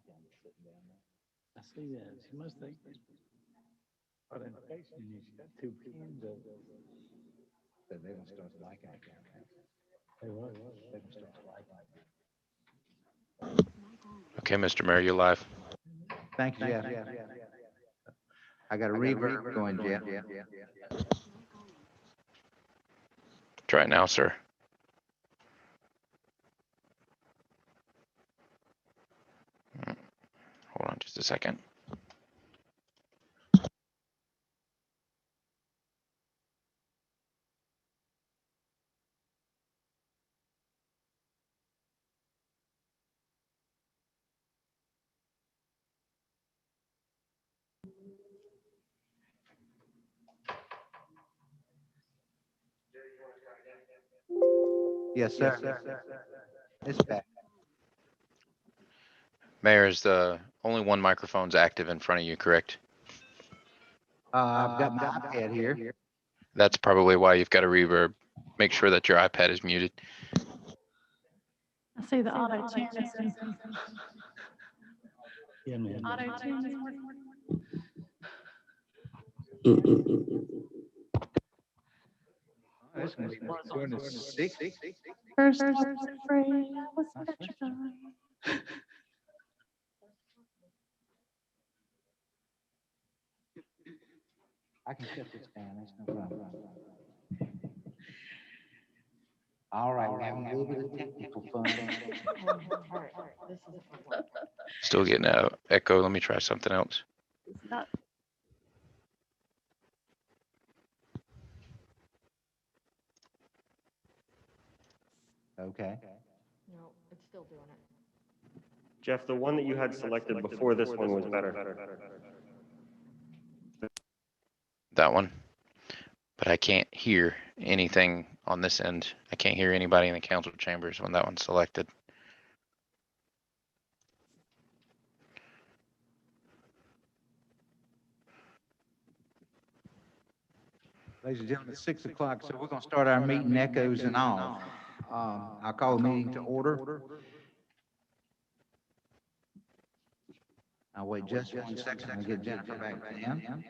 I see that. She must think authentication, and she's got two pins of. So they don't start liking it. They what? They don't start liking it. Okay, Mr. Mayor, you're live. Thank you, Jeff. I got a reverb going, Jeff. Try it now, sir. Hold on just a second. Yes, sir. It's back. Mayor, is the only one microphone's active in front of you, correct? I've got my iPad here. That's probably why you've got a reverb. Make sure that your iPad is muted. I see the auto tune is Yeah, man. auto tune is working. It's gonna be doing the 60. First I was afraid, I was petrified. I can shut this down, that's no problem. All right, we're having a little bit of technical fun. Still getting an echo. Let me try something else. It's not- Okay. No, it's still doing it. Jeff, the one that you had selected before this one was better. That one. But I can't hear anything on this end. I can't hear anybody in the council chambers when that one's selected. Ladies and gentlemen, it's 6 o'clock, so we're gonna start our meeting, echoes and all. I'll call the meeting to order. I'll wait just 1 second, I'll get Jennifer back in.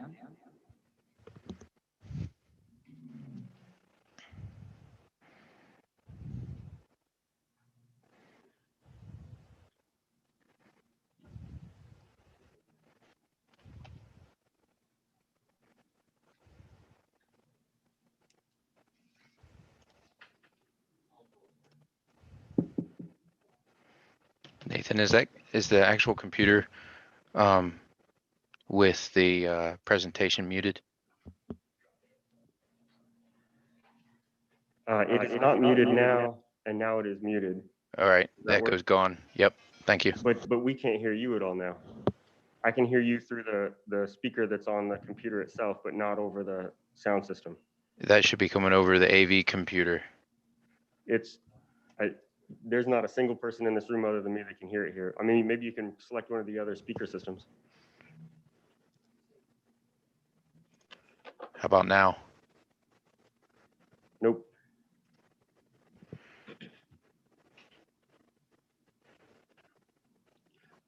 Nathan, is the actual computer with the presentation muted? It is not muted now, and now it is muted. All right, the That work? echo's gone. Yep, thank you. But we can't hear you at all now. I can hear you through the speaker that's on the computer itself, but not over the sound system. That should be coming over the AV computer. There's not a single person in this room other than me that can hear it here. I mean, maybe you can select one of the other speaker systems. How about now? Nope.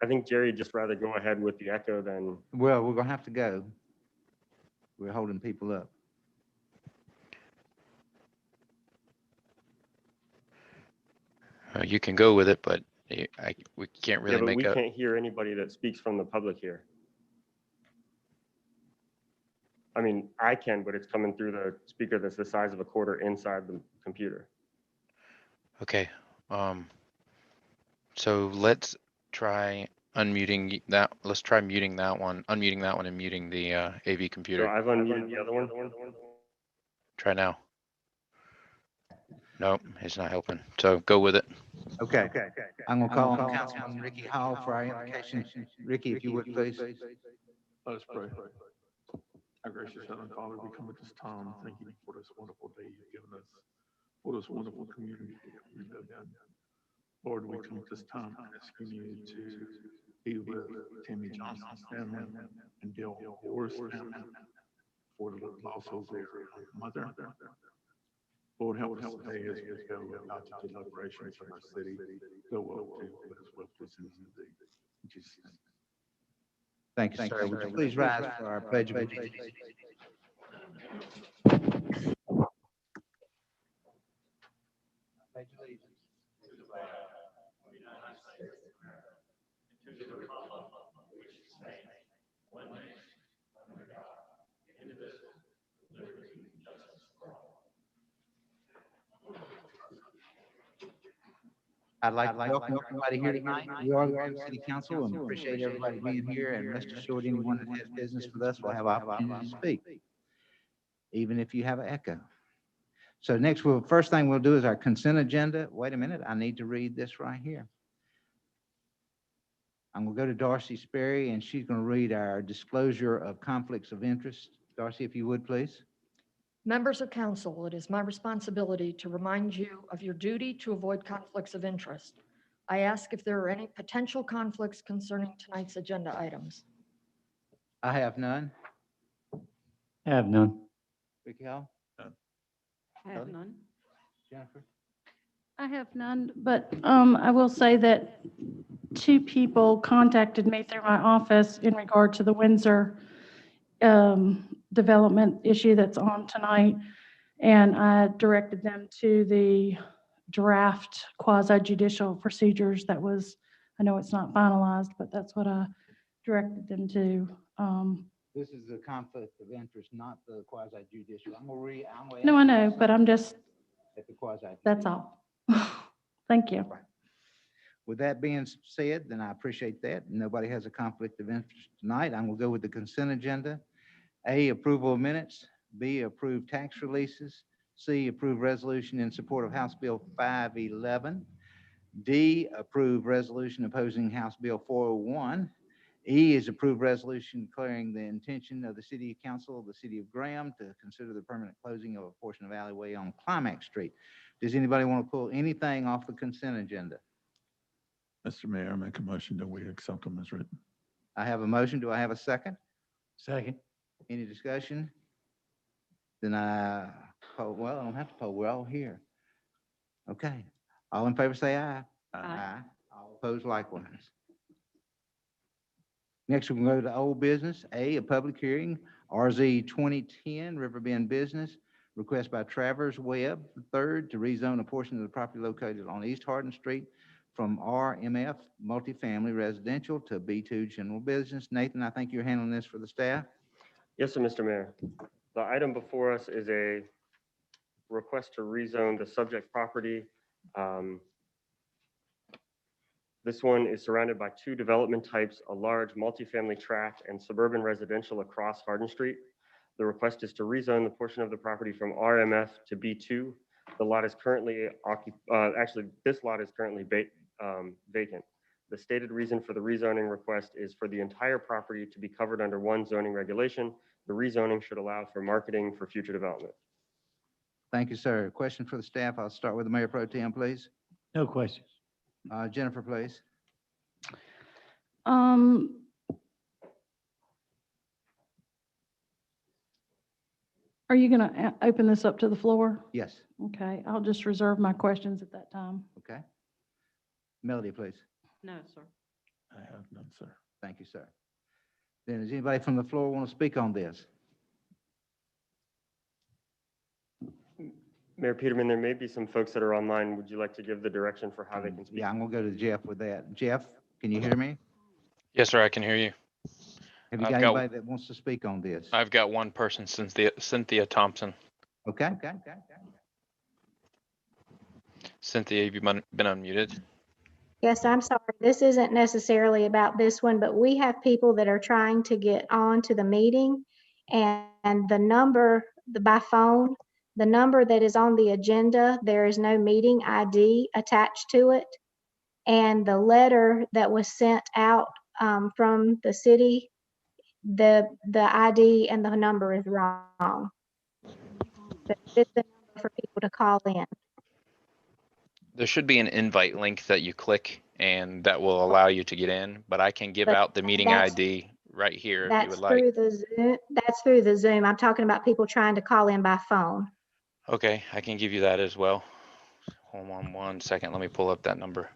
I think Jerry'd just rather go ahead with the echo than, Well, we're gonna have to go. We're holding people up. You can go with it, but we can't yeah, really but make we out. can't hear anybody that speaks from the public here. I mean, I can, but it's coming through the speaker that's the size of a quarter inside the computer. Okay. So let's try unmuting that. Let's try muting that one, unmuting that one, and muting the AV So computer. I've unmuted the other one. Try now. Nope, it's not helping. So go with it. Okay. I'm gonna call on Councilman Ricky Hall for our invocation. Ricky, if you would, please. Let us pray. Our gracious Heavenly Father, we come at this time, thank you for this wonderful day you've given us, for this wonderful community that we live in. Lord, we come at this time asking you to be with Tammy Johnson's family and Dale Orr's family, for the loss of their mother. Lord, help us today as we go about the deliberations in our city. Go up to us with us in thee. In Jesus' Thank you, sir. Would you please rise for our pledge of allegiance? Pledge allegiance. I'd like to welcome everybody here tonight. We are the Graham City Council and appreciate everybody being here, and rest assured, anyone that has business with us will have opportunity to speak, even if you have an echo. So next, first thing we'll do is our consent agenda. Wait a minute, I need to read this right here. I'm gonna go to Darcy Sperry, and she's gonna read our disclosure of conflicts of interest. Darcy, if you would, please. Members of council, it is my responsibility to remind you of your duty to avoid conflicts of interest. I ask if there are any potential conflicts concerning tonight's agenda items. I have none. I have none. Vicky Hall? I have none. Jennifer? I have none, but I will say that 2 people contacted me through my office in regard to the Windsor development issue that's on tonight. And I directed them to the draft quasi judicial procedures that was, I know it's not finalized, but that's what I directed them to. This is the conflict of interest, not the quasi judicial. I'm gonna No, I ask know, you but I'm just, at the quasi. that's all. Thank you. With that being said, then I appreciate that. Nobody has a conflict of interest tonight. I'm gonna go with the consent agenda. A, approval of minutes. B, approve tax releases. C, approve resolution in support of House Bill 511. D, approve resolution opposing House Bill 401. E is approved resolution declaring the intention of the City Council of the City of Graham to consider the permanent closing of a portion of alleyway on Climax Street. Does anybody want to pull anything off the consent agenda? Mr. Mayor, I make a motion that we accept them as written. I have a motion. Do I have a second? Second. Any discussion? Then well, I don't have to poll. We're all here. Okay. All in favor, say aye. Aye. All opposed likewise. Next, we can go to old business. A public hearing, RZ 2010 Riverbend Business, request by Travers Webb III to rezone a portion of the property located on East Hardin Street from RMF multifamily residential to B2 general business. Nathan, I think you're handling this for the staff. Yes, sir, Mr. Mayor. The item before us is a request to rezone the subject property. This one is surrounded by 2 development types, a large multifamily tract and suburban residential across Hardin Street. The request is to rezone the portion of the property from RMF to B2. The lot is currently actually, this lot is currently vacant. The stated reason for the rezoning request is for the entire property to be covered under one zoning regulation. The rezoning should allow for marketing for future development. Thank you, sir. Question for the staff. I'll start with the Mayor Pro Tem, please. No questions. Jennifer, please. Are you going to open this up to the floor? Yes. Okay, I'll just reserve my questions at that time. Okay. Melody, please. No, sir. I have none, sir. Thank you, sir. Then does anybody from the floor want to speak on this? Mayor Peterman, there may be some folks that are online. Would you like to give the direction for how they can speak? Yeah, I'm gonna go to Jeff with that. Jeff, can you hear me? Yes, sir, I can hear you. Have you I've got got- anybody that wants to speak on this? I've got one person, Cynthia Thompson. Okay. Cynthia, have you been unmuted? Yes, I'm sorry. This isn't necessarily about this one, but we have people that are trying to get on to the meeting. And the number, by phone, the number that is on the agenda, there is no meeting ID attached to it. And the letter that was sent out from the city, the ID and the number is wrong. So it's the number for people to call in. There should be an invite link that you click and that will allow you to get in, but I can give But out the meeting that's- ID right here if you That's would like. through the Zoom. That's through the Zoom. I'm talking about people trying to call in by phone. Okay, I can give you that as well. Hold on 1 second. Let me pull up that number.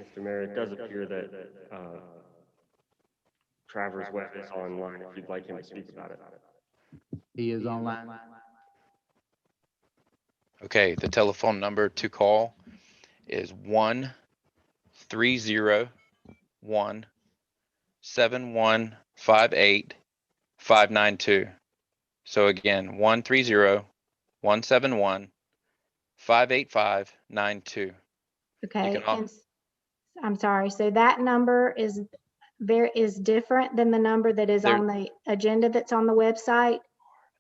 Mr. Mayor, it does appear that Travers Webb is online if you'd like him to speak about it. He is online. Okay, the telephone number to call is 1-301-7158592. So again, 1-301-7158592. Okay, can al- and I'm sorry, so that number is different than the number that is There- on the agenda that's on the website?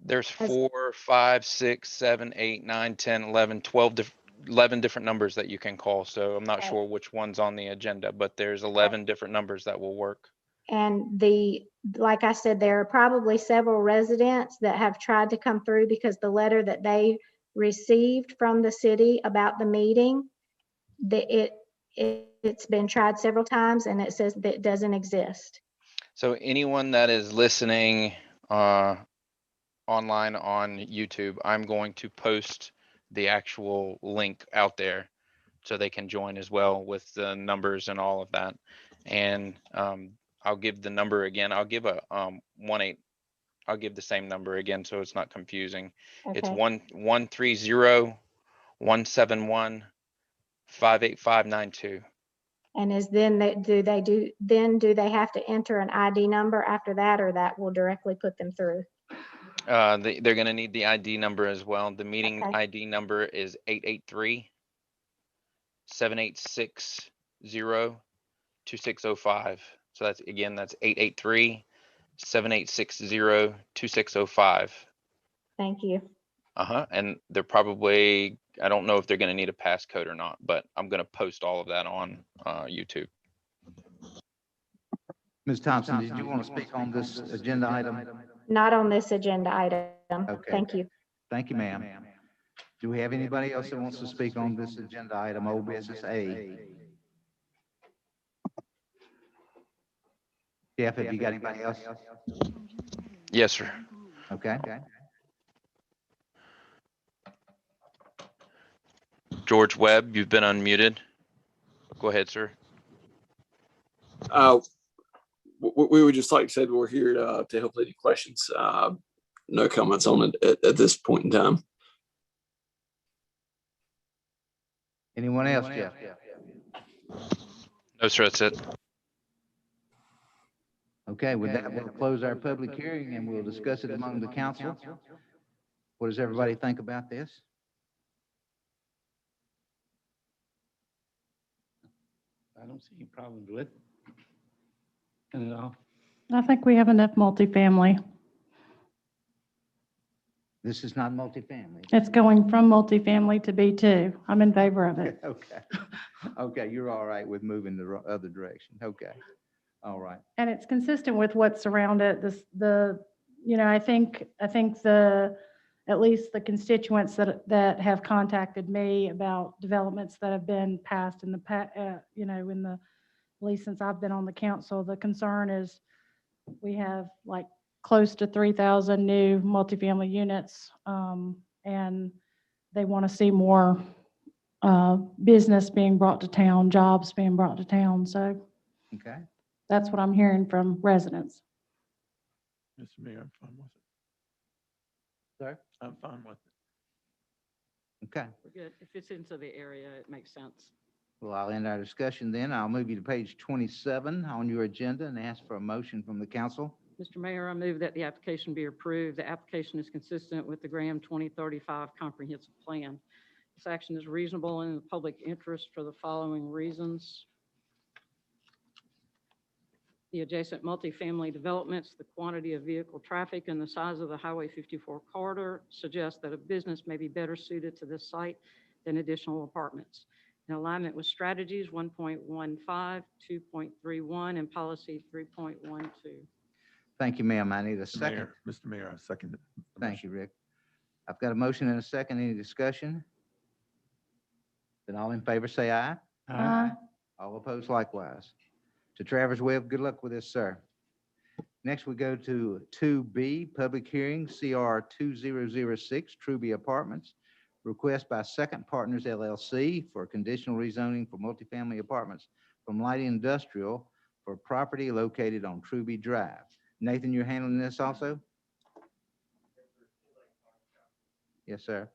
There's As- 4, 5, 6, 7, 8, 9, 10, 11, 12, 11 different numbers that you can call. So I'm not Okay. sure which one's on the agenda, but there's 11 different numbers that will work. And like I said, there are probably several residents that have tried to come through because the letter that they received from the city about the meeting, it's been tried several times and it says that it doesn't exist. So anyone that is listening online on YouTube, I'm going to post the actual link out there so they can join as well with the numbers and all of that. And I'll give the number again. I'll give a 1-8. I'll give the same number again so it's not confusing. It's Okay. 1-301-171-58592. And do they have to enter an ID number after that, or that will directly put them through? They're going to need the ID number as well. The meeting Okay. ID number is 883-7860-2605. So that's 883-780-2605. Thank you. And they're probably, I don't know if they're going to need a passcode or not, but I'm going to post all of that on YouTube. Ms. Thompson, did you want to speak on this agenda item? Not on this agenda item. Okay. Thank you. Thank you, ma'am. Do we have anybody else that wants to speak on this agenda item, old business A? Jeff, have you got anybody else? Yes, sir. Okay. George Webb, you've been unmuted. Go ahead, sir. We would just like to say that we're here to help with any questions. No comments on it at this point in time. Anyone else, Jeff? No, sir, that's it. Okay, with that, we'll close our public hearing and we'll discuss it among the council. What does everybody think about this? I don't see any problems with it at all. I think we have enough multifamily. This is not multifamily. It's going from multifamily to B2. I'm in favor of it. Okay. Okay, you're all right with moving the other direction. Okay. All right. And it's consistent with what's around it. I think at least the constituents that have contacted me about developments that have been passed in at least since I've been on the council, the concern is we have like close to 3,000 new multifamily units, and they want to see more business being brought to town, jobs being brought to town. So Okay. that's what I'm hearing from residents. Mr. Mayor, I'm fine with it. Sir? I'm fine with it. Okay. We're good. If it's into the area, it makes sense. Well, I'll end our discussion then. I'll move you to page 27 on your agenda and ask for a motion from the council. Mr. Mayor, I move that the application be approved. The application is consistent with the Graham 2035 Comprehensive Plan. This action is reasonable and in the public interest for the following reasons. The adjacent multifamily developments, the quantity of vehicle traffic, and the size of the Highway 54 corridor suggest that a business may be better suited to this site than additional apartments. In alignment with strategies 1.15, 2.31, and policy 3.12. Thank you, ma'am. I need a second. Mr. Mayor, I second it. Thank you, Rick. I've got a motion and a second. Any discussion? Then all in favor say aye. All opposed likewise. To Travers Webb, good luck with this, sir. Next, we go to 2B, public hearing, CR 2006, Truby Apartments. Request by Second Partners LLC for conditional rezoning for multifamily apartments from Light Industrial for property located on Truby Drive. Nathan, you're handling this also? Yes, sir.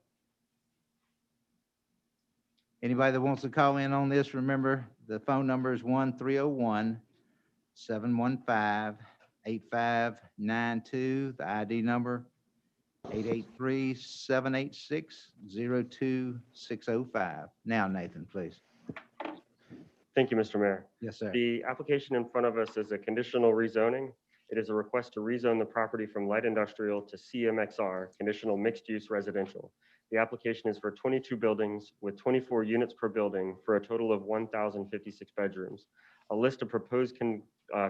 Anybody that wants to call in on this, remember, the phone number is 1-301-715-8592. The ID number 883-786-02605. Now, Nathan, please. Thank you, Mr. Mayor. Yes, sir. The application in front of us is a conditional rezoning. It is a request to rezone the property from light industrial to CMXR, conditional mixed-use residential. The application is for 22 buildings with 24 units per building for a total of 1,056 bedrooms. A list of proposed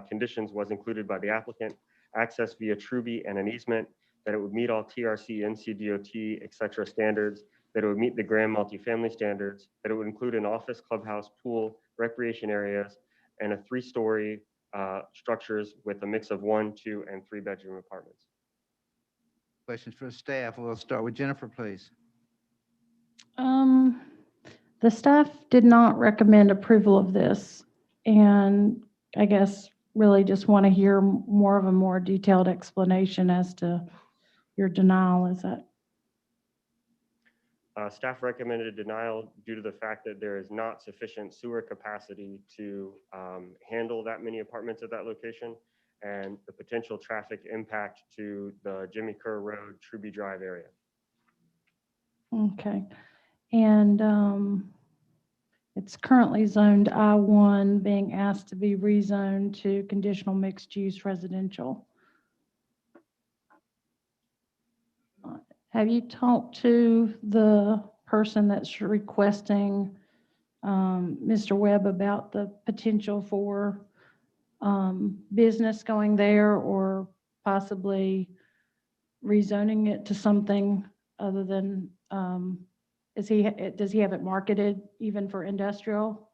conditions was included by the applicant: access via Truby and an easement, that it would meet all TRC, NCDOT, et cetera standards, that it would meet the Graham multifamily standards, that it would include an office, clubhouse, pool, recreation areas, and a 3-story structures with a mix of 1, 2, and 3-bedroom apartments. Questions for staff? We'll start with Jennifer, please. The staff did not recommend approval of this, and I guess really just want to hear more of a more detailed explanation as to your denial. Is that? Staff recommended denial due to the fact that there is not sufficient sewer capacity to handle that many apartments at that location, and the potential traffic impact to the Jimmy Kerr Road, Truby Drive area. Okay. And it's currently zoned I-1, being asked to be rezoned to conditional mixed-use residential. Have you talked to the person that's requesting, Mr. Webb, about the potential for business going there, or possibly rezoning it to something other than, does he have it marketed even for industrial?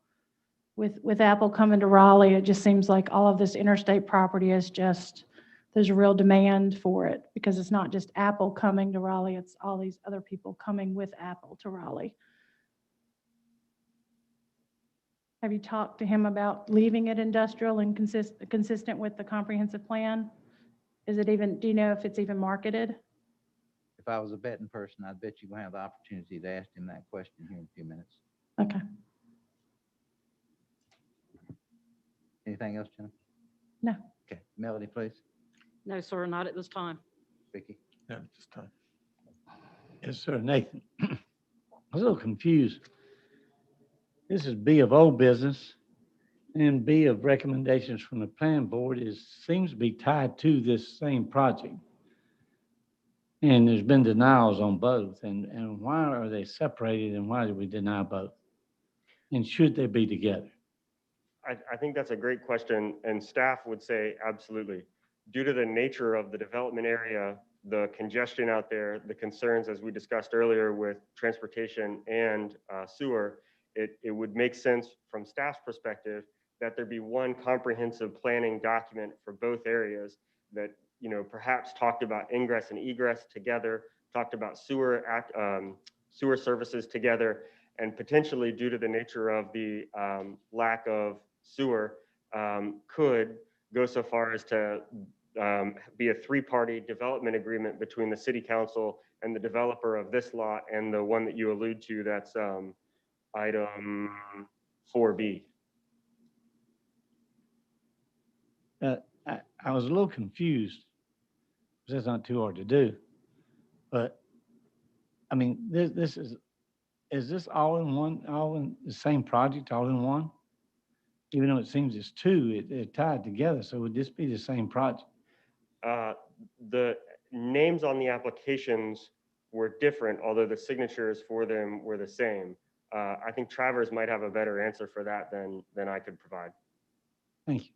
With Apple coming to Raleigh, it just seems like all of this interstate property is just, there's a real demand for it, because it's not just Apple coming to Raleigh, it's all these other people coming with Apple to Raleigh. Have you talked to him about leaving it industrial and consistent with the comprehensive plan? Is it even, do you know if it's even marketed? If I was a betting person, I'd bet you will have the opportunity to ask him that question here in a few minutes. Okay. Anything else, Jennifer? No. Okay, Melody, please. No, sir, not at this time. Vicky? Yeah, this time. Yes, sir, Nathan. I was a little confused. This is B of old business, and B of recommendations from the planning board seems to be tied to this same project. And there's been denials on both, and why are they separated, and why did we deny both? And should they be together? I think that's a great question, and staff would say absolutely. Due to the nature of the development area, the congestion out there, the concerns, as we discussed earlier, with transportation and sewer, it would make sense from staff's perspective that there be one comprehensive planning document for both areas that, you know, perhaps talked about ingress and egress together, talked about sewer services together, and potentially, due to the nature of the lack of sewer, could go so far as to be a 3-party development agreement between the city council and the developer of this lot and the one that you allude to, that's item 4B. I was a little confused. That's not too hard to do, but I mean, this is this all in one, all in the same project, all in one? Even though it seems it's two, they're tied together. So would this be the same project? The names on the applications were different, although the signatures for them were the same. I think Travers might have a better answer for that than I could provide. Thank you.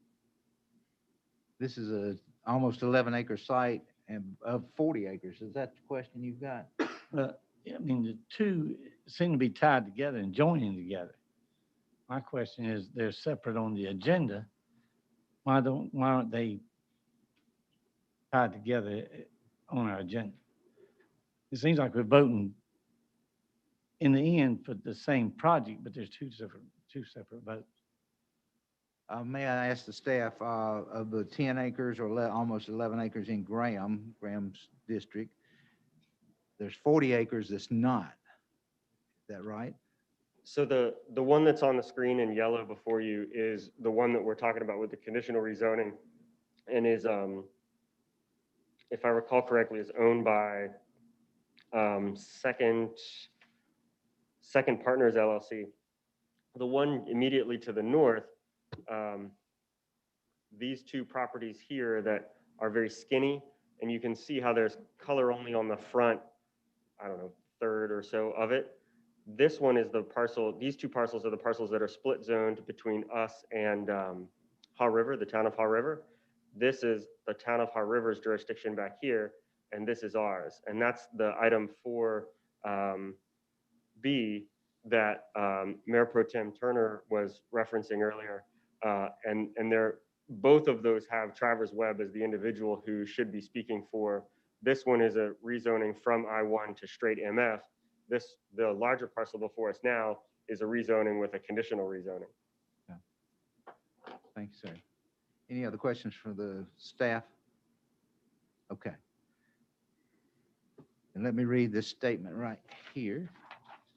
This is a almost 11-acre site and of 40 acres. Is that the question you've got? I mean, the two seem to be tied together and joining together. My question is, they're separate on the agenda. Why aren't they tied together on our agenda? It seems like we're voting in the end for the same project, but there's two separate votes. May I ask the staff, of the 10 acres or almost 11 acres in Graham's district, there's 40 acres that's not. Is that right? So the one that's on the screen in yellow before you is the one that we're talking about with the conditional rezoning, and is, if I recall correctly, is owned by Second Partners LLC. The one immediately to the north, these two properties here that are very skinny, and you can see how there's color only on the front, I don't know, third or so of it. This one is the parcel, these two parcels are the parcels that are split zoned between us and Haw River, the town of Haw River. This is the town of Haw River's jurisdiction back here, and this is ours. And that's the item 4B that Mayor Pro Tem Turner was referencing earlier. And they're, both of those have Travers Webb as the individual who should be speaking for. This one is a rezoning from I-1 to straight MF. The larger parcel before us now is a rezoning with a conditional rezoning. Thank you, sir. Any other questions for the staff? Okay. And let me read this statement right here.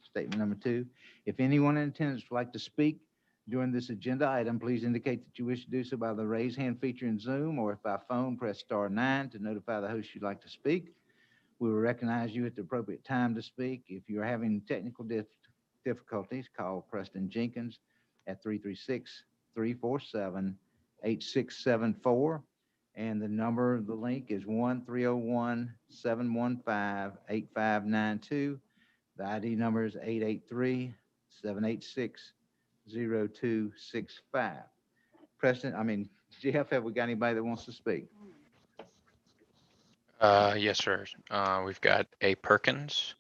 Statement number 2. If anyone in attendance would like to speak during this agenda item, please indicate that you wish to do so by the raise hand feature in Zoom, or if by phone, press *9 to notify the host you'd like to speak. We will recognize you at the appropriate time to speak. If you're having technical difficulties, call Preston Jenkins at 336-347-8674. And the number of the link is 1-301-715-8592. The ID number is 883-786-0265. Preston, Jeff, have we got anybody that wants to speak? Yes, sir. We've got A. Perkins.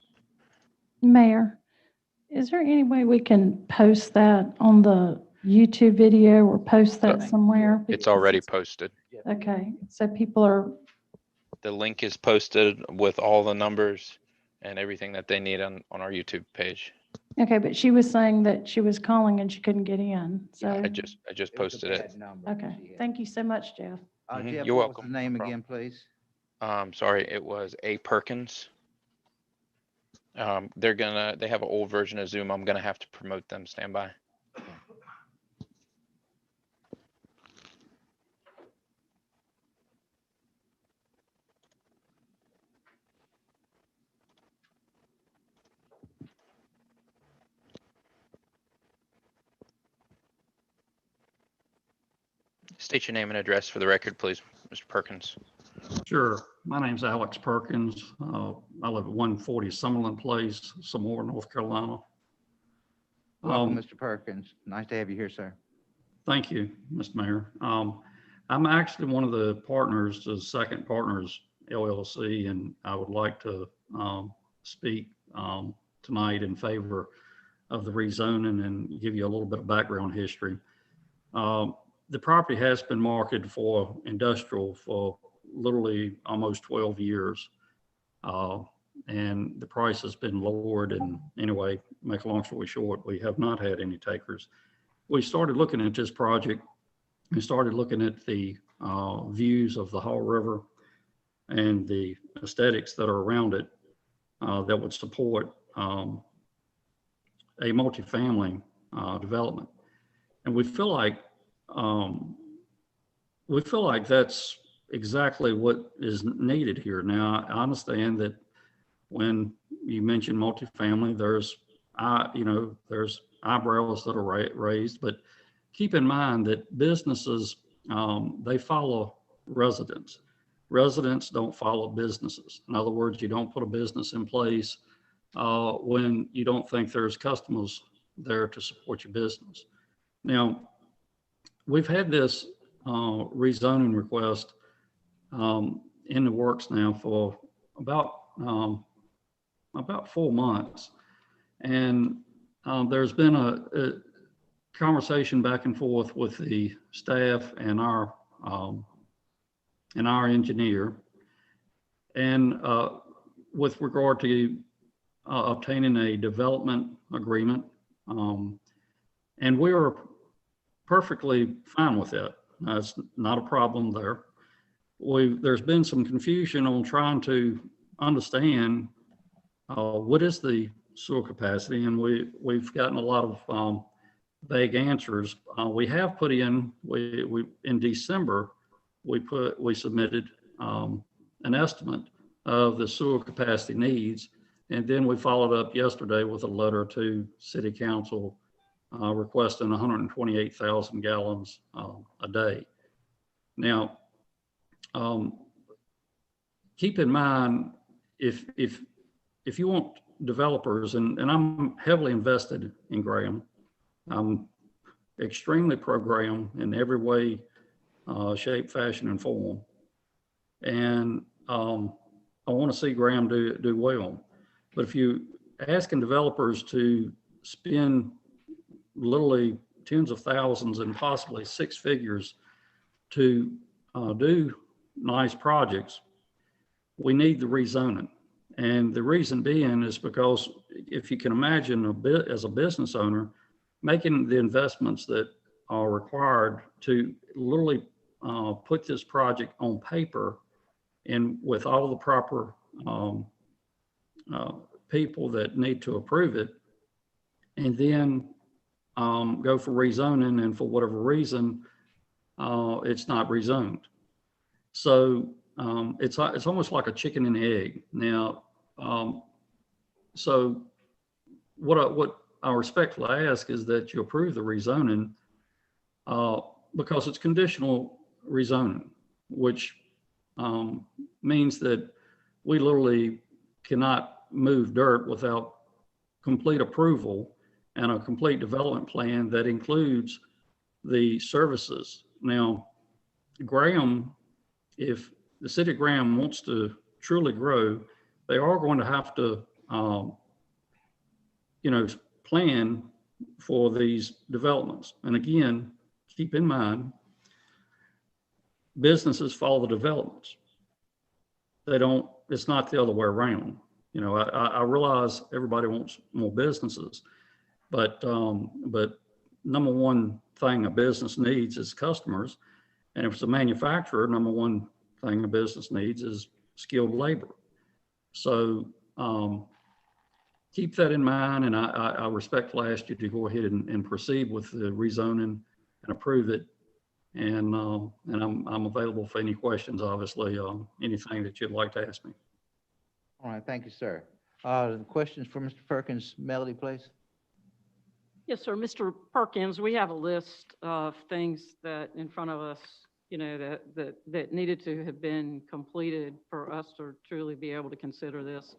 Mayor, is there any way we can post that on the YouTube video or post that somewhere? It's already posted. Okay, so people are, The link is posted with all the numbers and everything that they need on our YouTube page. okay, but she was saying that she was calling and she couldn't get in, so, I just posted it. okay. Thank you so much, Jeff. Mhm, Jeff, you're what was welcome. the name No again, please? Sorry, it was A. Perkins. They have an old version of Zoom. I'm gonna have to promote them. Stand by. State your name and address for the record, please, Mr. Perkins. Sure. My name's Alex Perkins. I live at 140 Summerlin Place, Samora, North Carolina. Welcome, Mr. Perkins. Nice to have you here, sir. Thank you, Mr. Mayor. I'm actually one of the partners to Second Partners LLC, and I would like to speak tonight in favor of the rezoning and give you a little bit of background history. The property has been marketed for industrial for literally almost 12 years. And the price has been lowered. And anyway, make a long story short, we have not had any takers. We started looking at this project. We started looking at the views of the Haw River and the aesthetics that are around it that would support a multifamily development. And we feel like that's exactly what is needed here. Now, I understand that when you mention multifamily, there's eyebrows that are raised, but keep in mind that businesses, they follow residents. Residents don't follow businesses. In other words, you don't put a business in place when you don't think there's customers there to support your business. Now, we've had this rezoning request in the works now for about 4 months. And there's been a conversation back and forth with the staff and our engineer. And with regard to obtaining a development agreement. And we're perfectly fine with that. That's not a problem there. There's been some confusion on trying to understand what is the sewer capacity, and we've gotten a lot of vague answers. We have put in, in December, we submitted an estimate of the sewer capacity needs, and then we followed up yesterday with a letter to City Council requesting 128,000 gallons a day. Now, keep in mind, if you want developers, and I'm heavily invested in Graham, I'm extremely pro-Graham in every way, shape, fashion, and form. And I want to see Graham do well. But if you asking developers to spend literally tens of thousands and possibly six figures to do nice projects, we need the rezoning. And the reason being is because if you can imagine as a business owner, making the investments that are required to literally put this project on paper and with all the proper people that need to approve it, and then go for rezoning, and for whatever reason, it's not rezoned. So it's almost like a chicken and egg. Now, so what I respectfully ask is that you approve the rezoning because it's conditional rezoning, which means that we literally cannot move dirt without complete approval and a complete development plan that includes the services. Now, Graham, if the city of Graham wants to truly grow, they are going to have to, plan for these developments. And again, keep in mind, businesses follow the developments. It's not the other way around. I realize everybody wants more businesses, but number one thing a business needs is customers. And if it's a manufacturer, number one thing a business needs is skilled labor. So keep that in mind, and I respectfully ask you to go ahead and proceed with the rezoning and approve it. And I'm available for any questions, obviously, anything that you'd like to ask me. All right, thank you, sir. Questions for Mr. Perkins? Melody, please. Yes, sir. Mr. Perkins, we have a list of things that in front of us, that needed to have been completed for us to truly be able to consider this.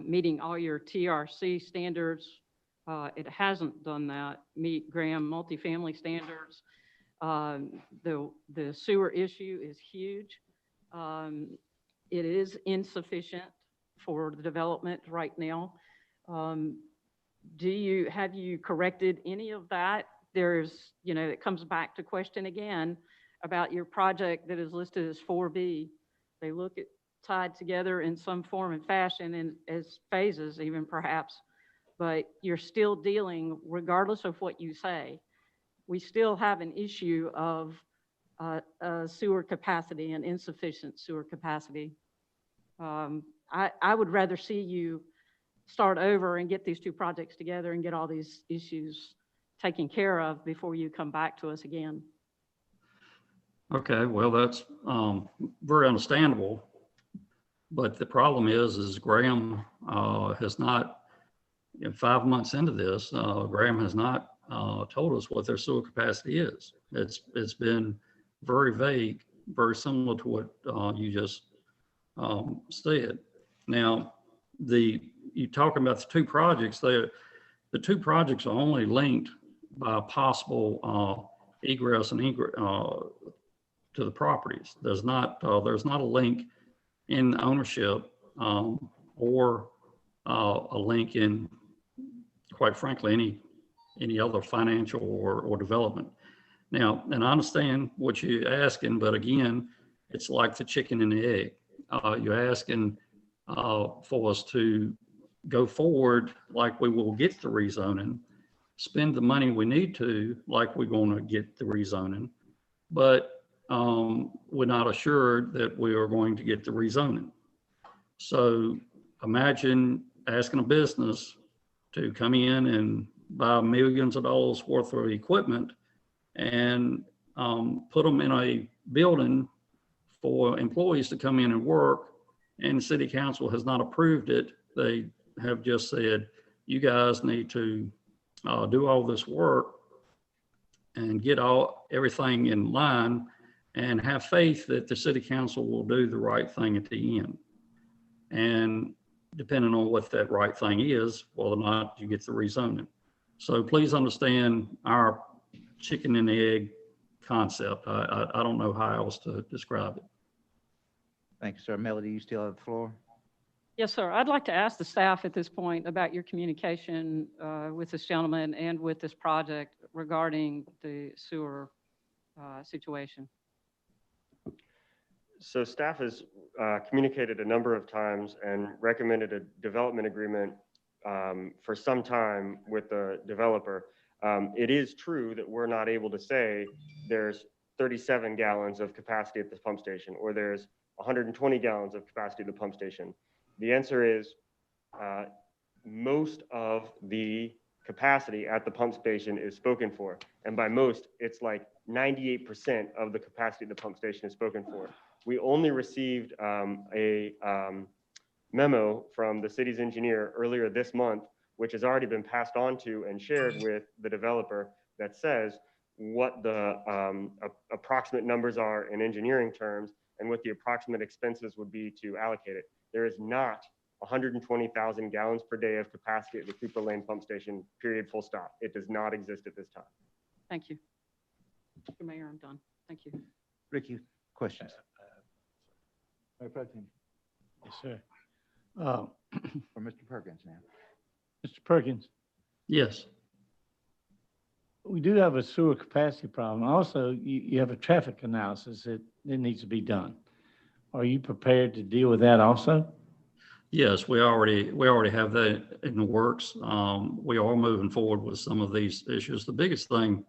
Meeting all your TRC standards. It hasn't done that. Meet Graham multifamily standards. The sewer issue is huge. It is insufficient for the development right now. Have you corrected any of that? There's, it comes back to question again about your project that is listed as 4B. They look at tied together in some form and fashion and as phases even perhaps, but you're still dealing, regardless of what you say, we still have an issue of sewer capacity and insufficient sewer capacity. I would rather see you start over and get these two projects together and get all these issues taken care of before you come back to us again. Okay, well, that's very understandable. But the problem is Graham has not, 5 months into this, Graham has not told us what their sewer capacity is. It's been very vague, very similar to what you just said. Now, you talking about the two projects, the two projects are only linked by possible egress and egress to the properties. There's not a link in ownership or a link in, quite frankly, any other financial or development. Now, and I understand what you're asking, but again, it's like the chicken and the egg. You're asking for us to go forward like we will get the rezoning. spend the money we need to, like we're going to get the rezoning, but we're not assured that we are going to get the rezoning. So imagine asking a business to come in and buy millions of dollars worth of equipment and put them in a building for employees to come in and work, and city council has not approved it. They have just said, you guys need to do all this work and get everything in line and have faith that the city council will do the right thing at the end. And depending on what that right thing is, whether or not you get the rezoning. So please understand our chicken and egg concept. I don't know how else to describe it. Thank you, sir. Melody, you still have the floor? Yes, sir. I'd like to ask the staff at this point about your communication with this gentleman and with this project regarding the sewer situation. So staff has communicated a number of times and recommended a development agreement for some time with the developer. It is true that we're not able to say there's 37 gallons of capacity at this pump station, or there's 120 gallons of capacity at the pump station. The answer is most of the capacity at the pump station is spoken for. And by most, it's like 98% of the capacity at the pump station is spoken for. We only received a memo from the city's engineer earlier this month, which has already been passed on to and shared with the developer, that says what the approximate numbers are in engineering terms and what the approximate expenses would be to allocate it. There is not 120,000 gallons per day of capacity at the Cooper Lane pump station, period, full stop. It does not exist at this time. Thank you. Mr. Mayor, I'm done. Thank you. Ricky, questions? Mayor Pro Tem, Yes, sir. for Mr. Perkins now. Mr. Perkins, Yes. we do have a sewer capacity problem. Also, you have a traffic analysis that needs to be done. Are you prepared to deal with that also? Yes, we already have that in the works. We are moving forward with some of these issues. The biggest thing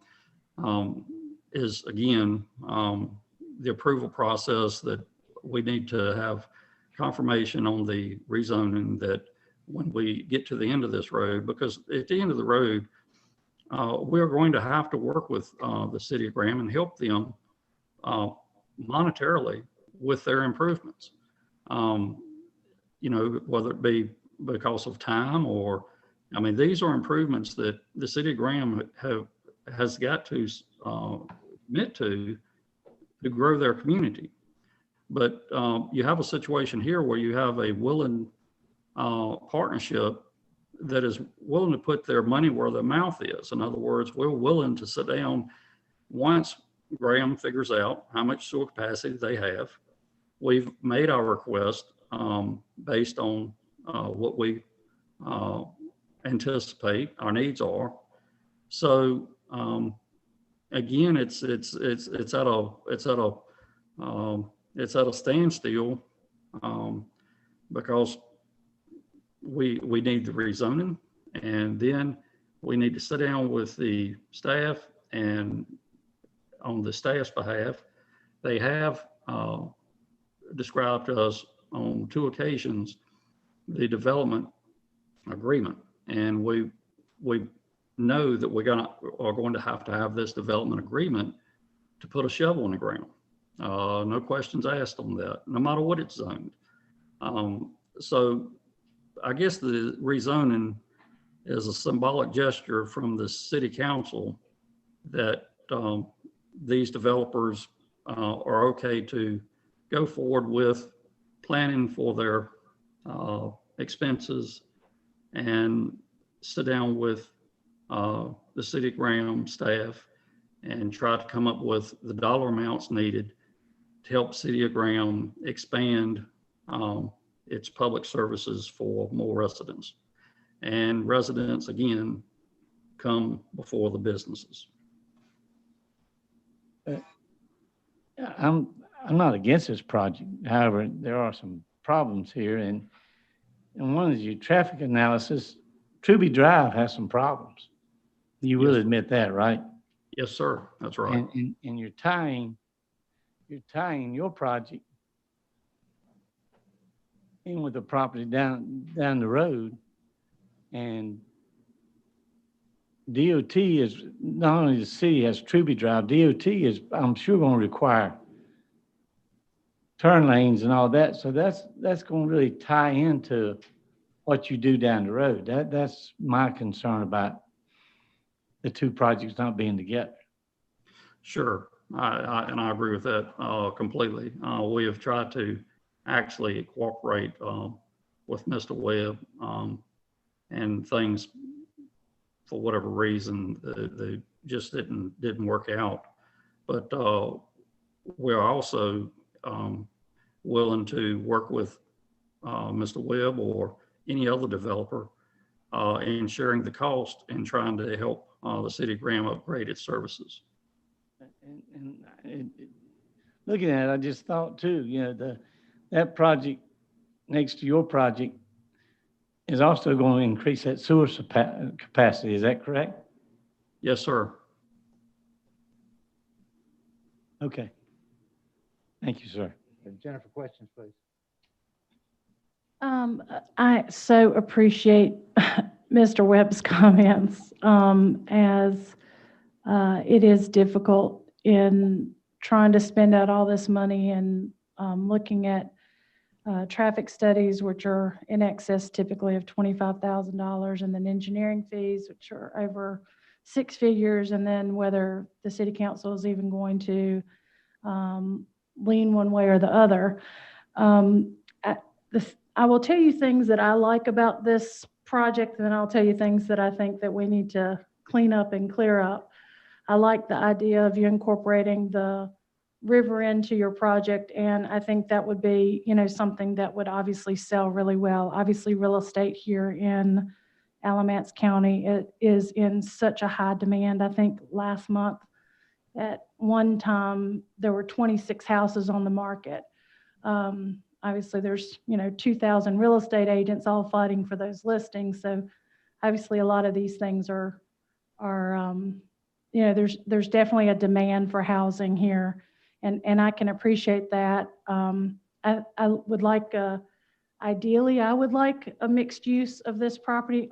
is, again, the approval process, that we need to have confirmation on the rezoning, that when we get to the end of this road, because at the end of the road, we're going to have to work with the city of Graham and help them monetarily with their improvements. You know, whether it be because of time or, I mean, these are improvements that the city of Graham has got to commit to grow their community. But you have a situation here where you have a willing partnership that is willing to put their money where their mouth is. In other words, we're willing to sit down once Graham figures out how much sewer capacity they have. We've made our request based on what we anticipate our needs are. So again, it's at a standstill because we need the rezoning, and then we need to sit down with the staff, and on the staff's behalf, they have described to us on 2 occasions the development agreement, and we know that we're going to have this development agreement to put a shovel in the ground. No questions asked on that, no matter what it's zoned. So I guess the rezoning is a symbolic gesture from the city council that these developers are okay to go forward with planning for their expenses and sit down with the city of Graham staff and try to come up with the dollar amounts needed to help City of Graham expand its public services for more residents. And residents, again, come before the businesses. I'm not against this project. However, there are some problems here, and one is your traffic analysis. Truby Drive has some problems. You will Yes. admit that, right? Yes, sir. That's right. And you're tying your project in with the property down the road. And DOT is, not only the city has Truby Drive, DOT is, I'm sure, going to require turn lanes and all that. So that's going to really tie into what you do down the road. That's my concern about the two projects not being together. Sure. And I agree with that completely. We have tried to actually cooperate with Mr. Webb and things, for whatever reason, they just didn't work out. But we're also willing to work with Mr. Webb or any other developer in sharing the cost and trying to help the city of Graham upgrade its services. And looking at it, I just thought too, that project next to your project is also going to increase that sewer capacity. Is that correct? Yes, sir. Okay. Thank you, sir. Jennifer, questions, please. I so appreciate Mr. Webb's comments, as it is difficult in trying to spend out all this money and looking at traffic studies, which are in excess typically of $25,000, and then engineering fees, which are over 6 figures, and then whether the city council is even going to lean one way or the other. I will tell you things that I like about this project, and then I'll tell you things that I think that we need to clean up and clear up. I like the idea of you incorporating the river into your project, and I think that would be, something that would obviously sell really well. Obviously, real estate here in Alamance County, it is in such a high demand. I think last month at one time there were 26 houses on the market. Obviously, there's 2,000 real estate agents all fighting for those listings. So obviously, a lot of these things are there's definitely a demand for housing here, and I can appreciate that. I would like ideally, I would like a mixed use of this property.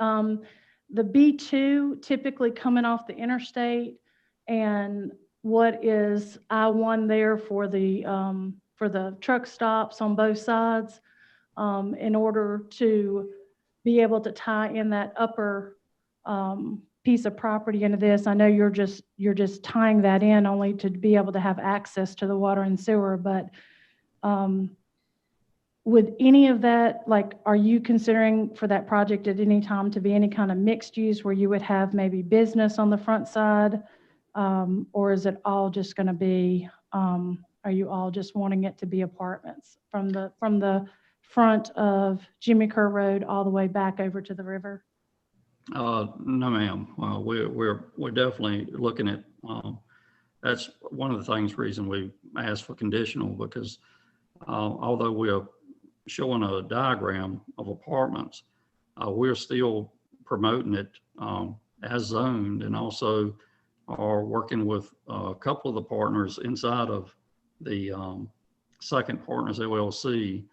The B2 typically coming off the interstate, and what is I-1 there for the truck stops on both sides, in order to be able to tie in that upper piece of property into this. I know you're just tying that in only to be able to have access to the water and sewer, but would any of that, are you considering for that project at any time to be any kind of mixed use where you would have maybe business on the front side? Or is it all just going to be, are you all just wanting it to be apartments from the front of Jimmy Kerr Road all the way back over to the river? No, ma'am. We're definitely looking at, that's one of the reason we asked for conditional, because although we're showing a diagram of apartments, we're still promoting it as zoned, and also are working with a couple of the partners inside of the Second Partners LLC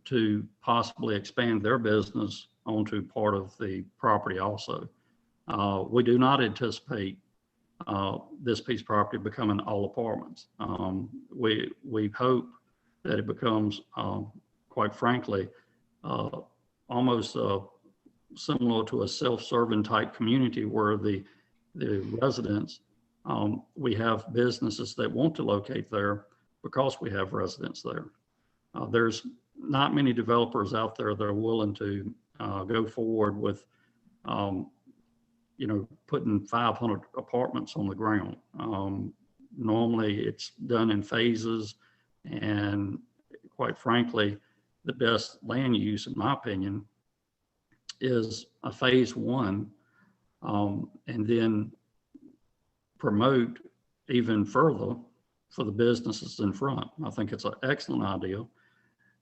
to possibly expand their business onto part of the property also. We do not anticipate this piece of property becoming all apartments. We hope that it becomes, quite frankly, almost similar to a self-serving type community where the residents, we have businesses that want to locate there because we have residents there. There's not many developers out there that are willing to go forward with, putting 500 apartments on the ground. Normally it's done in phases, and quite frankly, the best land use, in my opinion, is a phase one, and then promote even further for the businesses in front. I think it's an excellent idea,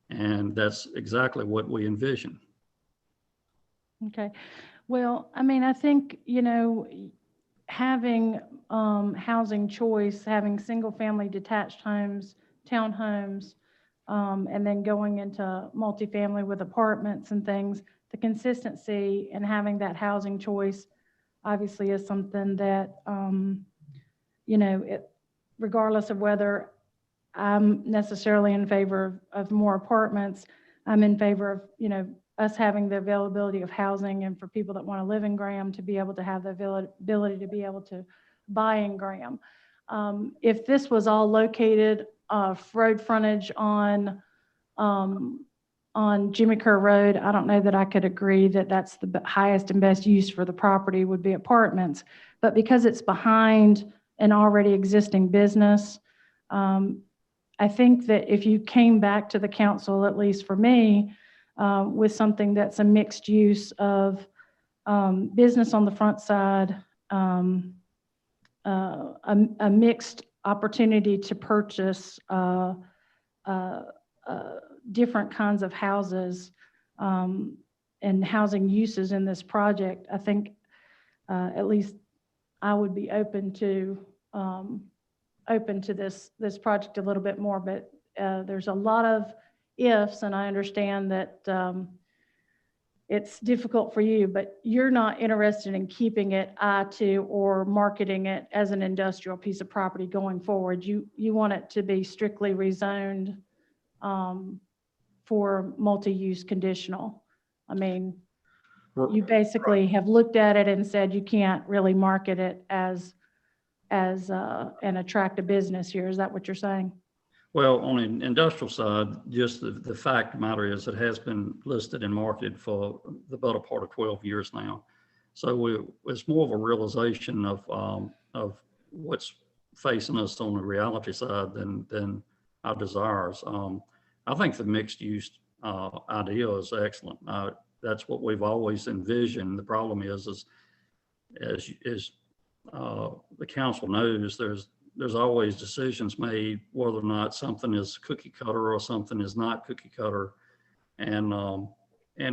and that's exactly what we envision. Okay. Well, I mean, I think, having housing choice, having single-family detached homes, townhomes, and then going into multifamily with apartments and things, the consistency and having that housing choice obviously is something that, regardless of whether I'm necessarily in favor of more apartments, I'm in favor of, us having the availability of housing and for people that want to live in Graham to be able to have the ability to be able to buy in Graham. If this was all located road frontage on Jimmy Kerr Road, I don't know that I could agree that that's the highest and best use for the property would be apartments. But because it's behind an already existing business, I think that if you came back to the council, at least for me, with something that's a mixed use of business on the front side, a mixed opportunity to purchase different kinds of houses and housing uses in this project, I think at least I would be open to this project a little bit more. But there's a lot of ifs, and I understand that it's difficult for you, but you're not interested in keeping it I-2 or marketing it as an industrial piece of property going forward. You want it to be strictly rezoned for multi-use conditional. I mean, you basically have looked at it and said you can't really market it as an attractive business here. Is that what you're saying? Well, on an industrial side, just the fact of the matter is it has been listed and marketed for the better part of 12 years now. So it's more of a realization of what's facing us on the reality side than our desires. I think the mixed use idea is excellent. That's what we've always envisioned. The problem is as the council knows, there's always decisions made whether or not something is cookie cutter or something is not cookie cutter. And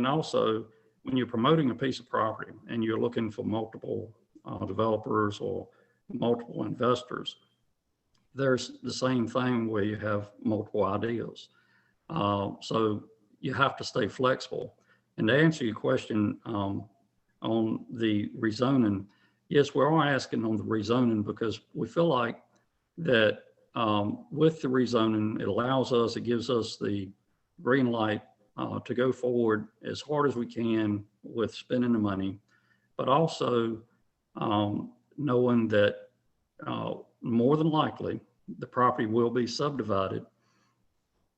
also when you're promoting a piece of property and you're looking for multiple developers or multiple investors, there's the same thing where you have multiple ideas. So you have to stay flexible. And to answer your question on the rezoning, yes, we're all asking on the rezoning because we feel like that with the rezoning, it gives us the green light to go forward as hard as we can with spending the money, but also knowing that more than likely the property will be subdivided,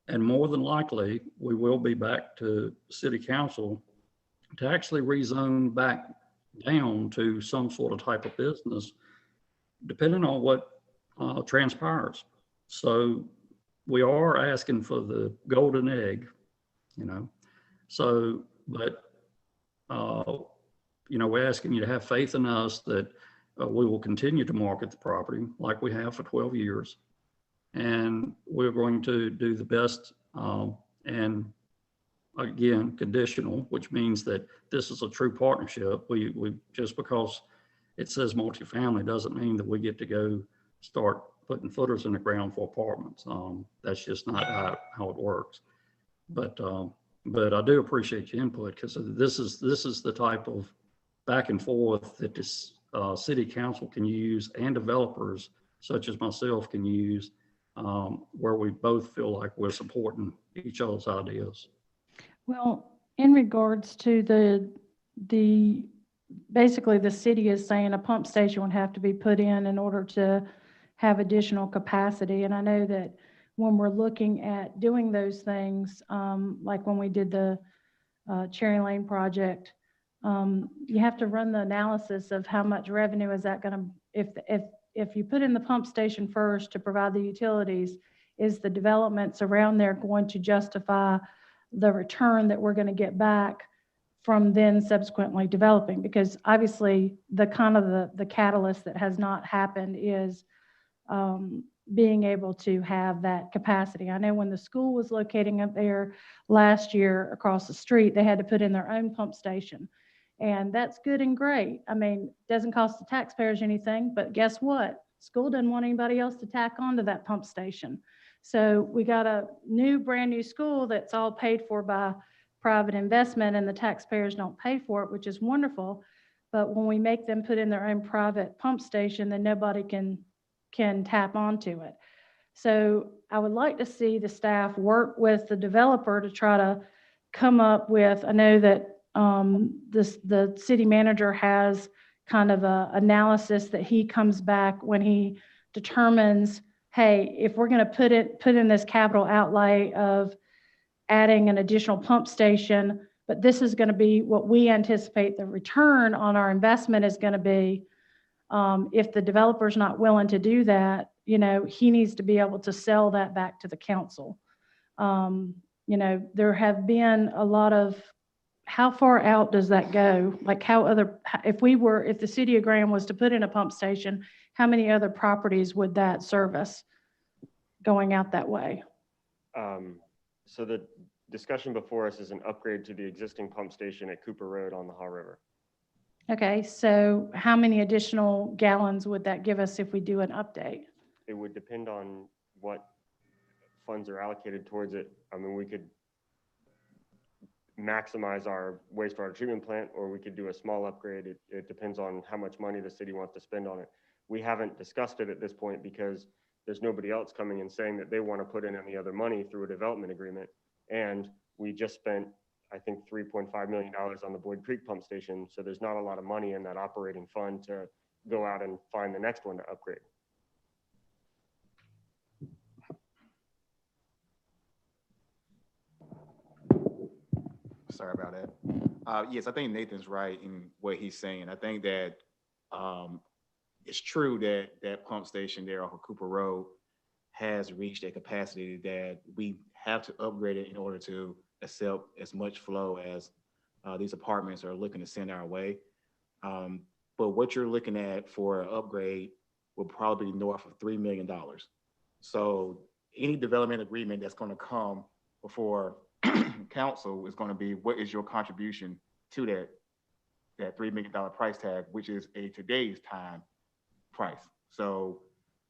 and more than likely we will be back to city council to actually rezone back down to some sort of type of business, depending on what transpires. So we are asking for the golden egg, so, but, we're asking you to have faith in us that we will continue to market the property like we have for 12 years. And we're going to do the best, and again, conditional, which means that this is a true partnership. We just because it says multifamily doesn't mean that we get to go start putting footers in the ground for apartments. That's just not how it works. But I do appreciate your input because this is the type of back and forth that this city council can use and developers such as myself can use, where we both feel like we're supporting each other's ideas. Well, in regards to the basically the city is saying a pump station would have to be put in order to have additional capacity. And I know that when we're looking at doing those things, like when we did the Cherry Lane project, you have to run the analysis of how much revenue is that going to, if you put in the pump station first to provide the utilities, is the developments around there going to justify the return that we're going to get back from then subsequently developing? Because obviously the kind of the catalyst that has not happened is being able to have that capacity. I know when the school was locating up there last year across the street, they had to put in their own pump station. And that's good and great. I mean, doesn't cost the taxpayers anything, but guess what? School doesn't want anybody else to tack onto that pump station. So we got a brand new school that's all paid for by private investment and the taxpayers don't pay for it, which is wonderful. But when we make them put in their own private pump station, then nobody can tap onto it. So I would like to see the staff work with the developer to try to come up with, I know that the city manager has kind of a analysis that he comes back when he determines, hey, if we're going to put in this capital outlay of adding an additional pump station, but this is going to be what we anticipate the return on our investment is going to be. If the developer's not willing to do that, he needs to be able to sell that back to the council. There have been a lot of, how far out does that go? Like if the city of Graham was to put in a pump station, how many other properties would that service going out that way? So the discussion before us is an upgrade to the existing pump station at Cooper Road on the Haw River. Okay, so how many additional gallons would that give us if we do an update? It would depend on what funds are allocated towards it. I mean, we could maximize our wastewater treatment plant, or we could do a small upgrade. It depends on how much money the city wants to spend on it. We haven't discussed it at this point because there's nobody else coming and saying that they want to put in any other money through a development agreement. And we just spent, I think, $3.5 million on the Boyd Creek pump station. So there's not a lot of money in that operating fund to go out and find the next one to upgrade. Sorry about that. Yes, I think Nathan's right in what he's saying. I think that it's true that that pump station there off of Cooper Road has reached a capacity that we have to upgrade it in order to accept as much flow as these apartments are looking to send our way. But what you're looking at for an upgrade will probably be north of $3 million. So any development agreement that's going to come before council is going to be, what is your contribution to that $3 million price tag, which is a today's time price. So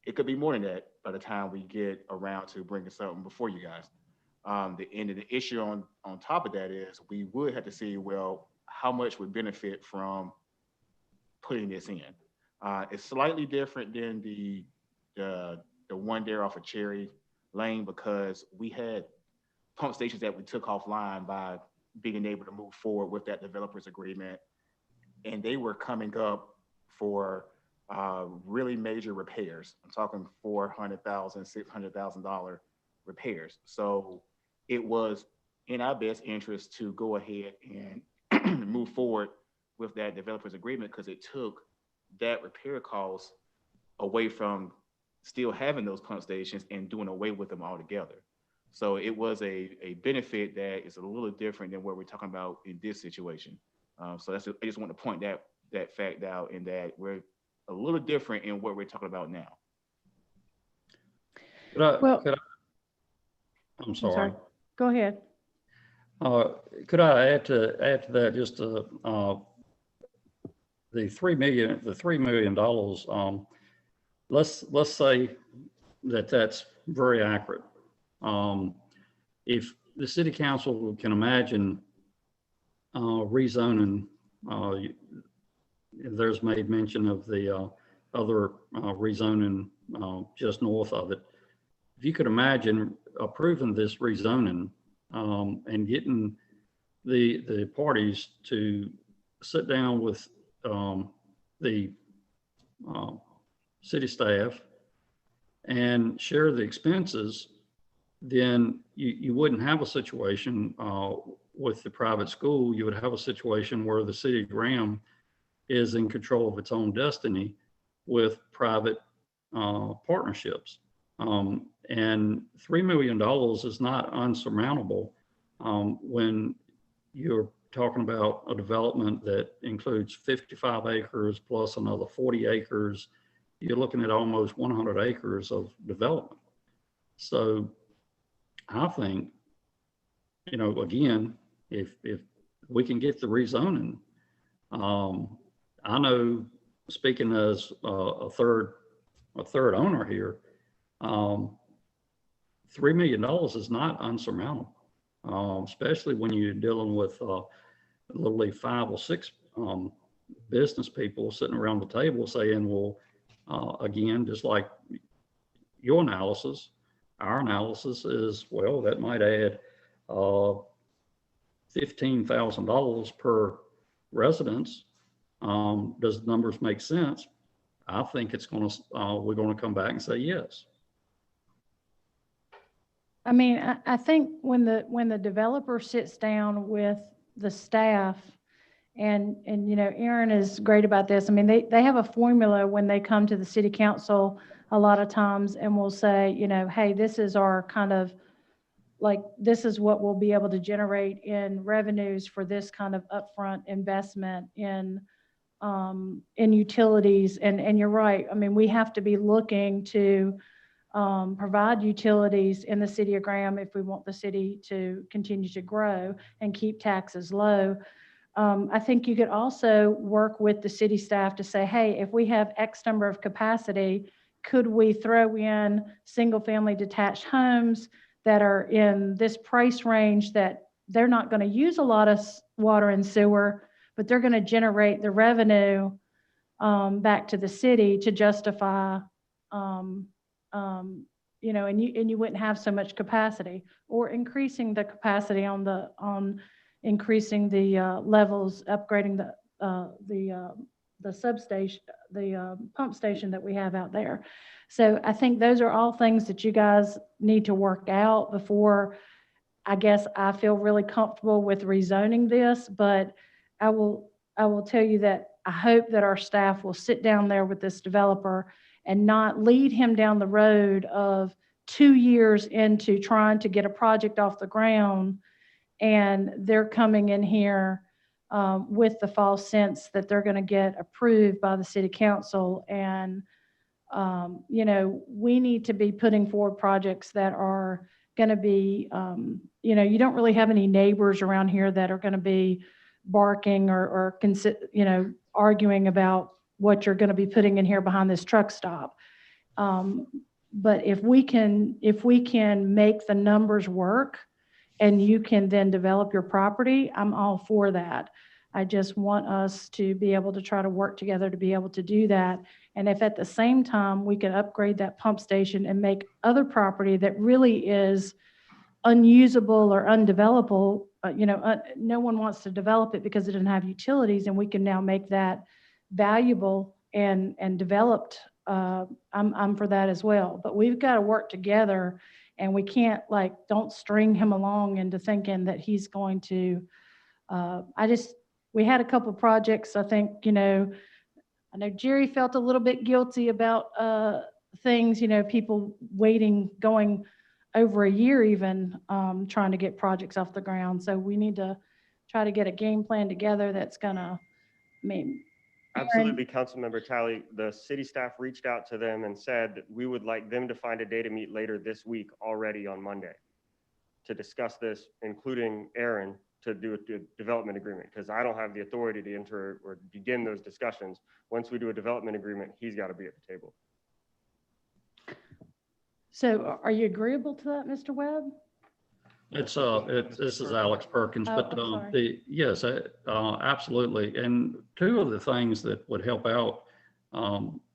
it could be more than that by the time we get around to bringing something before you guys. The end of the issue on top of that is we would have to see, well, how much would benefit from putting this in. It's slightly different than the one there off of Cherry Lane, because we had pump stations that we took offline by being able to move forward with that developers agreement. And they were coming up for really major repairs. I'm talking $400,000, $600,000 repairs. So it was in our best interest to go ahead and move forward with that developers agreement, because it took that repair cost away from still having those pump stations and doing away with them altogether. So it was a benefit that is a little different than what we're talking about in this situation. So that's, I just want to point that fact out, in that we're a little different in what we're talking about now. I'm sorry. Go ahead. Could I add to that just the $3 million? Let's say that that's very accurate. If the city council can imagine rezoning, there's made mention of the other rezoning just north of it. If you could imagine approving this rezoning and getting the parties to sit down with the city staff and share the expenses, then you wouldn't have a situation with the private school. You would have a situation where the city of Graham is in control of its own destiny with private partnerships. And $3 million is not unsurmountable when you're talking about a development that includes 55 acres plus another 40 acres. You're looking at almost 100 acres of development. So I think, again, if we can get the rezoning I know, speaking as a third owner here, $3 million is not unsurmountable, especially when you're dealing with literally 5 or 6 business people sitting around the table saying, well, again, just like your analysis, our analysis is, well, that might add $15,000 per residence. Does the numbers make sense? I think it's going to, we're going to come back and say yes. I mean, I think when the developer sits down with the staff, and you know, Aaron is great about this. I mean, they have a formula when they come to the city council a lot of times, and will say, you know, hey, this is our kind of, like, this is what we'll be able to generate in revenues for this kind of upfront investment in utilities. And you're right. I mean, we have to be looking to provide utilities in the city of Graham if we want the city to continue to grow and keep taxes low. I think you could also work with the city staff to say, hey, if we have X number of capacity, could we throw in single-family detached homes that are in this price range that they're not going to use a lot of water and sewer, but they're going to generate the revenue back to the city to justify, you know, and you wouldn't have so much capacity, or increasing the capacity on increasing the levels, upgrading the substation, the pump station that we have out there. So I think those are all things that you guys need to work out before, I guess, I feel really comfortable with rezoning this. But I will tell you that I hope that our staff will sit down there with this developer and not lead him down the road of 2 years into trying to get a project off the ground, and they're coming in here with the false sense that they're going to get approved by the city council. And, you know, we need to be putting forward projects that are going to be, you know, you don't really have any neighbors around here that are going to be barking or you know, arguing about what you're going to be putting in here behind this truck stop. But if we can make the numbers work, and you can then develop your property, I'm all for that. I just want us to be able to try to work together to be able to do that. And if at the same time we can upgrade that pump station and make other property that really is unusable or undevelopable, you know, no one wants to develop it because it doesn't have utilities, and we can now make that valuable and developed, I'm for that as well. But we've got to work together. And we can't, like, don't string him along into thinking that he's going to, we had a couple projects, I think, you know, I know Jerry felt a little bit guilty about things, you know, people waiting, going over a year even, trying to get projects off the ground. So we need to try to get a game plan together that's gonna, I mean. Absolutely, Councilmember Talley. The city staff reached out to them and said that we would like them to find a day to meet later this week, already on Monday, to discuss this, including Aaron, to do a development agreement, because I don't have the authority to enter or begin those discussions. Once we do a development agreement, he's got to be at the table. So are you agreeable to that, Mr. Webb? This is Alex Perkins, Oh, but I'm sorry. yes, absolutely. And two of the things that would help out,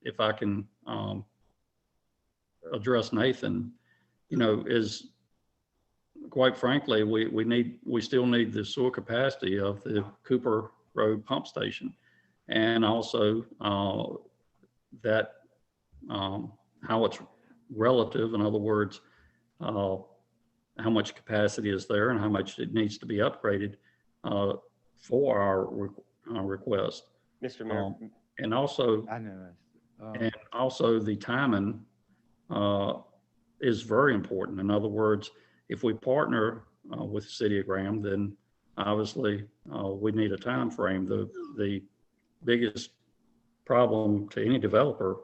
if I can address Nathan, you know, is, quite frankly, we still need the sewer capacity of the Cooper Road pump station, and also that how it's relative. In other words, how much capacity is there and how much it needs to be upgraded for our request. Mr. Mayor. And also, I know. and also the timing is very important. In other words, if we partner with the city of Graham, then obviously we need a time frame. The biggest problem to any developer,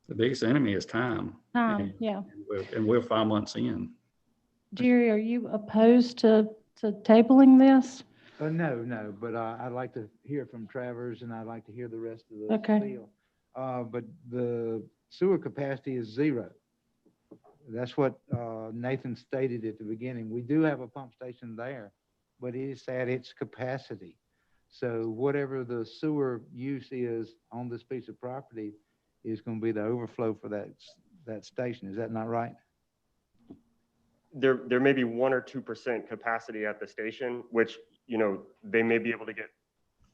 the biggest enemy is time. Yeah. And we're 5 months in. Jerry, are you opposed to tabling this? No, but I'd like to hear from Travers and I'd like to hear the rest of the Okay. spiel. But the sewer capacity is 0. That's what Nathan stated at the beginning. We do have a pump station there, but it's at its capacity. So whatever the sewer use is on this piece of property is going to be the overflow for that station. Is that not right? There may be 1 or 2% capacity at the station, which, you know, they may be able to get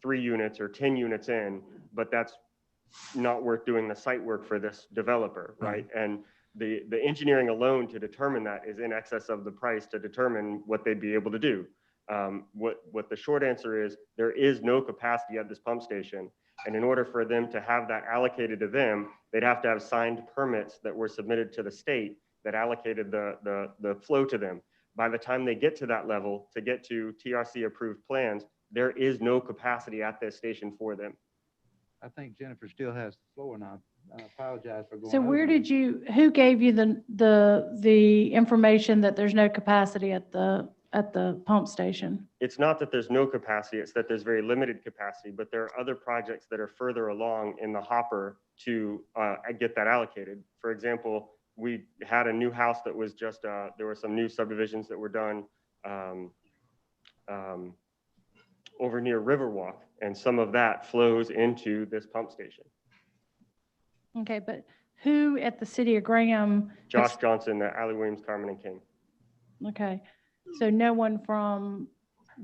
3 units or 10 units in, but that's not worth doing the site work for this developer, right? And the engineering alone to determine that is in excess of the price to determine what they'd be able to do. What the short answer is, there is no capacity at this pump station. And in order for them to have that allocated to them, they'd have to have signed permits that were submitted to the state that allocated the flow to them. By the time they get to that level, to get to TRC approved plans, there is no capacity at this station for them. I think Jennifer still has the floor, and I apologize for going So over where you. did who gave you the information that there's no capacity at the pump station? It's not that there's no capacity, it's that there's very limited capacity, but there are other projects that are further along in the hopper to get that allocated. For example, we had a new house that was just, there were some new subdivisions that were done over near Riverwalk, and some of that flows into this pump station. Okay, but who at the city of Graham? Josh Johnson, Ali Williams, Carmen, and King. Okay, so no one from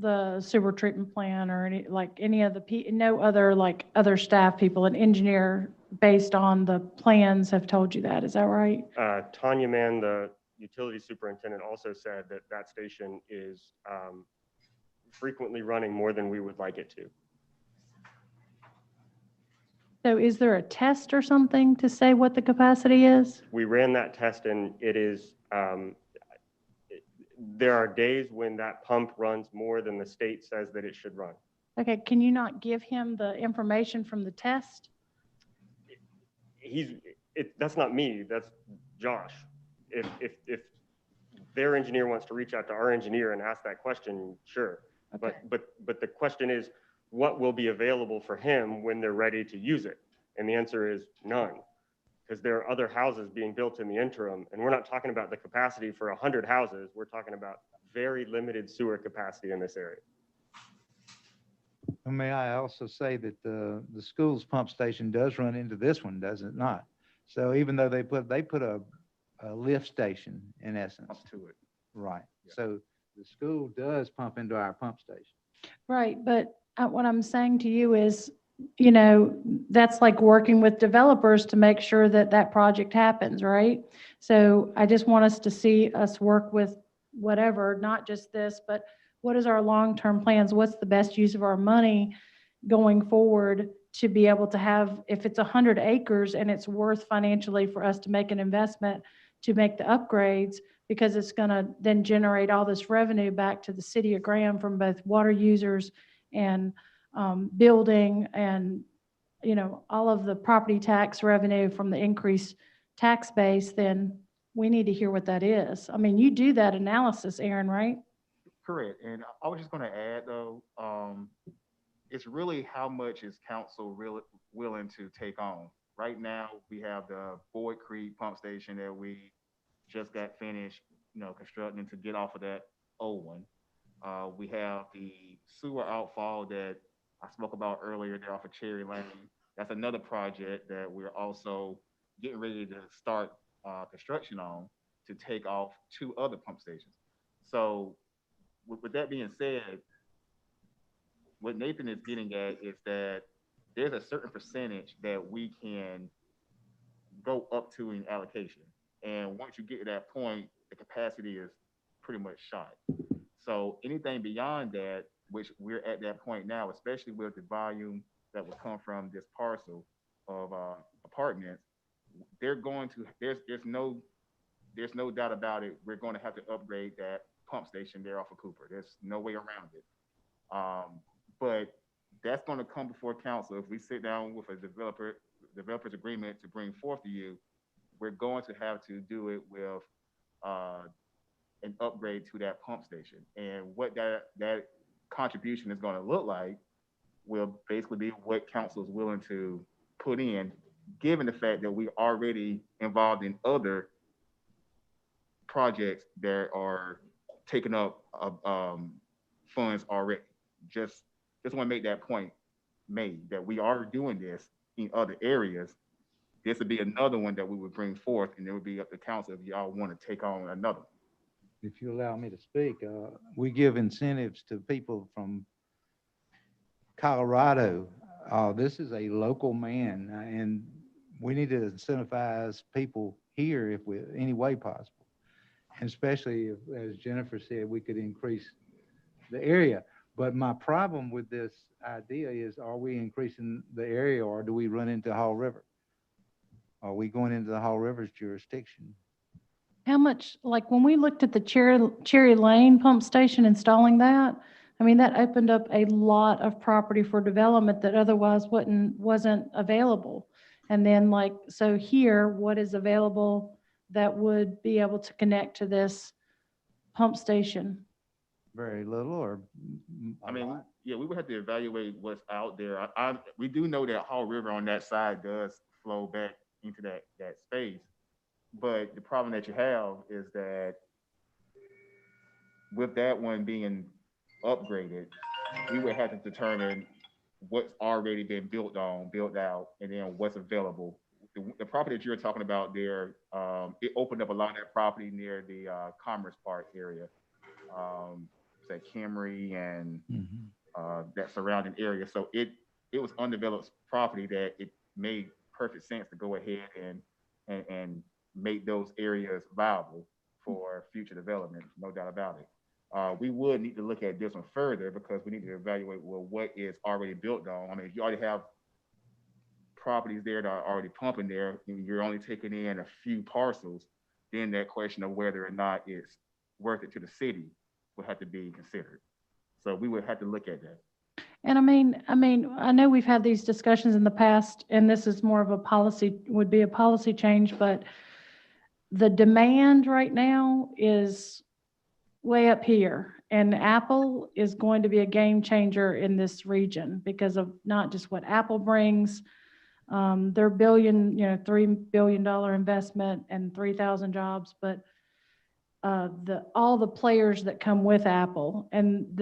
the sewer treatment plant or any of no other other staff people, an engineer based on the plans have told you that, is that right? Tanya Mann, the utility superintendent, also said that that station is frequently running more than we would like it to. So is there a test or something to say what the capacity is? We ran that test and it is, there are days when that pump runs more than the state says that it should run. Okay, can you not give him the information from the test? That's not me, that's Josh. If their engineer wants to reach out to our engineer and ask that question, sure. Okay. But the question is, what will be available for him when they're ready to use it? And the answer is none, because there are other houses being built in the interim. And we're not talking about the capacity for 100 houses. We're talking about very limited sewer capacity in this area. May I also say that the school's pump station does run into this one, does it not? So even though they put a lift station in essence Up to it. right. Yeah. So the school does pump into our pump station. Right, but what I'm saying to you is, that's like working with developers to make sure that that project happens, right? So I just want us to see us work with whatever, not just this, but what is our long-term plans? What's the best use of our money going forward to be able to have, if it's 100 acres and it's worth financially for us to make an investment to make the upgrades, because it's going to then generate all this revenue back to the city of Graham from both water users and building and, all of the property tax revenue from the increased tax base, then we need to hear what that is. I mean, you do that analysis, Aaron, right? Correct. And I was just going to add though, it's really how much is council really willing to take on. Right now, we have the Boyd Creek pump station that we just got finished, constructing to get off of that old one. We have the sewer outfall that I spoke about earlier there off of Cherry Lane. That's another project that we're also getting ready to start construction on to take off 2 other pump stations. So with that being said, what Nathan is getting at is that there's a certain percentage that we can go up to in allocation. And once you get to that point, the capacity is pretty much shot. So anything beyond that, which we're at that point now, especially with the volume that will come from this parcel of apartments, there's no doubt about it. We're going to have to upgrade that pump station there off of Cooper. There's no way around it. But that's going to come before council. If we sit down with a developer's agreement to bring forth to you, we're going to have to do it with an upgrade to that pump station. And what that contribution is gonna look like will basically be what council is willing to put in, given the fact that we already involved in other projects that are taking up funds already. Just want to make that point made, that we are doing this in other areas. This would be another one that we would bring forth, and it would be up to council if y'all want to take on another one. If you allow me to speak, we give incentives to people from Colorado. This is a local man, and we need to incentivize people here if we, any way possible. And especially if, as Jennifer said, we could increase the area. But my problem with this idea is, are we increasing the area, or do we run into Hall River? Are we going into the Hall River's jurisdiction? How much, like when we looked at the Cherry Lane pump station, installing that, I mean, that opened up a lot of property for development that otherwise wasn't available. And then like, so here, what is available that would be able to connect to this pump station? Very little, or? I mean, yeah, we would have to evaluate what's out there. We do know that Hall River on that side does flow back into that space. But the problem that you have is that with that one being upgraded, we would have to determine what's already been built out, and then what's available. The property that you're talking about there, it opened up a lot of that property near the Commerce Park area. That Camry and that surrounding area. So it was undeveloped property that it made perfect sense to go ahead and make those areas viable for future development, no doubt about it. We would need to look at this one further, because we need to evaluate, well, what is already built on. I mean, if you already have properties there that are already pumping there, and you're only taking in a few parcels, then that question of whether or not it's worth it to the city would have to be considered. So we would have to look at that. And I know we've had these discussions in the past, and this is more of a policy, would be a policy change, but the demand right now is way up here. And Apple is going to be a game changer in this region because of not just what Apple brings, their $3 billion investment and 3,000 jobs, but all the players that come with Apple, and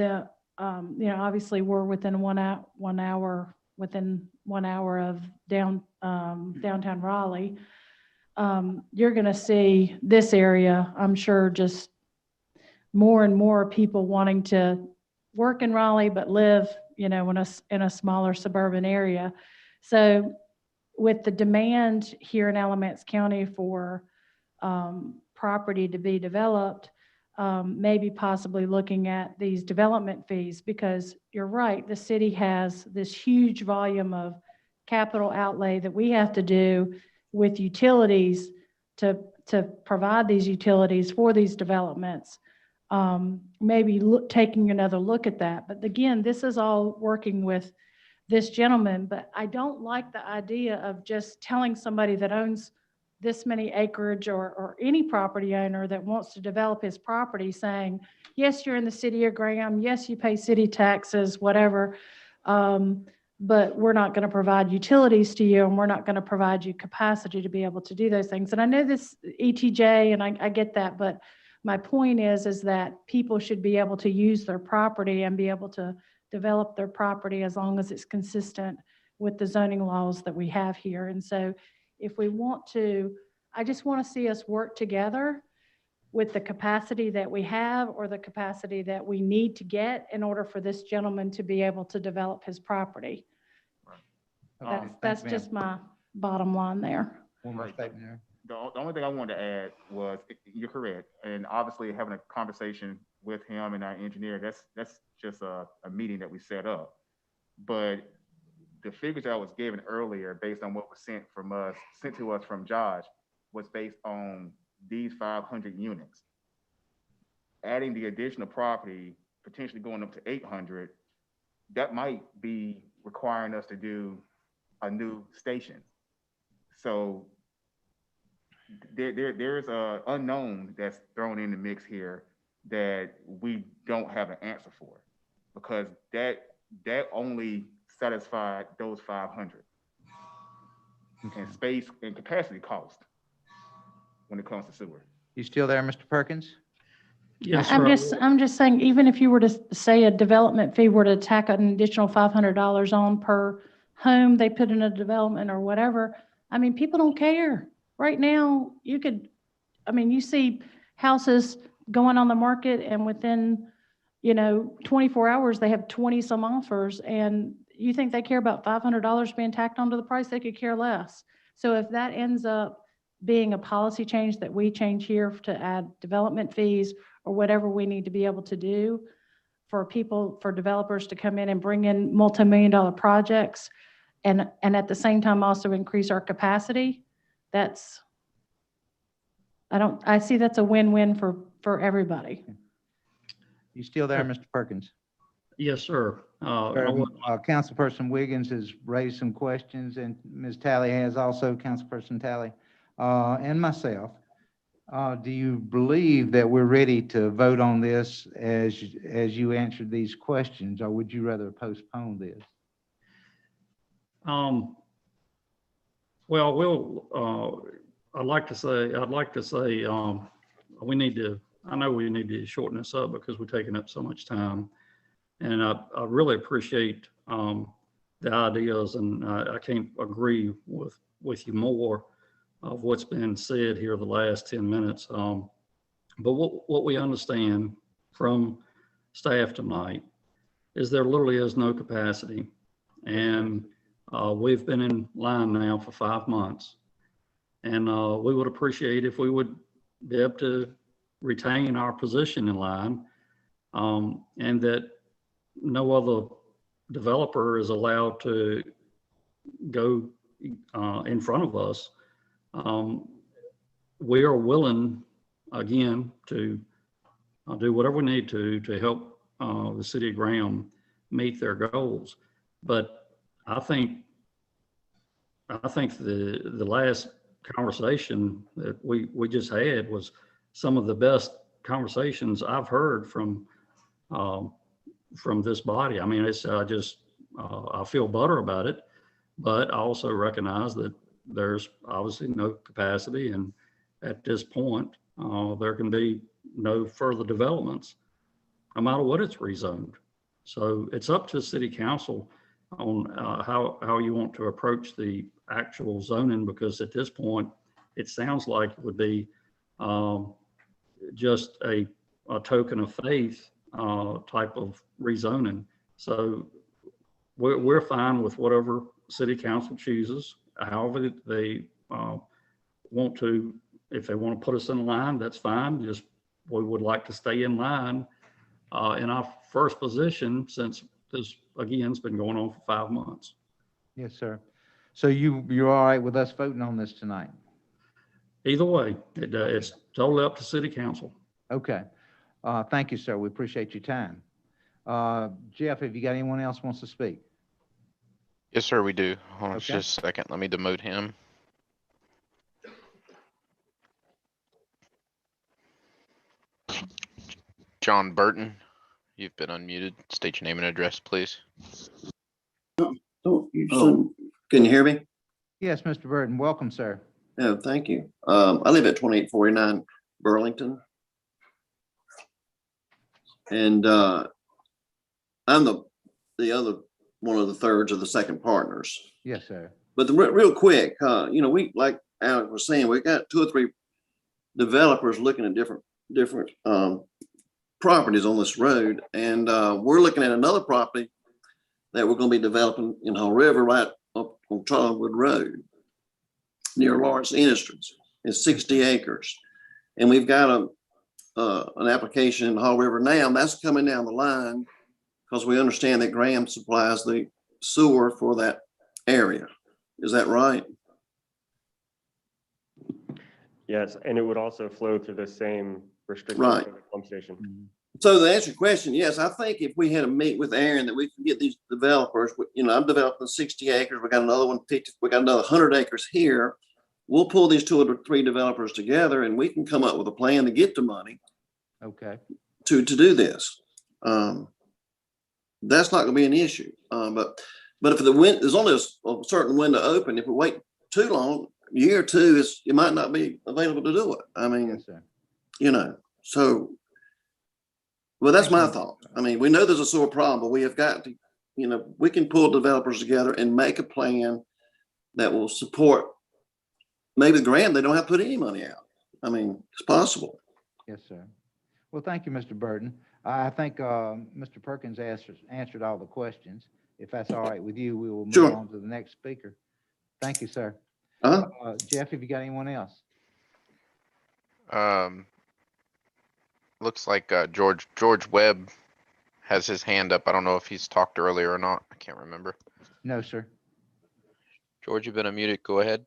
obviously we're within one hour of downtown Raleigh. You're going to see this area, I'm sure, just more and more people wanting to work in Raleigh but live, in a smaller suburban area. So with the demand here in Alamance County for property to be developed, maybe possibly looking at these development fees, because you're right, the city has this huge volume of capital outlay that we have to do with utilities to provide these utilities for these developments. Maybe taking another look at that. But again, this is all working with this gentleman, but I don't like the idea of just telling somebody that owns this many acreage, or any property owner that wants to develop his property, saying, yes, you're in the city of Graham, yes, you pay city taxes, whatever, but we're not going to provide utilities to you, and we're not going to provide you capacity to be able to do those things. And I know this ETJ, and I get that, but my point is that people should be able to use their property and be able to develop their property as long as it's consistent with the zoning laws that we have here. And so if we want to, I just want to see us work together with the capacity that we have, or the capacity that we need to get in order for this gentleman to be able to develop his property. That's just my bottom line there. One more statement there. The only thing I wanted to add was, you're correct, and obviously having a conversation with him and our engineer, that's just a meeting that we set up. But the figures I was given earlier, based on what was sent to us from Josh, was based on these 500 units. Adding the additional property, potentially going up to 800, that might be requiring us to do a new station. So there's an unknown that's thrown in the mix here that we don't have an answer for. because that only satisfied those 500. And space and capacity cost when it comes to sewer. You still there, Mr. Perkins? Yes, I'm sir. just, I'm just saying, even if you were to say a development fee were to tack an additional $500 on per home they put in a development or whatever, I mean, people don't care. Right now, you could, I mean, you see houses going on the market and within, 24 hours, they have 20 some offers, and you think they care about $500 being tacked onto the price? They could care less. So if that ends up being a policy change that we change here to add development fees or whatever we need to be able to do for people, for developers to come in and bring in multi-million-dollar projects and at the same time also increase our capacity, I see that's a win-win for everybody. You still there, Mr. Perkins? Yes, sir. Councilperson Wiggins has raised some questions, and Ms. Talley has also, Councilperson Talley, and myself. Do you believe that we're ready to vote on this as you answered these questions, or would you rather postpone this? Well, I'd like to say, I know we need to shorten this up because we're taking up so much time. And I really appreciate the ideas, and I can't agree with you more of what's been said here the last 10 minutes. But what we understand from staff tonight is there literally is no capacity. And we've been in line now for 5 months. And we would appreciate if we would be able to retain our position in line, and that no other developer is allowed to go in front of us. We are willing, again, to do whatever we need to help the city of Graham meet their goals. But I think the last conversation that we just had was some of the best conversations I've heard from this body. I mean, I feel better about it, but I also recognize that there's obviously no capacity, and at this point, there can be no further developments, no matter what it's rezoned. So it's up to city council on how you want to approach the actual zoning, because at this point, it sounds like it would be just a token of faith type of rezoning. So we're fine with whatever city council chooses, however they want to. If they want to put us in line, that's fine. Just we would like to stay in line in our first position, since this again has been going on for 5 months. Yes, sir. So you're all right with us voting on this tonight? Either way, it's totally up to city council. Okay. Thank you, sir. We appreciate your time. Jeff, have you got anyone else wants to speak? Yes, sir, we do. Hold on Okay. just a second. Let me demote him. John Burton, you've been unmuted. State your name and address, please. Can you hear me? Yes, Mr. Burton. Welcome, sir. No, thank you. I live at 2849 Burlington. And I'm the other one of the thirds of the second partners. Yes, sir. But real quick, we, like Alex was saying, we got 2 or 3 developers looking at different properties on this road, and we're looking at another property that we're going to be developing in Haw River, right up on Charlwood Road, near Lawrence Industries. It's 60 acres, and we've got an application in Haw River now. That's coming down the line because we understand that Graham supplies the sewer for that area. Is that right? Yes, and it would also flow through the same restrictions Right. for the pump station. So to answer your question, yes, I think if we had a meet with Aaron, that we can get these developers, I'm developing 60 acres. We got another one, 50, we got another 100 acres here. We'll pull these 2 or 3 developers together, and we can come up with a plan to get the money Okay. to do this. that's not gonna be an issue. But if there's only a certain window open, if we wait too long, a year or two, it might not be available to do it. I mean, Yes, sir. So, well, that's my Thank you. thought. I mean, we know there's a sewer problem, but we have got to, we can pull developers together and make a plan that will support maybe the grant. They don't have to put any money out. I mean, it's possible. Yes, sir. Well, thank you, Mr. Burton. I think Mr. Perkins answered all the questions. If that's all right with you, we will move Sure. on to the next speaker. Thank you, sir. Uh-huh. Jeff, have you got anyone else? Looks like George Webb has his hand up. I don't know if he's talked earlier or not. I can't remember. No, sir. George, you've been unmuted. Go ahead.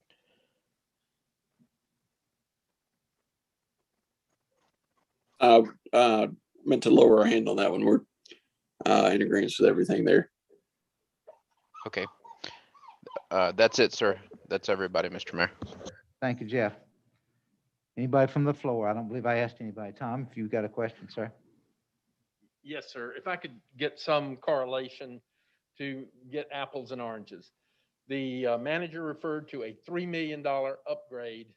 Meant to lower our hand on that one. We're in agreement with everything there. Okay. That's it, sir. That's everybody, Mr. Mayor. Thank you, Jeff. Anybody from the floor? I don't believe I asked anybody. Tom, if you've got a question, sir. Yes, sir. If I could get some correlation to get apples and oranges. The manager referred to a $3 million upgrade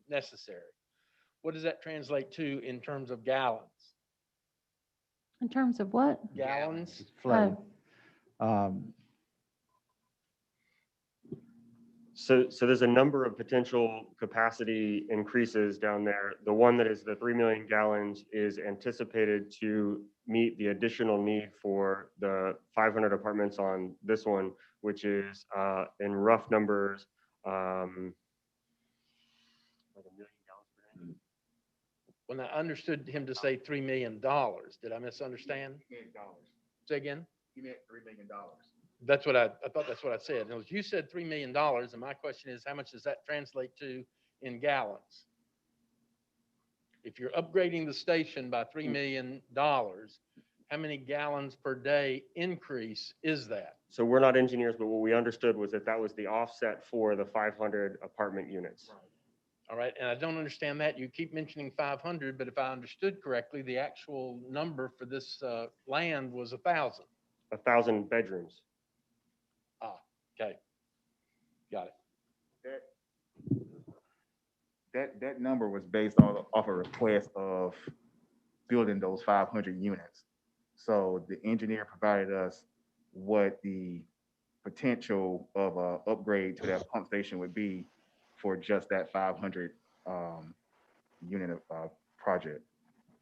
necessary. What does that translate to in terms of gallons? In terms of what? Gallons? Flow. So there's a number of potential capacity increases down there. The one that is the 3 million gallons is anticipated to meet the additional need for the 500 apartments on this one, which is in rough numbers, like 1 million gallons per day. When I understood him to say $3 million, did I misunderstand? Say again? He meant $3 million. That's what I thought that's what I said. And it was, you said $3 million, and my question is, how much does that translate to in gallons? If you're upgrading the station by $3 million, how many gallons per day increase is that? So we're not engineers, but what we understood was that that was the offset for the 500 apartment units. All right, and I don't understand that. You keep mentioning 500, but if I understood correctly, the actual number for this land was 1,000. 1,000 bedrooms. Okay, got it. That number was based off a request of building those 500 units. So the engineer provided us what the potential of a upgrade to that pump station would be for just that 500 unit project,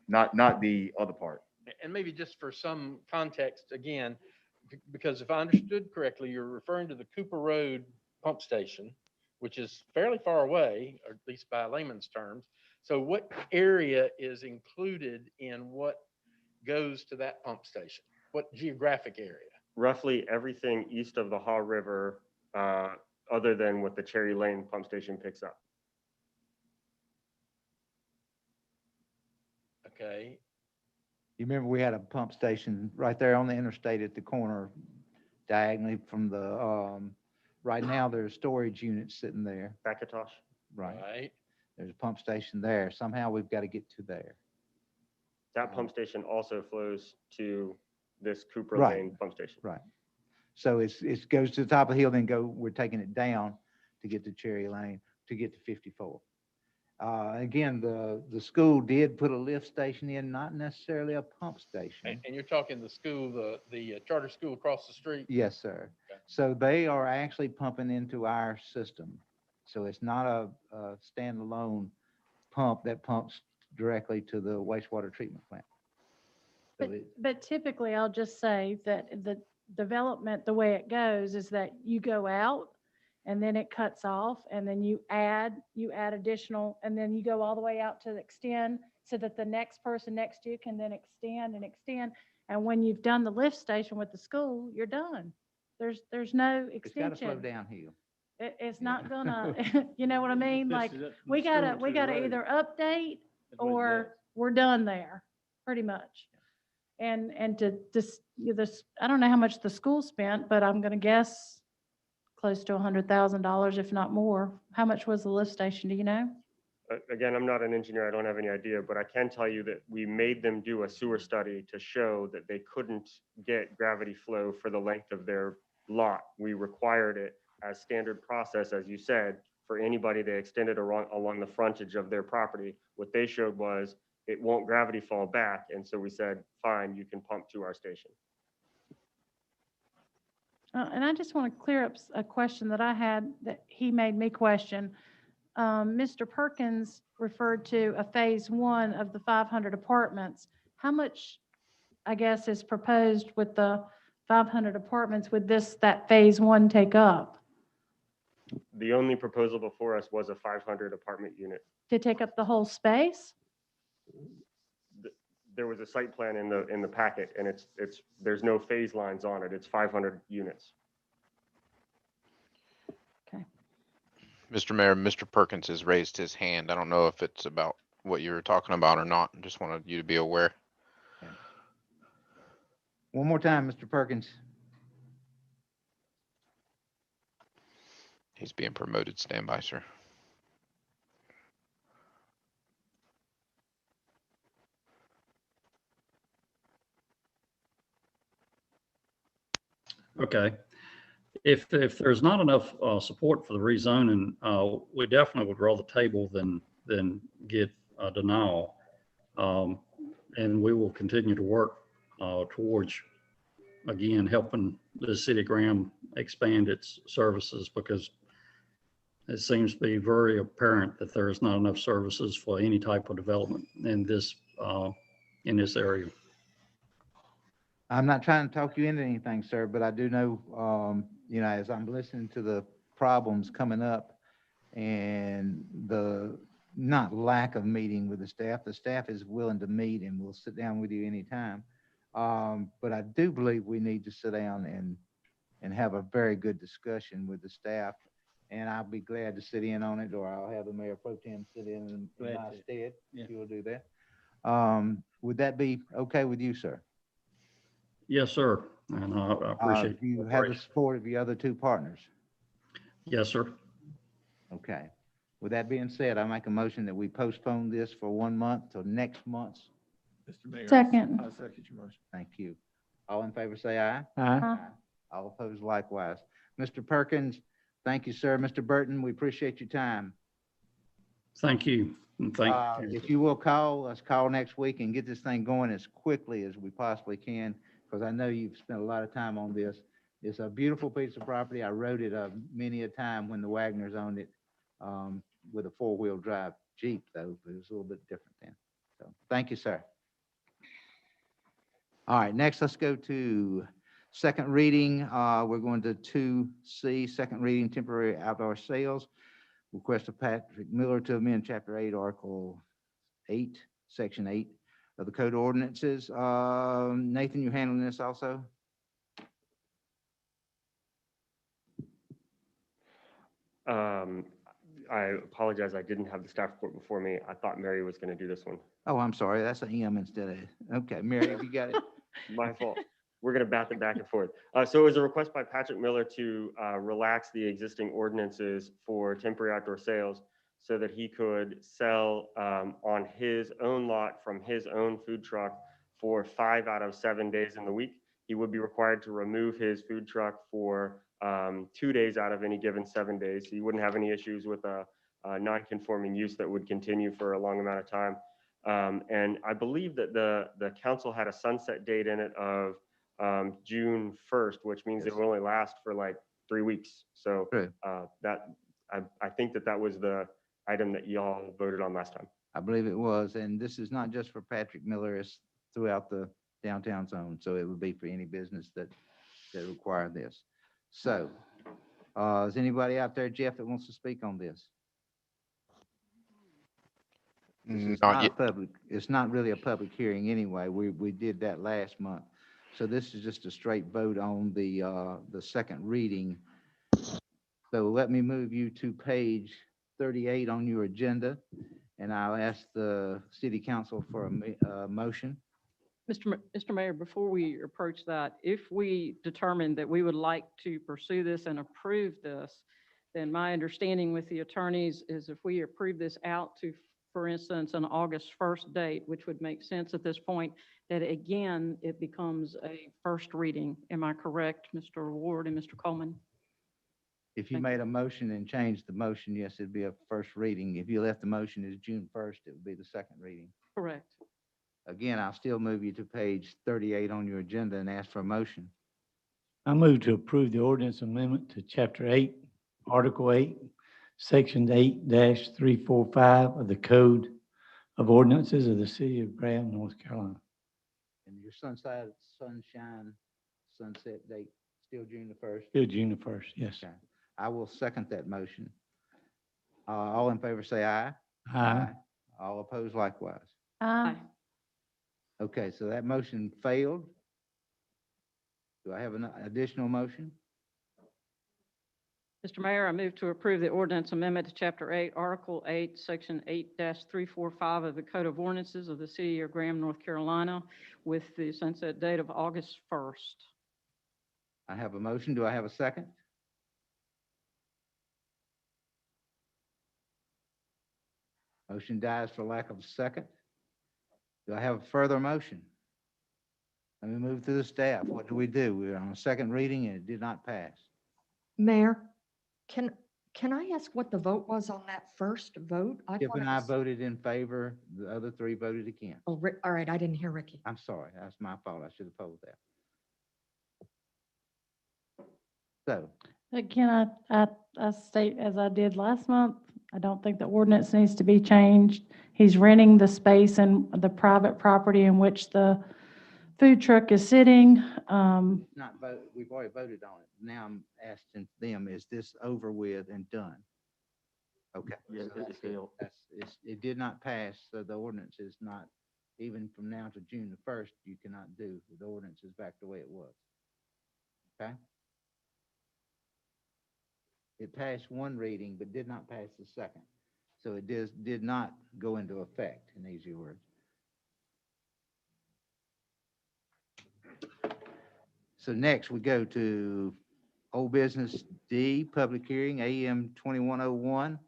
not the other part. And maybe just for some context, again, because if I understood correctly, you're referring to the Cooper Road pump station, which is fairly far away, or at least by layman's terms. So what area is included in what goes to that pump station? What geographic area? Roughly everything east of the Haw River, other than what the Cherry Lane pump station picks up. Okay. You remember we had a pump station right there on the interstate at the corner, diagonally from the, right now there's storage units sitting there. Bakatosh. Right. Right. There's a pump station there. Somehow we've got to get to there. That pump station also flows to this Cooper Right. Lane pump station. Right. So it goes to the top of the hill, then we're taking it down to get to Cherry Lane, to get to 54. Again, the school did put a lift station in, not necessarily a pump station. And you're talking the school, the charter school across the street? Yes, sir. Okay. So they are actually pumping into our system. So it's not a standalone pump that pumps directly to the wastewater treatment plant. So But typically, I'll just say that the development, the way it goes is that you go out and then it cuts off and then you add additional, and then you go all the way out to extend so that the next person next to you can then extend and extend. And when you've done the lift station with the school, you're done. There's no it's got to flow extension. downhill. It's not gonna, you know what I mean? Like, we gotta either update or we're done there, pretty much. And to this, I don't know how much the school spent, but I'm gonna guess close to $100,000, if not more. How much was the lift station? Do you know? Again, I'm not an engineer, I don't have any idea, but I can tell you that we made them do a sewer study to show that they couldn't get gravity flow for the length of their lot. We required it as standard process, as you said, for anybody that extended along the frontage of their property. What they showed was it won't gravity fall back, and so we said, fine, you can pump to our station. And I just want to clear up a question that I had that he made me question. Mr. Perkins referred to a phase 1 of the 500 apartments. How much, I guess, is proposed with the 500 apartments? Would that phase 1 take up? The only proposal before us was a 500 apartment unit. To take up the whole space? There was a site plan in the packet, and there's no phase lines on it. It's 500 units. Mr. Mayor, Mr. Perkins has raised his hand. I don't know if it's about what you were talking about or not. Just wanted you to be aware. One more time, Mr. Perkins. He's being promoted. Stand by, sir. Okay. If there's not enough support for the rezoning, we definitely would rather table than get a denial. And we will continue to work towards, again, helping the city of Graham expand its services, because it seems to be very apparent that there is not enough services for any type of development in this area. I'm not trying to talk you into anything, sir, but I do know, as I'm listening to the problems coming up and the not lack of meeting with the staff is willing to meet and we'll sit down with you anytime. But I do believe we need to sit down and have a very good discussion with the staff. And I'll be glad to sit in on it, or I'll have the Mayor Pro Tem sit in my stead, if you will do that. Would that be okay with you, sir? Yes, sir. And I appreciate Do you have the support of your other two partners? Yes, sir. Okay. With that being said, I make a motion that we postpone this for 1 month till next month's. Mr. Mayor. Second. I second your motion. Thank you. All in favor, say aye. Aye. All opposed likewise. Mr. Perkins, thank you, sir. Mr. Burton, we appreciate your time. Thank you. And thank you. If you will let's call next week and get this thing going as quickly as we possibly can, because I know you've spent a lot of time on this. It's a beautiful piece of property. I rode it many a time when the Wagners owned it with a 4-wheel drive Jeep, though, but it was a little bit different then. So thank you, sir. All right, next let's go to second reading. We're going to 2C, second reading, temporary outdoor sales. Request of Patrick Miller to amend Chapter 8, Article 8, Section 8 of the Code of Ordinances. Nathan, you handling this also? I apologize, I didn't have the staff report before me. I thought Mary was going to do this one. Oh, I'm sorry. That's an M instead of, okay, Mary, have you got it? My fault. We're going to bat it back and forth. So it was a request by Patrick Miller to relax the existing ordinances for temporary outdoor sales so that he could sell on his own lot from his own food truck for 5 out of 7 days in the week. He would be required to remove his food truck for 2 days out of any given 7 days. He wouldn't have any issues with a non-conforming use that would continue for a long amount of time. And I believe that the council had a sunset date in it of June 1st, which means it will only last for like 3 weeks. So I think that was the item that y'all voted on last time. I believe it was, and this is not just for Patrick Miller, it's throughout the downtown zone. So it would be for any business that require this. So is anybody out there, Jeff, that wants to speak on this? It's not really a public hearing anyway. We did that last month. So this is just a straight vote on the second reading. So let me move you to page 38 on your agenda, and I'll ask the city council for a motion. Mr. Mayor, before we approach that, if we determine that we would like to pursue this and approve this, then my understanding with the attorneys is if we approve this out to, for instance, an August 1st date, which would make sense at this point, that again, it becomes a first reading. Am I correct, Mr. Ward and Mr. Coleman? If you Thank made a motion and changed the motion, yes, it'd be a first reading. If you left the motion as June 1st, it would be the second reading. Correct. Again, I'll still move you to page 38 on your agenda and ask for a motion. I move to approve the ordinance amendment to Chapter 8, Article 8, Section 8-345 of the Code of Ordinances of the City of Graham, North Carolina. And your sunshine, sunset date, still June the 1st? Still June the 1st, yes. Okay. I will second that motion. All in favor say aye. Aye. All opposed likewise. Aye. Okay, so that motion failed. Do I have an additional motion? Mr. Mayor, I move to approve the ordinance amendment to Chapter 8, Article 8, Section 8-345 of the Code of Ordinances of the City of Graham, North Carolina, with the sunset date of August 1st. I have a motion. Do I have a second? Motion dies for lack of a second. Do I have a further motion? Let me move through the staff. What do? We're on a second reading and it did not pass. Mayor, can I ask what the vote was on that first vote? Chip thought it and I was- voted in favor. The other three voted against. Oh, all right, I didn't hear Ricky. I'm sorry. That's my fault. I should have told that. So, Again, I state as I did last month, I don't think the ordinance needs to be changed. He's renting the space and the private property in which the food truck is sitting. not vote, we've already voted on it. Now I'm asking them, is this over with and done? Okay. Yes, so it that's failed. It did not pass, so the ordinance is not, even from now to June the 1st, you cannot do. The ordinance is back the way it was. Okay? It passed one reading, but did not pass the second. So it did not go into effect, in easy words. So next we go to old business D, public hearing, AM 2101,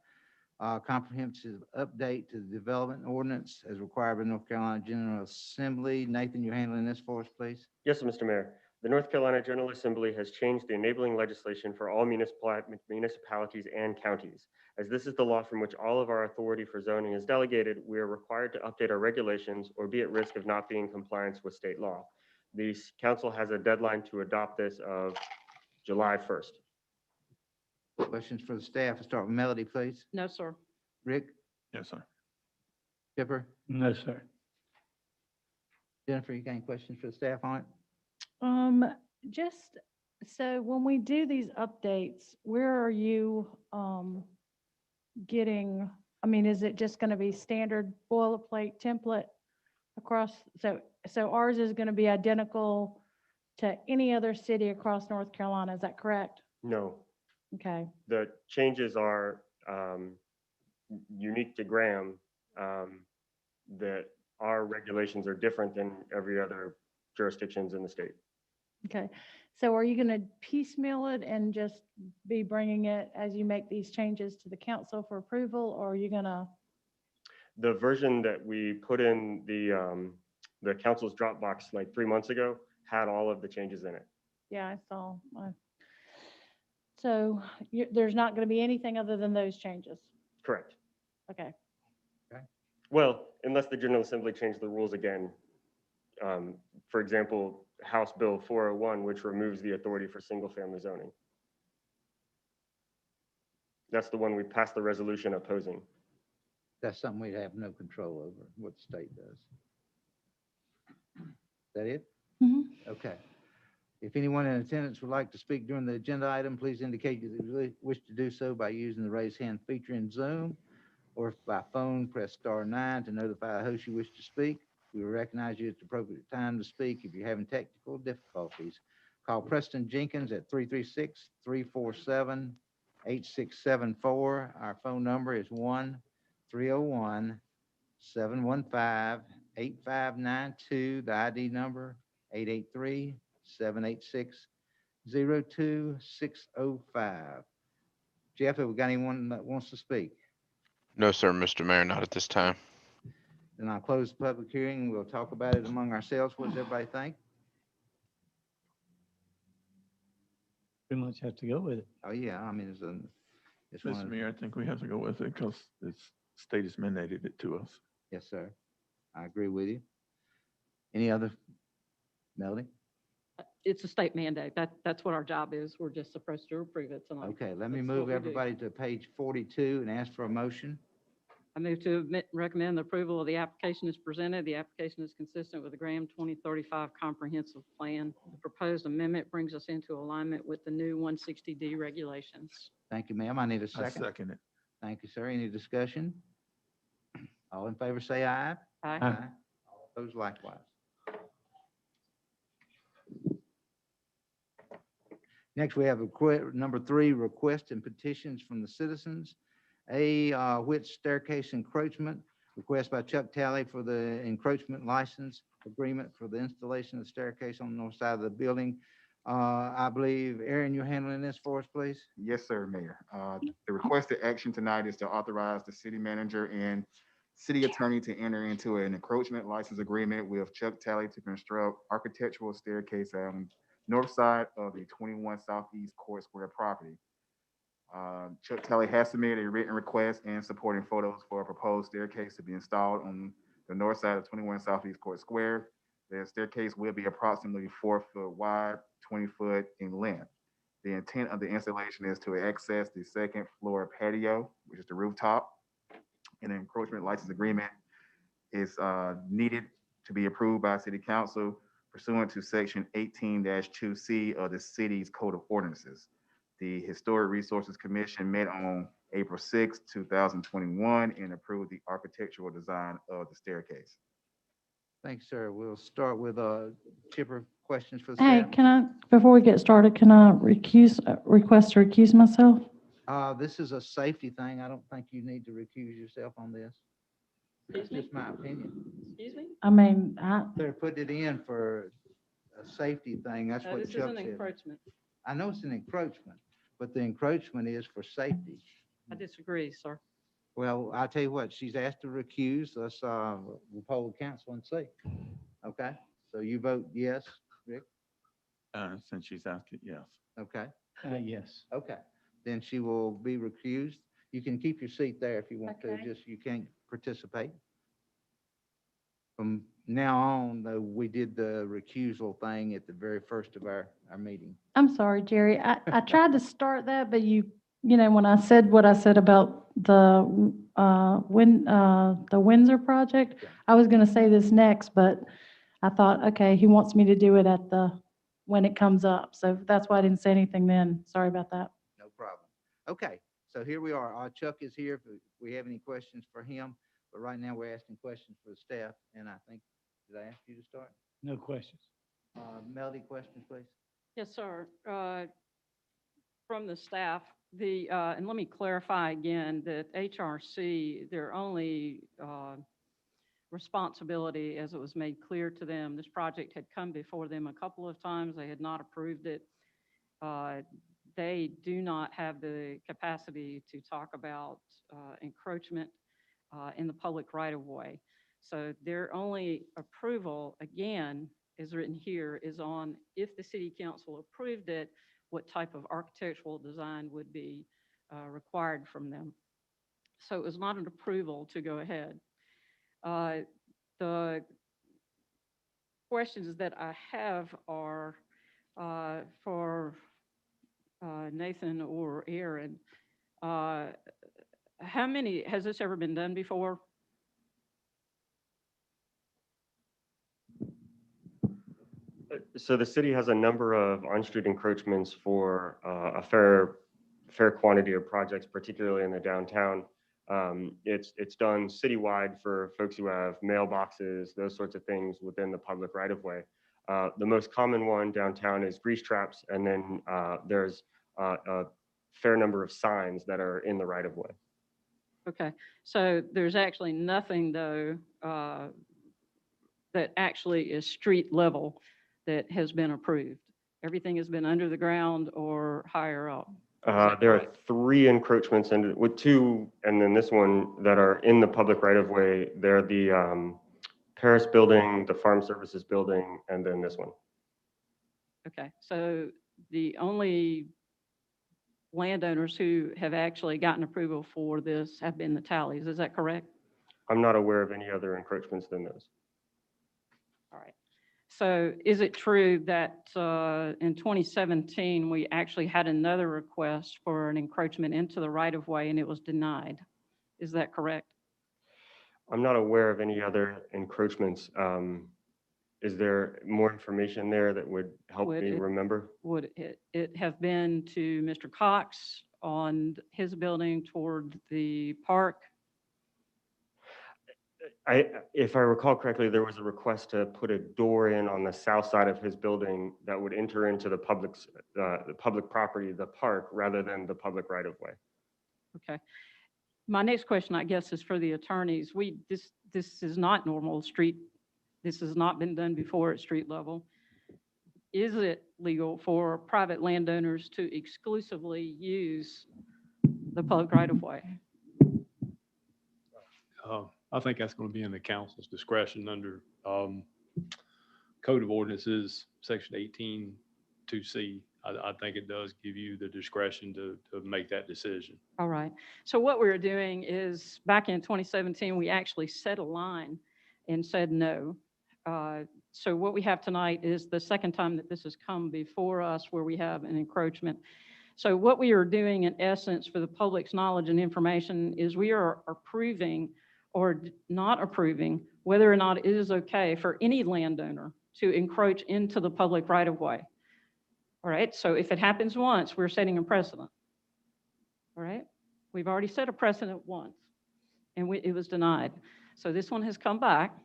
comprehensive update to the development ordinance as required by North Carolina General Assembly. Nathan, you're handling this for us, please? Yes, Mr. Mayor. The North Carolina General Assembly has changed the enabling legislation for all municipalities and counties. As this is the law from which all of our authority for zoning is delegated, we are required to update our regulations or be at risk of not being in compliance with state law. The council has a deadline to adopt this of July 1st. Questions for the staff? Let's start with Melody, please. No, sir. Rick, Yes, sir. Chipper, No, sir. Jennifer, you got any questions for the staff on it? Just, so when we do these updates, where are you, getting, I mean, is it just gonna be standard boilerplate template across? So ours is gonna be identical to any other city across North Carolina, is that correct? No, Okay, the changes are unique to Graham, that our regulations are different than every other jurisdictions in the state. okay. So are you gonna piecemeal it and just be bringing it as you make these changes to the council for approval, or are you gonna? The version that we put in the council's Dropbox like 3 months ago had all of the changes in it. Yeah, I saw. So there's not going to be anything other than those changes? Correct. Okay. Well, unless the General Assembly changed the rules again. For example, House Bill 401, which removes the authority for single-family zoning. That's the one we passed the resolution opposing. That's something we'd have no control over, what the state does. Is that it? Mhm. Okay. If anyone in attendance would like to speak during the agenda item, please indicate that you wish to do so by using the raise hand feature in Zoom, or if by phone, press *9 to notify the host you wish to speak. We will recognize you at the appropriate time to speak. If you're having technical difficulties, call Preston Jenkins at 336-347-8674. Our phone number is 1-301-715-8592. The ID number 883-786-02605. Jeff, have we got anyone that wants to speak? No, sir, Mr. Mayor, not at this time. Then I'll close the public hearing. We'll talk about it among ourselves. What does everybody think? Pretty much have to go with it. Oh, yeah, I mean, it's one Mr. of, Mayor, I think we have to go with it because it's state has mandated it to us. yes, sir. I agree with you. Any other, Melody? It's a state mandate. That's what our job is. We're just supposed to approve it tonight. Okay, let me That's move what we do. everybody to page 42 and ask for a motion. I move to recommend the approval of the application as presented. The application is consistent with the Graham 2035 Comprehensive Plan. The proposed amendment brings us into alignment with the new 160D regulations. Thank you, ma'am. I need a I second. second it. Thank you, sir. Any discussion? All in favor, say aye. Aye. All opposed likewise. Next, we have number 3, requests and petitions from the citizens. Which staircase encroachment, request by Chuck Talley for the encroachment license agreement for the installation of the staircase on the north side of the building. I believe, Aaron, you're handling this for us, please? Yes, sir, Mayor. The requested action tonight is to authorize the city manager and city attorney to enter into an encroachment license agreement with Chuck Talley to construct architectural staircase on north side of the 21 Southeast Court Square property. Chuck Talley has submitted a written request and supporting photos for a proposed staircase to be installed on the north side of 21 Southeast Court Square. The staircase will be approximately 4 foot wide, 20 foot in length. The intent of the installation is to access the second floor patio, which is the rooftop. An encroachment license agreement is needed to be approved by City Council pursuant to Section 18-2C of the city's Code of Ordinances. The Historic Resources Commission met on April 6, 2021, and approved the architectural design of the staircase. Thanks, sir. We'll start with Chipper, questions for the Hey, staff. before we get started, can I request to recuse myself? This is a safety thing. I don't think you need to recuse yourself on this. That's just my opinion. Excuse me? I mean, They're putting it in for a safety thing. That's what This is Chuck an said. encroachment. I know it's an encroachment, but the encroachment is for safety. I disagree, sir. Well, I'll tell you what, she's asked to recuse. Let's, we'll poll the council and see. Okay, so you vote yes, Rick? Since she's asked it, yes. Okay, Yes. okay. Then she will be recused. You can keep your seat there if you want to, Okay. just you can't participate. From now on, though, we did the recusal thing at the very first of our meeting. I'm sorry, Jerry. I tried to start that, but when I said what I said about the Windsor project, I was going to say this next, but I thought, okay, he wants me to do it when it comes up. So that's why I didn't say anything then. Sorry about that. No problem. Okay, so here we are. Chuck is here if we have any questions for him. But right now, we're asking questions for the staff, and I think, did I ask you to start? No questions. Melody, questions, please? Yes, sir. From the staff, and let me clarify again that HRC, their only responsibility, as it was made clear to them, this project had come before them a couple of times. They had not approved it. They do not have the capacity to talk about encroachment in the public right-of-way. So their only approval, again, is written here, is on if the city council approved it, what type of architectural design would be required from them. So it was not an approval to go ahead. The questions that I have are for Nathan or Aaron. Has this ever been done before? So the city has a number of on-street encroachments for a fair quantity of projects, particularly in the downtown. It's done citywide for folks who have mailboxes, those sorts of things within the public right-of-way. The most common one downtown is grease traps, and then there's a fair number of signs that are in the right-of-way. Okay, so there's actually nothing, though, that actually is street level that has been approved. Everything has been under the ground or higher up. that There are correct? 3 encroachments and with 2, and then this one that are in the public right of way. They're the Paris building, the Farm Services building, and then this one. Okay, so the only landowners who have actually gotten approval for this have been the Tallies, is that correct? I'm not aware of any other encroachments than those. All right. So is it true that in 2017, we actually had another request for an encroachment into the right-of-way and it was denied? Is that correct? I'm not aware of any other encroachments. Is there more information there that would help Would me it- remember? Would it have been to Mr. Cox on his building toward the park? If I recall correctly, there was a request to put a door in on the south side of his building that would enter into the public property, the park, rather than the public right of way. Okay. My next question, I guess, is for the attorneys. This is not normal street. This has not been done before at street level. Is it legal for private landowners to exclusively use the public right of way? I think that's going to be in the council's discretion under Code of Ordinances, Section 18(2)C. I think it does give you the discretion to make that decision. All right. So what we were doing is back in 2017, we actually set a line and said no. So what we have tonight is the second time that this has come before us where we have an encroachment. So what we are doing in essence for the public's knowledge and information is we are approving or not approving whether or not it is okay for any landowner to encroach into the public right of way. All right, so if it happens once, we're setting a precedent. All right, we've already set a precedent once and it was denied. So this one has come back.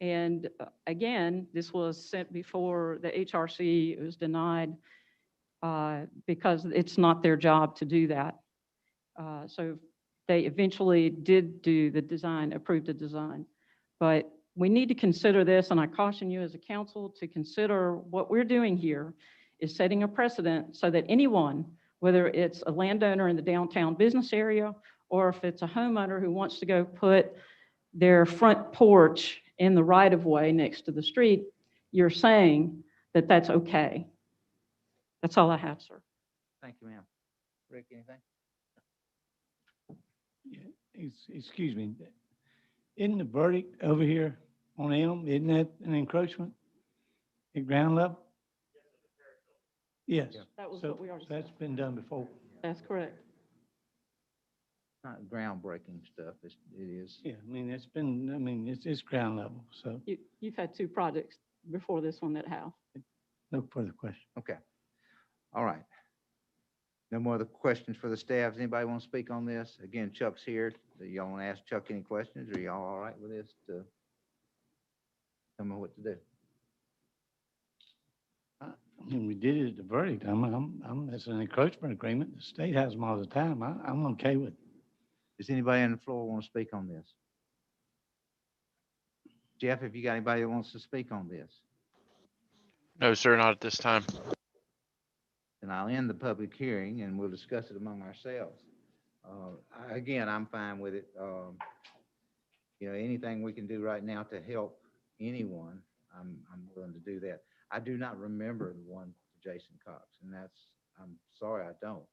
And again, this was sent before the HRC. It was denied because it's not their job to do that. So they eventually did do the design, approved the design. But we need to consider this, and I caution you as a council to consider what we're doing here is setting a precedent so that anyone, whether it's a landowner in the downtown business area, or if it's a homeowner who wants to go put their front porch in the right of way next to the street, you're saying that that's okay. That's all I have, sir. Thank you, ma'am. Rick, anything? Excuse me, isn't the verdict over here on Elm, isn't that an encroachment at ground level? Yes. That was So what we already that's said. been done before. That's correct. Not groundbreaking stuff, it is. Yeah, I mean, it's ground level, so You've had 2 projects before this one that have. no further question. Okay. All right. No more other questions for the staff. Does anybody want to speak on this? Again, Chuck's here. Do y'all want to ask Chuck any questions? Are y'all all right with this? Tell me what to do. I mean, we did it at the verdict. It's an encroachment agreement. The state has them all the time. I'm okay with it. Does anybody on the floor want to speak on this? Jeff, have you got anybody that wants to speak on this? No, sir, not at this time. Then I'll end the public hearing and we'll discuss it among ourselves. Again, I'm fine with it. Anything we can do right now to help anyone, I'm willing to do that. I do not remember the one to Jason Cox, and I'm sorry I don't.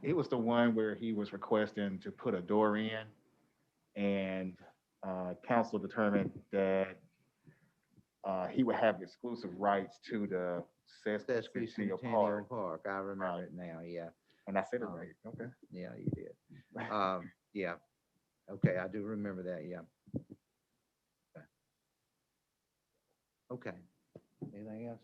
It was the one where he was requesting to put a door in, and council determined that he would have exclusive rights to the Centennial Park. Park, I remember it now, yeah. And I said it right, okay. Yeah, you did. Yeah. Okay, I do remember that, yeah. Okay. Anything else?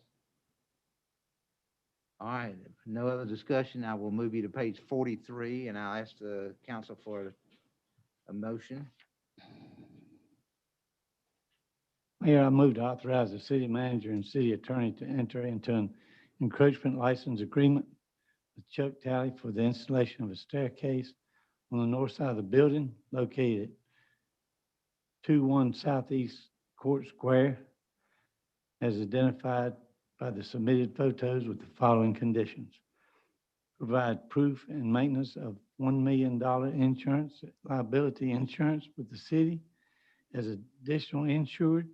All right, if no other discussion. I will move you to page 43, and I'll ask the council for a motion. Mayor, I move to authorize the city manager and city attorney to enter into an encroachment license agreement with Chuck Talley for the installation of a staircase on the north side of the building located at 21 Southeast Court Square as identified by the submitted photos with the following conditions. Provide proof and maintenance of $1 million insurance, liability insurance with the city as additional insured.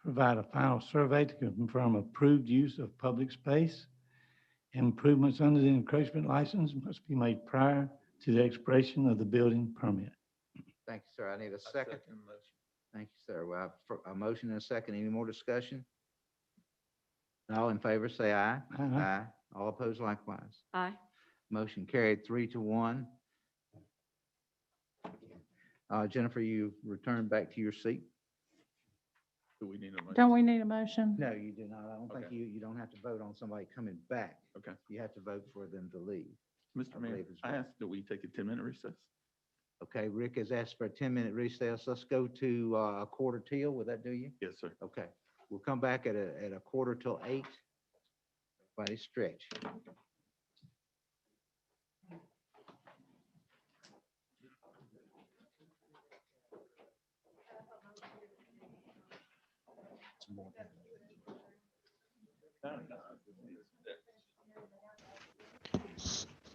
Provide a final survey to confirm approved use of public space. Improvements under the encroachment license must be made prior to the expiration of the building permit. Thank you, sir. I need a second. Thank you, sir. Well, a motion and a second. Any more discussion? All in favor, say aye. Aye. All opposed likewise. Aye. Motion carried 3-1. Jennifer, you return back to your seat. Do we need a motion? Don't we need a motion? No, you do not. I don't think Okay. you don't have to vote on somebody coming back. Okay. You have to vote for them to leave. Mr. I Mayor, believe it's I right. asked, do we take a 10-minute recess? Okay, Rick has asked for a 10-minute recess. Let's go to a quarter till. Would that do you? Yes, sir. Okay. We'll come back at a quarter till 8. Everybody stretch.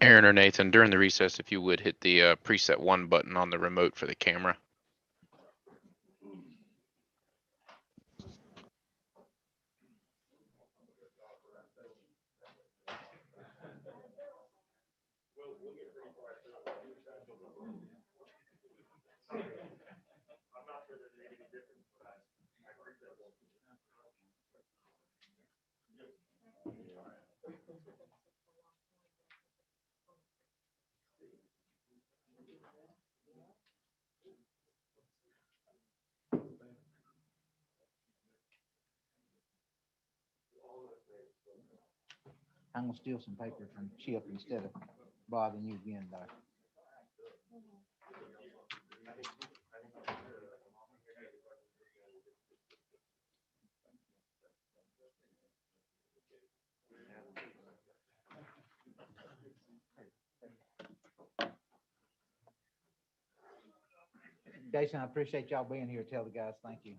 Aaron or Nathan, during the recess, if you would hit the preset 1 button on the remote for the camera. I'm gonna steal some paper from Chip instead of bothering you again, Doc. Jason, I appreciate y'all being here. Tell the guys thank you.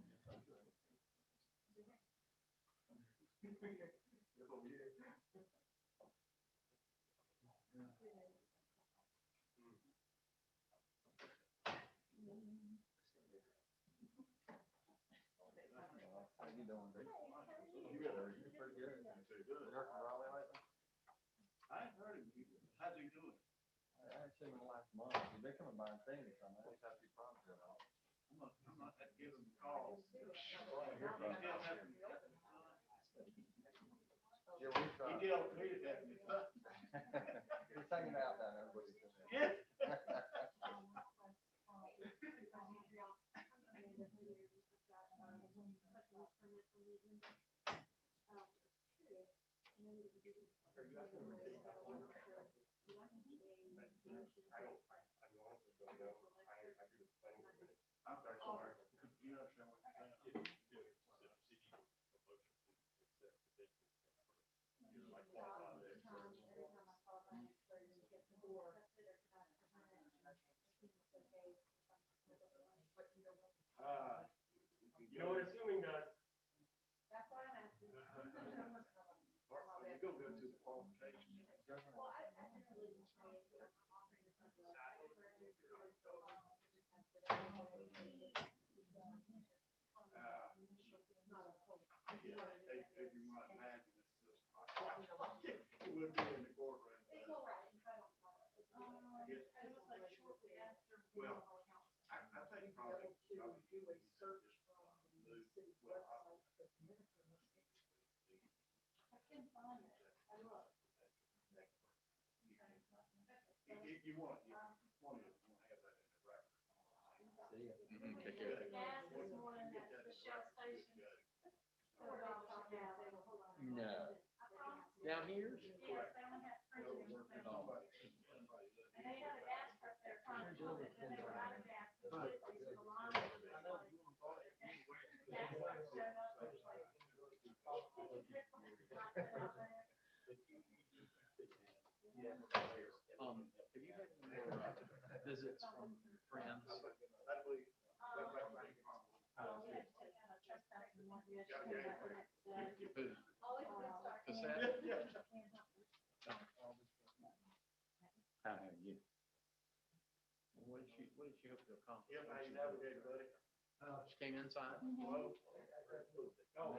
No. Down here? Have you had any more visits from friends? What did she hope to accomplish? She came inside. No,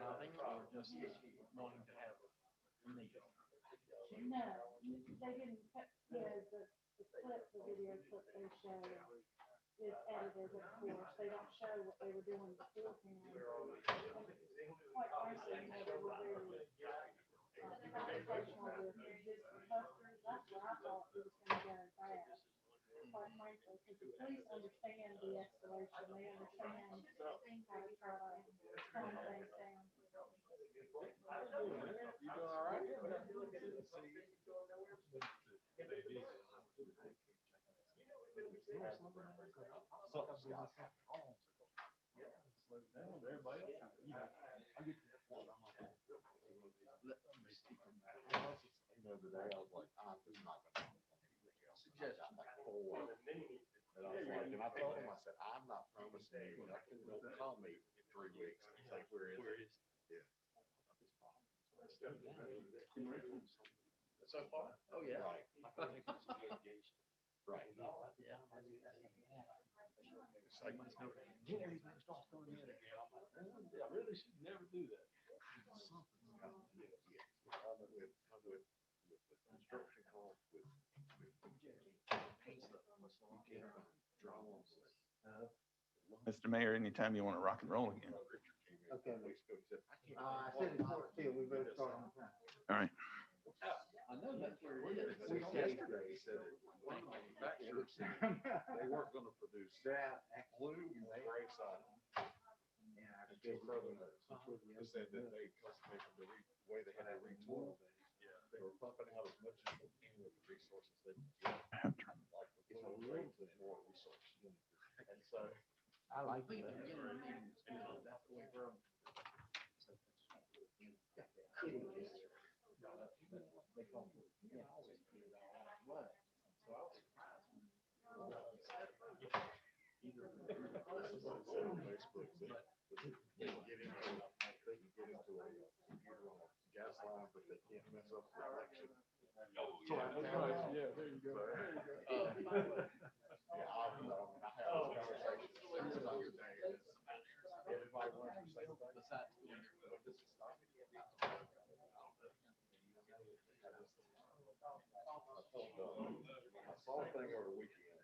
I think they were just wanting to have a meeting. No, they didn't, the clip, the video clip they show is edited, of course. They don't show what they were doing beforehand. Quite frankly, they were very confrontational with existing customers. That's where I thought it was gonna go fast. Quite frankly, because the police understand de-escalation, they understand how to try to calm things down. You doing all right? And I told him, I said, I'm not promising you nothing, don't call me in 3 weeks and say, where is it? Yeah. So far? Oh, yeah. Right. Right. Yeah. It's like, I really should never do that. with construction costs, with Mr. Mayor, anytime you want to rock and roll again. Okay. I said it's 14, we better start on time. All right. I know that's where it is. Yesterday, he said that one manufacturer said they weren't gonna produce glue and gray siding. Until further notice. They said that they, the way they had to retool things, they were pumping out as much as they can with the resources they could get. Like, it's a little bit more resource. And so. I like That's that. the way we're. Gas line, but they can't mess up the election. Yeah, there you go. There you go. Yeah, I have this conversation the other day, and everybody wants to say something. But this is not. I saw a thing over the weekend.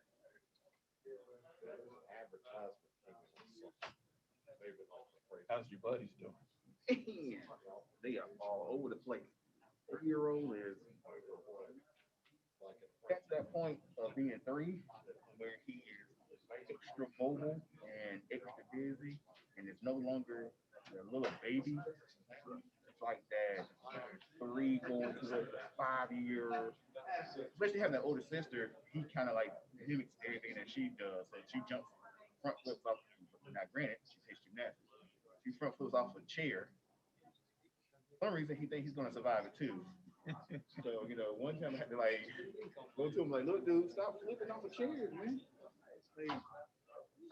Advertisement came in on something. They would like to pray. How's your buddies doing? They are all over the place. 3-year-old is At that point of being 3, where he is extra mobile and extra busy, and it's no longer a little baby. It's like that 3 going to the 5-year. Especially having an older sister, he kind of like mimics everything that she does. So she jumps front flips off. Now, granted, she takes gymnastics. She front flips off a chair. For some reason, he thinks he's gonna survive it too. So, one time I had to like go to him like, look, dude, stop flipping off a chair, man. Like,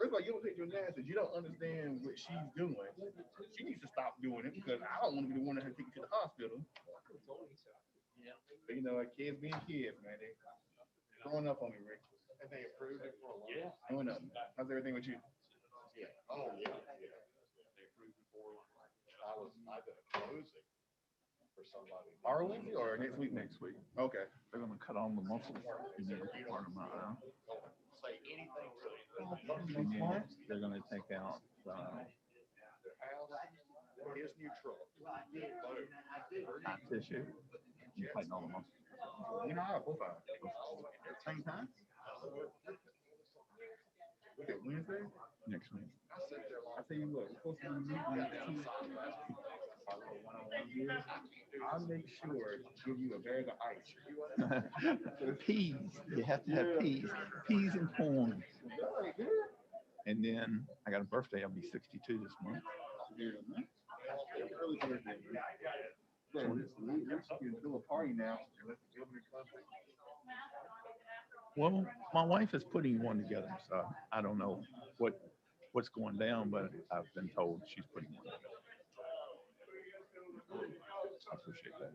first of all, you don't take gymnastics. You don't understand what she's doing. She needs to stop doing it because I don't want to be the one that has to take you to the hospital. Yeah. But, kids being kids, man. They growing up on me, Rick. And they approved it for a while. Growing up. How's everything with you? Yeah. Oh, yeah, yeah. They approved it for, I did a closing for somebody. Our Wednesday or next week? Next week. Okay. They're gonna cut on the muscles in every part of my arm. Say anything to And then they're gonna take out, their house, his new truck. hot tissue and tighten all the muscles. How both are at the same time? Was it Wednesday? Next week. I tell you what, we're supposed to be meeting I'll make sure to give you a bag of ice. Peas, you have to have peas, peas and corn. And then I got a birthday, I'll be 62 this month. Early Thursday. Let's do a party now. Well, my wife is putting one together, so I don't know what's going down, but I've been told she's putting one together. I appreciate that.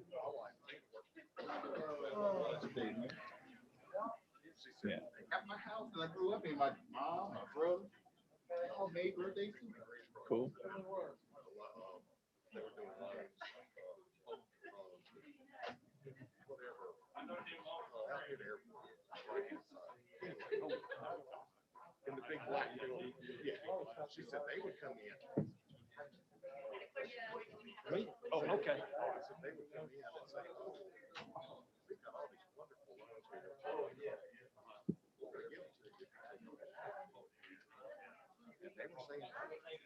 Yeah. At my house that I grew up in, my mom, my brother, they all made birthdays too. Cool. In the big black building. Yeah. She said they would come in. Wait, oh, okay. So they would come in and say, oh, we've got all these wonderful ones here. Oh, yeah. We're gonna give them to you. And they were saying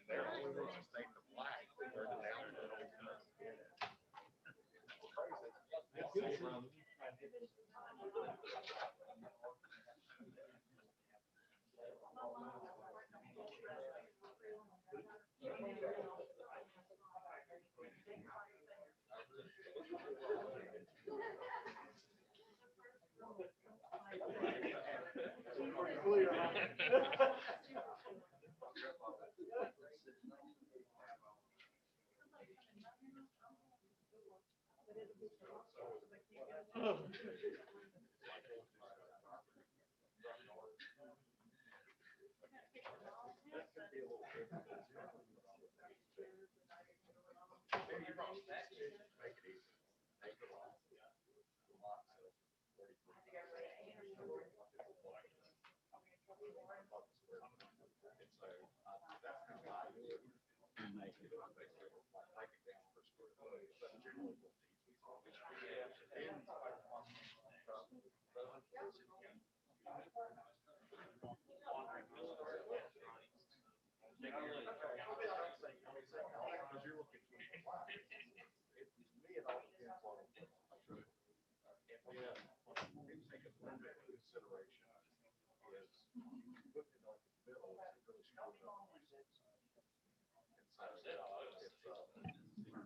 they're only ones that stayed in the black. They're the down there. It's crazy.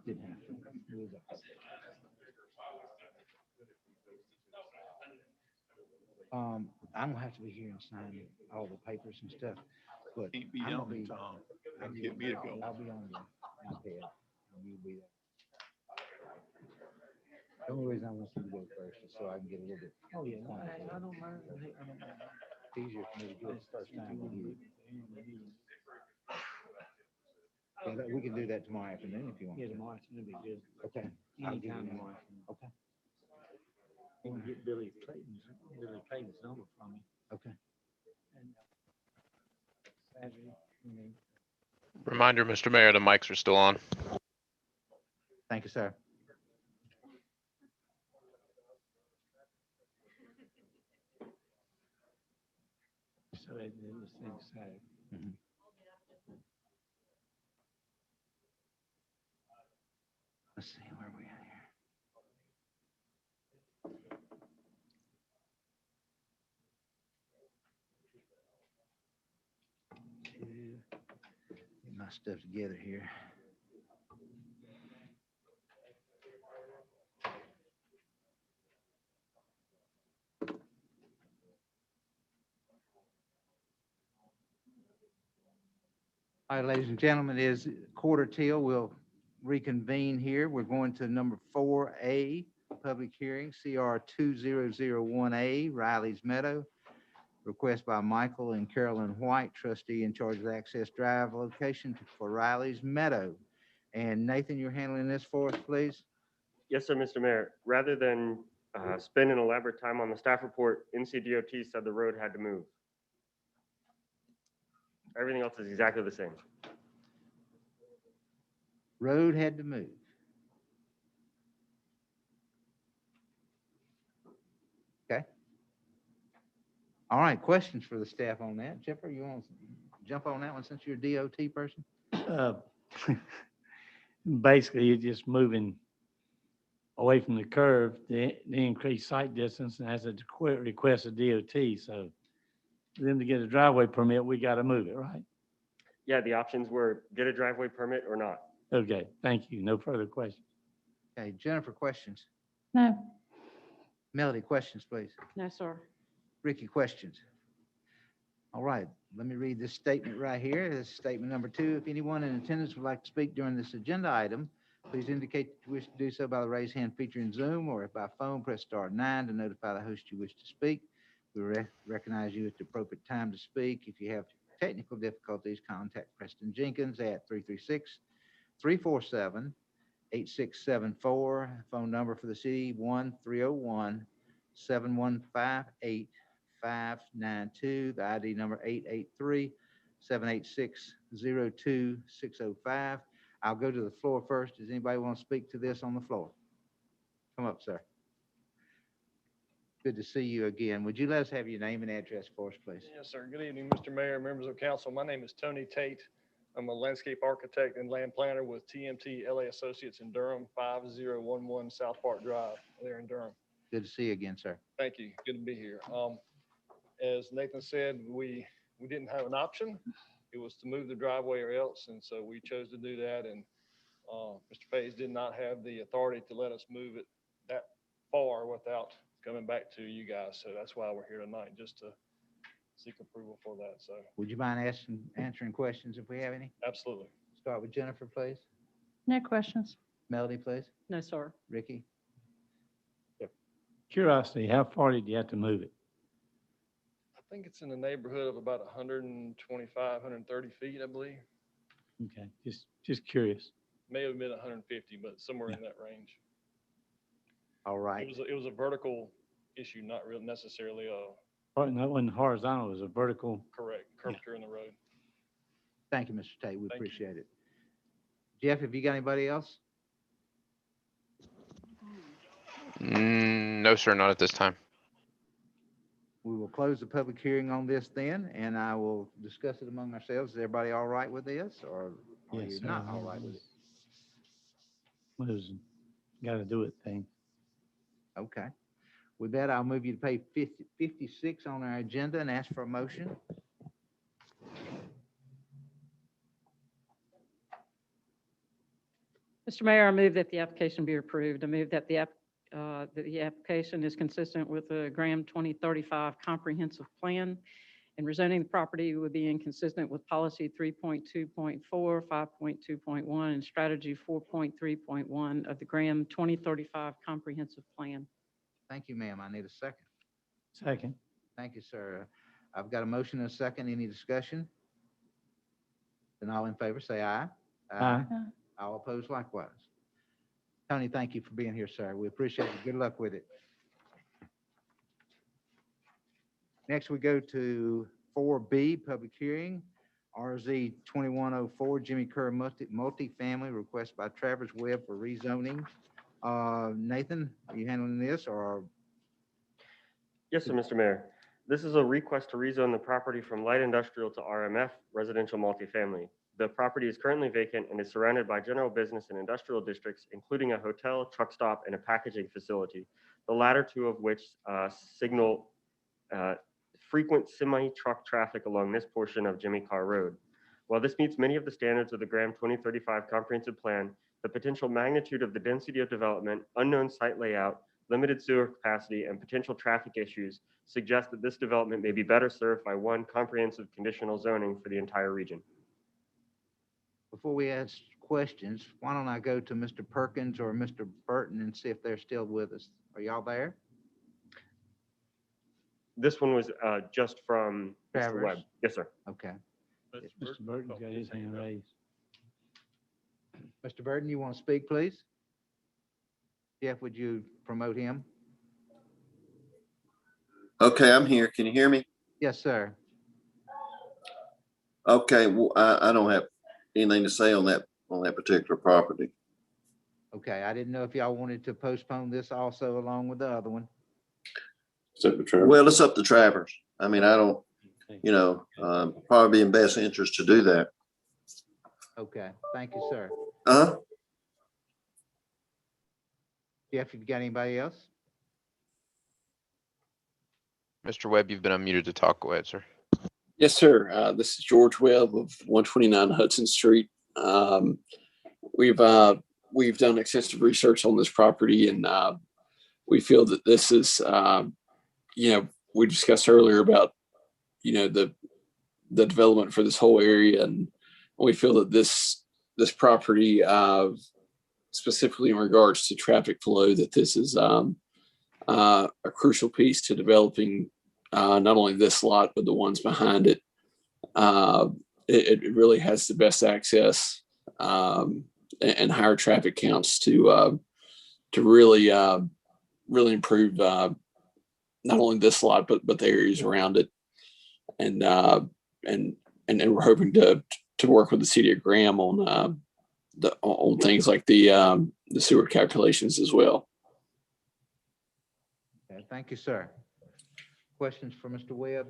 Didn't have to. It was all right. I'm gonna have to be here and sign all the papers and stuff, but Can't be I'm on gonna me, be. Tom. I'll be Get me to go. I'll be on your iPad, and you'll be there. The only reason I want you to go first is so I can get a little bit. Oh, yeah, I don't mind. I don't mind. It's easier for me to do it the first time with you. Yeah, we can do that tomorrow afternoon if you want. Yeah, to. tomorrow afternoon will be good. Okay. I'll give you Anytime that. tomorrow afternoon. Okay. You can get Billy Clayton's number from me. Okay. And Saturday, Reminder, Mr. Mayor, the mics are still on. Thank you, sir. so that this thing Saturday. Mhm. Let's see where we at here. Get my stuff together here. All right, ladies and gentlemen, it is quarter till. We'll reconvene here. We're going to number 4A, public hearing, CR 2001A, Riley's Meadow. Request by Michael and Carolyn White, trustee in charge of the Access Drive location for Riley's Meadow. And Nathan, you're handling this for us, please? Yes, sir, Mr. Mayor. Rather than spend an elaborate time on the staff report, NCDOT said the road had to move. Everything else is exactly the same. Road had to move. Okay. All right, questions for the staff on that? Jennifer, you want to jump on that one since you're a DOT person? Basically, you're just moving away from the curve, the increased sight distance, and as a request of DOT. So for them to get a driveway permit, we got to move it, right? Yeah, the options were get a driveway permit or not. Okay, thank you. No further questions. Okay, Jennifer, questions? No. Melody, questions, please. No, sir. Ricky, questions? All right, let me read this statement right here. This is statement number 2. If anyone in attendance would like to speak during this agenda item, Please indicate that you wish to do so by the raised hand feature in Zoom, or if by phone, press *9 to notify the host you wish to speak. We recognize you at the appropriate time to speak. If you have technical difficulties, contact Preston Jenkins at 336-347-8674. Phone number for the city, 1-301-715-8592. The ID number 883-786-02605. I'll go to the floor first. Does anybody want to speak to this on the floor? Come up, sir. Good to see you again. Would you let us have your name and address for us, please? Yes, sir. Good evening, Mr. Mayor, members of council. My name is Tony Tate. I'm a landscape architect and land planner with TMT LA Associates in Durham, 5011 South Park Drive, there in Durham. Good to see you again, sir. Thank you. Good to be here. As Nathan said, we didn't have an option. It was to move the driveway or else, and so we chose to do that. And Mr. Faze did not have the authority to let us move it that far without coming back to you guys. So that's why we're here tonight, just to seek approval for that. So Would you mind answering questions if we have any? absolutely. Start with Jennifer, please. No questions. Melody, please. No, sir. Ricky? Curiosity, how far did you have to move it? I think it's in the neighborhood of about 125, 130 feet, I believe. Okay, just curious. May have been 150, but somewhere in that range. All right. It was a vertical issue, not real necessarily a Right, that wasn't horizontal, it was a vertical. correct curvature in the road. Thank you, Mr. Tate. We Thank you. appreciate it. Jeff, have you got anybody else? No, sir, not at this time. We will close the public hearing on this then, and I will discuss it among ourselves. Is everybody all right with this, or are Yes, you sir. not all right with it? Was gotta do it thing. Okay. With that, I'll move you to page 56 on our agenda and ask for a motion. Mr. Mayor, I move that the application be approved. I move that the application is consistent with the Graham 2035 Comprehensive Plan, and rezoning the property would be inconsistent with policy 3.2.4, 5.2.1, and strategy 4.3.1 of the Graham 2035 Comprehensive Plan. Thank you, ma'am. I need a second. Second. Thank you, sir. I've got a motion and a second. Any discussion? Then all in favor, say aye. Aye. All opposed likewise. Tony, thank you for being here, sir. We appreciate it. Good luck with it. Next, we go to 4B, public hearing, RZ 2104, Jimmy Kerr multifamily, request by Travis Webb for rezoning. Nathan, are you handling this, or? Yes, sir, Mr. Mayor. This is a request to rezone the property from light industrial to RMF, residential multifamily. The property is currently vacant and is surrounded by general business and industrial districts, including a hotel, truck stop, and a packaging facility, the latter two of which signal frequent semi-truck traffic along this portion of Jimmy Carr Road. While this meets many of the standards of the Graham 2035 Comprehensive Plan, the potential magnitude of the density of development, unknown site layout, limited sewer capacity, and potential traffic issues suggest that this development may be better served by one comprehensive conditional zoning for the entire region. Before we ask questions, why don't I go to Mr. Perkins or Mr. Burton and see if they're still with us? Are y'all there? This one was just from Mr. Travers? Webb. Yes, sir. Okay. Mr. Burton's got his hand raised. Mr. Burton, you want to speak, please? Jeff, would you promote him? Okay, I'm here. Can you hear me? Yes, sir. Okay, well, I don't have anything to say on that particular property. Okay, I didn't know if y'all wanted to postpone this also along with the other one. Well, it's up to Travers. I mean, I don't, probably be in best interest to do that. Okay, thank you, sir. Uh-huh. Jeff, you got anybody else? Mr. Webb, you've been unmuted to talk. Go ahead, sir. Yes, sir. This is George Webb of 129 Hudson Street. We've done extensive research on this property, and we feel that this is, we discussed earlier about, the development for this whole area, and we feel that this property specifically in regards to traffic flow, that this is a crucial piece to developing not only this lot, but the ones behind it. It really has the best access and higher traffic counts to really really improve not only this lot, but the areas around it. And we're hoping to work with the city of Graham on on things like the sewer calculations as well. Okay, thank you, sir. Questions for Mr. Webb?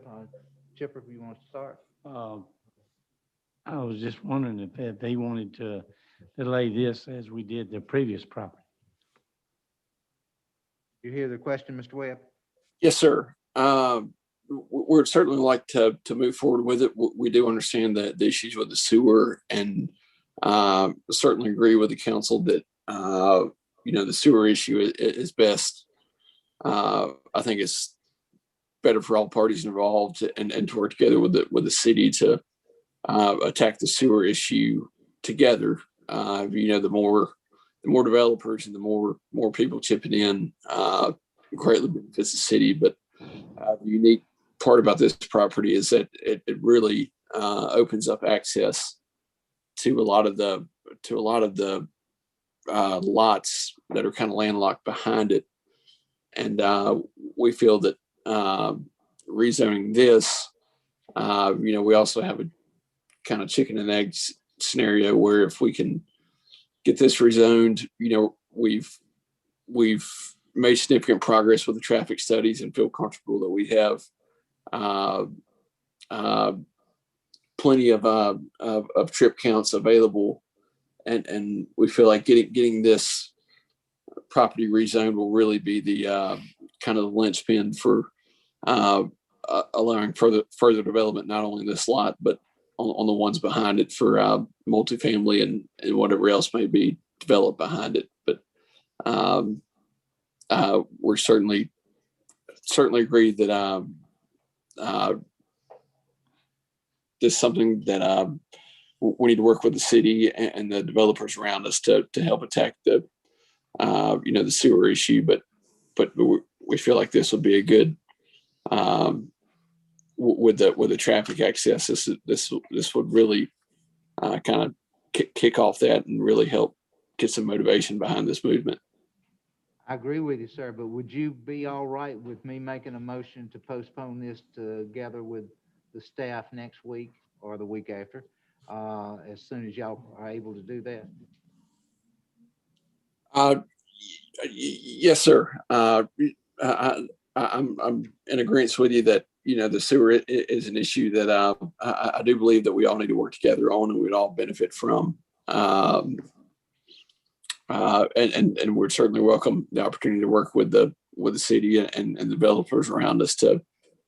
Chipper, if you want to start? I was just wondering if they wanted to delay this as we did the previous property. You hear the question, Mr. Webb? Yes, sir. We'd certainly like to move forward with it. We do understand the issues with the sewer, and certainly agree with the council that the sewer issue is best. I think it's better for all parties involved, and to work together with the city to attack the sewer issue together. The more developers and the more people chipping in, greatly benefits the city. But the unique part about this property is that it really opens up access to a lot of the lots that are kind of landlocked behind it. And we feel that rezoning this, we also have a kind of chicken and egg scenario where if we can get this rezoned, we've made significant progress with the traffic studies and feel comfortable that we have plenty of trip counts available, and we feel like getting this property rezoned will really be the kind of the linchpin for allowing further development, not only this lot, but on the ones behind it for multifamily and whatever else may be developed behind it. But we're certainly agree that this is something that we need to work with the city and the developers around us to help attack the sewer issue. But we feel like this would be a good with the traffic access. This would really kind of kick off that and really help get some motivation behind this movement. I agree with you, sir, but would you be all right with me making a motion to postpone this together with the staff next week or the week after, as soon as y'all are able to do that? Yes, sir. I'm in agreement with you that the sewer is an issue that I do believe that we all need to work together on, and we'd all benefit from. And we'd certainly welcome the opportunity to work with the city and the developers around us to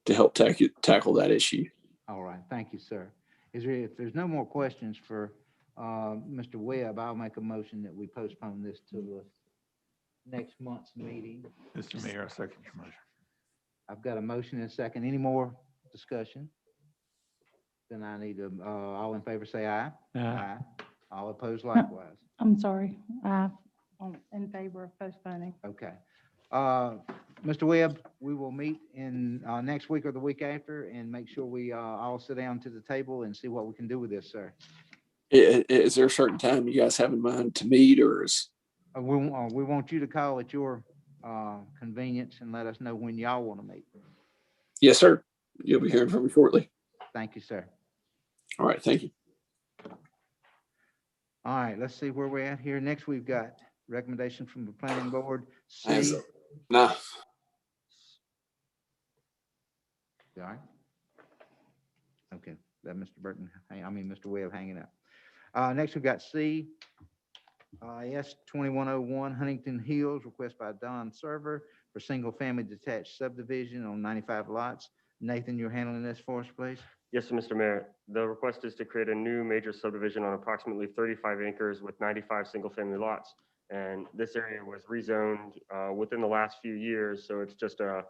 help tackle that issue. All right, thank you, sir. If there's no more questions for Mr. Webb, I'll make a motion that we postpone this to the next month's meeting. Mr. Mayor, I second your motion. I've got a motion and a second. Any more discussion? Then I need to, all in favor say aye. Aye. All opposed likewise. I'm sorry. I'm in favor of postponing. Okay. Mr. Webb, we will meet in next week or the week after and make sure we all sit down to the table and see what we can do with this, sir. Is there a certain time you guys have in mind to meet, or is? We want you to call at your convenience and let us know when y'all want to meet. Yes, sir. You'll be hearing from me shortly. Thank you, sir. All right. Thank you. All right, let's see where we're at here. Next, we've got recommendation from the planning board. C. Nah. All right. Okay, that Mr. Webb hanging up. Next, we've got C. S 2101 Huntington Hills, request by Don Server for single-family detached subdivision on 95 lots. Nathan, you're handling this for us, please? Yes, Mr. Mayor. The request is to create a new major subdivision on approximately 35 acres with 95 single-family lots. And this area was rezoned within the last few years, so it's just a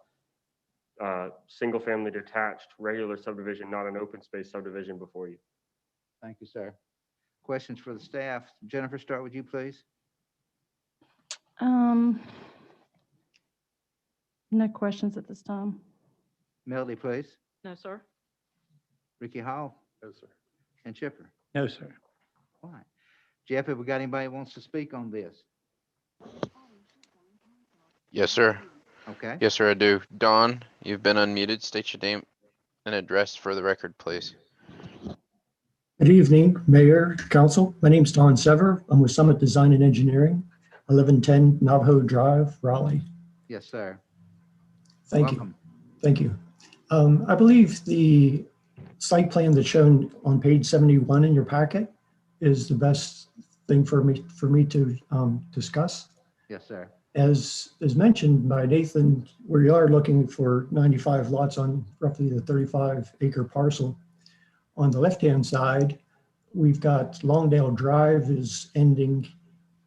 single-family detached regular subdivision, not an open space subdivision before you. Thank you, sir. Questions for the staff? Jennifer, start with you, please. No questions at this time. Melody, please. No, sir. Ricky Hall No, sir. and Chipper. No, sir. All right. Jeff, have we got anybody who wants to speak on this? Yes, sir. Okay. Yes, sir, I do. Don, you've been unmuted. State your name and address for the record, please. Good evening, Mayor, Council. My name's Don Sever. I'm with Summit Design and Engineering, 1110 Navajo Drive, Raleigh. Yes, sir. Thank Welcome. you. Thank you. I believe the site plan that's shown on page 71 in your packet is the best thing for me to discuss. Yes, sir. As mentioned by Nathan, we are looking for 95 lots on roughly the 35-acre parcel. On the left-hand side, we've got Longdale Drive is ending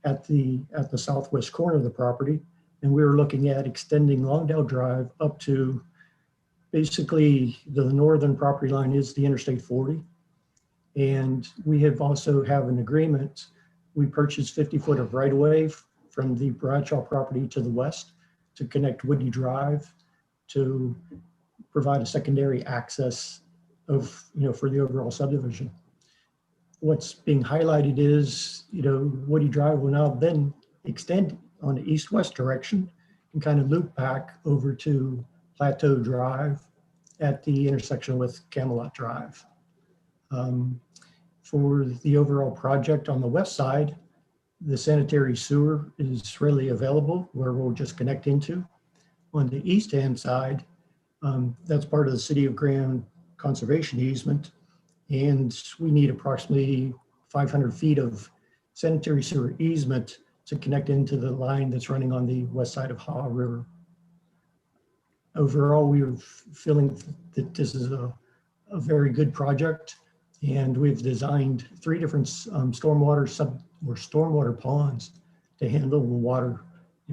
at the southwest corner of the property, and we were looking at extending Longdale Drive up to basically the northern property line is the Interstate 40. And we have also have an agreement. We purchased 50 foot of right-of-way from the Bradshaw property to the west to connect Woody Drive to provide a secondary access of, for the overall subdivision. What's being highlighted is, Woody Drive will now then extend on the east-west direction and kind of loop back over to Plateau Drive at the intersection with Camelot Drive. For the overall project on the west side, the sanitary sewer is readily available where we'll just connect into. On the east-hand side, that's part of the City of Grand conservation easement, and we need approximately 500 feet of sanitary sewer easement to connect into the line that's running on the west side of Haw River. Overall, we are feeling that this is a very good project, and we've designed 3 different stormwater ponds to handle the water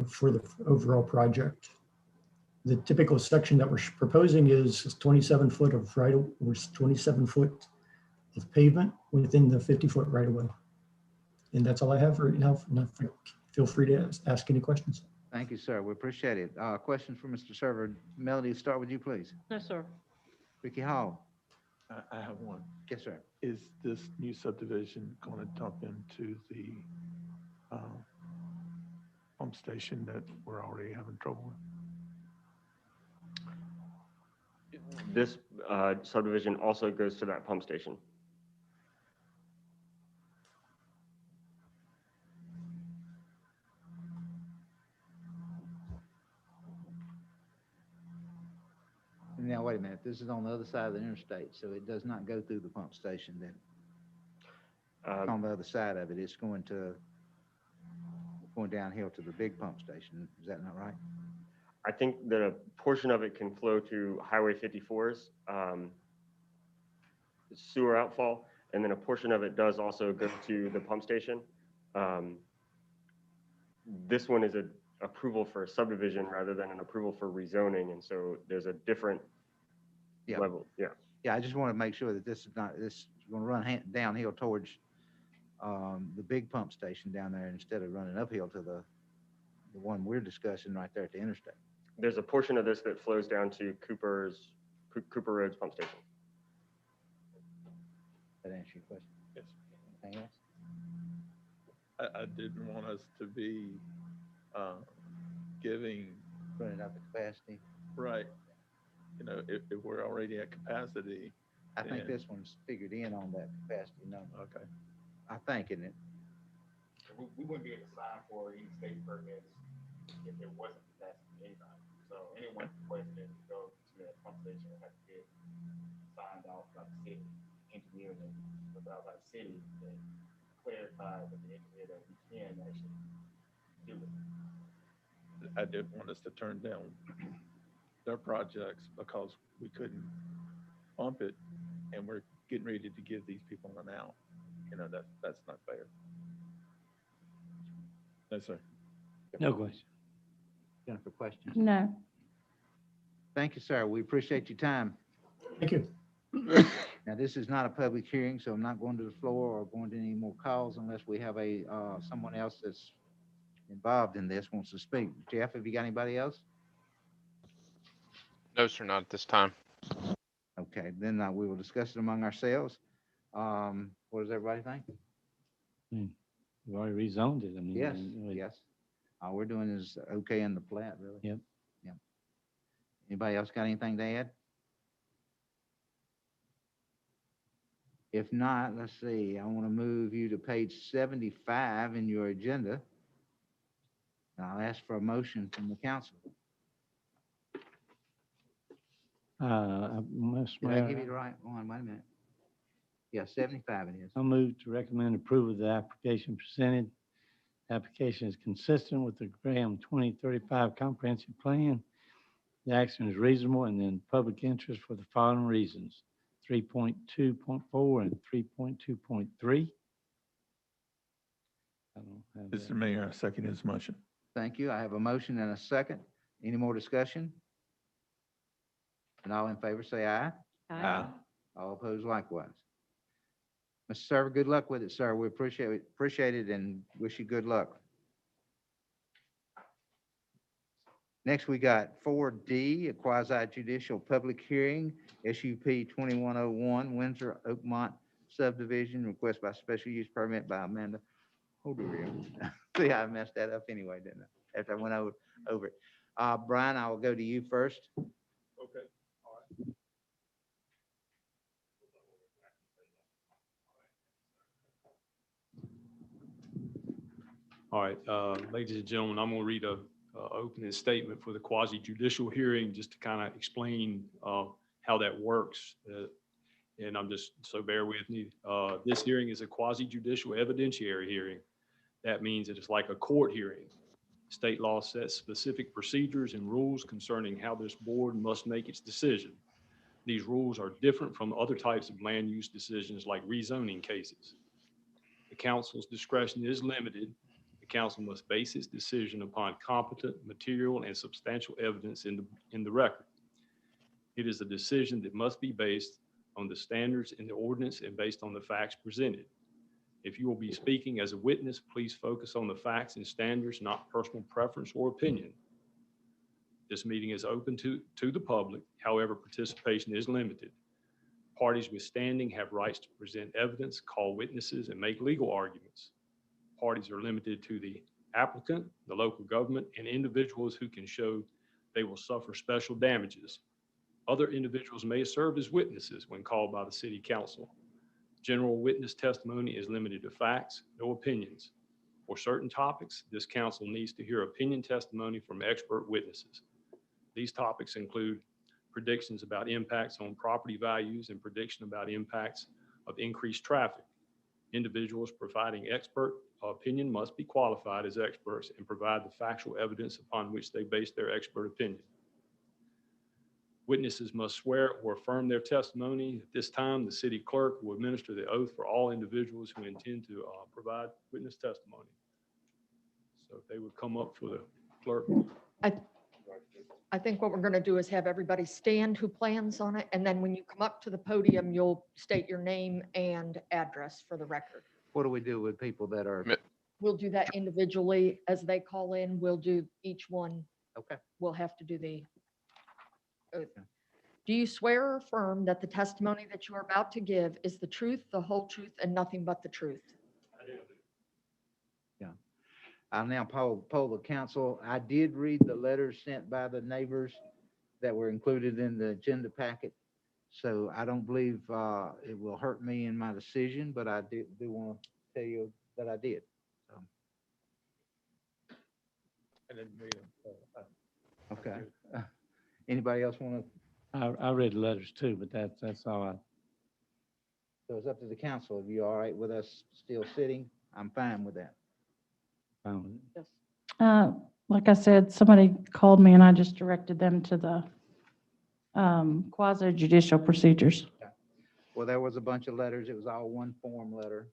for the overall project. The typical section that we're proposing is 27 foot of 27 foot of pavement within the 50 foot right of way. And that's all I have right now. Feel free to ask any questions. Thank you, sir. We appreciate it. Questions for Mr. Server. Melody, start with you, please. No, sir. Ricky Hall. I have one. Yes, sir. Is this new subdivision going to dump into the pump station that we're already having trouble with? This subdivision also goes to that pump station. Now, wait a minute. This is on the other side of the interstate, so it does not go through the pump station then. On the other side of it, it's going downhill to the big pump station. Is that not right? I think that a portion of it can flow to Highway 54's sewer outfall, and then a portion of it does also go to the pump station. This one is an approval for a subdivision rather than an approval for rezoning, and so there's a different level. Yeah. Yeah, I just want to make sure that this is going to run downhill towards the big pump station down there instead of running uphill to the one we're discussing right there at the interstate. There's a portion of this that flows down to Cooper Road's pump station. That answer your question? Yes. Anything else? I didn't want us to be giving. Running out the capacity. Right. If we're already at capacity. I think this one's figured in on that capacity number. Okay. I think, isn't it? We wouldn't be able to sign for any state permits if there wasn't capacity anybody. So anyone requesting to go to that pump station will have to get signed off by the city engineer, and without the city, then clarify with the engineer that we can actually do it. I didn't want us to turn down their projects because we couldn't pump it, and we're getting ready to give these people an out. That's not fair. No, sir. No question. Jennifer, questions? No. Thank you, sir. We appreciate your time. Thank you. Now, this is not a public hearing, so I'm not going to the floor or going to any more calls unless we have someone else that's involved in this wants to speak. Jeff, have you got anybody else? No, sir, not at this time. Okay, then we will discuss it among ourselves. What does everybody think? We've already rezoned it. I mean. Yes, we- yes. All we're doing is okay in the plat, really. Yep. Yep. Anybody else got anything to add? If not, let's see, I want to move you to page 75 in your agenda. I'll ask for a motion from the council. Mr. Did I give you Mayor, the right one? Wait a minute. Yeah, 75 it is. I move to recommend approval of the application presented. Application is consistent with the Graham 2035 comprehensive plan. The action is reasonable and in public interest for the following reasons: 3.2.4 and 3.2.3. I don't have Mr. that. Mayor, I second his motion. Thank you. I have a motion and a second. Any more discussion? And all in favor say aye. Aye. All opposed likewise. Mr. Server, good luck with it, sir. We appreciate it and wish you good luck. Next, we got 4D, a quasi judicial public hearing, SUP 2101, Windsor Oakmont subdivision, request by special use permit by Amanda Holderrill. See, I messed that up anyway, didn't I? After I went over it. Brian, I will go to you first. Okay. All right, ladies and gentlemen, I'm going to read a opening statement for the quasi judicial hearing, just to kind of explain how that works. And I'm just, so bear with me. This hearing is a quasi judicial evidentiary hearing. That means it is like a court hearing. State law sets specific procedures and rules concerning how this board must make its decision. These rules are different from other types of land use decisions like rezoning cases. The council's discretion is limited. The council must base its decision upon competent, material, and substantial evidence in the record. It is a decision that must be based on the standards in the ordinance and based on the facts presented. If you will be speaking as a witness, please focus on the facts and standards, not personal preference or opinion. This meeting is open to the public. However, participation is limited. Parties with standing have rights to present evidence, call witnesses, and make legal arguments. Parties are limited to the applicant, the local government, and individuals who can show they will suffer special damages. Other individuals may serve as witnesses when called by the city council. General witness testimony is limited to facts, no opinions. For certain topics, this council needs to hear opinion testimony from expert witnesses. These topics include predictions about impacts on property values and prediction about impacts of increased traffic. Individuals providing expert opinion must be qualified as experts and provide the factual evidence upon which they base their expert opinion. Witnesses must swear or affirm their testimony. At this time, the city clerk will administer the oath for all individuals who intend to provide witness testimony. So if they would come up for the clerk. I think what we're going to do is have everybody stand who plans on it, and then when you come up to the podium, you'll state your name and address for the record. What do we do with people that are, We'll do that individually as they call in. We'll do each one. okay, We'll have to do the oath. Do you swear or affirm that the testimony that you are about to give is the truth, the whole truth, and nothing but the truth? I'll now poll the council. I did read the letters sent by the neighbors that were included in the agenda packet. So I don't believe it will hurt me in my decision, but I do want to tell you that I did. Okay. Anybody else want to? I read the letters too, but that's all I. So it's up to the council. If you're all right with us still sitting, I'm fine with that. found it. Yes. Like I said, somebody called me and I just directed them to the quasi judicial procedures. Well, there was a bunch of letters. It was all one form letter.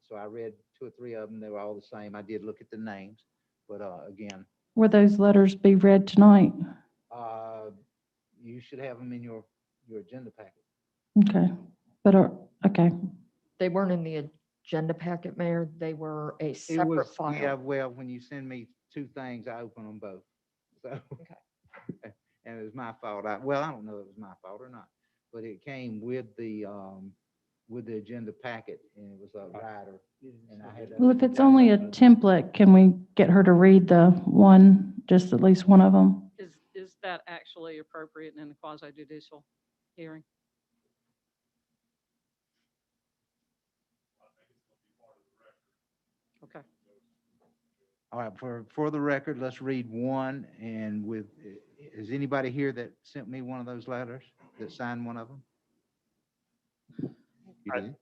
So I read 2 or 3 of them. They were all the same. I did look at the names, but again, Will those letters be read tonight? you should have them in your agenda packet. Okay, but, okay, They weren't in the agenda packet, Mayor. They were a It separate was, file. yeah, well, when you send me two things, I opened them both. So, and it was my fault. Well, I don't know if it was my fault or not, but it came with the agenda packet and it was a rider. And I had. Well, if it's only a template, can we get her to read the one, just at least one of them? Is that actually appropriate in a quasi judicial hearing? Okay. All right, for the record, let's read one, and is anybody here that sent me one of those letters, that signed one of them? You did?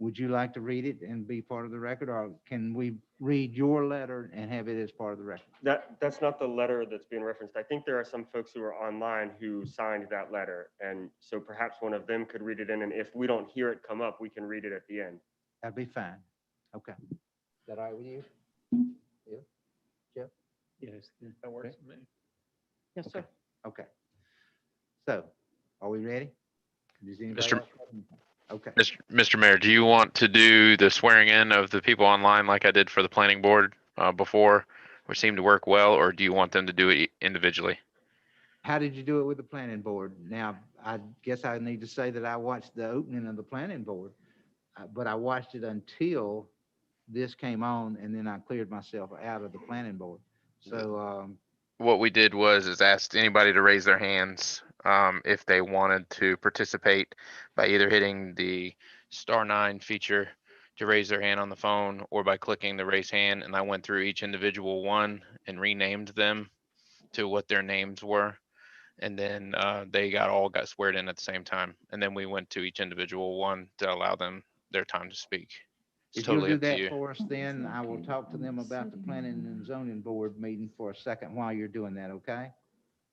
Would you like to read it and be part of the record, or can we read your letter and have it as part of the record? That's not the letter that's being referenced. I think there are some folks who are online who signed that letter. And so perhaps one of them could read it in, and if we don't hear it come up, we can read it at the end. That'd be fine. Okay. Is that all right with you? Yeah. Jeff? Yes. That works for me. Yes, sir. Okay. So, are we ready? Does anybody Mr. else have- Okay. Mr. Mayor, do you want to do the swearing in of the people online like I did for the planning board before, which seemed to work well, or do you want them to do it individually? How did you do it with the planning board? Now, I guess I need to say that I watched the opening of the planning board, but I watched it until this came on, and then I cleared myself out of the planning board. So, What we did is asked anybody to raise their hands if they wanted to participate by either hitting the *9 feature to raise their hand on the phone or by clicking the raise hand. And I went through each individual one and renamed them to what their names were. And then they all got sweared in at the same time. And then we went to each individual one to allow them their time to speak. It's if you'll totally do up to that you. for us, then I will talk to them about the planning and zoning board meeting for a second while you're doing that, okay?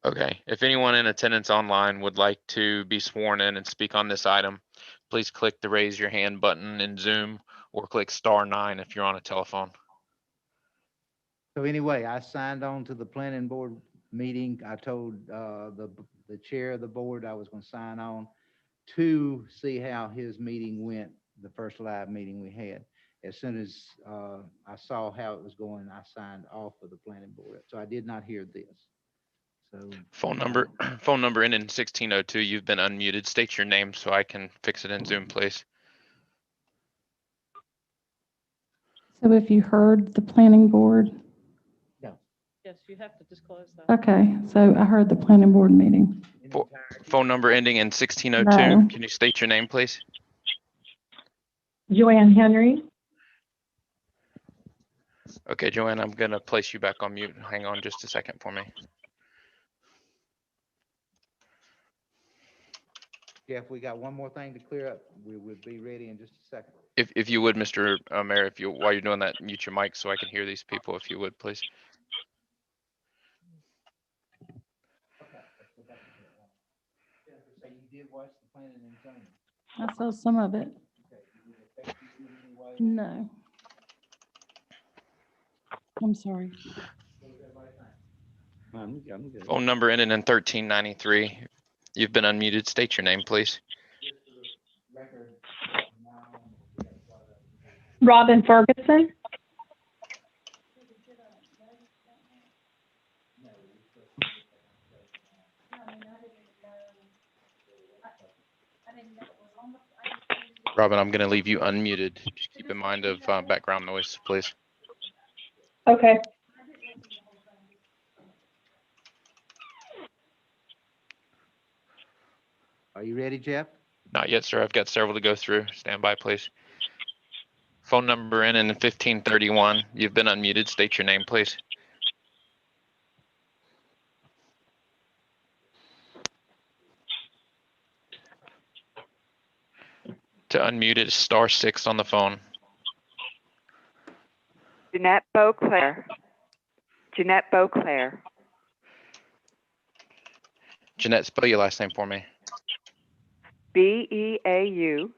Okay, if anyone in attendance online would like to be sworn in and speak on this item, please click the raise your hand button in Zoom or click *9 if you're on a telephone. So anyway, I signed on to the planning board meeting. I told the chair of the board I was going to sign on to see how his meeting went, the first live meeting we had. As soon as I saw how it was going, I signed off of the planning board. So I did not hear this. So Phone number ending in 1602. You've been unmuted. State your name so I can fix it in Zoom, please. So if you heard the planning board, Yes, you have to disclose that. okay, so I heard the planning board meeting. Phone number ending in 1602. No. Can you state your name, please? Joanne Henry. Okay, Joanne, I'm gonna place you back on mute. Hang on just a second for me. Jeff, we got one more thing to clear up. We will be ready in just a second. If you would, Mr. Mayor, while you're doing that, mute your mic so I can hear these people, if you would, please. So you did watch the planning and zoning? I saw some of it. No. I'm sorry. I'm good. Phone number ending in 1393. You've been unmuted. State your name, please. Robin Ferguson. Robin, I'm gonna leave you unmuted. Just keep in mind of background noise, please. Okay. Are you ready, Jeff? Not yet, sir. I've got several to go through. Stand by, please. Phone number ending in 1531. You've been unmuted. State your name, please. To unmute it, *6 on the phone. Jeanette Beauclair. Jeanette Beauclair. Jeanette, spell your last name for me. Beauclair.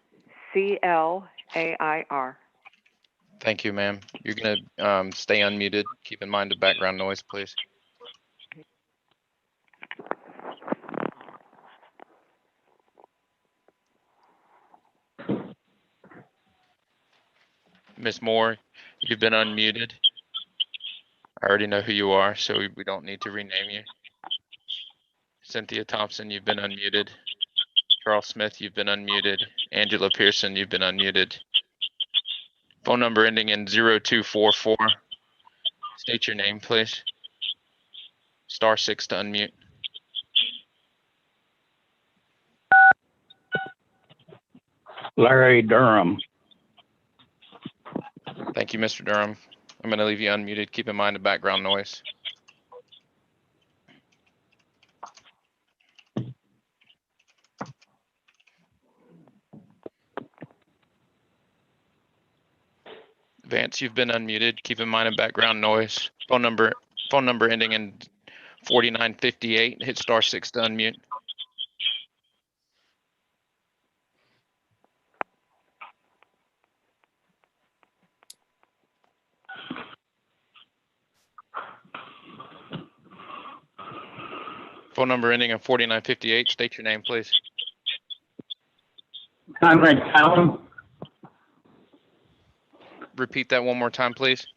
Thank you, ma'am. You're gonna stay unmuted. Keep in mind the background noise, please. Ms. Moore, you've been unmuted. I already know who you are, so we don't need to rename you. Cynthia Thompson, you've been unmuted. Charles Smith, you've been unmuted. Angela Pearson, you've been unmuted. Phone number ending in 0244. State your name, please. *6 to unmute. Larry Durham. Thank you, Mr. Durham. I'm going to leave you unmuted. Keep in mind the background noise. Vance, you've been unmuted. Keep in mind the background noise. Phone number ending in 4958. Hit *6 to unmute. Phone number ending in 4958. State your name, please. Conrad Cowan. Repeat that one more time, please.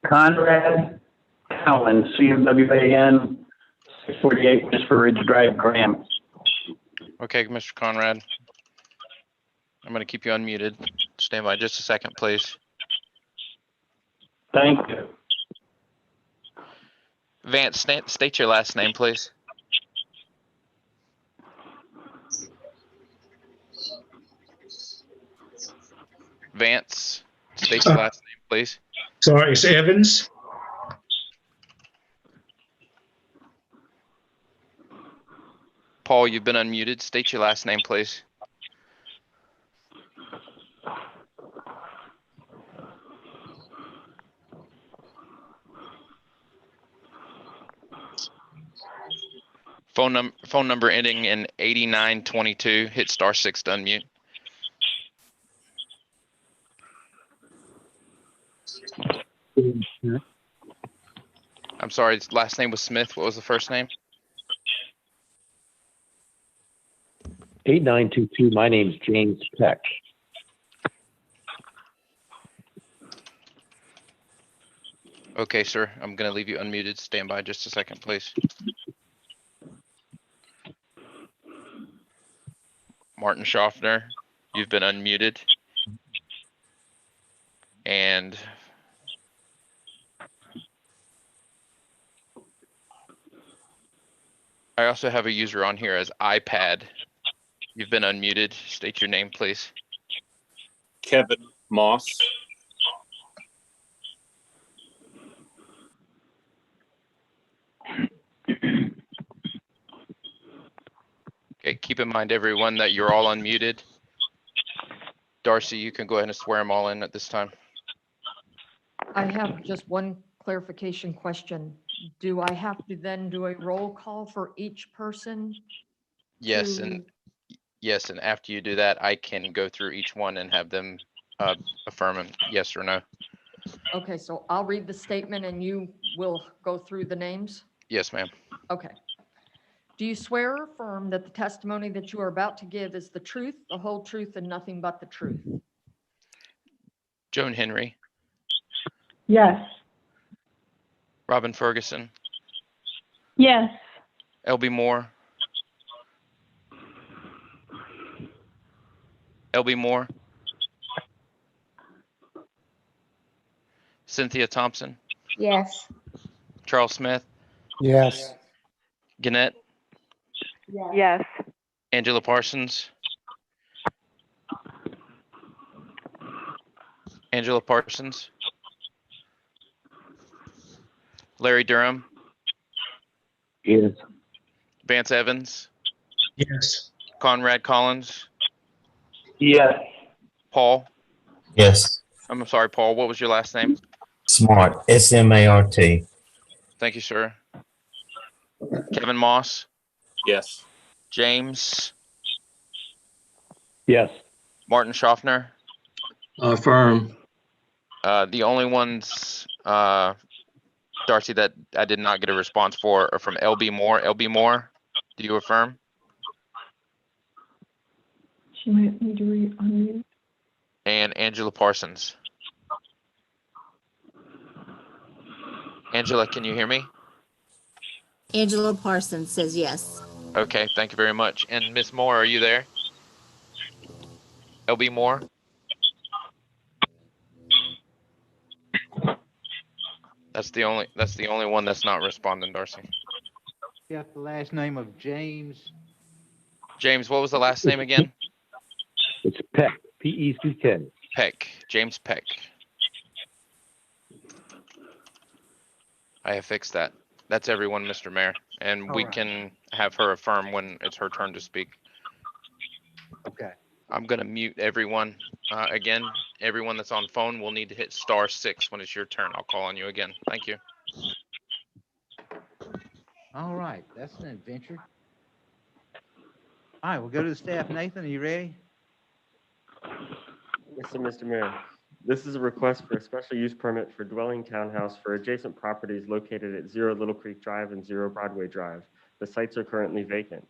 Conrad Cowan, CWAN, 648 Whisper Ridge Drive, Graham. Okay, Mr. Conrad. I'm going to keep you unmuted. Stand by just a second, please. Thank you. Vance, state your last name, please. Vance, state your last name, please. Sorry, it's Evans. Paul, you've been unmuted. State your last name, please. Phone number ending in 8922. Hit *6 to unmute. I'm sorry, his last name was Smith. What was the first name? 8922, my name's James Peck. Okay, sir. I'm going to leave you unmuted. Stand by just a second, please. Martin Schaffner, you've been unmuted. And I also have a user on here as iPad. You've been unmuted. State your name, please. Kevin Moss. Okay, keep in mind, everyone, that you're all unmuted. Darcy, you can go ahead and swear them all in at this time. I have just one clarification question. Do I have to then do a roll call for each person? Yes, to- and yes, and after you do that, I can go through each one and have them affirm them, yes or no. Okay, so I'll read the statement and you will go through the names? Yes, ma'am. Okay. Do you swear or affirm that the testimony that you are about to give is the truth, the whole truth, and nothing but the truth? Joan Henry, Yes. Robin Ferguson, Yes. LB Moore. LB Moore. Cynthia Thompson, Yes. Charles Smith, Yes. Gannett, Yes. Angela Parsons. Angela Parsons. Larry Durham, Yes. Vance Evans, Yes. Conrad Collins, Yes. Paul. Yes. I'm sorry, Paul. What was your last name? Smart. SMART. Thank you, sir. Kevin Moss, Yes. James, Yes. Martin Schaffner. Affirm. The only ones, Darcy, that I did not get a response for are from LB Moore. LB Moore, do you affirm? She might need to unmute. And Angela Parsons. Angela, can you hear me? Angela Parsons says yes. Okay, thank you very much. And Miss Moore, are you there? LB Moore? That's the only one that's not responding, Darcy. Got the last name of James. James, what was the last name again? It's Peck, P-E-C-K. Peck, James Peck. I have fixed that. That's everyone, Mr. Mayor, and we Alright. can have her affirm when it's her turn to speak. Okay. I'm gonna mute everyone. Again, everyone that's on phone will need to hit *6 when it's your turn. I'll call on you again. Thank you. All right, that's an adventure. All right, we'll go to the staff. Nathan, are you ready? Yes, sir, Mr. Mayor. This is a request for a special use permit for dwelling townhouse for adjacent properties located at 0 Little Creek Drive and 0 Broadway Drive. The sites are currently vacant.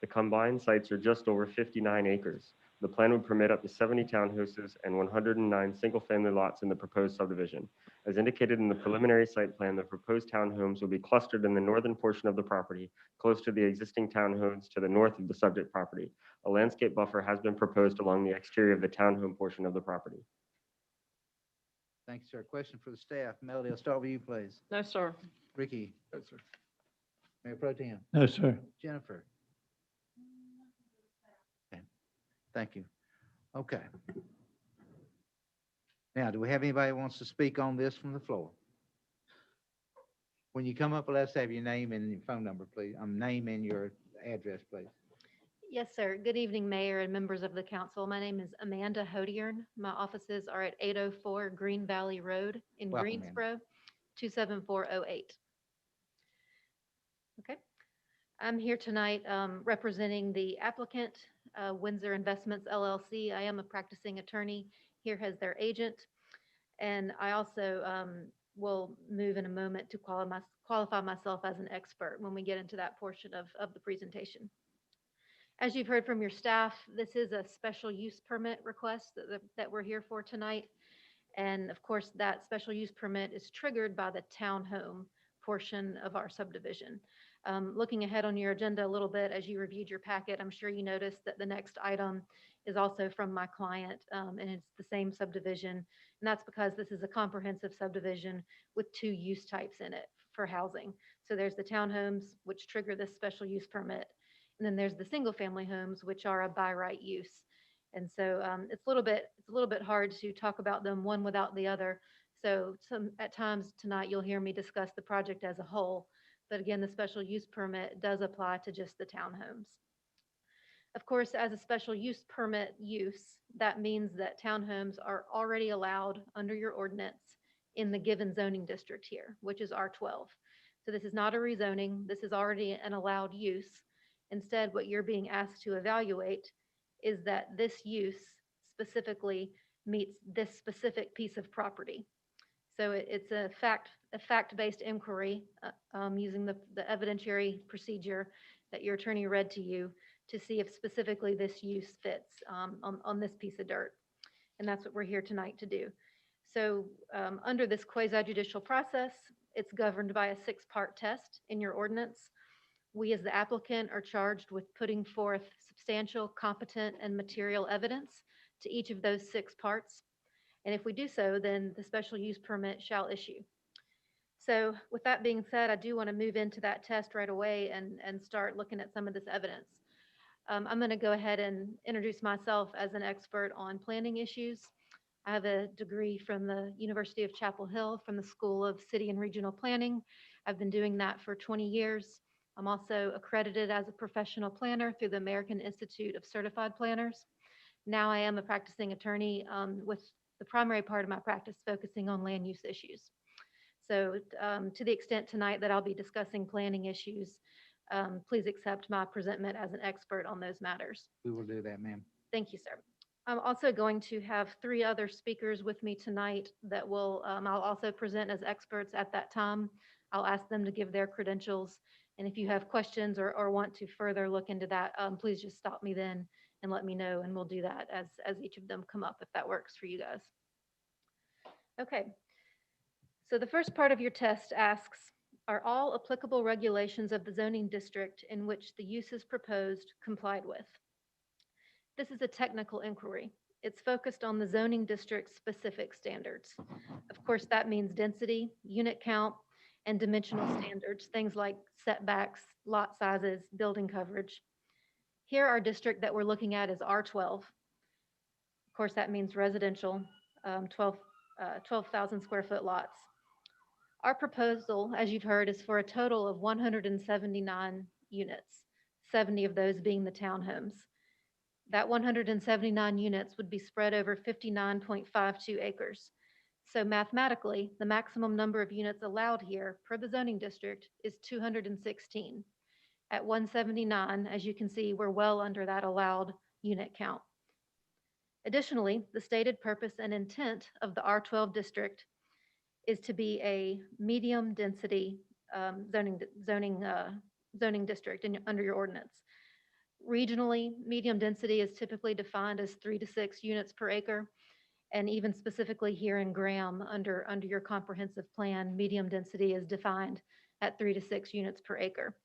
The combined sites are just over 59 acres. The plan would permit up to 70 townhouses and 109 single-family lots in the proposed subdivision. As indicated in the preliminary site plan, the proposed townhomes will be clustered in the northern portion of the property, close to the existing townhomes to the north of the subject property. A landscape buffer has been proposed along the exterior of the townhome portion of the property. Thank you, sir. Question for the staff. Melody, I'll start with you, please. No, sir. Ricky? Yes, sir. Mayor Pro Tem? No, sir. Jennifer? Okay. Thank you. Okay. Now, do we have anybody who wants to speak on this from the floor? When you come up, let's have your name and your phone number, please. Name and your address, please. Yes, sir. Good evening, Mayor and members of the council. My name is Amanda Hodiern. My offices are at 804 Green Valley Road in Welcome, Greensboro, 27408. Okay. I'm here tonight representing the applicant, Windsor Investments LLC. I am a practicing attorney here as their agent. And I also will move in a moment to qualify myself as an expert when we get into that portion of the presentation. As you've heard from your staff, this is a special use permit request that we're here for tonight. And of course, that special use permit is triggered by the townhome portion of our subdivision. Looking ahead on your agenda a little bit, as you reviewed your packet, I'm sure you noticed that the next item is also from my client, and it's the same subdivision. And that's because this is a comprehensive subdivision with 2 use types in it for housing. So there's the townhomes, which trigger this special use permit. And then there's the single family homes, which are a by right use. And so it's a little bit hard to talk about them one without the other. So at times tonight, you'll hear me discuss the project as a whole. But again, the special use permit does apply to just the townhomes. Of course, as a special use permit use, that means that townhomes are already allowed under your ordinance in the given zoning district here, which is R12. So this is not a rezoning. This is already an allowed use. Instead, what you're being asked to evaluate is that this use specifically meets this specific piece of property. So it's a fact-based inquiry using the evidentiary procedure that your attorney read to you to see if specifically this use fits on this piece of dirt. And that's what we're here tonight to do. So under this quasi-judicial process, it's governed by a 6-part test in your ordinance. We as the applicant are charged with putting forth substantial, competent, and material evidence to each of those 6 parts. And if we do so, then the special use permit shall issue. So with that being said, I do want to move into that test right away and start looking at some of this evidence. I'm going to go ahead and introduce myself as an expert on planning issues. I have a degree from the University of Chapel Hill from the School of City and Regional Planning. I've been doing that for 20 years. I'm also accredited as a professional planner through the American Institute of Certified Planners. Now I am a practicing attorney with the primary part of my practice focusing on land use issues. So to the extent tonight that I'll be discussing planning issues, please accept my presentment as an expert on those matters. We will do that, ma'am. Thank you, sir. I'm also going to have 3 other speakers with me tonight that will, I'll also present as experts at that time. I'll ask them to give their credentials. And if you have questions or want to further look into that, please just stop me then and let me know, and we'll do that as each of them come up, if that works for you guys. Okay. So the first part of your test asks, are all applicable regulations of the zoning district in which the uses proposed complied with? This is a technical inquiry. It's focused on the zoning district's specific standards. Of course, that means density, unit count, and dimensional standards, things like setbacks, lot sizes, building coverage. Here, our district that we're looking at is R12. Of course, that means residential, 12,000 square foot lots. Our proposal, as you've heard, is for a total of 179 units, 70 of those being the townhomes. That 179 units would be spread over 59.52 acres. So mathematically, the maximum number of units allowed here per the zoning district is 216. At 179, as you can see, we're well under that allowed unit count. Additionally, the stated purpose and intent of the R12 district is to be a medium density zoning district under your ordinance. Regionally, medium density is typically defined as 3 to 6 units per acre. And even specifically here in Graham, under your comprehensive plan, medium density is defined at 3 to 6 units per acre.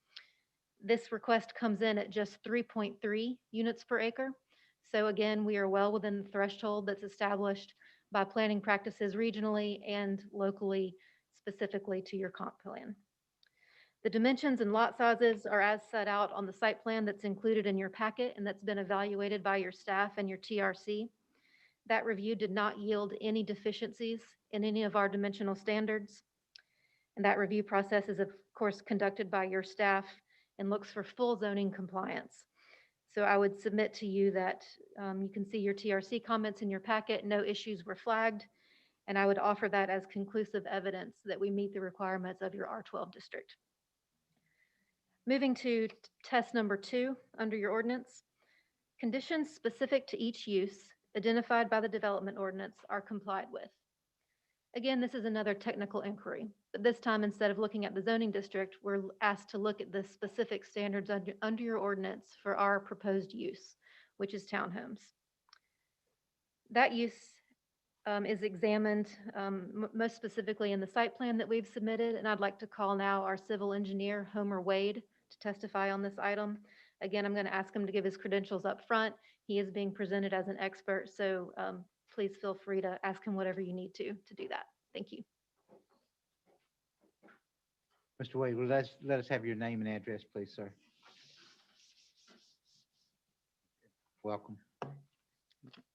This request comes in at just 3.3 units per acre. So again, we are well within the threshold that's established by planning practices regionally and locally, specifically to your comp plan. The dimensions and lot sizes are as set out on the site plan that's included in your packet and that's been evaluated by your staff and your TRC. That review did not yield any deficiencies in any of our dimensional standards. And that review process is, of course, conducted by your staff and looks for full zoning compliance. So I would submit to you that you can see your TRC comments in your packet. No issues were flagged. And I would offer that as conclusive evidence that we meet the requirements of your R12 district. Moving to test number 2 under your ordinance, conditions specific to each use identified by the development ordinance are complied with. Again, this is another technical inquiry, but this time instead of looking at the zoning district, we're asked to look at the specific standards under your ordinance for our proposed use, which is townhomes. That use is examined most specifically in the site plan that we've submitted, and I'd like to call now our civil engineer, Homer Wade, to testify on this item. Again, I'm going to ask him to give his credentials up front. He is being presented as an expert, so please feel free to ask him whatever you need to do that. Thank you. Mr. Wade, will let us have your name and address, please, sir. Welcome.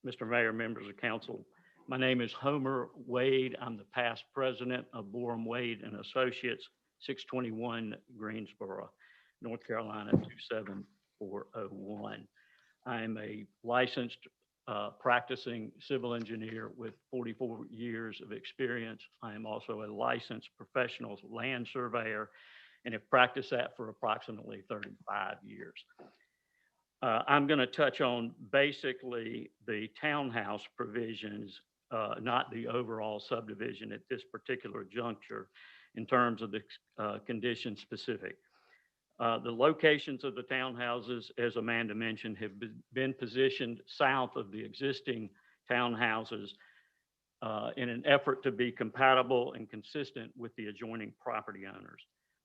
Mr. Mayor, members of council, my name is Homer Wade. I'm the past president of Borum Wade and Associates, 621 Greensboro, North Carolina 27401. I am a licensed practicing civil engineer with 44 years of experience. I am also a licensed professional land surveyor and have practiced that for approximately 35 years. I'm going to touch on basically the townhouse provisions, not the overall subdivision at this particular juncture in terms of the condition specific. The locations of the townhouses, as Amanda mentioned, have been positioned south of the existing townhouses in an effort to be compatible and consistent with the adjoining property owners.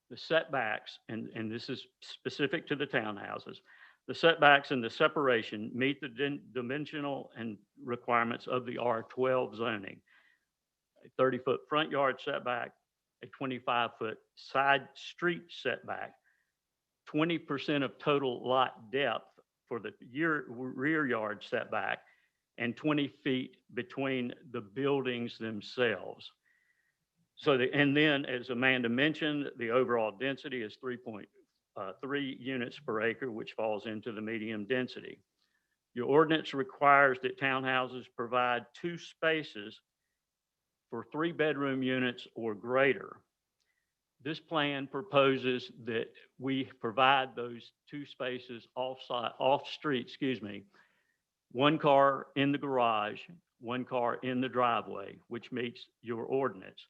The setbacks, and this is specific to the townhouses, the setbacks and the separation meet the dimensional and requirements of the R12 zoning. A 30-foot front yard setback, a 25-foot side street setback, 20% of total lot depth for the rear yard setback, and 20 feet between the buildings themselves. So, and then as Amanda mentioned, the overall density is 3.3 units per acre, which falls into the medium density. Your ordinance requires that townhouses provide 2 spaces for 3-bedroom units or greater. This plan proposes that we provide those 2 spaces off street, 1 car in the garage, 1 car in the driveway, which meets your ordinance.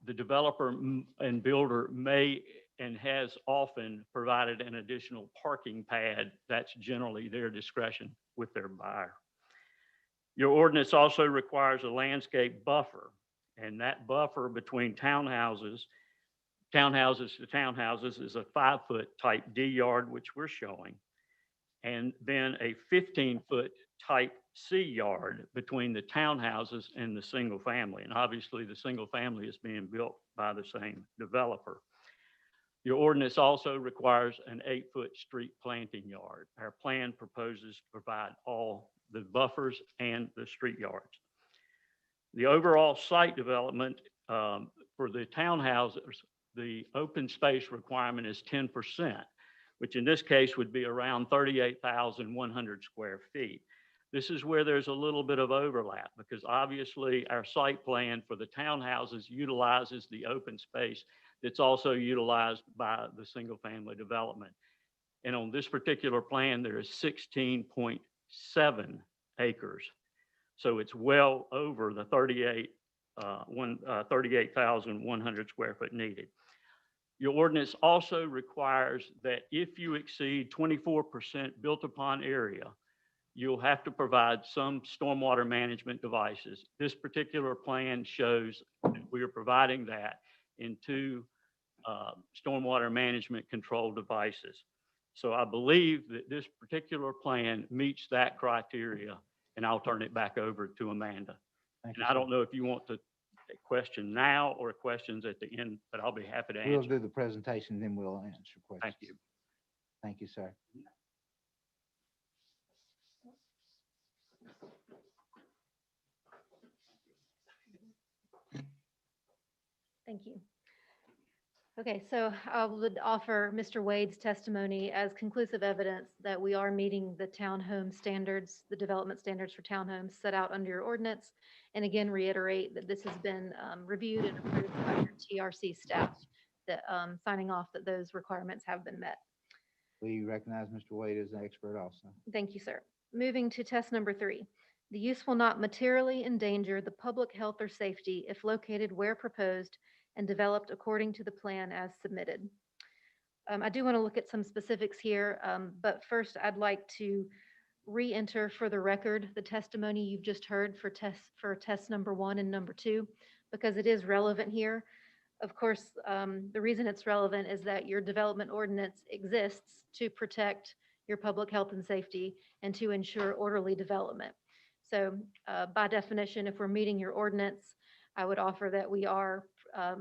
The developer and builder may and has often provided an additional parking pad. That's generally their discretion with their buyer. Your ordinance also requires a landscape buffer, And that buffer between townhouses to townhouses is a 5-foot type D yard, which we're showing. And then a 15-foot type C yard between the townhouses and the single family. And obviously the single family is being built by the same developer. Your ordinance also requires an 8-foot street planting yard. Our plan proposes to provide all the buffers and the street yards. The overall site development for the townhouses, the open space requirement is 10%, which in this case would be around 38,100 square feet. This is where there's a little bit of overlap because obviously our site plan for the townhouses utilizes the open space that's also utilized by the single family development. And on this particular plan, there is 16.7 acres. So it's well over the 38,100 square foot needed. Your ordinance also requires that if you exceed 24% built upon area, you'll have to provide some stormwater management devices. This particular plan shows that we are providing that in 2 stormwater management control devices. So I believe that this particular plan meets that criteria, and I'll turn it back over to Amanda. Thank And you, I sir. don't know if you want to question now or questions at the end, but I'll be happy to We'll answer. do the presentation, then we'll answer questions. Thank you. Thank you, sir. Thank you. Okay, so I would offer Mr. Wade's testimony as conclusive evidence that we are meeting the townhome standards, the development standards for townhomes set out under your ordinance. And again, reiterate that this has been reviewed and approved by your TRC staff, that signing off that those requirements have been met. We recognize Mr. Wade as an expert also. Thank you, sir. Moving to test number 3. The use will not materially endanger the public health or safety if located where proposed and developed according to the plan as submitted. I do want to look at some specifics here, but first I'd like to re-enter for the record the testimony you've just heard for test number 1 and number 2, because it is relevant here. Of course, the reason it's relevant is that your development ordinance exists to protect your public health and safety and to ensure orderly development. So by definition, if we're meeting your ordinance, I would offer that we are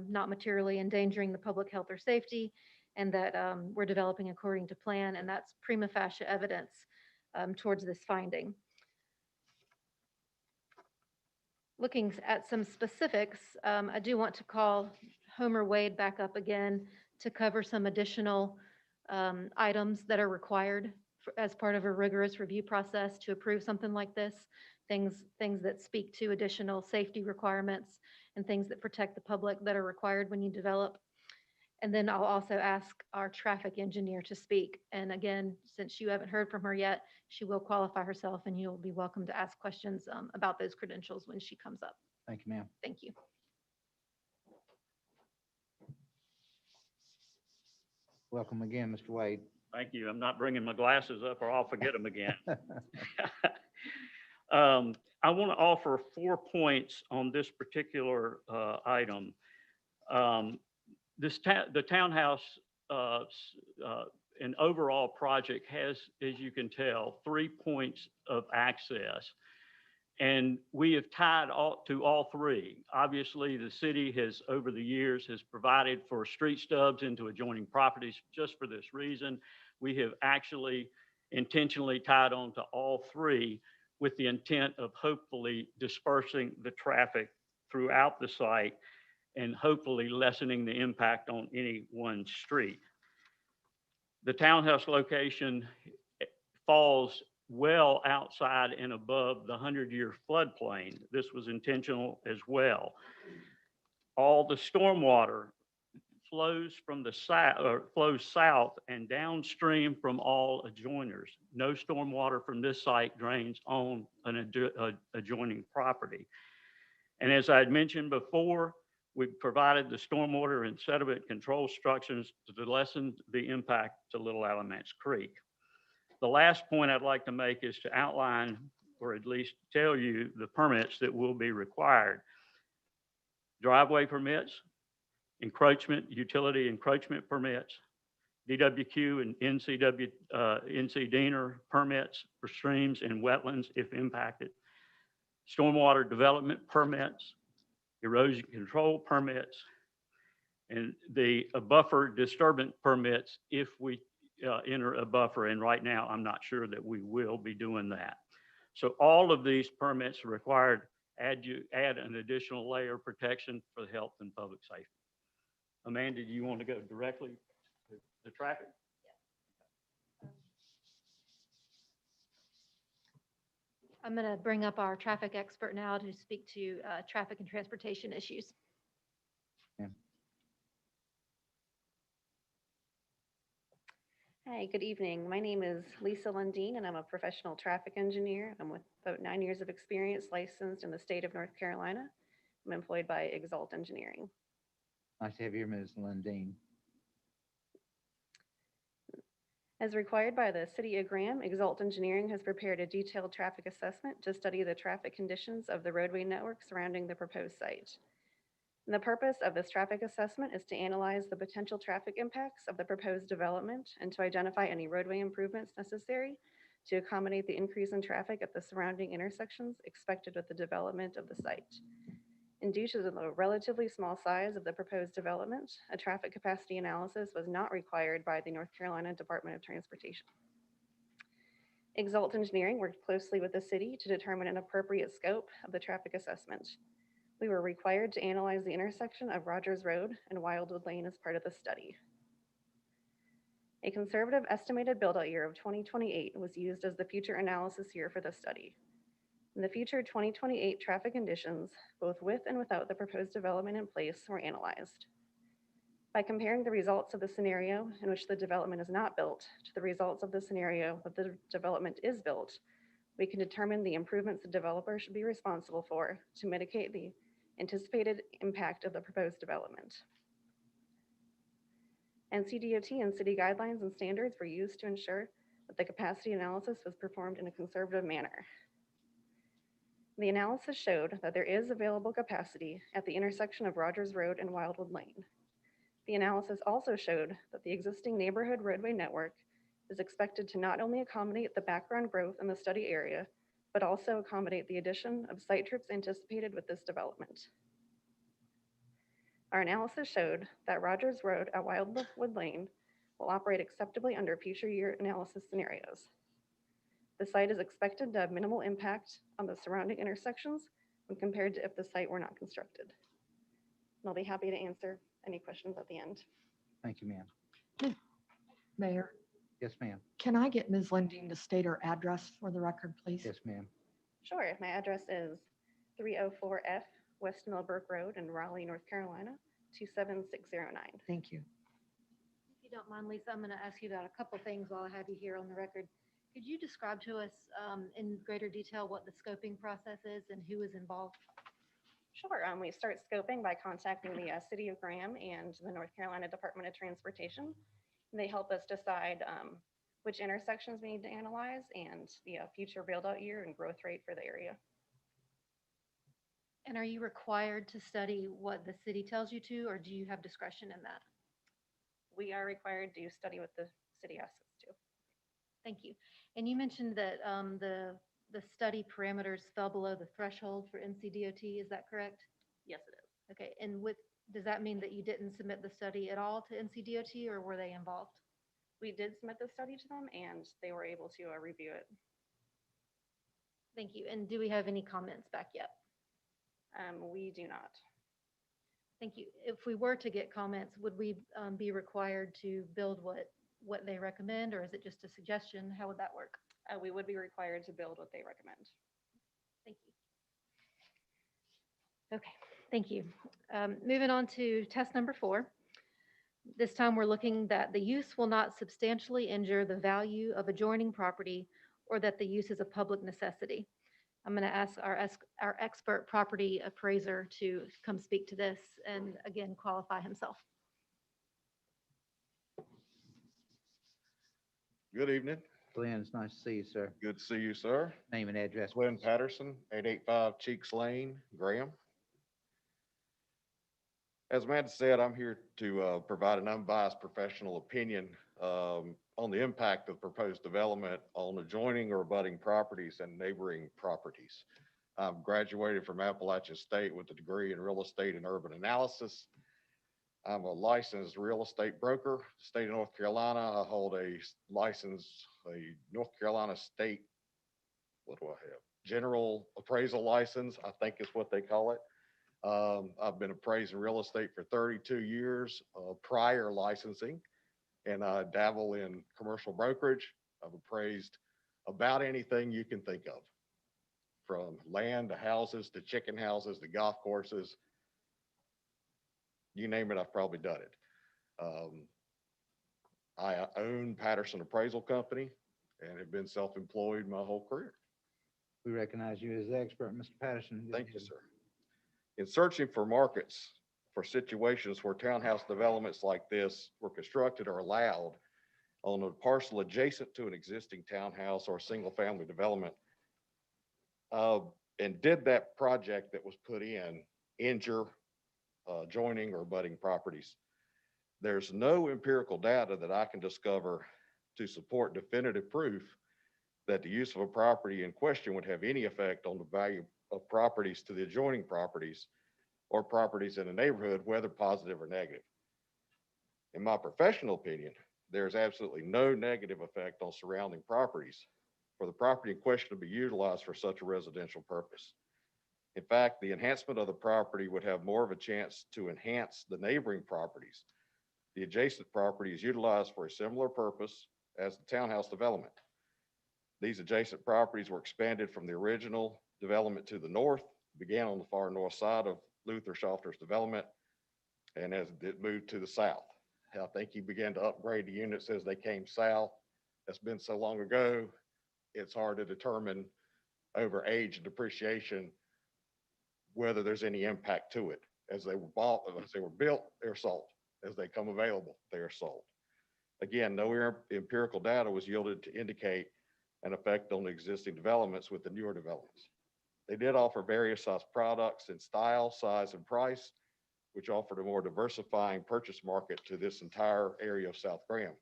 not materially endangering the public health or safety, and that we're developing according to plan, and that's prima facie evidence towards this finding. Looking at some specifics, I do want to call Homer Wade back up again to cover some additional items that are required as part of a rigorous review process to approve something like this. Things that speak to additional safety requirements and things that protect the public that are required when you develop. And then I'll also ask our traffic engineer to speak. And again, since you haven't heard from her yet, she will qualify herself, and you'll be welcome to ask questions about those credentials when she comes up. Thank you, ma'am. Thank you. Welcome again, Mr. Wade. Thank you. I'm not bringing my glasses up or I'll forget them again. I want to offer 4 points on this particular item. The townhouse and overall project has, as you can tell, 3 points of access. And we have tied to all 3. Obviously, the city has, over the years, has provided for street stubs into adjoining properties just for this reason. We have actually intentionally tied on to all 3 with the intent of hopefully dispersing the traffic throughout the site and hopefully lessening the impact on any one street. The townhouse location falls well outside and above the 100-year floodplain. This was intentional as well. All the stormwater flows from the south, or flows south and downstream from all adjoiners. No stormwater from this site drains on an adjoining property. And as I had mentioned before, we've provided the stormwater and sediment control structures to lessen the impact to Little Alamance Creek. The last point I'd like to make is to outline, or at least tell you, the permits that will be required. driveway permits, encroachment, utility encroachment permits, DWQ and NC Diener permits for streams and wetlands if impacted, stormwater development permits, erosion control permits, and the buffer disturbance permits if we enter a buffer. And right now, I'm not sure that we will be doing that. So all of these permits are required, add an additional layer of protection for the health and public safety. Amanda, do you want to go directly to the traffic? I'm going to bring up our traffic expert now to speak to traffic and transportation issues. Hi, good evening. My name is Lisa Lundeen, and I'm a professional traffic engineer. I'm with about 9 years of experience, licensed in the state of North Carolina. I'm employed by Exalt Engineering. Nice to have you, Ms. Lundeen. As required by the City of Graham, Exalt Engineering has prepared a detailed traffic assessment to study the traffic conditions of the roadway network surrounding the proposed site. And the purpose of this traffic assessment is to analyze the potential traffic impacts of the proposed development and to identify any roadway improvements necessary to accommodate the increase in traffic at the surrounding intersections expected with the development of the site. And due to the relatively small size of the proposed development, a traffic capacity analysis was not required by the North Carolina Department of Transportation. Exalt Engineering worked closely with the city to determine an appropriate scope of the traffic assessment. We were required to analyze the intersection of Rogers Road and Wildwood Lane as part of the study. A conservative estimated build-out year of 2028 was used as the future analysis year for the study. In the future 2028 traffic conditions, both with and without the proposed development in place, were analyzed. By comparing the results of the scenario in which the development is not built to the results of the scenario that the development is built, we can determine the improvements the developer should be responsible for to mitigate the anticipated impact of the proposed development. NCDOT and city guidelines and standards were used to ensure that the capacity analysis was performed in a conservative manner. The analysis showed that there is available capacity at the intersection of Rogers Road and Wildwood Lane. The analysis also showed that the existing neighborhood roadway network is expected to not only accommodate the background growth in the study area, but also accommodate the addition of site trips anticipated with this development. Our analysis showed that Rogers Road at Wildwood Lane will operate acceptably under future year analysis scenarios. The site is expected to have minimal impact on the surrounding intersections when compared to if the site were not constructed. And I'll be happy to answer any questions at the end. Thank you, ma'am. Mayor, Yes, ma'am. can I get Ms. Lundeen to state her address for the record, please? Yes, ma'am. Sure, my address is 304F West Millbrook Road in Raleigh, North Carolina, 27609. Thank you. If you don't mind, Lisa, I'm going to ask you about a couple things while I have you here on the record. Could you describe to us in greater detail what the scoping process is and who is involved? Sure, we start scoping by contacting the City of Graham and the North Carolina Department of Transportation. They help us decide which intersections we need to analyze and the future build-out year and growth rate for the area. And are you required to study what the city tells you to, or do you have discretion in that? We are required to study what the city asks us to. Thank you. And you mentioned that the study parameters fell below the threshold for NCDOT, is that correct? Yes, it is. Okay, and does that mean that you didn't submit the study at all to NCDOT, or were they involved? We did submit the study to them and they were able to review it. Thank you. And do we have any comments back yet? We do not. Thank you. If we were to get comments, would we be required to build what they recommend, or is it just a suggestion? How would that work? We would be required to build what they recommend. Thank you. Okay, thank you. Moving on to test number 4. This time we're looking that the use will not substantially injure the value of adjoining property or that the use is a public necessity. I'm going to ask our expert property appraiser to come speak to this and again qualify himself. Good evening. Glenn, it's nice to see you, sir. Good to see you, sir. Name and address. Glenn Patterson, 885 Cheeks Lane, Graham. As Amanda said, I'm here to provide an unbiased professional opinion on the impact of proposed development on adjoining or abutting properties and neighboring properties. I'm graduated from Appalachian State with a degree in real estate and urban analysis. I'm a licensed real estate broker, state of North Carolina. I hold a license, a North Carolina State, what do I have? General appraisal license, I think is what they call it. I've been appraising real estate for 32 years prior licensing, and I dabble in commercial brokerage. I've appraised about anything you can think of, from land to houses to chicken houses to golf courses. You name it, I've probably done it. I own Patterson Appraisal Company and have been self-employed my whole career. We recognize you as the expert, Mr. Patterson. Thank you, sir. In searching for markets for situations where townhouse developments like this were constructed or allowed on a parcel adjacent to an existing townhouse or single-family development, and did that project that was put in injure adjoining or abutting properties, there's no empirical data that I can discover to support definitive proof that the use of a property in question would have any effect on the value of properties to the adjoining properties or properties in the neighborhood, whether positive or negative. In my professional opinion, there's absolutely no negative effect on surrounding properties for the property in question to be utilized for such a residential purpose. In fact, the enhancement of the property would have more of a chance to enhance the neighboring properties. The adjacent property is utilized for a similar purpose as the townhouse development. These adjacent properties were expanded from the original development to the north, began on the far north side of Luther Schofter's development, and as it moved to the south. I think he began to upgrade the units as they came south. That's been so long ago, it's hard to determine over age and depreciation whether there's any impact to it. As they were bought, as they were built, they're sold. As they come available, they are sold. Again, no empirical data was yielded to indicate an effect on the existing developments with the newer developments. They did offer various size products in style, size, and price, which offered a more diversifying purchase market to this entire area of South Graham.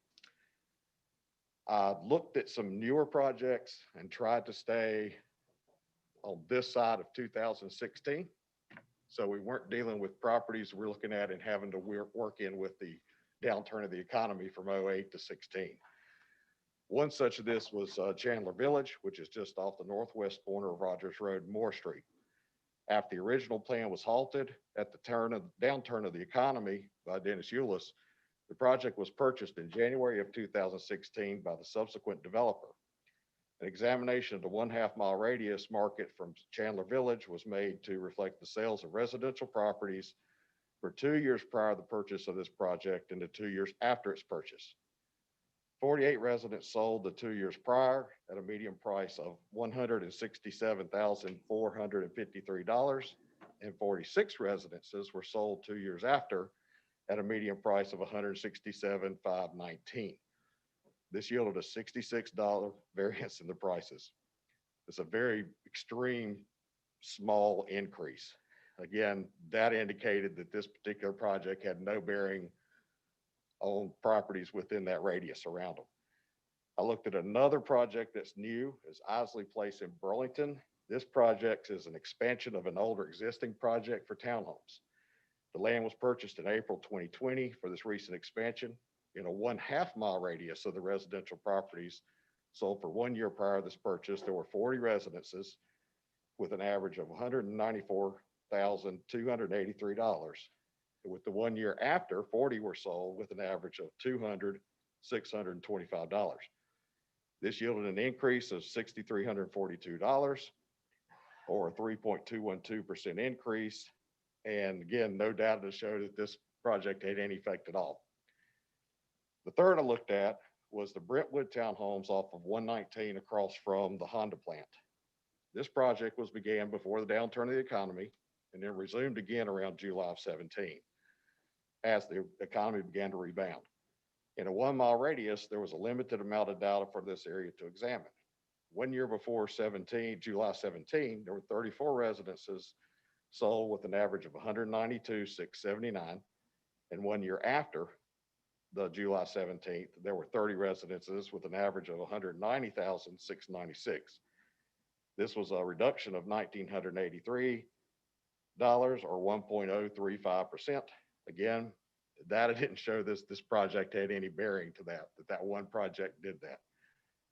I looked at some newer projects and tried to stay on this side of 2016. So we weren't dealing with properties we're looking at and having to work in with the downturn of the economy from 08 to 16. One such of this was Chandler Village, which is just off the northwest corner of Rogers Road, Moore Street. After the original plan was halted at the downturn of the economy by Dennis Eulis, the project was purchased in January of 2016 by the subsequent developer. An examination of the 1/2 mile radius market from Chandler Village was made to reflect the sales of residential properties for 2 years prior to the purchase of this project and the 2 years after its purchase. 48 residents sold the 2 years prior at a median price of $167,453, and 46 residences were sold 2 years after at a median price of $167,519. This yielded a $66 variance in the prices. It's a very extreme small increase. Again, that indicated that this particular project had no bearing on properties within that radius around them. I looked at another project that's new, is Isley Place in Burlington. This project is an expansion of an older existing project for townhomes. The land was purchased in April 2020 for this recent expansion. In a 1/2 mile radius of the residential properties sold for 1 year prior to this purchase, there were 40 residences with an average of $194,283. With the 1 year after, 40 were sold with an average of $200,625. This yielded an increase of $6,342 or a 3.212% increase. And again, no data to show that this project had any effect at all. The third I looked at was the Brentwood Townhomes off of 119 across from the Honda plant. This project was began before the downturn of the economy and then resumed again around July of 17 as the economy began to rebound. In a 1 mile radius, there was a limited amount of data for this area to examine. 1 year before July 17, there were 34 residences sold with an average of 192,679. And 1 year after the July 17th, there were 30 residences with an average of 190,696. This was a reduction of $1,983 or 1.035%. Again, data didn't show this project had any bearing to that one project did that.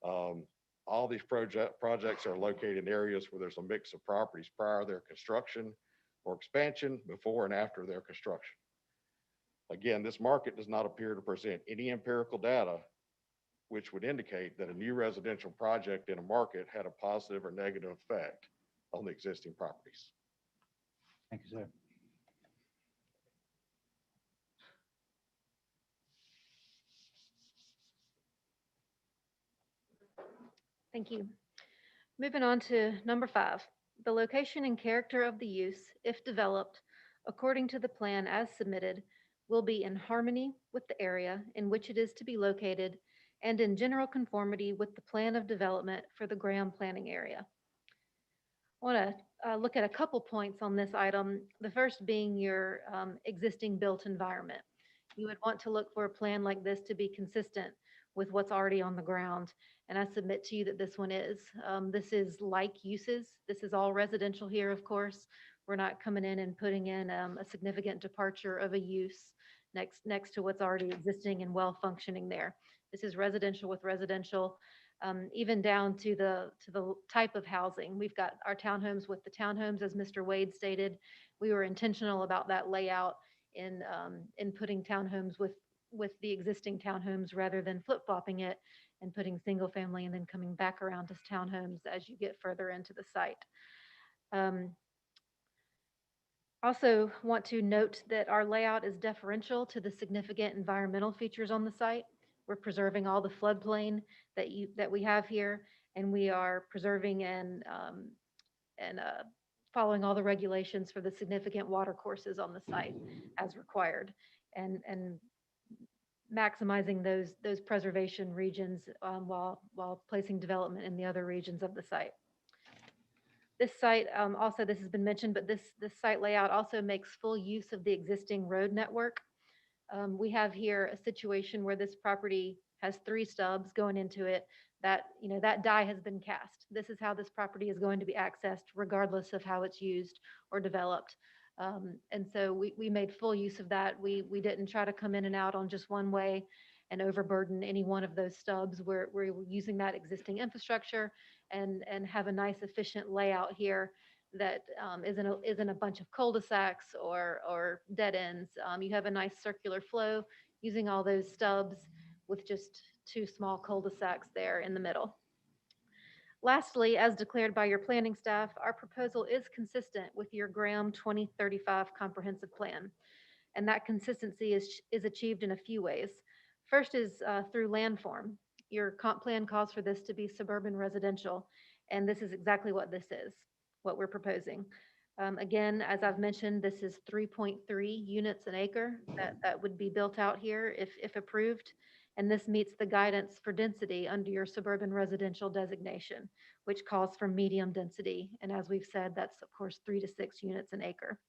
All these projects are located in areas where there's a mix of properties prior to their construction or expansion, before and after their construction. Again, this market does not appear to present any empirical data which would indicate that a new residential project in a market had a positive or negative effect on the existing properties. Thank you, sir. Thank you. Moving on to number 5, the location and character of the use, if developed, according to the plan as submitted, will be in harmony with the area in which it is to be located and in general conformity with the plan of development for the Graham planning area. I want to look at a couple points on this item. The first being your existing built environment. You would want to look for a plan like this to be consistent with what's already on the ground. And I submit to you that this one is. This is like uses. This is all residential here, of course. We're not coming in and putting in a significant departure of a use next to what's already existing and well functioning there. This is residential with residential, even down to the type of housing. We've got our townhomes with the townhomes, as Mr. Wade stated. We were intentional about that layout in putting townhomes with the existing townhomes rather than flip-flopping it and putting single family and then coming back around to townhomes as you get further into the site. Also want to note that our layout is deferential to the significant environmental features on the site. We're preserving all the floodplain that we have here, and we are preserving and following all the regulations for the significant water courses on the site as required, and maximizing those preservation regions while placing development in the other regions of the site. This site, also this has been mentioned, but this site layout also makes full use of the existing road network. We have here a situation where this property has 3 stubs going into it. That die has been cast. This is how this property is going to be accessed regardless of how it's used or developed. And so we made full use of that. We didn't try to come in and out on just one way and overburden any one of those stubs. We're using that existing infrastructure and have a nice efficient layout here that isn't a bunch of cul-de-sacs or dead ends. You have a nice circular flow using all those stubs with just 2 small cul-de-sacs there in the middle. Lastly, as declared by your planning staff, our proposal is consistent with your Graham 2035 comprehensive plan. And that consistency is achieved in a few ways. First is through landform. Your comp plan calls for this to be suburban residential, and this is exactly what this is, what we're proposing. Again, as I've mentioned, this is 3.3 units an acre that would be built out here if approved. And this meets the guidance for density under your suburban residential designation, which calls for medium density. And as we've said, that's of course 3 to 6 units an acre.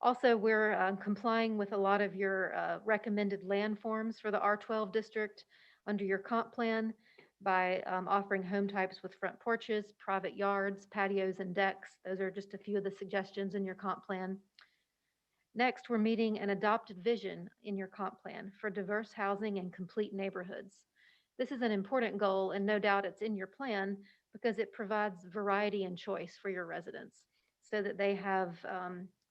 Also, we're complying with a lot of your recommended landforms for the R12 district under your comp plan by offering home types with front porches, private yards, patios, and decks. Those are just a few of the suggestions in your comp plan. Next, we're meeting an adopted vision in your comp plan for diverse housing and complete neighborhoods. This is an important goal, and no doubt it's in your plan because it provides variety and choice for your residents so that they have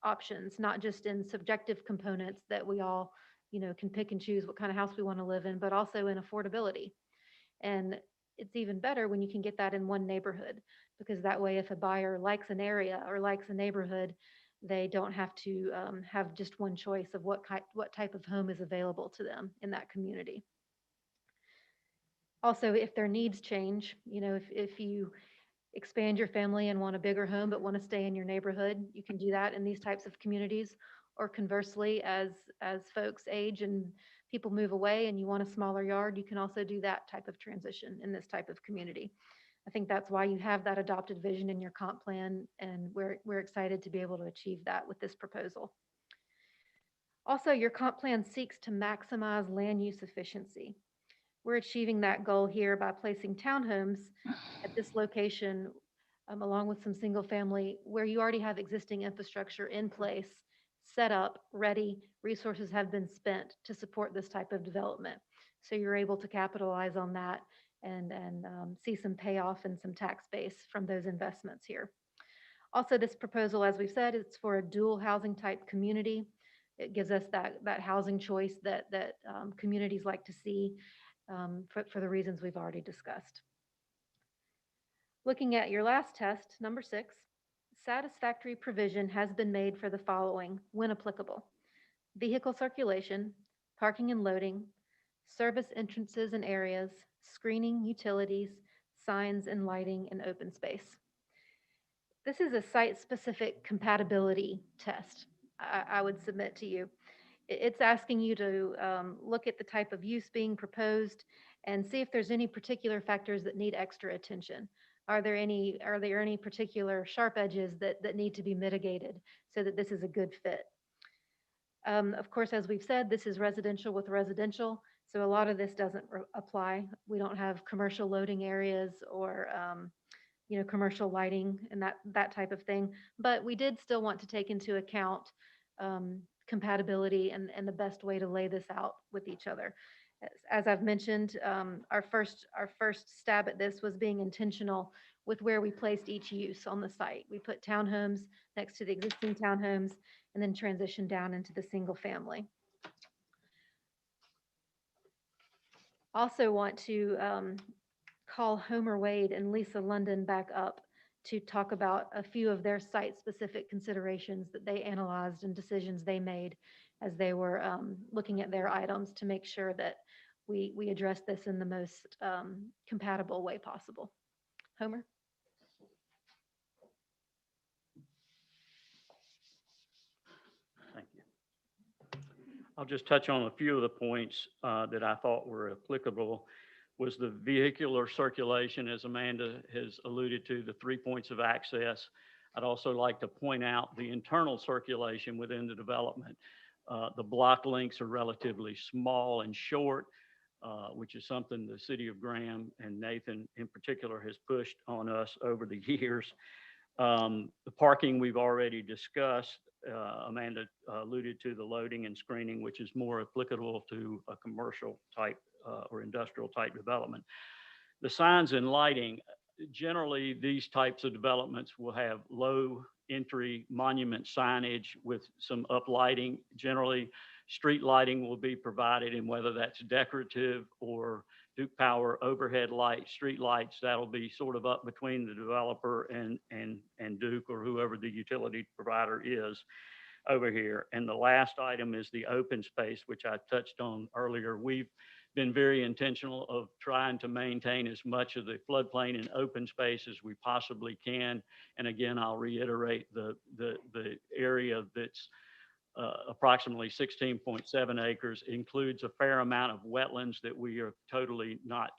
options, not just in subjective components that we all can pick and choose what kind of house we want to live in, but also in affordability. And it's even better when you can get that in one neighborhood, because that way if a buyer likes an area or likes a neighborhood, they don't have to have just one choice of what type of home is available to them in that community. Also, if their needs change, if you expand your family and want a bigger home but want to stay in your neighborhood, you can do that in these types of communities. Or conversely, as folks age and people move away and you want a smaller yard, you can also do that type of transition in this type of community. I think that's why you have that adopted vision in your comp plan, and we're excited to be able to achieve that with this proposal. Also, your comp plan seeks to maximize land use efficiency. We're achieving that goal here by placing townhomes at this location, along with some single family, where you already have existing infrastructure in place, set up, ready, resources have been spent to support this type of development. So you're able to capitalize on that and see some payoff and some tax base from those investments here. Also, this proposal, as we've said, it's for a dual housing type community. It gives us that housing choice that communities like to see for the reasons we've already discussed. Looking at your last test, number 6, satisfactory provision has been made for the following when applicable: vehicle circulation, parking and loading, service entrances and areas, screening, utilities, signs and lighting, and open space. This is a site-specific compatibility test, I would submit to you. It's asking you to look at the type of use being proposed and see if there's any particular factors that need extra attention. Are there any particular sharp edges that need to be mitigated so that this is a good fit? Of course, as we've said, this is residential with residential, so a lot of this doesn't apply. We don't have commercial loading areas or commercial lighting and that type of thing. But we did still want to take into account compatibility and the best way to lay this out with each other. As I've mentioned, our first stab at this was being intentional with where we placed each use on the site. We put townhomes next to the existing townhomes and then transitioned down into the single family. Also want to call Homer Wade and Lisa London back up to talk about a few of their site-specific considerations that they analyzed and decisions they made as they were looking at their items to make sure that we address this in the most compatible way possible. Homer? Thank you. I'll just touch on a few of the points that I thought were applicable. Was the vehicular circulation, as Amanda has alluded to, the 3 points of access. I'd also like to point out the internal circulation within the development. The block lengths are relatively small and short, which is something the city of Graham and Nathan in particular has pushed on us over the years. The parking we've already discussed. Amanda alluded to the loading and screening, which is more applicable to a commercial type or industrial type development. The signs and lighting, generally these types of developments will have low entry monument signage with some uplighting. Generally, street lighting will be provided, and whether that's decorative or Duke Power overhead light, street lights, that'll be sort of up between the developer and Duke or whoever the utility provider is over here. And the last item is the open space, which I touched on earlier. We've been very intentional of trying to maintain as much of the floodplain and open space as we possibly can. And again, I'll reiterate the area that's approximately 16.7 acres includes a fair amount of wetlands that we are totally not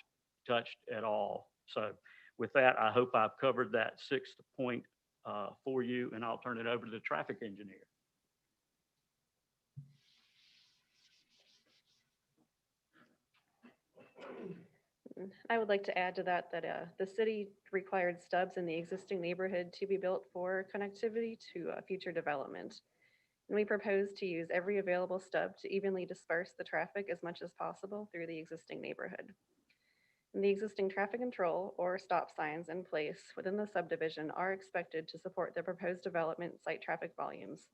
touched at all. So with that, I hope I've covered that 6th point for you, and I'll turn it over to the traffic engineer. I would like to add to that the city required stubs in the existing neighborhood to be built for connectivity to future development. And we propose to use every available stub to evenly disperse the traffic as much as possible through the existing neighborhood. And the existing traffic control or stop signs in place within the subdivision are expected to support the proposed development site traffic volumes,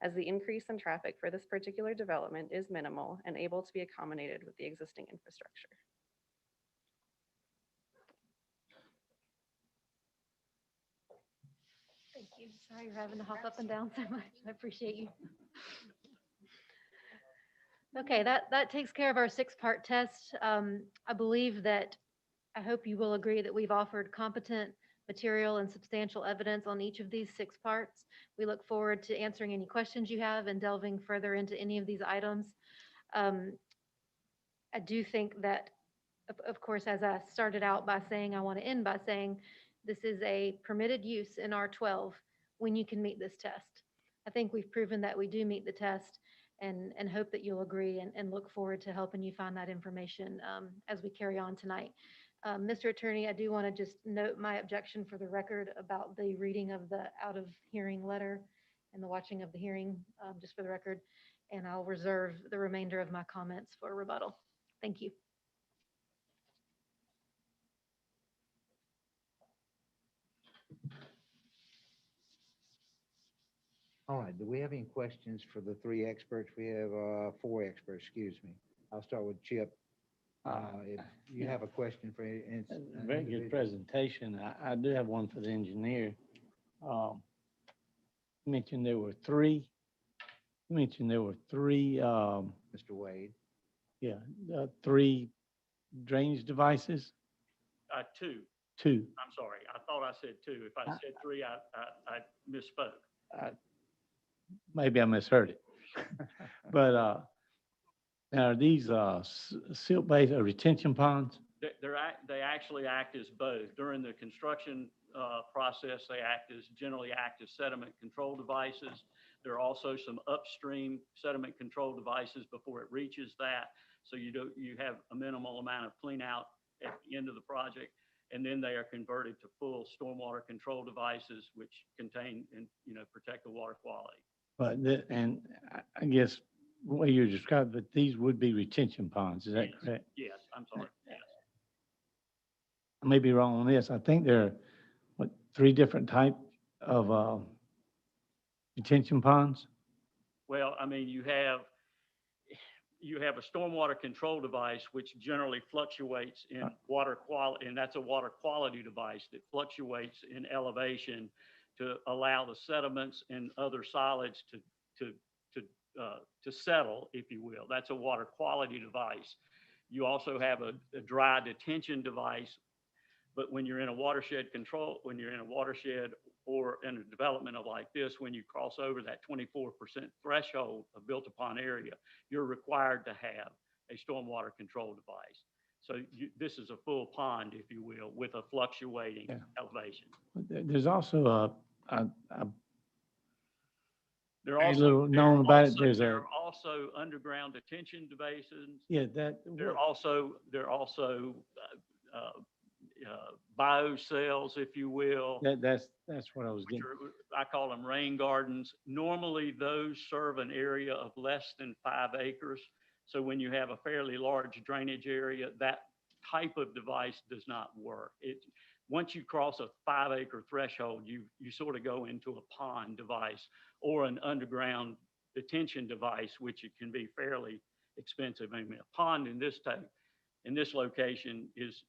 as the increase in traffic for this particular development is minimal and able to be accommodated with the existing infrastructure. Thank you. Sorry you're having to hop up and down so much. I appreciate you. Okay, that takes care of our 6-part test. I believe that, I hope you will agree that we've offered competent material and substantial evidence on each of these 6 parts. We look forward to answering any questions you have and delving further into any of these items. I do think that Of course, as I started out by saying, I want to end by saying, this is a permitted use in R12 when you can meet this test. I think we've proven that we do meet the test and hope that you'll agree and look forward to helping you find that information as we carry on tonight. Mr. Attorney, I do want to just note my objection for the record about the reading of the out of hearing letter and the watching of the hearing, just for the record, and I'll reserve the remainder of my comments for rebuttal. Thank you. All right, do we have any questions for the three experts? We have four experts, excuse me. I'll start with Chip. If you have a question for any. Very good presentation. I do have one for the engineer. You mentioned there were three. Mr. Wade. Yeah, three drainage devices. Two. Two. I'm sorry. I thought I said two. If I said three, I misspoke. Maybe I misheard it. But now are these silt-based or retention ponds? They actually act as both. During the construction process, they generally act as sediment control devices. There are also some upstream sediment control devices before it reaches that. So you have a minimal amount of clean out at the end of the project. And then they are converted to full stormwater control devices, which contain and protect the water quality. But I guess the way you described, but these would be retention ponds. Is that Yes. correct? Yes, I'm sorry. Yes. I may be wrong on this. I think there are three different types of retention ponds. Well, I mean, you have a stormwater control device, which generally fluctuates in water quality, and that's a water quality device that fluctuates in elevation to allow the sediments and other solids to settle, if you will. That's a water quality device. You also have a dry detention device, but when you're in a watershed or in a development of like this, when you cross over that 24% threshold of built upon area, you're required to have a stormwater control device. So this is a full pond, if you will, with a fluctuating elevation. There's also There very little known about it. there are also underground detention devices. Yeah, There are also biocells, if you will. that's what I was getting. I call them rain gardens. Normally, those serve an area of less than 5 acres. So when you have a fairly large drainage area, that type of device does not work. Once you cross a 5-acre threshold, you sort of go into a pond device or an underground detention device, which it can be fairly expensive. I mean, a pond in this location is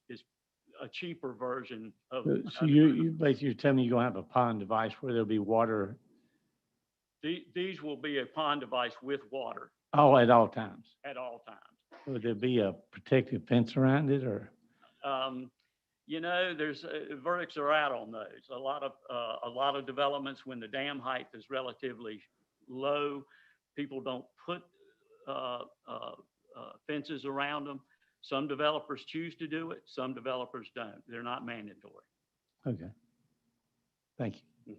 a cheaper version of. So you basically telling me you're gonna have a pond device where there'll be water. These will be a pond device with water. Oh, at all times. At all times. Would there be a protective fence around it or? There's verdicts are out on those. A lot of developments, when the dam height is relatively low, people don't put fences around them. Some developers choose to do it. Some developers don't. They're not mandatory. Okay. Thank you.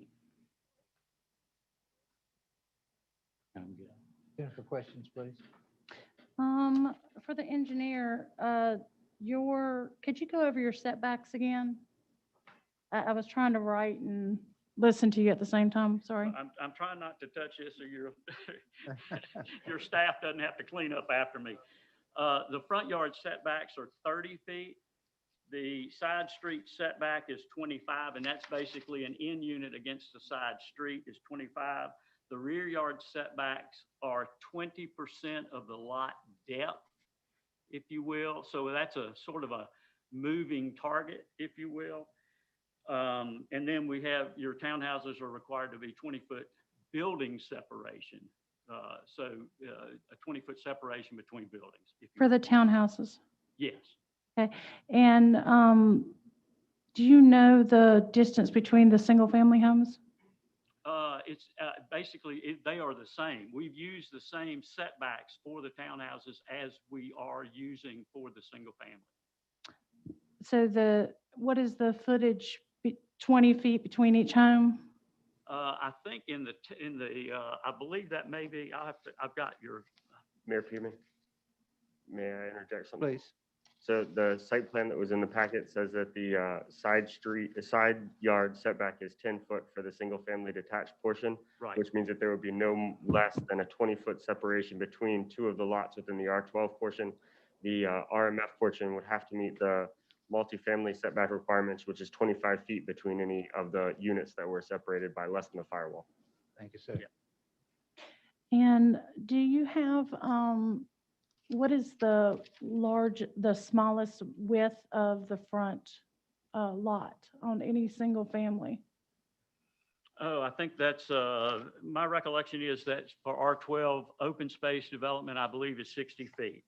I'm good. Jennifer, questions, please? For the engineer, could you go over your setbacks again? I was trying to write and listen to you at the same time. Sorry. I'm trying not to touch this, or your staff doesn't have to clean up after me. The front yard setbacks are 30 feet. The side street setback is 25, and that's basically an in unit against the side street is 25. The rear yard setbacks are 20% of the lot depth, if you will. So that's a sort of a moving target, if you will. And then we have your townhouses are required to be 20-foot building separation. So a 20-foot separation between buildings. For the townhouses? Yes. Okay. And do you know the distance between the single-family homes? It's basically, they are the same. We've used the same setbacks for the townhouses as we are using for the single family. So what is the footage, 20 feet between each home? I think I believe that maybe, I've got your, Mayor Peterman, may I interject something? Please. So the site plan that was in the packet says that the side yard setback is 10 foot for the single family detached portion, right. which means that there would be no less than a 20-foot separation between two of the lots within the R12 portion. The RMF portion would have to meet the multifamily setback requirements, which is 25 feet between any of the units that were separated by less than the firewall. Thank you, sir. And do you have, what is the smallest width of the front lot on any single family? Oh, I think that's, my recollection is that for R12 open space development, I believe is 60 feet.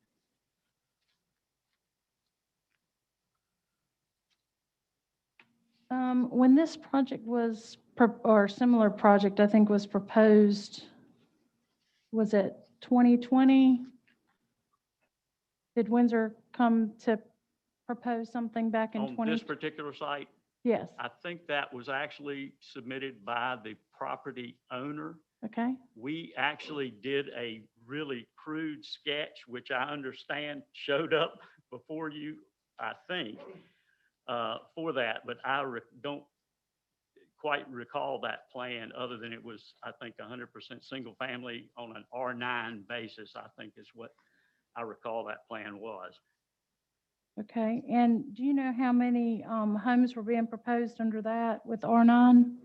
When this project was, or similar project, I think was proposed, was it 2020? Did Windsor come to propose something back in On 20? this particular site, Yes, I think that was actually submitted by the property owner. okay. We actually did a really crude sketch, which I understand showed up before you, I think, for that, but I don't quite recall that plan other than it was, I think, 100% single family on an R9 basis, I think is what I recall that plan was. Okay, and do you know how many homes were being proposed under that with R9?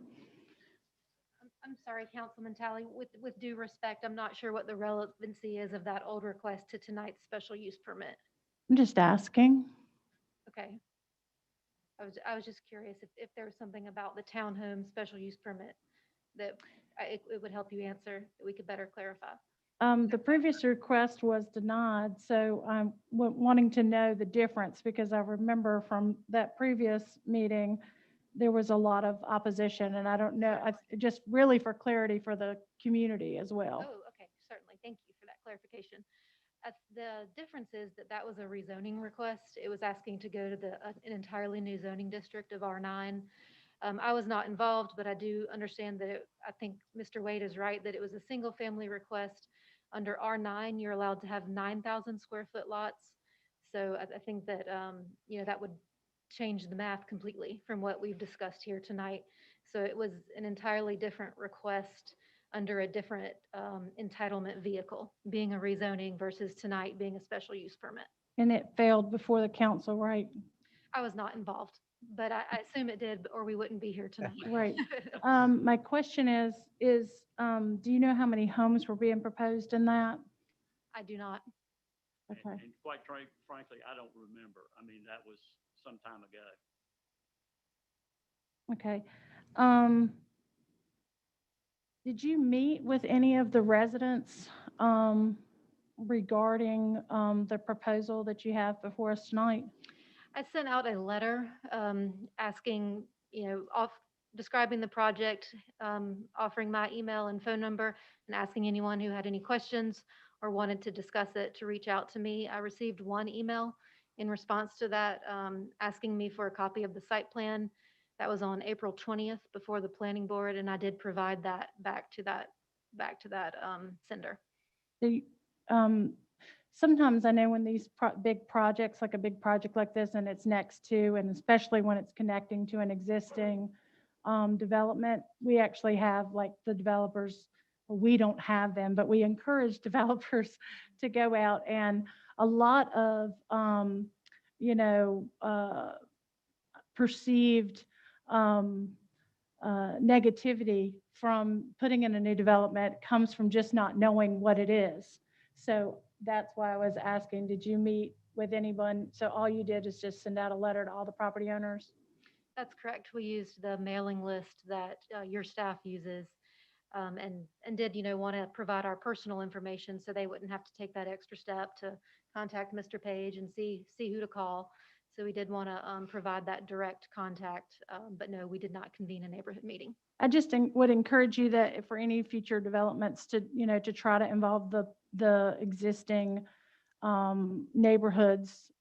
I'm sorry, Councilman Talley, with due respect, I'm not sure what the relevancy is of that old request to tonight's special use permit. I'm just asking. Okay. I was just curious if there was something about the townhome special use permit that it would help you answer, that we could better clarify. The previous request was denied, so I'm wanting to know the difference because I remember from that previous meeting, there was a lot of opposition and I don't know, just really for clarity for the community as well. Oh, okay, certainly. Thank you for that clarification. The difference is that was a rezoning request. It was asking to go to an entirely new zoning district of R9. I was not involved, but I do understand that I think Mr. Wade is right, that it was a single family request. Under R9, you're allowed to have 9,000 square foot lots. So I think that, that would change the math completely from what we've discussed here tonight. So it was an entirely different request under a different entitlement vehicle, being a rezoning versus tonight being a special use permit. And it failed before the council, right? I was not involved, but I assume it did, or we wouldn't be here tonight. Right. My question is, do you know how many homes were being proposed in that? I do not. Okay. And quite frankly, I don't remember. I mean, that was some time ago. Okay. Did you meet with any of the residents regarding the proposal that you have before us tonight? I sent out a letter asking, describing the project, offering my email and phone number, and asking anyone who had any questions or wanted to discuss it to reach out to me. I received one email in response to that, asking me for a copy of the site plan. That was on April 20th before the planning board, and I did provide that back to that sender. Sometimes I know when these big projects, like a big project like this, and it's next to, and especially when it's connecting to an existing development, we actually have like the developers, we don't have them, but we encourage developers to go out, and a lot of, perceived negativity from putting in a new development comes from just not knowing what it is. So that's why I was asking, did you meet with anyone? So all you did is just send out a letter to all the property owners? That's correct. We used the mailing list that your staff uses, and did, want to provide our personal information so they wouldn't have to take that extra step to contact Mr. Page and see who to call. So we did want to provide that direct contact, but no, we did not convene a neighborhood meeting. I just would encourage you that for any future developments to, to try to involve the existing neighborhoods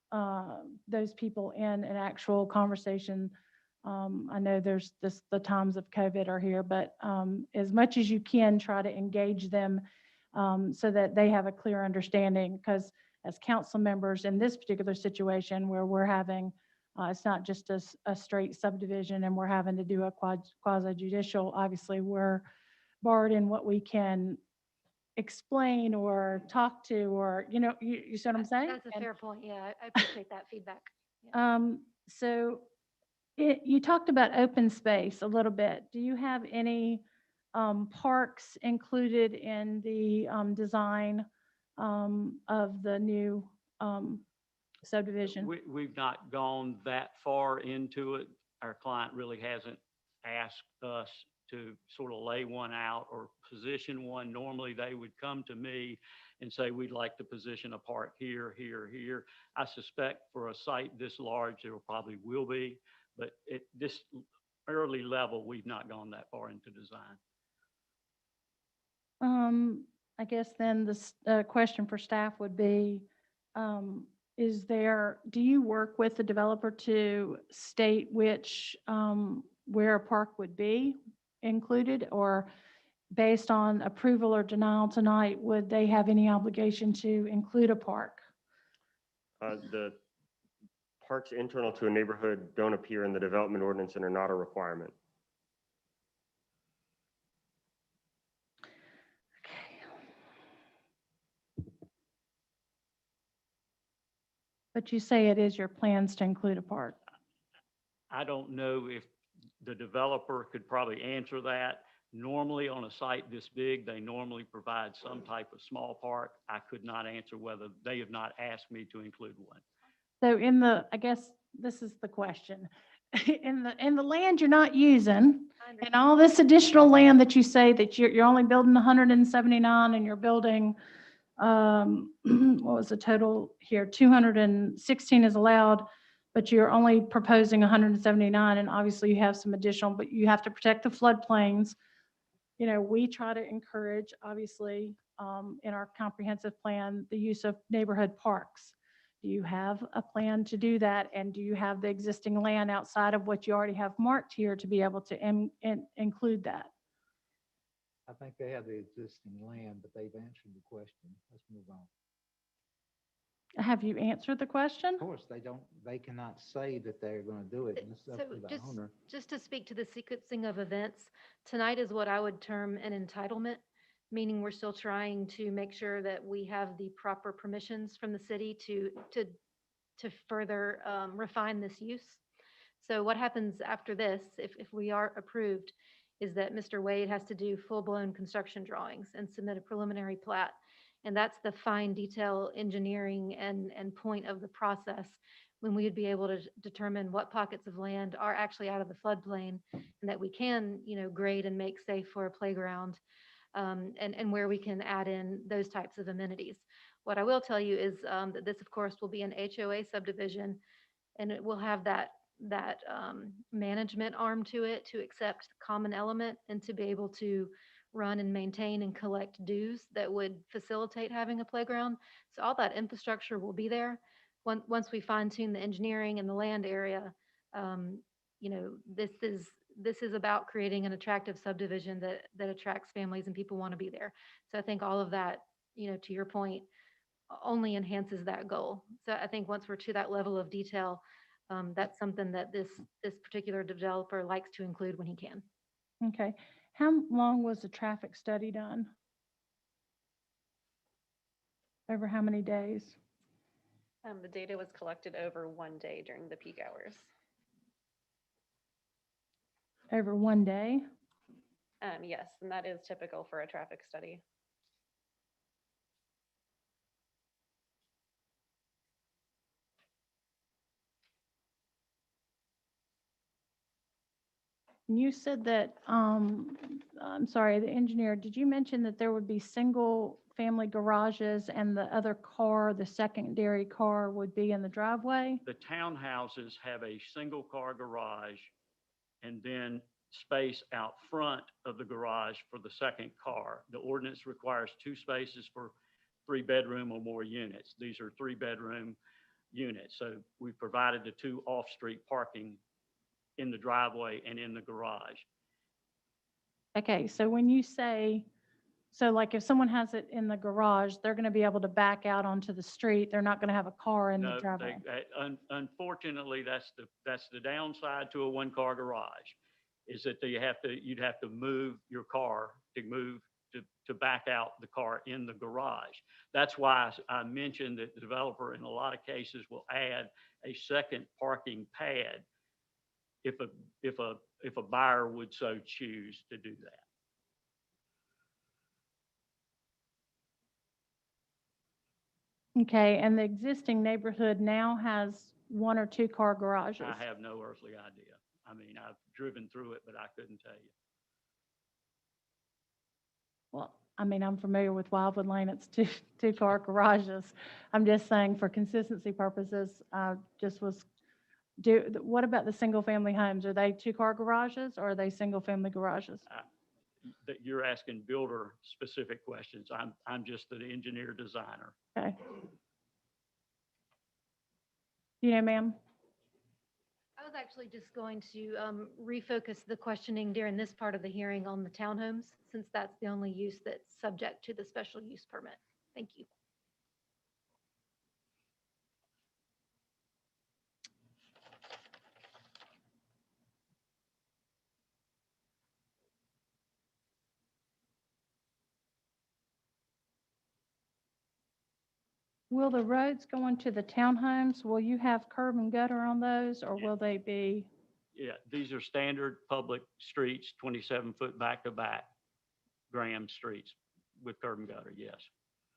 those people in an actual conversation. I know there's the times of COVID are here, but as much as you can, try to engage them so that they have a clear understanding. Because as council members in this particular situation where we're having, it's not just a straight subdivision and we're having to do a quasi judicial, obviously we're barred in what we can explain or talk to, or, you see what I'm saying? That's a fair point. Yeah, I appreciate that feedback. So you talked about open space a little bit. Do you have any parks included in the design of the new subdivision? We've not gone that far into it. Our client really hasn't asked us to sort of lay one out or position one. Normally, they would come to me and say, we'd like to position a park here, here, here. I suspect for a site this large, there probably will be, but at this early level, we've not gone that far into design. I guess then the question for staff would be, do you work with the developer to state which, where a park would be included, or based on approval or denial tonight, would they have any obligation to include a park? The parks internal to a neighborhood don't appear in the development ordinance and are not a requirement. But you say it is your plans to include a park. I don't know if the developer could probably answer that. Normally on a site this big, they normally provide some type of small park. I could not answer whether they have not asked me to include one. So I guess this is the question. In the land you're not using, and all this additional land that you say that you're only building 179 and you're building, what was the total here? 216 is allowed, but you're only proposing 179, and obviously you have some additional, but you have to protect the floodplains. We try to encourage, obviously, in our comprehensive plan, the use of neighborhood parks. Do you have a plan to do that? And do you have the existing land outside of what you already have marked here to be able to include that? I think they have the existing land, but they've answered the question. Let's move on. Have you answered the question? Of course, they cannot say that they're going to do it. And it's up to the owner. Just to speak to the sequencing of events, tonight is what I would term an entitlement, meaning we're still trying to make sure that we have the proper permissions from the city to further refine this use. So what happens after this, if we are approved, is that Mr. Wade has to do full-blown construction drawings and submit a preliminary plat. And that's the fine detail engineering and point of the process when we would be able to determine what pockets of land are actually out of the floodplain and that we can, grade and make safe for a playground, and where we can add in those types of amenities. What I will tell you is that this, of course, will be an HOA subdivision, and it will have that management arm to it to accept common element and to be able to run and maintain and collect dues that would facilitate having a playground. So all that infrastructure will be there. Once we fine tune the engineering and the land area, this is about creating an attractive subdivision that attracts families and people want to be there. So I think all of that, to your point, only enhances that goal. So I think once we're to that level of detail, that's something that this particular developer likes to include when he can. Okay. How long was the traffic study done? Over how many days? The data was collected over one day during the peak hours. Over one day? Yes, and that is typical for a traffic study. You said that, I'm sorry, the engineer, did you mention that there would be single family garages and the other car, the secondary car would be in the driveway? The townhouses have a single car garage and then space out front of the garage for the second car. The ordinance requires 2 spaces for 3-bedroom or more units. These are 3-bedroom units. So we provided the 2 off-street parking in the driveway and in the garage. Okay, so when you say, so like if someone has it in the garage, they're going to be able to back out onto the street. They're not going to have a car in the No, driveway. unfortunately, that's the downside to a 1-car garage, is that you'd have to move your car to back out the car in the garage. That's why I mentioned that the developer in a lot of cases will add a second parking pad if a buyer would so choose to do that. Okay, and the existing neighborhood now has 1 or 2 car garages. I have no earthly idea. I mean, I've driven through it, but I couldn't tell you. Well, I mean, I'm familiar with Wildwood Lane. It's 2 car garages. I'm just saying for consistency purposes, what about the single family homes? Are they 2-car garages or are they single family garages? That you're asking builder specific questions. I'm just the engineer designer. Okay. You know, ma'am? I was actually just going to refocus the questioning during this part of the hearing on the townhomes, since that's the only use that's subject to the special use permit. Thank you. Will the roads go into the townhomes? Will you have curb and gutter on those or will they be? Yeah, these are standard public streets, 27-foot back-to-back Graham streets with curb and gutter, yes.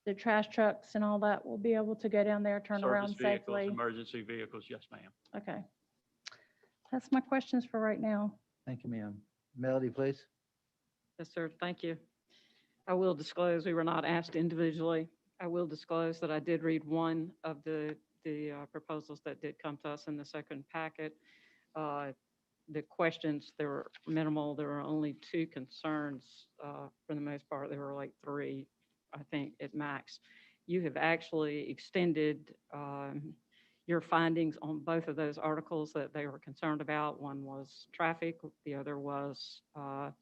The trash trucks and all that will be able to go down there, turn around Service vehicles, safely? emergency vehicles, yes, ma'am. Okay. That's my questions for right now. Thank you, ma'am. Melody, please. Yes, sir. Thank you. I will disclose, we were not asked individually. I will disclose that I did read one of the proposals that did come to us in the second packet. The questions, they were minimal. There were only 2 concerns. For the most part, there were like 3, I think, at max. You have actually extended your findings on both of those articles that they were concerned about. One was traffic, the other was the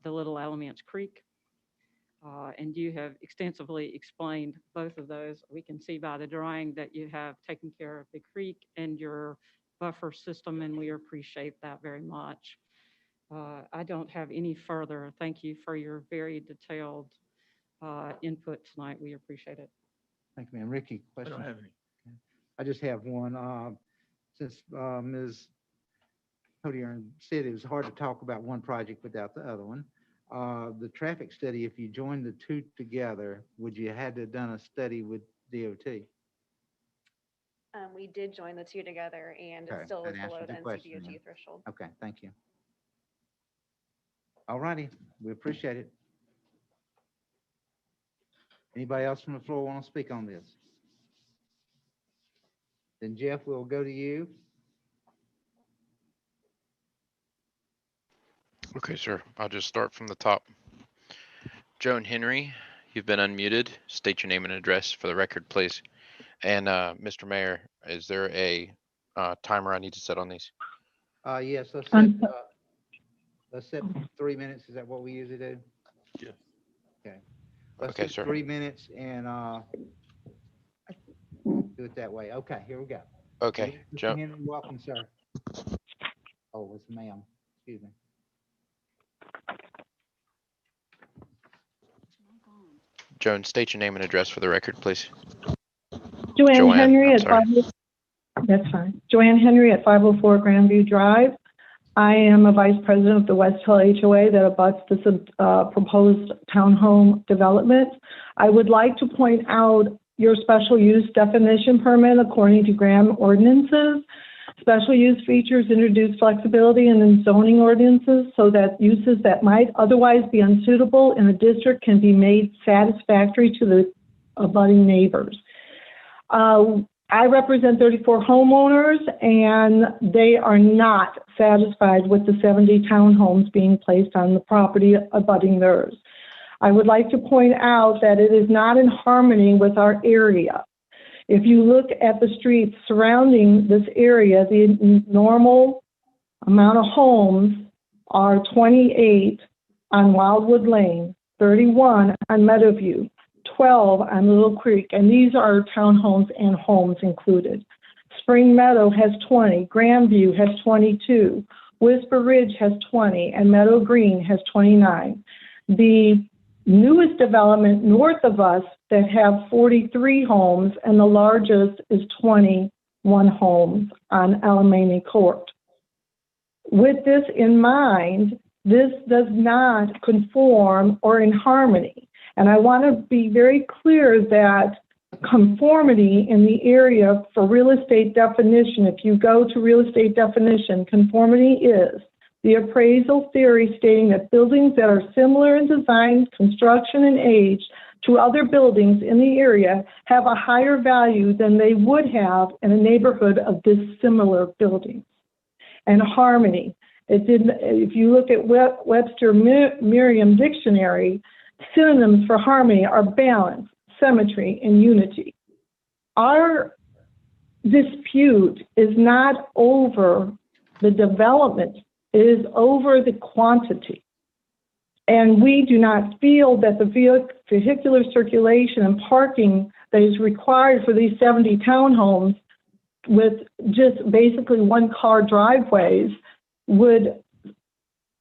Little Alamance Creek. And you have extensively explained both of those. We can see by the drawing that you have taken care of the creek and your buffer system, and we appreciate that very much. I don't have any further. Thank you for your very detailed input tonight. We appreciate it. Thank you, ma'am. Ricky, I question? don't have any. I just have one. Since Ms. Codier said it was hard to talk about one project without the other one. The traffic study, if you join the 2 together, would you had to have done a study with DOT? We did join the 2 together and Okay, it still that was below answers the the question NCDOT then. threshold. Okay, thank you. All righty, we appreciate it. Anybody else from the floor want to speak on this? Then Jeff, we'll go to you. Okay, sir. I'll just start from the top. Joan Henry, you've been unmuted. State your name and address for the record, please. And Mr. Mayor, is there a timer I need to set on these? Yes, let's set 3 minutes. Is that what we usually do? Yeah. Okay. Let's Okay, do sir. 3 minutes and do it that way. Okay, here we go. Okay, Mr. Joan. Henry, welcome, sir. Oh, it's ma'am. Excuse me. Joan, state your name and address for the record, please. Joanne Henry I'm at sorry. 5. That's fine. Joanne Henry at 504 Grandview Drive. I am a vice president of the West Hill HOA that abuts this proposed townhome development. I would like to point out your special use definition permit according to Graham ordinances. Special use features introduce flexibility in zoning ordinances so that uses that might otherwise be unsuitable in a district can be made satisfactory to the abutting neighbors. I represent 34 homeowners, and they are not satisfied with the 70 townhomes being placed on the property abutting theirs. I would like to point out that it is not in harmony with our area. If you look at the streets surrounding this area, the normal amount of homes are 28 on Wildwood Lane, 31 on Meadowview, 12 on Little Creek, and these are townhomes and homes included. Spring Meadow has 20, Grandview has 22, Whisper Ridge has 20, and Meadow Green has 29. The newest development north of us that have 43 homes, and the largest is 21 homes on Alamany Court. With this in mind, this does not conform or in harmony. And I want to be very clear that conformity in the area for real estate definition, if you go to real estate definition, conformity is the appraisal theory stating that buildings that are similar in design, construction, and age to other buildings in the area have a higher value than they would have in a neighborhood of dissimilar buildings. And harmony, if you look at Webster Merriam Dictionary, synonyms for harmony are balance, symmetry, and unity. Our dispute is not over the development, it is over the quantity. And we do not feel that the vehicular circulation and parking that is required for these 70 townhomes with just basically one-car driveways would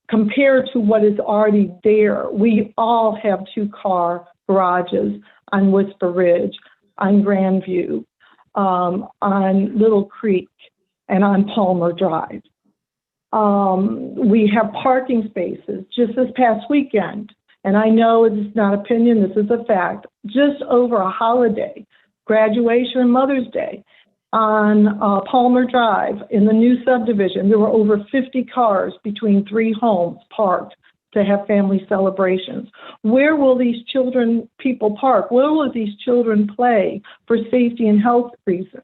compare to what is already there. We all have two-car garages on Whisper Ridge, on Grandview, on Little Creek, and on Palmer Drive. We have parking spaces. Just this past weekend, and I know it's not opinion, this is a fact, just over a holiday, graduation and Mother's Day, on Palmer Drive in the new subdivision, there were over 50 cars between 3 homes parked to have family celebrations. Where will these people park? Where will these children play for safety and health reasons?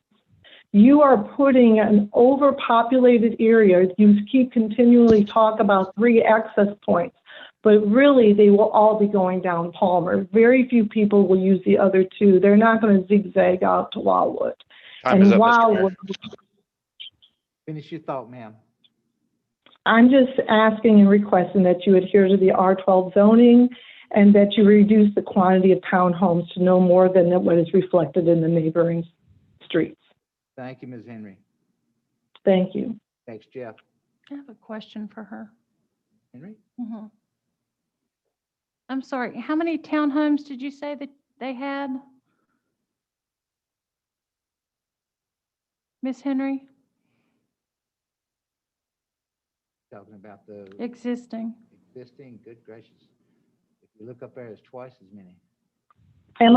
You are putting an overpopulated area. You keep continually talk about 3 access points, but really they will all be going down Palmer. Very few people will use the other 2. They're not going to zigzag out to Wildwood. Time is up, Mr. Mayor. Finish your thought, ma'am. I'm just asking and requesting that you adhere to the R12 zoning and that you reduce the quantity of townhomes to no more than what is reflected in the neighboring streets. Thank you, Ms. Henry. Thank you. Thanks, Jeff. I have a question for her. Henry? I'm sorry, how many townhomes did you say that they had? Miss Henry? Talking about the Existing. good gracious. If you look up there, it's twice as many. Am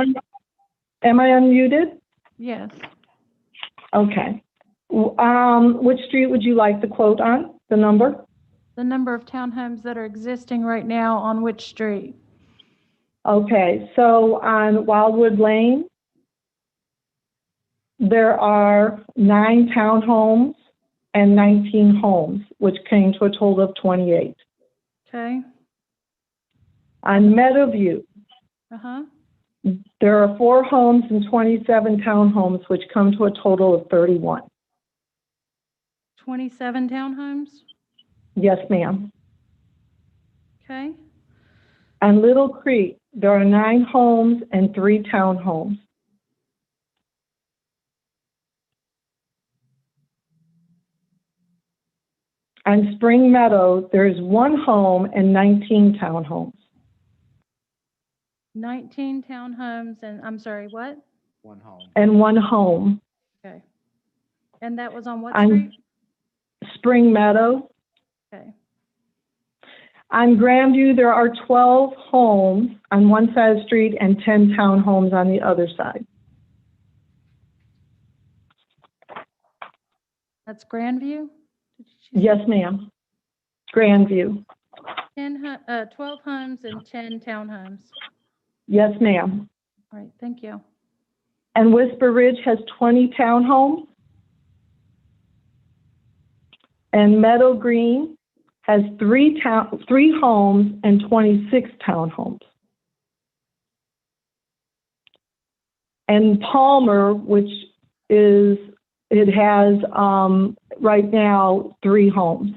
I unmuted? Yes. Okay. Which street would you like the quote on, the number? The number of townhomes that are existing right now on which street? Okay, so on Wildwood Lane, there are 9 townhomes and 19 homes, which came to a total of 28. Okay. On Meadowview, there are 4 homes and 27 townhomes, which come to a total of 31. 27 townhomes? Yes, ma'am. Okay. On Little Creek, there are 9 homes and 3 townhomes. On Spring Meadow, there's 1 home and 19 townhomes. 19 townhomes and, I'm sorry, what? 1 home. And 1 home. Okay. And that was on what On street? Spring Meadow. Okay. On Grandview, there are 12 homes on one side of the street and 10 townhomes on the other side. That's Grandview? Yes, ma'am. Grandview. 12 homes and 10 townhomes. Yes, ma'am. All right, thank you. And Whisper Ridge has 20 townhomes. And Meadow Green has 3 homes and 26 townhomes. and Palmer, which is, it has right now 3 homes.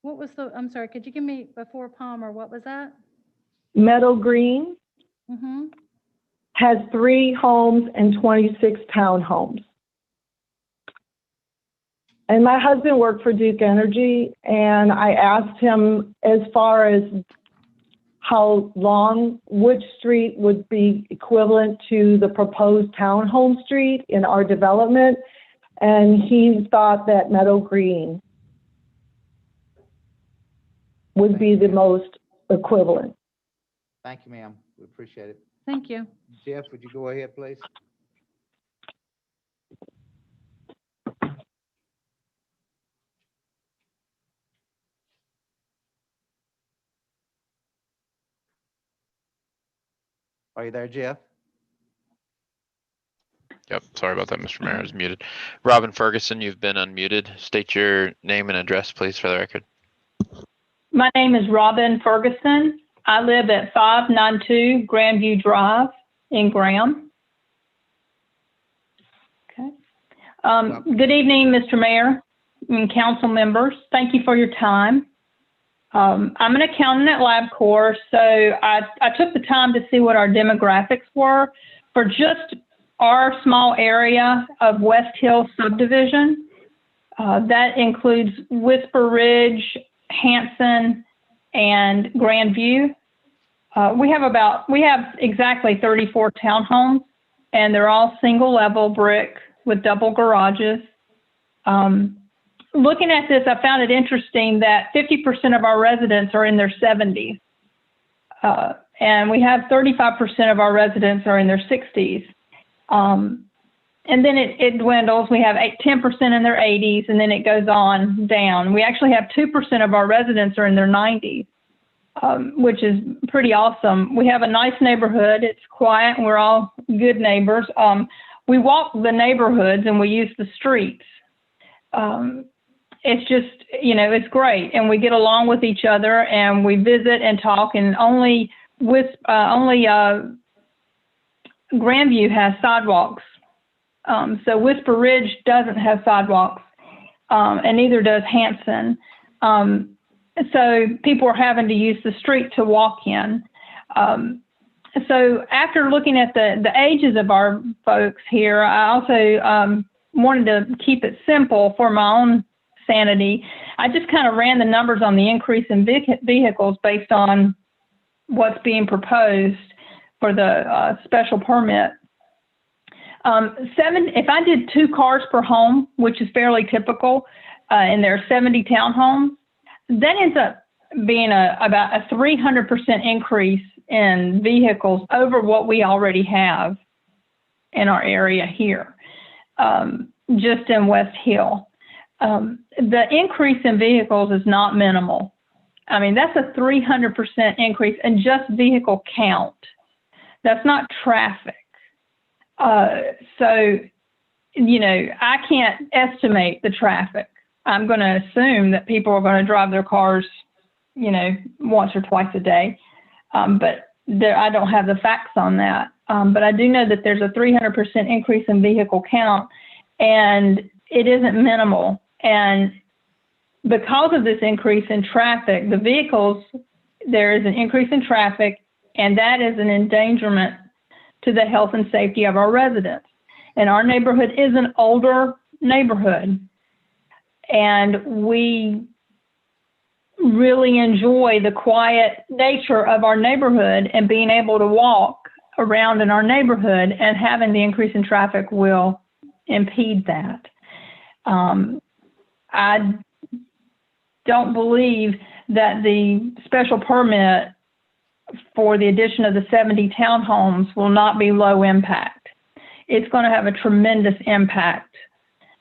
What was the, I'm sorry, could you give me before Palmer, what was that? Meadow Green Mm-hmm. has 3 homes and 26 townhomes. And my husband worked for Duke Energy, and I asked him as far as how long Wood Street would be equivalent to the proposed townhome street in our development, and he thought that Meadow Green would be the most equivalent. Thank you, ma'am. We appreciate it. Thank you. Jeff, would you go ahead, please? Are you there, Jeff? Yep, sorry about that, Mr. Mayor, I was muted. Robin Ferguson, you've been unmuted. State your name and address, please, for the record. My name is Robin Ferguson. I live at 592 Grandview Drive in Graham. Okay. Good evening, Mr. Mayor and council members. Thank you for your time. I'm an accountant at LabCorp, so I took the time to see what our demographics were for just our small area of West Hill subdivision. That includes Whisper Ridge, Hanson, and Grandview. We have exactly 34 townhomes, and they're all single level brick with double garages. Looking at this, I found it interesting that 50% of our residents are in their 70s. And we have 35% of our residents are in their 60s. And then it dwindles. We have 10% in their 80s, and then it goes on down. We actually have 2% of our residents are in their 90s, which is pretty awesome. We have a nice neighborhood. It's quiet, and we're all good neighbors. We walk the neighborhoods, and we use the streets. It's just, it's great. And we get along with each other, and we visit and talk, and only Grandview has sidewalks. So Whisper Ridge doesn't have sidewalks, and neither does Hanson. So people are having to use the street to walk in. So after looking at the ages of our folks here, I also wanted to keep it simple for my own sanity. I just kind of ran the numbers on the increase in vehicles based on what's being proposed for the special permit. If I did 2 cars per home, which is fairly typical, and there are 70 townhomes, that ends up being about a 300% increase in vehicles over what we already have in our area here, just in West Hill. The increase in vehicles is not minimal. I mean, that's a 300% increase in just vehicle count. That's not traffic. So, I can't estimate the traffic. I'm going to assume that people are going to drive their cars, once or twice a day. But I don't have the facts on that. But I do know that there's a 300% increase in vehicle count, and it isn't minimal. And because of this increase in traffic, the vehicles, there is an increase in traffic, and that is an endangerment to the health and safety of our residents. And our neighborhood is an older neighborhood, and we really enjoy the quiet nature of our neighborhood, and being able to walk around in our neighborhood, and having the increase in traffic will impede that. I don't believe that the special permit for the addition of the 70 townhomes will not be low impact. It's going to have a tremendous impact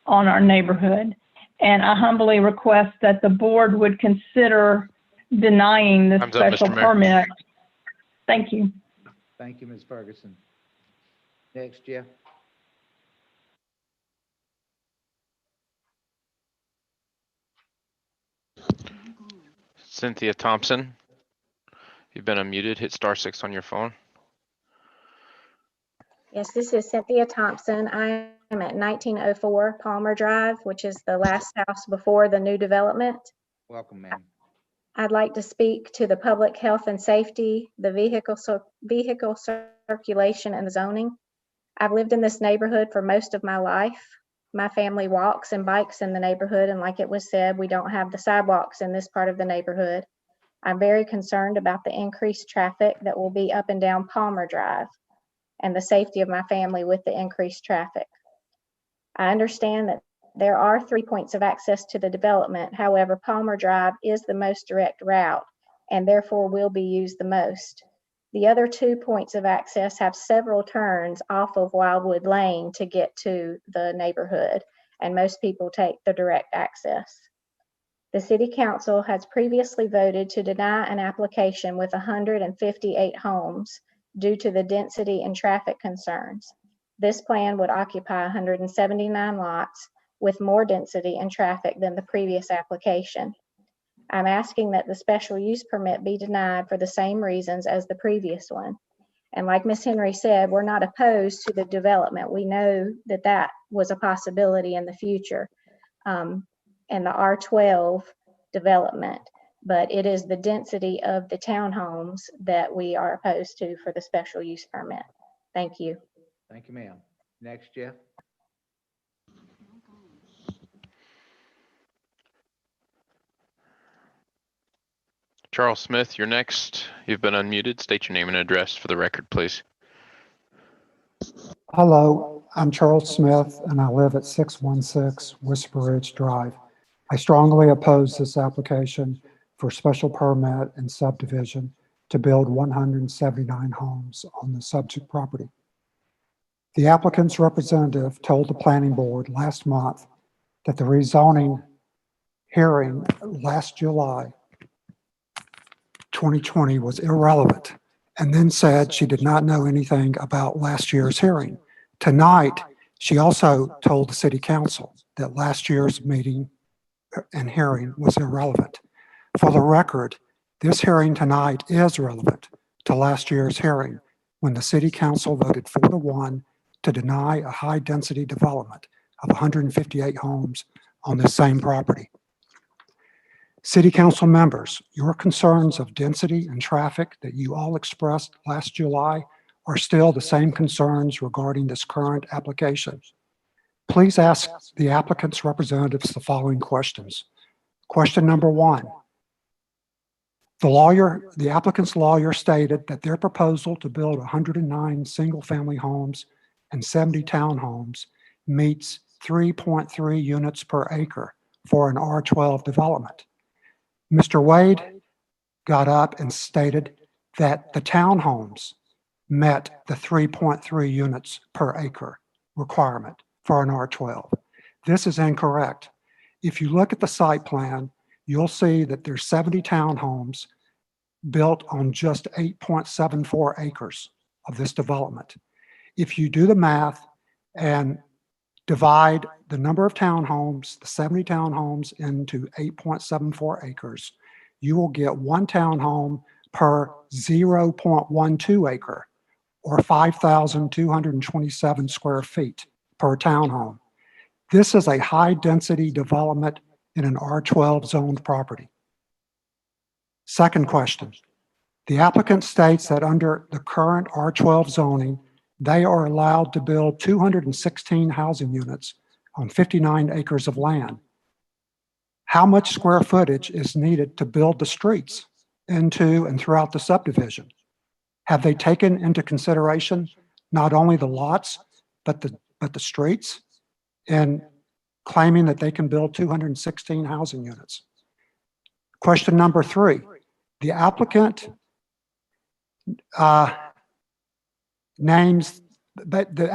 on our neighborhood. And I humbly request that the board would consider denying the special permit. Thank you. Thank you, Ms. Ferguson. Next, Jeff. Cynthia Thompson, you've been unmuted. Hit *6 on your phone. Yes, this is Cynthia Thompson. I am at 1904 Palmer Drive, which is the last house before the new development. Welcome, ma'am. I'd like to speak to the public health and safety, the vehicle circulation and zoning. I've lived in this neighborhood for most of my life. My family walks and bikes in the neighborhood, and like it was said, we don't have the sidewalks in this part of the neighborhood. I'm very concerned about the increased traffic that will be up and down Palmer Drive and the safety of my family with the increased traffic. I understand that there are 3 points of access to the development. However, Palmer Drive is the most direct route and therefore will be used the most. The other 2 points of access have several turns off of Wildwood Lane to get to the neighborhood, and most people take the direct access. The City Council has previously voted to deny an application with 158 homes due to the density and traffic concerns. This plan would occupy 179 lots with more density and traffic than the previous application. I'm asking that the special use permit be denied for the same reasons as the previous one. And like Ms. Henry said, we're not opposed to the development. We know that that was a possibility in the future, and the R12 development, but it is the density of the townhomes that we are opposed to for the special use permit. Thank you. Thank you, ma'am. Next, Jeff. Charles Smith, you're next. You've been unmuted. State your name and address for the record, please. Hello, I'm Charles Smith, and I live at 616 Whisper Ridge Drive. I strongly oppose this application for special permit and subdivision to build 179 homes on the subject property. The applicant's representative told the planning board last month that the rezoning hearing last July 2020 was irrelevant, and then said she did not know anything about last year's hearing. Tonight, she also told the city council that last year's meeting and hearing was irrelevant. For the record, this hearing tonight is relevant to last year's hearing when the city council voted 4-1 to deny a high-density development of 158 homes on the same property. City council members, your concerns of density and traffic that you all expressed last July are still the same concerns regarding this current application. Please ask the applicant's representatives the following questions. Question number 1. The applicant's lawyer stated that their proposal to build 109 single-family homes and 70 townhomes meets 3.3 units per acre for an R12 development. Mr. Wade got up and stated that the townhomes met the 3.3 units per acre requirement for an R12. This is incorrect. If you look at the site plan, you'll see that there's 70 townhomes built on just 8.74 acres of this development. If you do the math and divide the number of townhomes, the 70 townhomes, into 8.74 acres, you will get one townhome per 0.12 acre, or 5,227 square feet per townhome. This is a high-density development in an R12 zoned property. Second question. The applicant states that under the current R12 zoning, they are allowed to build 216 housing units on 59 acres of land. How much square footage is needed to build the streets into and throughout the subdivision? Have they taken into consideration not only the lots, but the streets in claiming that they can build 216 housing units? Question number 3, the applicant the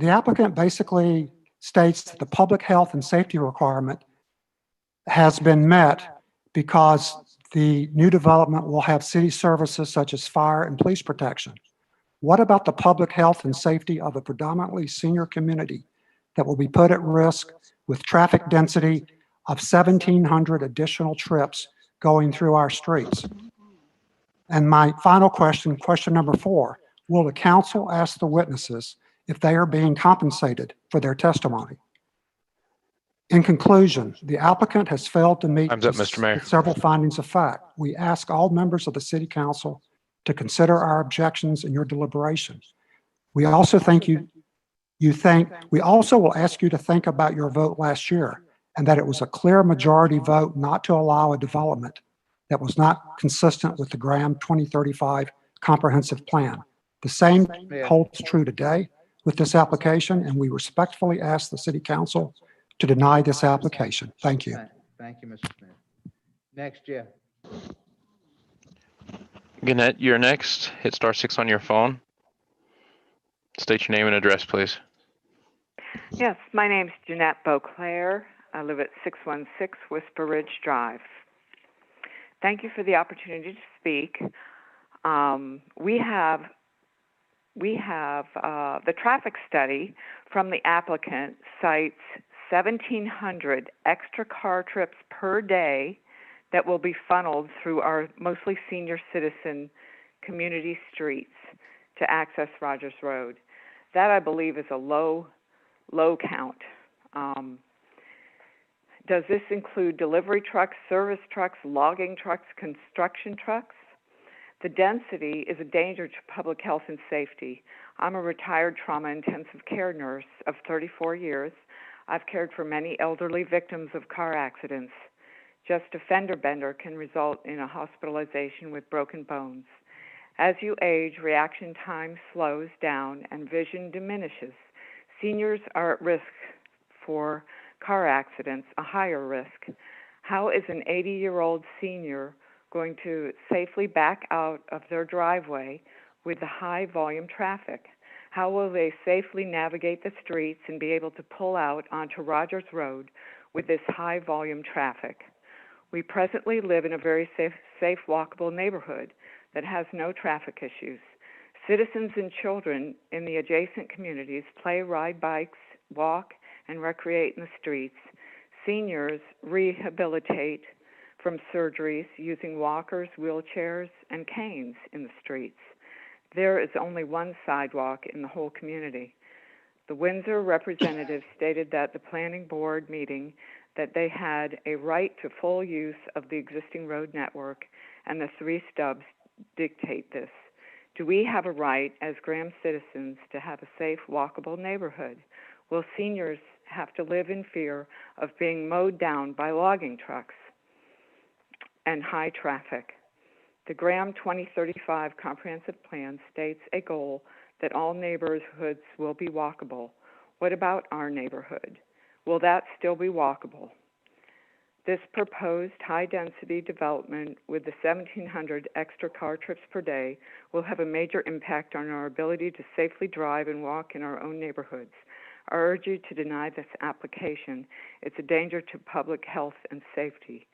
applicant basically states that the public health and safety requirement has been met because the new development will have city services such as fire and police protection. What about the public health and safety of a predominantly senior community that will be put at risk with traffic density of 1,700 additional trips going through our streets? And my final question, question number 4, will the council ask the witnesses if they are being compensated for their testimony. In conclusion, the applicant has failed to meet Time's up, Mr. Mayor. several findings of fact. We ask all members of the City Council to consider our objections in your deliberation. We also we also will ask you to think about your vote last year and that it was a clear majority vote not to allow a development that was not consistent with the Graham 2035 comprehensive plan. The same holds true today with this application, and we respectfully ask the City Council to deny this application. Thank you. Thank you, Mr. Smith. Next, Jeff. Gannett, you're next. Hit *6 on your phone. State your name and address, please. Yes, my name's Jeanette Beauclair. I live at 616 Whisper Ridge Drive. Thank you for the opportunity to speak. We have the traffic study from the applicant cites 1,700 extra car trips per day that will be funneled through our mostly senior citizen community streets to access Rogers Road. That, I believe, is a low count. Does this include delivery trucks, service trucks, logging trucks, construction trucks? The density is a danger to public health and safety. I'm a retired trauma-intensive care nurse of 34 years. I've cared for many elderly victims of car accidents. Just a fender bender can result in a hospitalization with broken bones. As you age, reaction time slows down and vision diminishes. Seniors are at risk for car accidents, a higher risk. How is an 80-year-old senior going to safely back out of their driveway with the high volume traffic? How will they safely navigate the streets and be able to pull out onto Rogers Road with this high volume traffic? We presently live in a very safe walkable neighborhood that has no traffic issues. Citizens and children in the adjacent communities play, ride bikes, walk, and recreate in the streets. Seniors rehabilitate from surgeries using walkers, wheelchairs, and canes in the streets. There is only one sidewalk in the whole community. The Windsor representative stated that the planning board meeting that they had a right to full use of the existing road network, and the 3 stubs dictate this. Do we have a right as Graham citizens to have a safe, walkable neighborhood? Will seniors have to live in fear of being mowed down by logging trucks and high traffic? The Graham 2035 comprehensive plan states a goal that all neighborhoods will be walkable. What about our neighborhood? Will that still be walkable? This proposed high-density development with the 1,700 extra car trips per day will have a major impact on our ability to safely drive and walk in our own neighborhoods. I urge you to deny this application. It's a danger to public health and safety.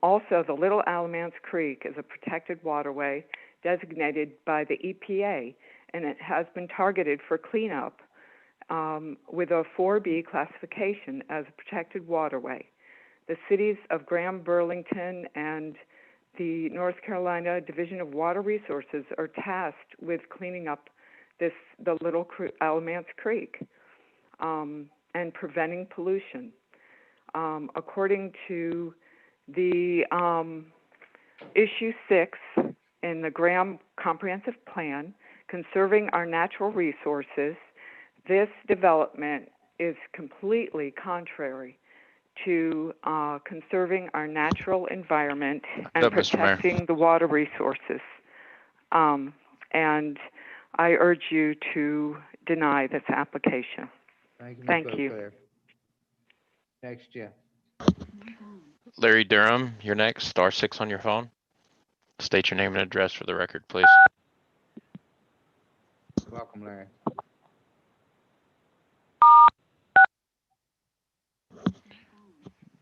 Also, the Little Alamance Creek is a protected waterway designated by the EPA, and it has been targeted for cleanup with a 4B classification as a protected waterway. The cities of Graham, Burlington, and the North Carolina Division of Water Resources are tasked with cleaning up the Little Alamance Creek and preventing pollution. According to the issue 6 in the Graham Comprehensive Plan, conserving our natural resources, this development is completely contrary to conserving our natural environment and protecting the water resources. And I urge you to deny this application. Thank you. you. Next, Jeff. Larry Durham, you're next. *6 on your phone. State your name and address for the record, please. Welcome, Larry.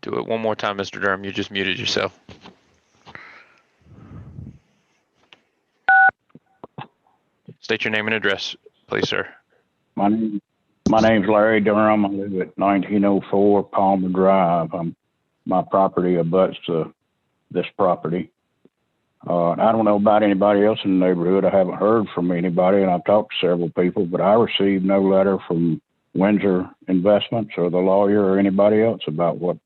Do it one more time, Mr. Durham. You just muted yourself. State your name and address, please, sir. My name's Larry Durham. I live at 1904 Palmer Drive. My property abuts this property. I don't know about anybody else in the neighborhood. I haven't heard from anybody, and I've talked to several people, but I received no letter from Windsor Investments or the lawyer or anybody else about what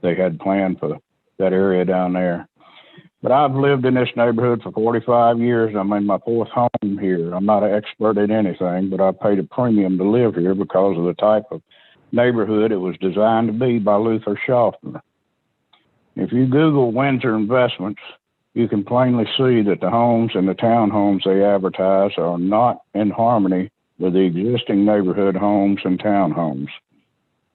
they had planned for that area down there. But I've lived in this neighborhood for 45 years. I'm in my fourth home here. I'm not an expert at anything, but I paid a premium to live here because of the type of neighborhood it was designed to be by Luther Schaffner. If you Google Windsor Investments, you can plainly see that the homes and the townhomes they advertise are not in harmony with the existing neighborhood homes and townhomes.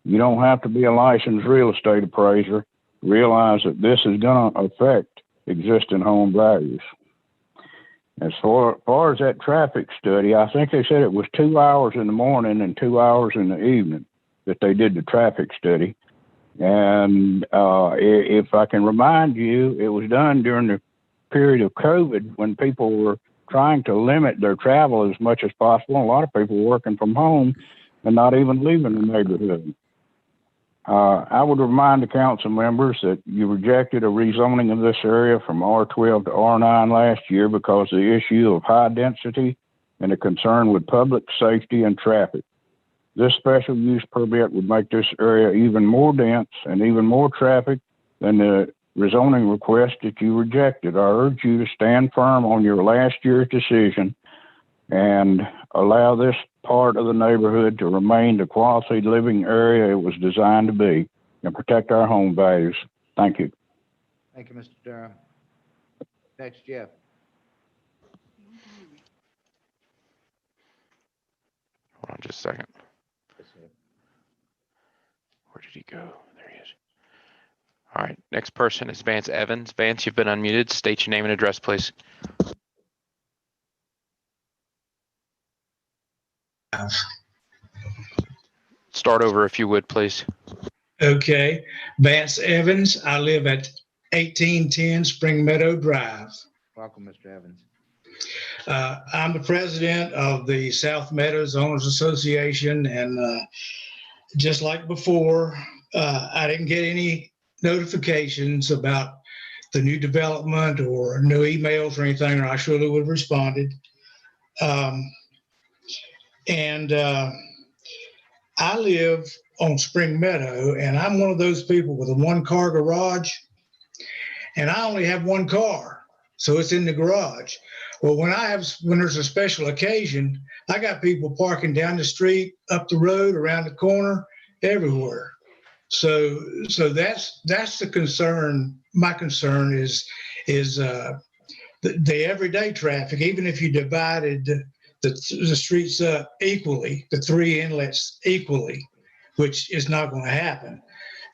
You don't have to be a licensed real estate appraiser to realize that this is going to affect existing home values. As far as that traffic study, I think they said it was 2 hours in the morning and 2 hours in the evening that they did the traffic study. And if I can remind you, it was done during the period of COVID when people were trying to limit their travel as much as possible. A lot of people were working from home and not even leaving the neighborhood. I would remind the council members that you rejected a rezoning of this area from R12 to R9 last year because of the issue of high density and a concern with public safety and traffic. This special use permit would make this area even more dense and even more traffic than the rezoning request that you rejected. I urge you to stand firm on your last year's decision and allow this part of the neighborhood to remain the quality living area it was designed to be and protect our home values. Thank you. Thank you, Mr. Durham. Next, Jeff. Hold on just a second. Where did he go? There he is. All right, next person is Vance Evans. Vance, you've been unmuted. State your name and address, please. Start over if you would, please. Okay, Vance Evans. I live at 1810 Spring Meadow Drive. Welcome, Mr. Evans. I'm the president of the South Meadows Owners Association, and just like before, I didn't get any notifications about the new development or no emails or anything, or I surely would have responded. I live on Spring Meadow, and I'm one of those people with a one-car garage, and I only have one car, so it's in the garage. Well, when there's a special occasion, I got people parking down the street, up the road, around the corner, everywhere. So that's the concern. My concern is the everyday traffic. Even if you divided the streets up equally, the three inlets equally, which is not going to happen.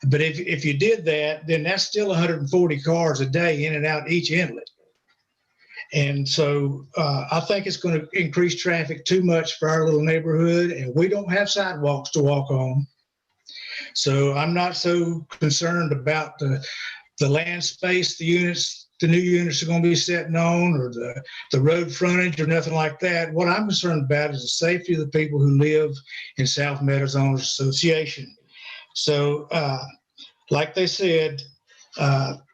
But if you did that, then that's still 140 cars a day in and out each inlet. And so I think it's going to increase traffic too much for our little neighborhood, and we don't have sidewalks to walk on. So I'm not so concerned about the land space, the new units are going to be sitting on, or the road frontage or nothing like that. What I'm concerned about is the safety of the people who live in South Meadows Owners Association. So like they said,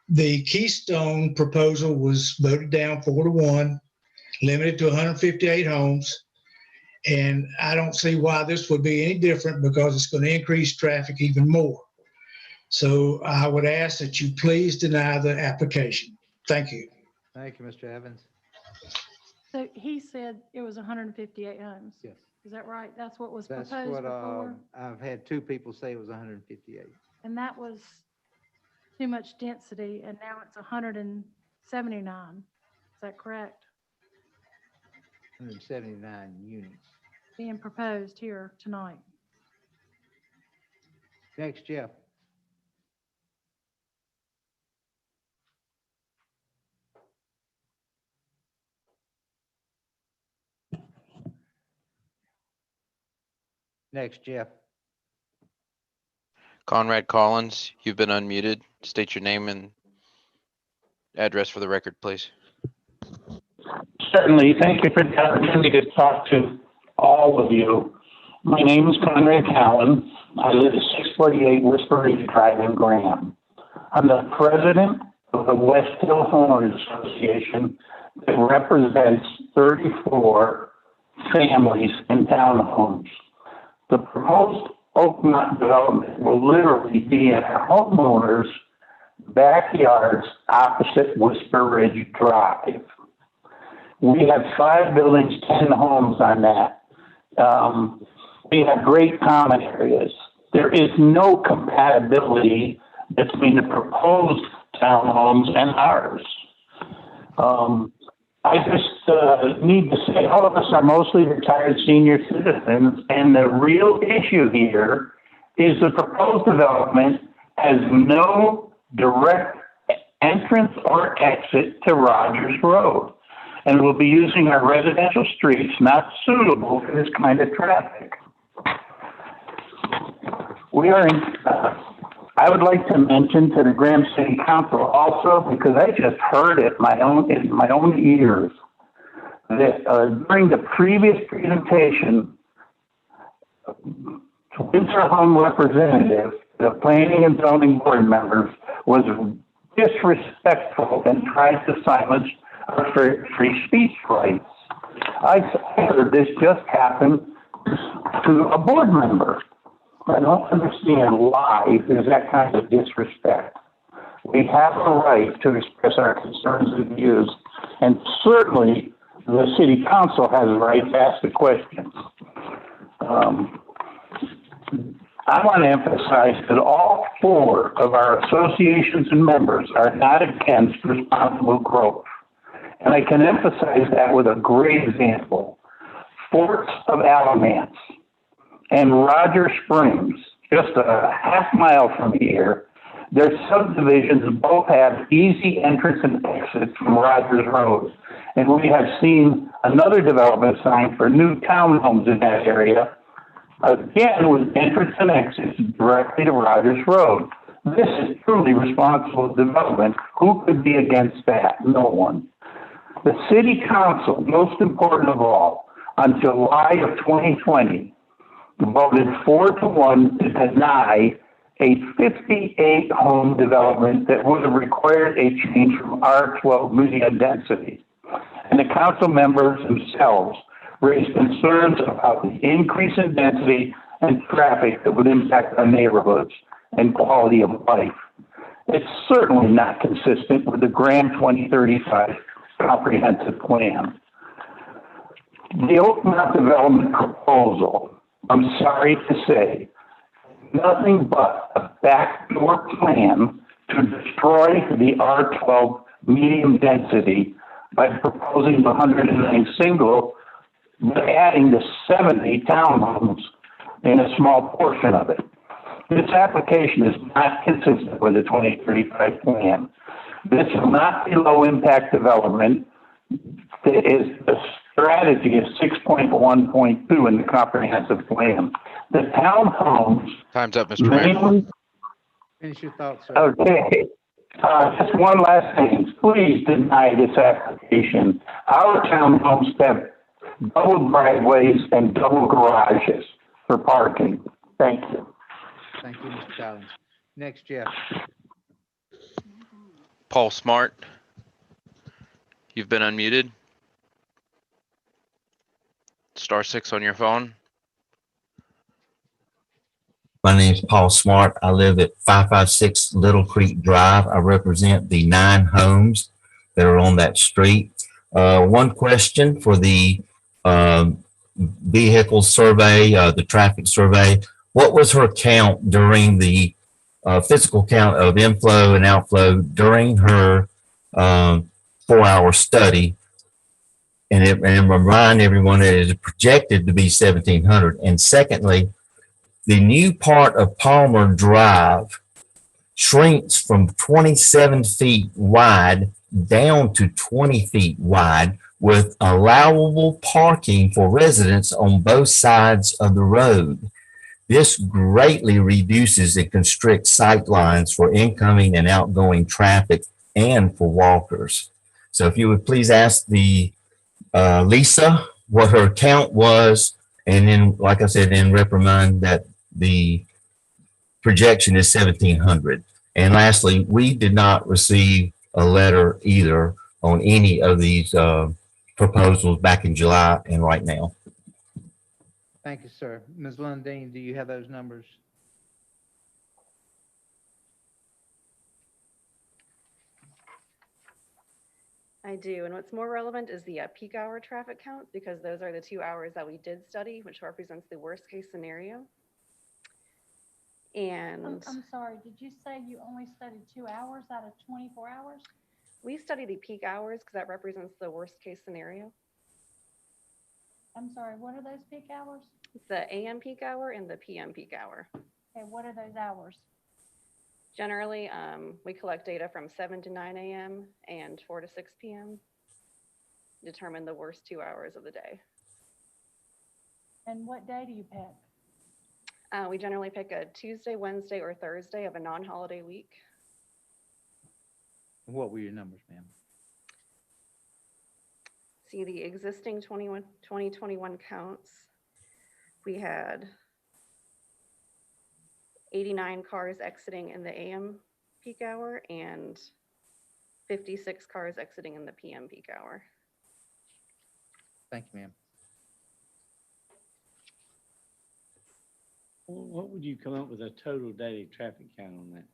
the Keystone proposal was voted down 4-1, limited to 158 homes. And I don't see why this would be any different, because it's going to increase traffic even more. So I would ask that you please deny the application. Thank you. Thank you, Mr. Evans. So he said it was 158 homes. Yes. Is that right? That's what was That's proposed what before? I've had two people say it was 158. And that was too much density, and now it's 179. Is that correct? 179 units. Being proposed here tonight. Next, Jeff. Next, Jeff. Conrad Collins, you've been unmuted. State your name and address for the record, please. Certainly. Thank you for the opportunity to talk to all of you. My name is Conrad Collins. I live at 648 Whisper Ridge Drive in Graham. I'm the president of of the West Hill Homeowners Association that represents 34 families in townhomes. The proposed Oakmont development will literally be in our homeowners' backyards opposite Whisper Ridge Drive. We have 5 buildings, 10 homes on that. We have great common areas. There is no compatibility between the proposed townhomes and ours. I just need to say all of us are mostly retired senior citizens, and the real issue here is the proposed development has no direct entrance or exit to Rogers Road, and will be using our residential streets not suitable for this kind of traffic. We are in, I would like to mention to the Graham City Council also, because I just heard it in my own ears, that during the previous presentation, Windsor Home representative, the planning and zoning board members, was disrespectful and tried to silence our free speech rights. I heard this just happened to a board member. I don't understand why there's that kind of disrespect. We have a right to express our concerns and views, and certainly the city council has a right to ask the questions. I want to emphasize that all 4 of our associations and members are not against responsible growth. And I can emphasize that with a great example. Forts of Alamance and Roger Springs, just a half-mile from here, their subdivisions both have easy entrance and exit from Rogers Road. And we have seen another development sign for new townhomes in that area, again with entrance and exits directly to Rogers Road. This is truly responsible development. Who could be against that? No one. The city council, most important of all, on July of 2020, voted 4-1 to deny a 58-home development that would have required a change from R12 median density. And the council members themselves raised concerns about the increase in density and traffic that would impact our neighborhoods and quality of life. It's certainly not consistent with the Graham 2035 comprehensive plan. The Oakmont development proposal, I'm sorry to say, nothing but a backdoor plan to destroy the R12 medium density by proposing the 109 single, but adding the 70 townhomes in a small portion of it. This application is not consistent with the 2035 plan. This will not be low impact development. The strategy is 6.1.2 in the comprehensive plan. The townhomes. Time's up, Mr. Mayor. Finish your thoughts, sir. Okay. Just one last thing. Please deny this application. Our townhomes have double driveways and double garages for parking. Thank you. Thank you, Mr. Collins. Next, Jeff. Paul Smart, you've been unmuted. *6 on your phone. My name is Paul Smart. I live at 556 Little Creek Drive. I represent the 9 homes that are on that street. One question for the vehicle survey, the traffic survey. What was her count during the physical count of inflow and outflow during her 4-hour study? And remind everyone that it is projected to be 1,700. And secondly, the new part of Palmer Drive shrinks from 27 feet wide down to 20 feet wide with allowable parking for residents on both sides of the road. This greatly reduces and constricts sight lines for incoming and outgoing traffic and for walkers. So if you would please ask the Lisa what her count was, and then, like I said, then reprimand that the projection is 1,700. And lastly, we did not receive a letter either on any of these proposals back in July and right now. Thank you, sir. Ms. Lundeen, do you have those numbers? I do, and what's more relevant is the peak hour traffic count, because those are the 2 hours that we did study, which represents the worst case scenario. And I'm sorry, did you say you only studied 2 hours out of 24 hours? we study the peak hours because that represents the worst case scenario. I'm sorry, what are those peak hours? The AM peak hour and the PM peak hour. Okay, what are those hours? Generally, we collect data from 7 to 9 a.m. and 4 to 6 p.m. Determine the worst 2 hours of the day. And what day do you pick? We generally pick a Tuesday, Wednesday, or Thursday of a non-holiday week. What were your numbers, ma'am? See the existing 2021 counts. We had 89 cars exiting in the AM peak hour and 56 cars exiting in the PM peak hour. Thank you, ma'am. What would you come up with a total daily traffic count on that?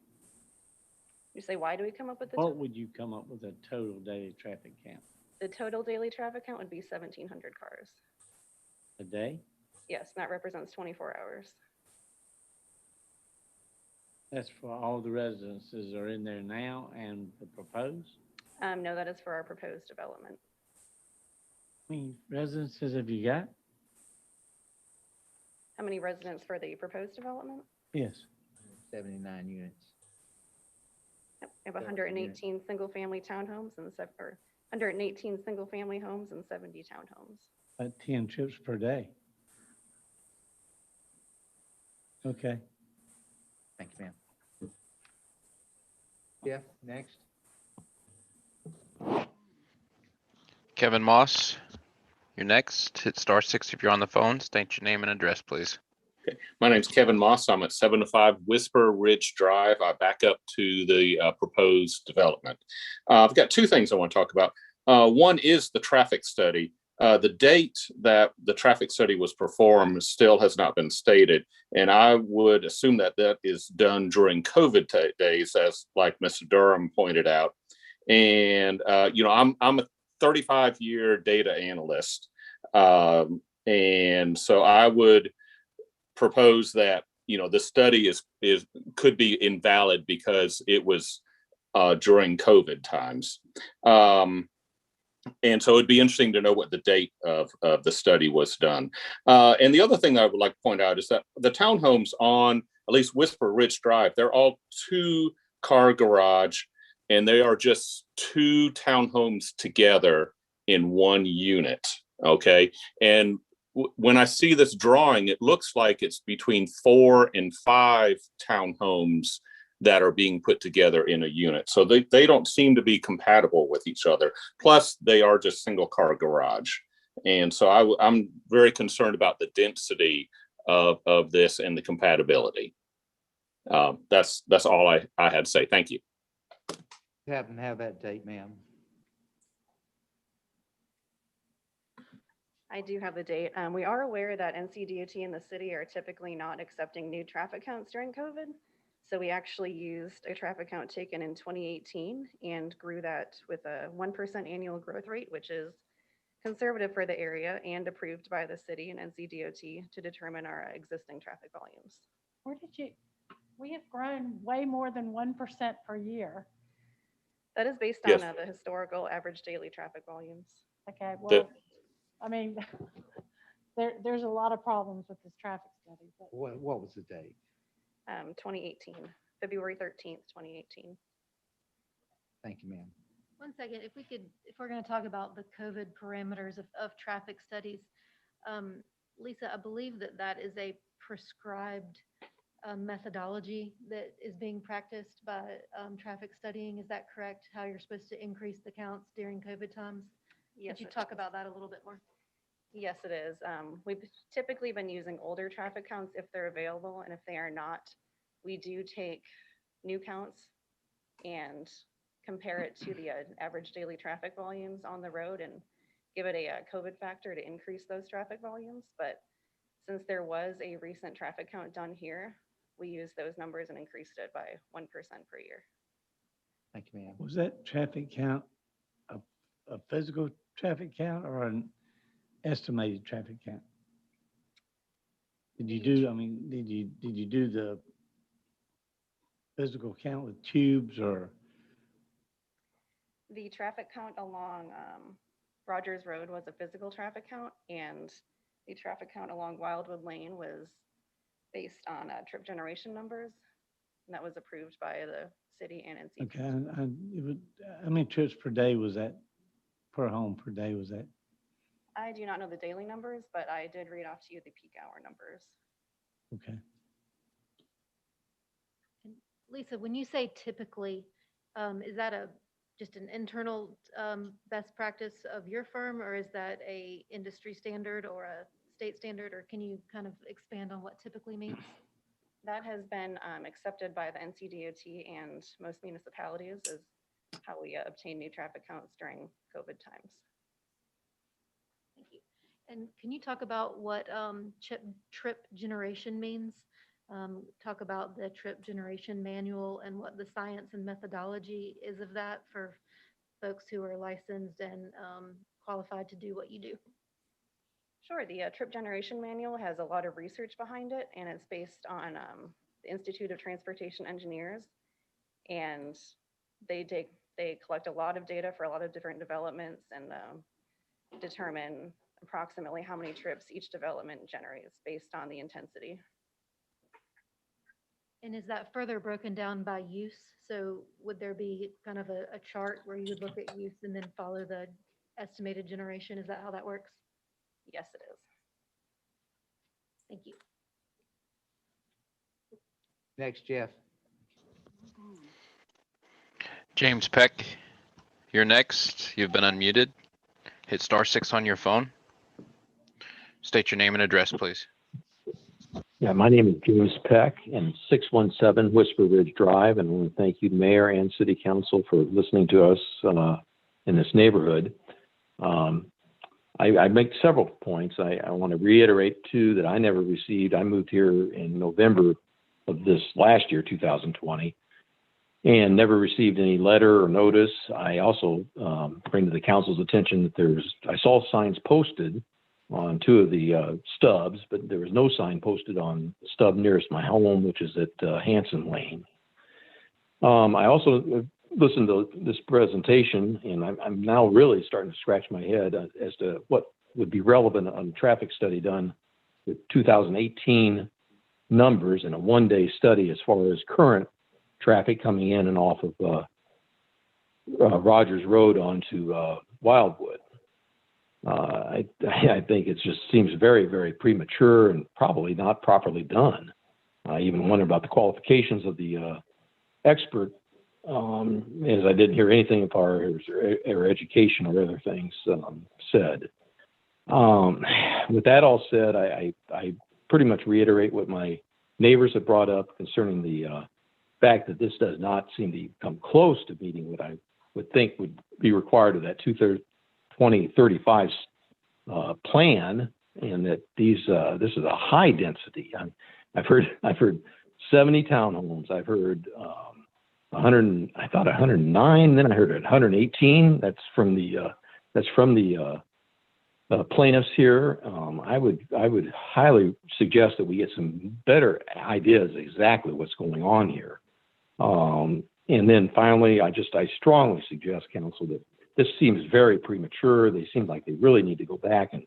You say, why do we come up with What would you come up with a total daily traffic count? the total daily traffic count would be 1,700 cars. A day? Yes, and that represents 24 hours. That's for all the residences that are in there now and the proposed? No, that is for our proposed development. How many residences have you got? How many residents for the proposed development? Yes. 79 units. Yep, we have 118 single-family townhomes and 118 single-family homes and 70 townhomes. About 10 trips per day. Okay. Thank you, ma'am. Yeah, next. Kevin Moss, you're next. Hit *6 if you're on the phone. State your name and address, please. Okay. My name's Kevin Moss. I'm at 705 Whisper Ridge Drive. I back up to the proposed development. I've got two things I want to talk about. One is the traffic study. The date that the traffic study was performed still has not been stated, and I would assume that that is done during COVID days, as like Mr. Durham pointed out. And I'm a 35-year data analyst, and so I would propose that the study could be invalid because it was during COVID times. And so it'd be interesting to know what the date of the study was done. And the other thing I would like to point out is that the townhomes on at least Whisper Ridge Drive, they're all 2-car garage, and they are just 2 townhomes together in one unit. Okay. And when I see this drawing, it looks like it's between 4 and 5 townhomes that are being put together in a unit. So they don't seem to be compatible with each other. Plus, they are just single-car garage. And so I'm very concerned about the density of this and the compatibility. That's all I had to say. Thank you. You happen to have that date, ma'am? I do have the date. We are aware that NCDOT and the city are typically not accepting new traffic counts during COVID. So we actually used a traffic count taken in 2018 and grew that with a 1% annual growth rate, which is conservative for the area and approved by the city and NCDOT to determine our existing traffic volumes. We have grown way more than 1% per year. That is based Yes. on the historical average daily traffic volumes. Okay, well, I mean, there's a lot of problems with this traffic study. But What was the date? 2018, February 13th, 2018. Thank you, ma'am. One second, if we're going to talk about the COVID parameters of traffic studies, Lisa, I believe that is a prescribed methodology that is being practiced by traffic studying. Is that correct? How you're supposed to increase the counts during COVID times? Yes, Could you it talk is. about that a little bit more? Yes, it is. We've typically been using older traffic counts if they're available, and if they are not, we do take new counts and compare it to the average daily traffic volumes on the road and give it a COVID factor to increase those traffic volumes. But since there was a recent traffic count done here, we used those numbers and increased it by 1% per year. Thank you, ma'am. Was that traffic count a physical traffic count or an estimated traffic count? Did you do, I mean, did you do the physical count with tubes or? The traffic count along Rogers Road was a physical traffic count, and the traffic count along Wildwood Lane was based on trip generation numbers, and that was approved by the city and NCDOT. Okay, how many trips per day was that, per home per day was that? I do not know the daily numbers, but I did read off to you the peak hour numbers. Okay. Lisa, when you say typically, is that just an internal best practice of your firm, or is that a industry standard or a state standard, or can you kind of expand on what typically means? That has been accepted by the NCDOT and most municipalities as how we obtain new traffic counts during COVID times. Thank you. And can you talk about what trip generation means? Talk about the trip generation manual and what the science and methodology is of that for folks who are licensed and qualified to do what you do. Sure, the trip generation manual has a lot of research behind it, and it's based on the Institute of Transportation Engineers, and they collect a lot of data for a lot of different developments and determine approximately how many trips each development generates based on the intensity. And is that further broken down by use? So would there be kind of a chart where you would look at use and then follow the estimated generation? Is that how that works? Yes, it is. Thank you. Next, Jeff. James Peck, you're next. You've been unmuted. Hit *6 on your phone. State your name and address, please. Yeah, my name is James Peck, and 617 Whisper Ridge Drive, and I want to thank you, Mayor and City Council, for listening to us in this neighborhood. I make several points. I want to reiterate, too, that I never received, I moved here in November of this last year, 2020, and never received any letter or notice. I also bring to the council's attention that I saw signs posted on two of the stubs, but there was no sign posted on the stub nearest my home, which is at Hanson Lane. I also listened to this presentation, and I'm now really starting to scratch my head as to what would be relevant on a traffic study done with 2018 numbers in a one-day study as far as current traffic coming in and off of Rogers Road onto Wildwood. I think it just seems very, very premature and probably not properly done. I even wonder about the qualifications of the expert, as I didn't hear anything as far as or education or other things said. With that all said, I pretty much reiterate what my neighbors have brought up concerning the fact that this does not seem to come close to meeting what I would think would be required of that 2035 plan, and that this is a high density. I've heard 70 townhomes. I've heard 100. I thought 109. Then I heard 118. That's from the plaintiffs here. I would highly suggest that we get some better ideas exactly what's going on here. And then finally, I strongly suggest, council, that this seems very premature. They seem like they really need to go back and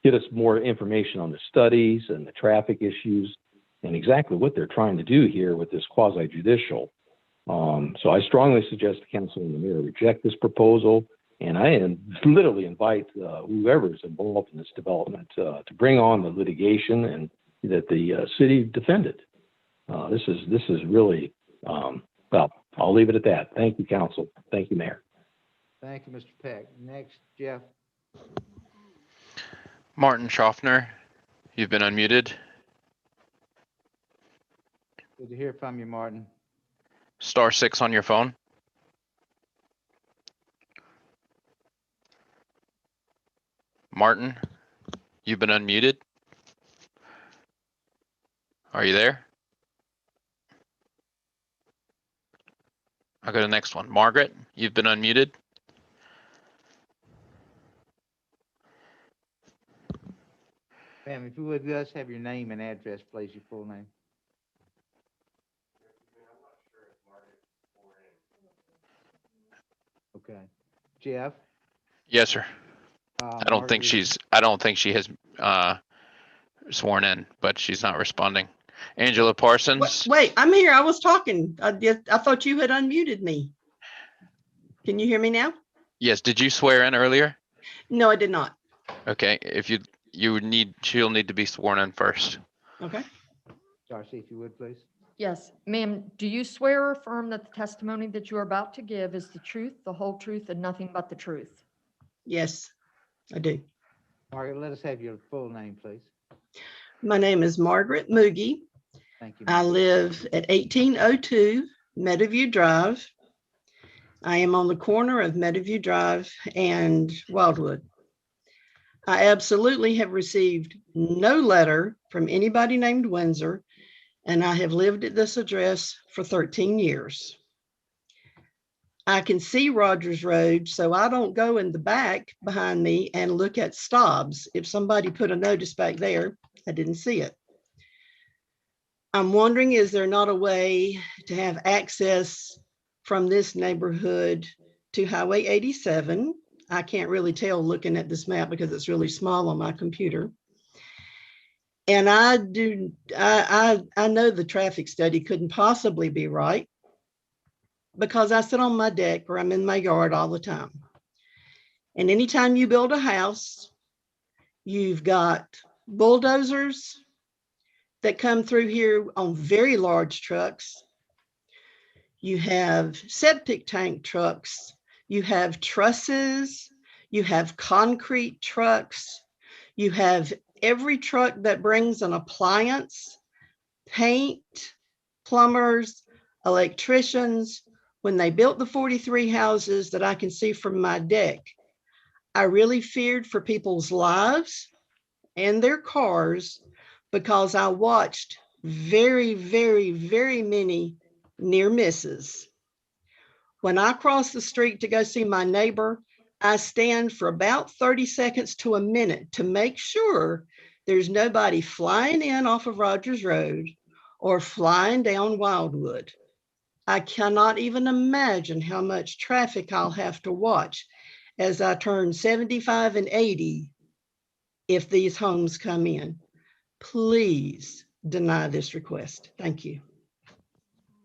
get us more information on the studies and the traffic issues and exactly what they're trying to do here with this quasi-judicial. So I strongly suggest the council and the mayor reject this proposal. And I literally invite whoever is involved in this development to bring on the litigation and that the city defended. This is really, well, I'll leave it at that. Thank you, council. Thank you, mayor. Thank you, Mr. Peck. Next, Jeff. Martin Schaffner, you've been unmuted. Good to hear from you, Martin. *6 on your phone. Martin, you've been unmuted. Are you there? I'll go to the next one. Margaret, you've been unmuted. Ma'am, if you would just have your name and address, please, your full name. Okay. Jeff? Yes, sir. I don't think she has sworn in, but she's not responding. Angela Parsons. Wait, I'm here. I was talking. I thought you had unmuted me. Can you hear me now? Yes, did you swear in earlier? No, I did not. Okay, if she'll need to be sworn in first. Okay. Darcy, if you would, please. Yes, ma'am, do you swear or affirm that the testimony that you are about to give is the truth, the whole truth, and nothing but the truth? Yes, I do. Margaret, let us have your full name, please. My name is Margaret Moogie. Thank you. I live at 1802 Meadowview Drive. I am on the corner of Meadowview Drive and Wildwood. I absolutely have received no letter from anybody named Windsor, and I have lived at this address for 13 years. I can see Rogers Road, so I don't go in the back behind me and look at Stobbs. If somebody put a notice back there, I didn't see it. I'm wondering, is there not a way to have access from this neighborhood to Highway 87? I can't really tell looking at this map because it's really small on my computer. And I know the traffic study couldn't possibly be right because I sit on my deck or I'm in my yard all the time. And anytime you build a house, you've got bulldozers that come through here on very large trucks. You have septic tank trucks. You have trusses. You have concrete trucks. You have every truck that brings an appliance, paint, plumbers, electricians. When they built the 43 houses that I can see from my deck, I really feared for people's lives and their cars because I watched very, very, very many near misses. When I cross the street to go see my neighbor, I stand for about 30 seconds to a minute to make sure there's nobody flying in off of Rogers Road or flying down Wildwood. I cannot even imagine how much traffic I'll have to watch as I turn 75 and 80 if these homes come in. Please deny this request. Thank you.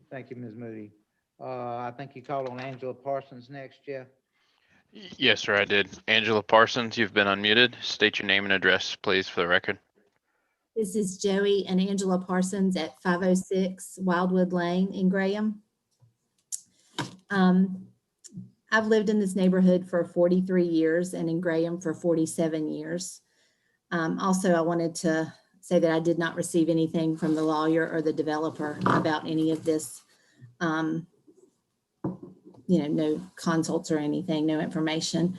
Thank you, Ms. Moody. I think you called on Angela Parsons next, Jeff. Yes, sir, I did. Angela Parsons, you've been unmuted. State your name and address, please, for the record. This is Joey and Angela Parsons at 506 Wildwood Lane in Graham. I've lived in this neighborhood for 43 years and in Graham for 47 years. Also, I wanted to say that I did not receive anything from the lawyer or the developer about any of this, no consults or anything, no information.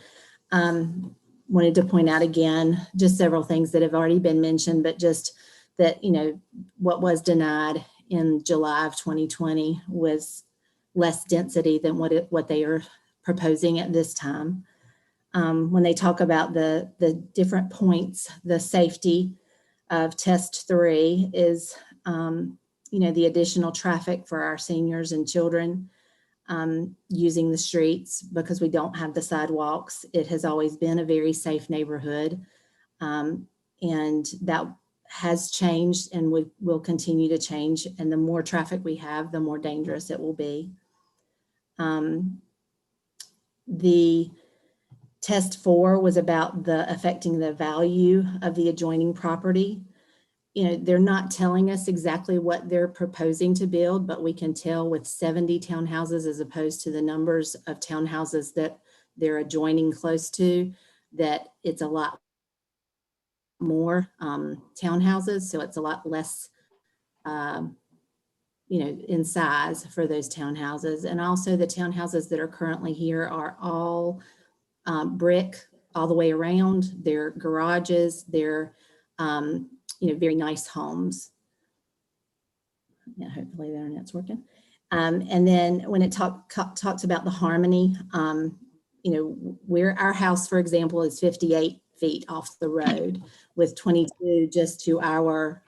Wanted to point out again, just several things that have already been mentioned, but just that, what was denied in July of 2020 was less density than what they are proposing at this time. When they talk about the different points, the safety of test 3 is, the additional traffic for our seniors and children using the streets because we don't have the sidewalks. It has always been a very safe neighborhood, and that has changed and will continue to change. And the more traffic we have, the more dangerous it will be. The test 4 was about affecting the value of the adjoining property. They're not telling us exactly what they're proposing to build, but we can tell with 70 townhouses as opposed to the numbers of townhouses that they're adjoining close to, that it's a lot more townhouses. So it's a lot less, in size for those townhouses. And also the townhouses that are currently here are all brick all the way around. They're garages. They're, very nice homes. Yeah, hopefully the internet's working. And then when it talks about the harmony, our house, for example, is 58 feet off the road with 22 just to our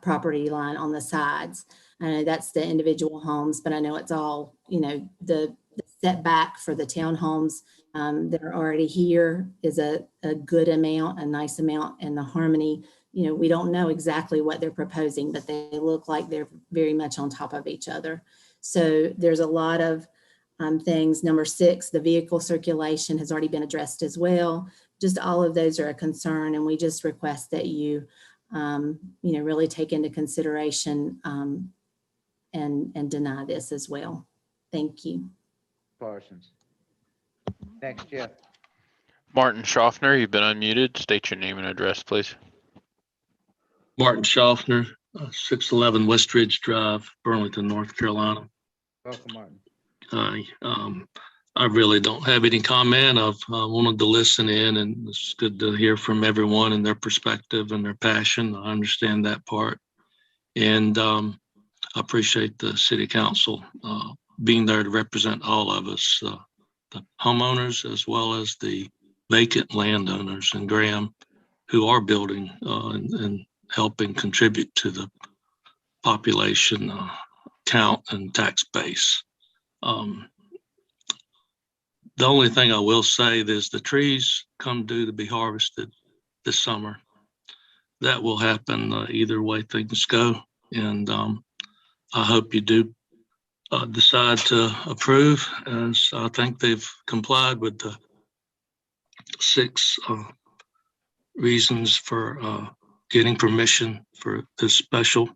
property line on the sides. I know that's the individual homes, but I know it's all, the setback for the townhomes that are already here is a good amount, a nice amount, and the harmony, we don't know exactly what they're proposing, but they look like they're very much on top of each other. So there's a lot of things. Number 6, the vehicle circulation has already been addressed as well. Just all of those are a concern, and we just request that you, really take into consideration and deny this as well. Thank you. Parsons. Next, Jeff. Martin Schaffner, you've been unmuted. State your name and address, please. Martin Schaffner, 611 West Ridge Drive, Burlington, North Carolina. Welcome, Martin. Hi. I really don't have any comment. I've wanted to listen in, and it's good to hear from everyone and their perspective and their passion. I understand that part. And I appreciate the city council being there to represent all of us, the homeowners as well as the vacant landowners in Graham who are building and helping contribute to the population count and tax base. The only thing I will say is the trees come due to be harvested this summer. That will happen either way things go. And I hope you do decide to approve, as I think they've complied with the 6 reasons for getting permission for this special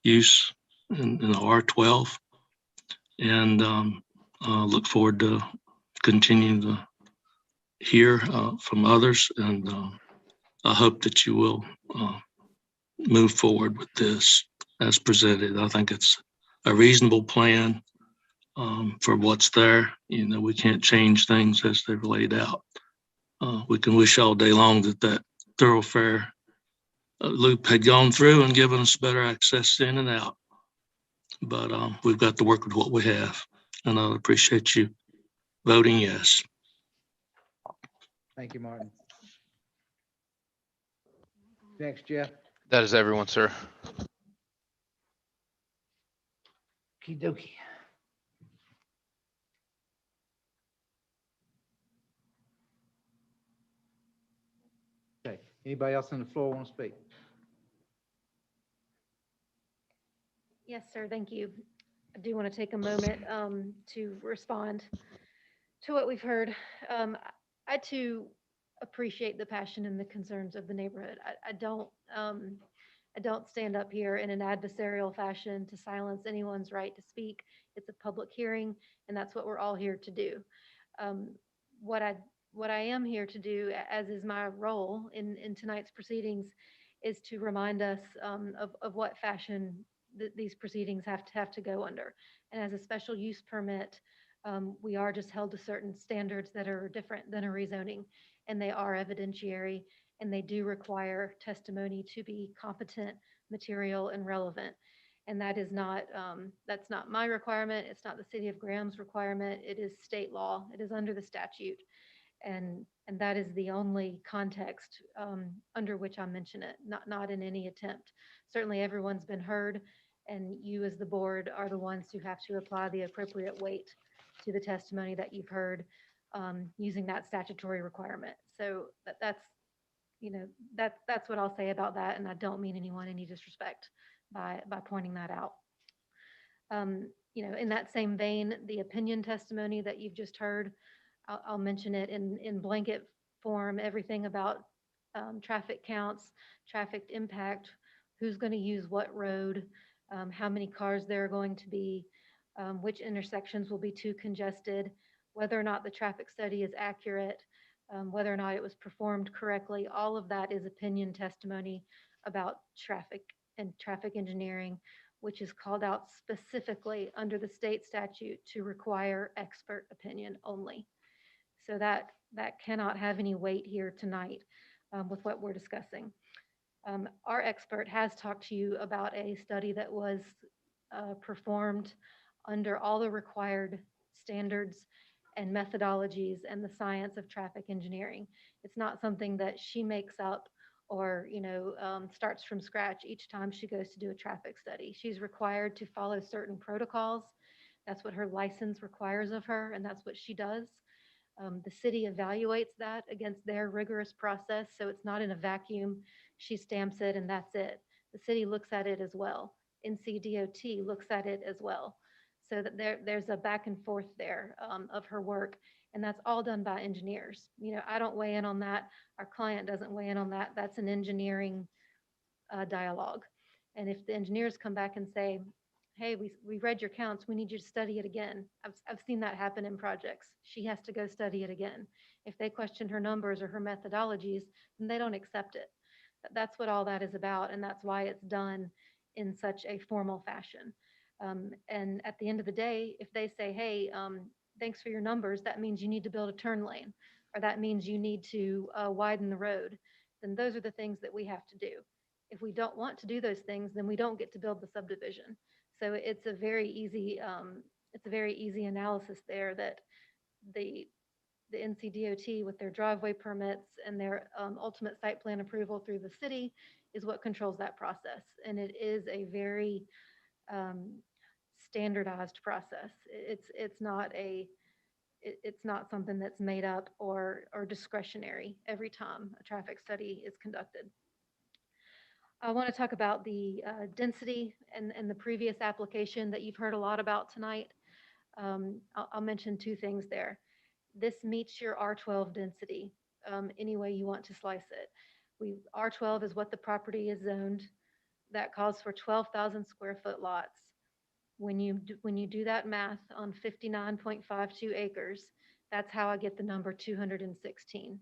use in the R12. And look forward to continuing to hear from others. And I hope that you will move forward with this as presented. I think it's a reasonable plan for what's there. We can't change things as they've laid out. We can wish all day long that thoroughfare loop had gone through and given us better access in and out. But we've got to work with what we have. And I appreciate you voting yes. Thank you, Martin. Next, Jeff. That is everyone, sir. Okey dokey. Okay, anybody else on the floor want to speak? Yes, sir. Thank you. I do want to take a moment to respond to what we've heard. I too appreciate the passion and the concerns of the neighborhood. I don't stand up here in an adversarial fashion to silence anyone's right to speak. It's a public hearing, and that's what we're all here to do. What I am here to do, as is my role in tonight's proceedings, is to remind us of what fashion these proceedings have to go under. And as a special use permit, we are just held to certain standards that are different than a rezoning, and they are evidentiary, and they do require testimony to be competent, material, and relevant. And that is not, that's not my requirement. It's not the city of Graham's requirement. It is state law. It is under the statute. And that is the only context under which I mention it, not in any attempt. Certainly everyone's been heard, and you as the board are the ones who have to apply the appropriate weight to the testimony that you've heard using that statutory requirement. So that's what I'll say about that, and I don't mean anyone any disrespect by pointing that out. In that same vein, the opinion testimony that you've just heard, I'll mention it in blanket form, everything about traffic counts, traffic impact, who's going to use what road, how many cars there are going to be, which intersections will be too congested, whether or not the traffic study is accurate, whether or not it was performed correctly. All of that is opinion testimony about traffic and traffic engineering, which is called out specifically under the state statute to require expert opinion only. So that cannot have any weight here tonight with what we're discussing. Our expert has talked to you about a study that was performed under all the required standards and methodologies and the science of traffic engineering. It's not something that she makes up or starts from scratch each time she goes to do a traffic study. She's required to follow certain protocols. That's what her license requires of her, and that's what she does. The city evaluates that against their rigorous process, so it's not in a vacuum. She stamps it and that's it. The city looks at it as well. NCDOT looks at it as well. So that there's a back and forth there of her work, and that's all done by engineers. I don't weigh in on that. Our client doesn't weigh in on that. That's an engineering dialogue. And if the engineers come back and say, hey, we read your counts, we need you to study it again. I've seen that happen in projects. She has to go study it again. If they question her numbers or her methodologies, then they don't accept it. That's what all that is about, and that's why it's done in such a formal fashion. And at the end of the day, if they say, hey, thanks for your numbers, that means you need to build a turn lane, or that means you need to widen the road, then those are the things that we have to do. If we don't want to do those things, then we don't get to build the subdivision. So it's a very easy analysis there that the NCDOT with their driveway permits and their ultimate site plan approval through the city is what controls that process. And it is a very standardized process. It's not something that's made up or discretionary every time a traffic study is conducted. I want to talk about the density and the previous application that you've heard a lot about tonight. I'll mention two things there. This meets your R12 density any way you want to slice it. R12 is what the property is zoned. That calls for 12,000 square foot lots. When you do that math on 59.52 acres, that's how I get the number 216.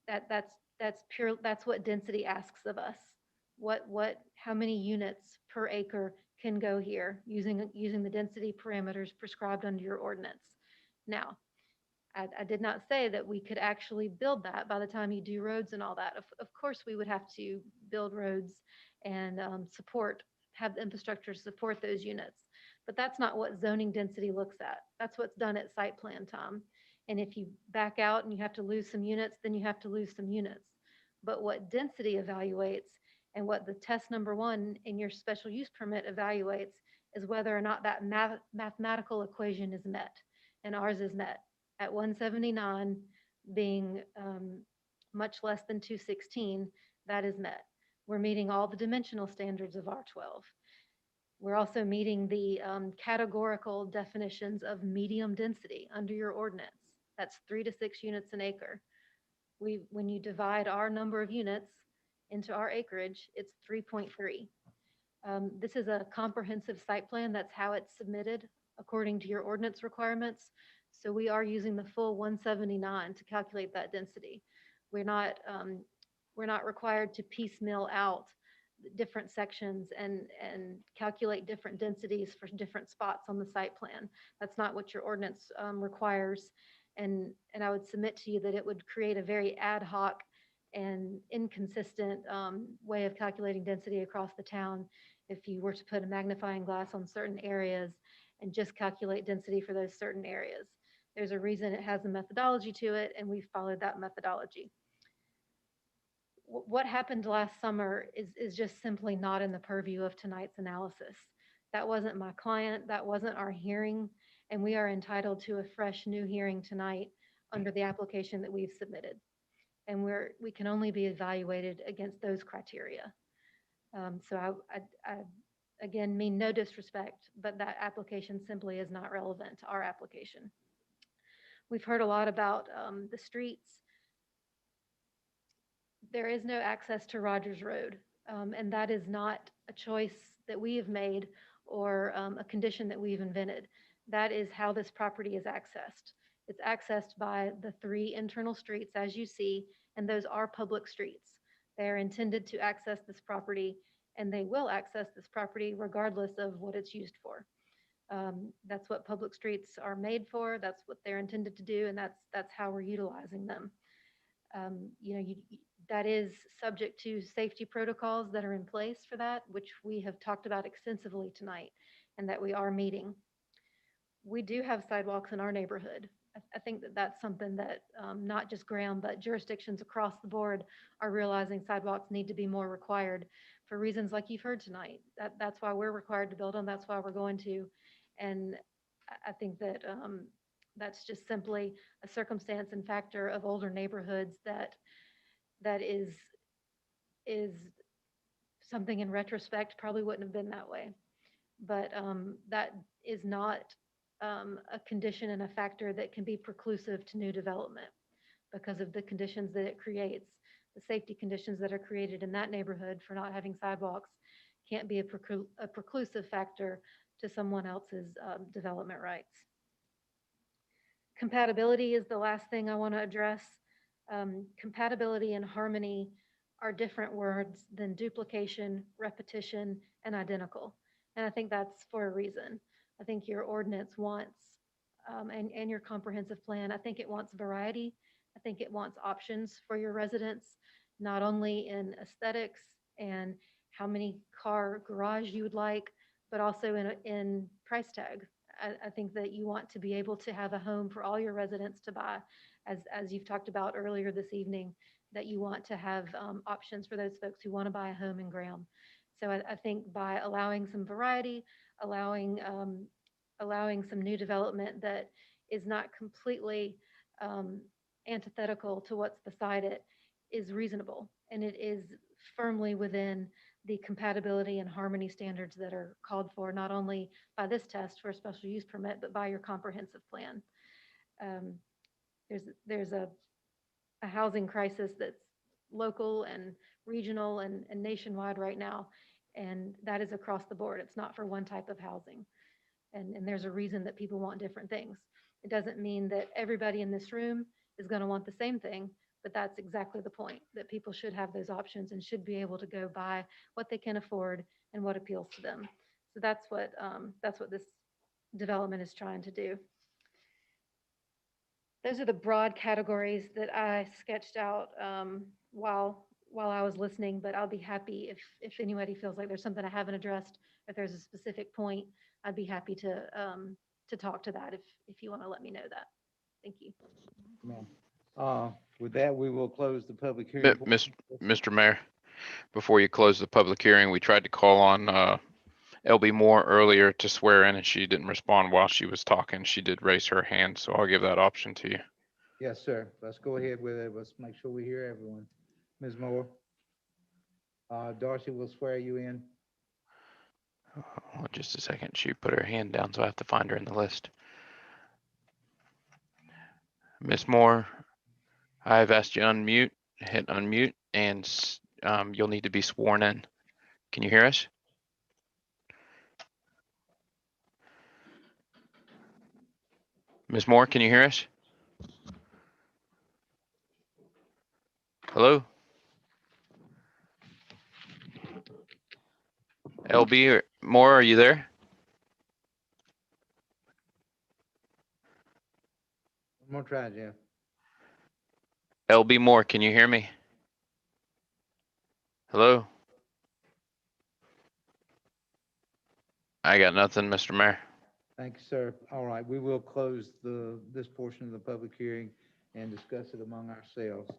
That's what density asks of us. How many units per acre can go here using the density parameters prescribed under your ordinance. Now, I did not say that we could actually build that by the time you do roads and all that. Of course, we would have to build roads and have the infrastructure to support those units. But that's not what zoning density looks at. That's what's done at site plan time. And if you back out and you have to lose some units, then you have to lose some units. But what density evaluates and what the test number 1 in your special use permit evaluates is whether or not that mathematical equation is met. And ours is met at 179 being much less than 216, that is met. We're meeting all the dimensional standards of R12. We're also meeting the categorical definitions of medium density under your ordinance. That's 3 to 6 units an acre. When you divide our number of units into our acreage, it's 3.3. This is a comprehensive site plan. That's how it's submitted according to your ordinance requirements. So we are using the full 179 to calculate that density. We're not required to piecemeal out different sections and calculate different densities for different spots on the site plan. That's not what your ordinance requires. And I would submit to you that it would create a very ad hoc and inconsistent way of calculating density across the town if you were to put a magnifying glass on certain areas and just calculate density for those certain areas. There's a reason it has a methodology to it, and we followed that methodology. What happened last summer is just simply not in the purview of tonight's analysis. That wasn't my client, that wasn't our hearing, and we are entitled to a fresh new hearing tonight under the application that we've submitted. And we can only be evaluated against those criteria. So I again mean no disrespect, but that application simply is not relevant to our application. We've heard a lot about the streets. There is no access to Rogers Road, and that is not a choice that we have made or a condition that we've invented. That is how this property is accessed. It's accessed by the 3 internal streets, as you see, and those are public streets. They are intended to access this property, and they will access this property regardless of what it's used for. That's what public streets are made for. That's what they're intended to do, and that's how we're utilizing them. You know, that is subject to safety protocols that are in place for that, which we have talked about extensively tonight, and that we are meeting. We do have sidewalks in our neighborhood. I think that that's something that not just Graham, but jurisdictions across the board are realizing sidewalks need to be more required for reasons like you've heard tonight. That's why we're required to build them. That's why we're going to. And I think that that's just simply a circumstance and factor of older neighborhoods that is something in retrospect probably wouldn't have been that way. But that is not a condition and a factor that can be preclusive to new development because of the conditions that it creates. The safety conditions that are created in that neighborhood for not having sidewalks can't be a preclusive factor to someone else's development rights. Compatibility is the last thing I want to address. Compatibility and harmony are different words than duplication, repetition, and identical. And I think that's for a reason. I think your ordinance wants, and your comprehensive plan, I think it wants variety. I think it wants options for your residents, not only in aesthetics and how many car garage you would like, but also in price tag. I think that you want to be able to have a home for all your residents to buy, as you've talked about earlier this evening, that you want to have options for those folks who want to buy a home in Graham. So I think by allowing some variety, allowing some new development that is not completely antithetical to what's beside it is reasonable, and it is firmly within the compatibility and harmony standards that are called for, not only by this test for a special use permit, but by your comprehensive plan. There's a housing crisis that's local and regional and nationwide right now, and that is across the board. It's not for one type of housing. And there's a reason that people want different things. It doesn't mean that everybody in this room is going to want the same thing, but that's exactly the point, that people should have those options and should be able to go buy what they can afford and what appeals to them. So that's what this development is trying to do. Those are the broad categories that I sketched out while I was listening, but I'll be happy if anybody feels like there's something I haven't addressed, if there's a specific point, I'd be happy to talk to that if you want to let me know that. Thank you. With that, we will close the public hearing. Mr. Mayor, before you close the public hearing, we tried to call on LB Moore earlier to swear in, and she didn't respond while she was talking. She did raise her hand, so I'll give that option to you. Yes, sir. Let's go ahead with it. Let's make sure we hear everyone. Ms. Moore. Darcy will swear you in. Just a second. She put her hand down, so I have to find her in the list. Ms. Moore, I've asked you to unmute, hit unmute, and you'll need to be sworn in. Can you hear us? Ms. Moore, can you hear us? Hello? LB Moore, are you there? One more try, Jeff. LB Moore, can you hear me? Hello? I got nothing, Mr. Mayor. Thank you, sir. All right, we will close this portion of the public hearing and discuss it among ourselves.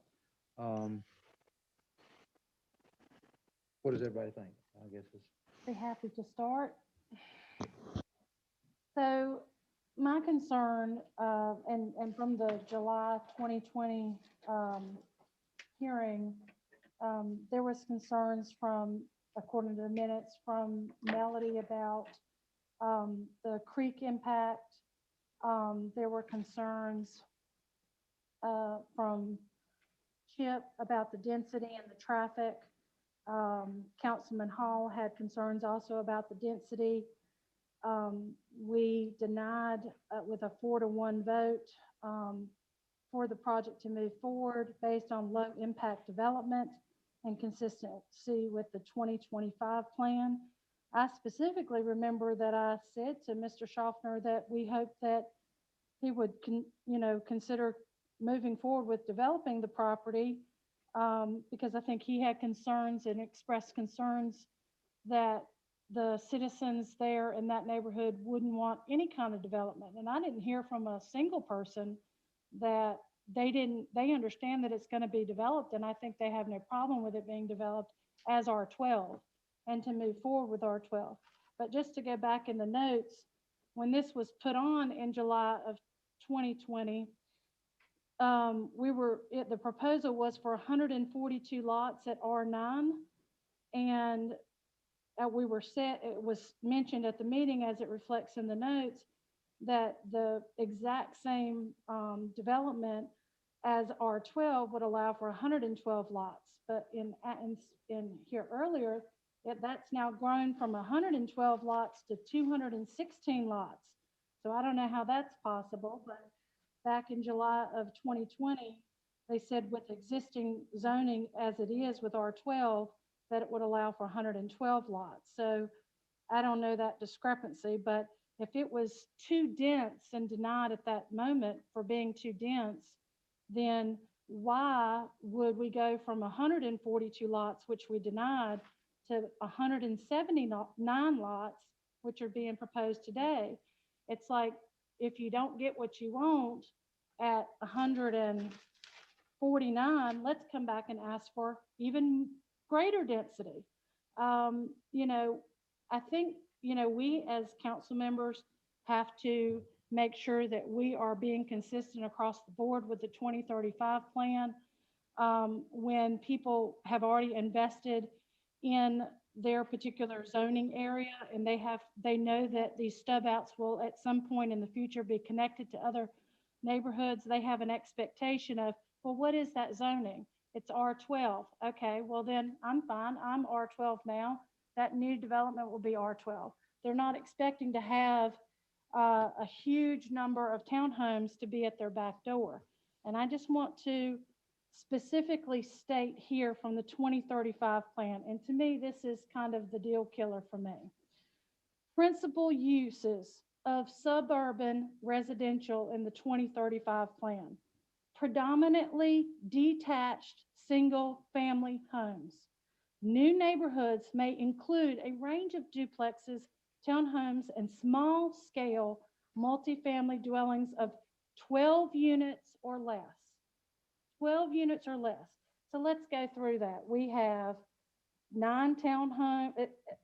What does everybody think? I guess it's. Be happy to start. So my concern, and from the July 2020 hearing, there was concerns from, according to the minutes, from Melody about the creek impact. There were concerns from Chip about the density and the traffic. Councilman Hall had concerns also about the density. We denied with a 4-to-1 vote for the project to move forward based on low impact development and consistency with the 2025 plan. I specifically remember that I said to Mr. Schaffner that we hope that he would, consider moving forward with developing the property, because I think he had concerns and expressed concerns that the citizens there in that neighborhood wouldn't want any kind of development. And I didn't hear from a single person that they understand that it's going to be developed, and I think they have no problem with it being developed as R12 and to move forward with R12. But just to go back in the notes, when this was put on in July of 2020, the proposal was for 142 lots at R9, and it was mentioned at the meeting, as it reflects in the notes, that the exact same development as R12 would allow for 112 lots. But in here earlier, that's now grown from 112 lots to 216 lots. So I don't know how that's possible, but back in July of 2020, they said with existing zoning as it is with R12, that it would allow for 112 lots. So I don't know that discrepancy, but if it was too dense and denied at that moment for being too dense, then why would we go from 142 lots, which we denied, to 179 lots, which are being proposed today? It's like, if you don't get what you want at 149, let's come back and ask for even greater density. I think, we as council members have to make sure that we are being consistent across the board with the 2035 plan. When people have already invested in their particular zoning area and they know that these stub outs will at some point in the future be connected to other neighborhoods, they have an expectation of, well, what is that zoning? It's R12. Okay, well then I'm fine. I'm R12 now. That new development will be R12. They're not expecting to have a huge number of townhomes to be at their back door. And I just want to specifically state here from the 2035 plan, and to me, this is kind of the deal killer for me. Principal uses of suburban residential in the 2035 plan: predominantly detached single-family homes. New neighborhoods may include a range of duplexes, townhomes, and small-scale multifamily dwellings of 12 units or less. 12 units or less. So let's go through that. We have 9 townhomes,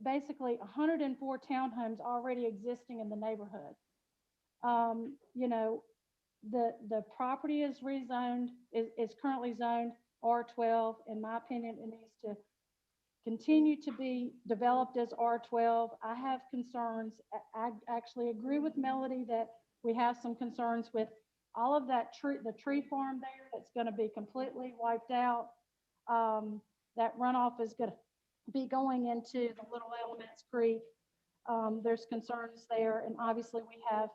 basically 104 townhomes already existing in the neighborhood. The property is rezoned, is currently zoned R12. In my opinion, it needs to continue to be developed as R12. I have concerns. I actually agree with Melody that we have some concerns with all of that the tree farm there that's going to be completely wiped out. That runoff is going to be going into the Little Elements Creek. There's concerns there, and obviously we have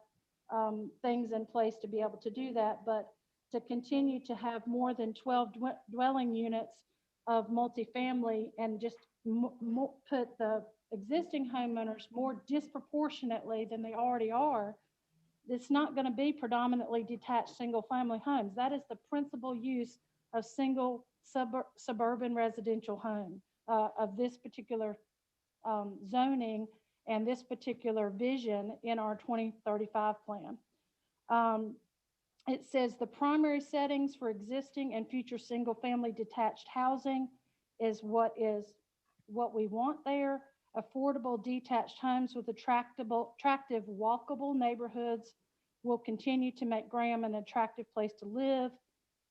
things in place to be able to do that, but to continue to have more than 12 dwelling units of multifamily and just put the existing homeowners more disproportionately than they already are, it's not going to be predominantly detached single family homes. That is the principal use of single suburban residential home of this particular zoning and this particular vision in our 2035 plan. It says the primary settings for existing and future single family detached housing is what we want there. Affordable detached homes with attractive walkable neighborhoods will continue to make Graham an attractive place to live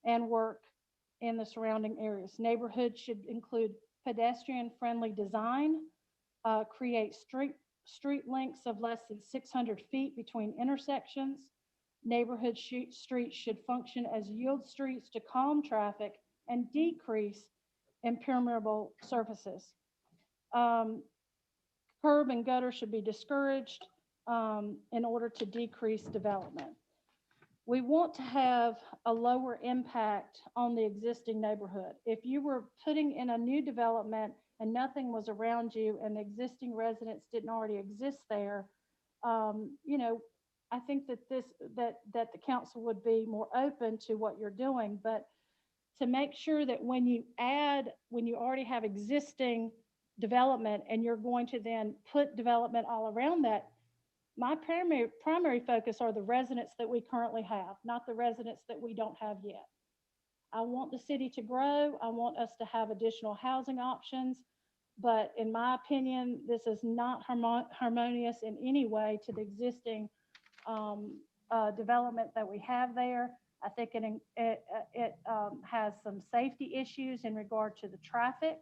and work in the surrounding areas. Neighborhoods should include pedestrian-friendly design, create street lengths of less than 600 feet between intersections. Neighborhood streets should function as yield streets to calm traffic and decrease impermeable surfaces. Curb and gutter should be discouraged in order to decrease development. we want to have a lower impact on the existing neighborhood. If you were putting in a new development and nothing was around you and the existing residents didn't already exist there, you know, I think that that the council would be more open to what you're doing, but to make sure that when you already have existing development and you're going to then put development all around that, my primary focus are the residents that we currently have, not the residents that we don't have yet. I want the city to grow. I want us to have additional housing options. But in my opinion, this is not harmonious in any way to the existing development that we have there. I think it has some safety issues in regard to the traffic,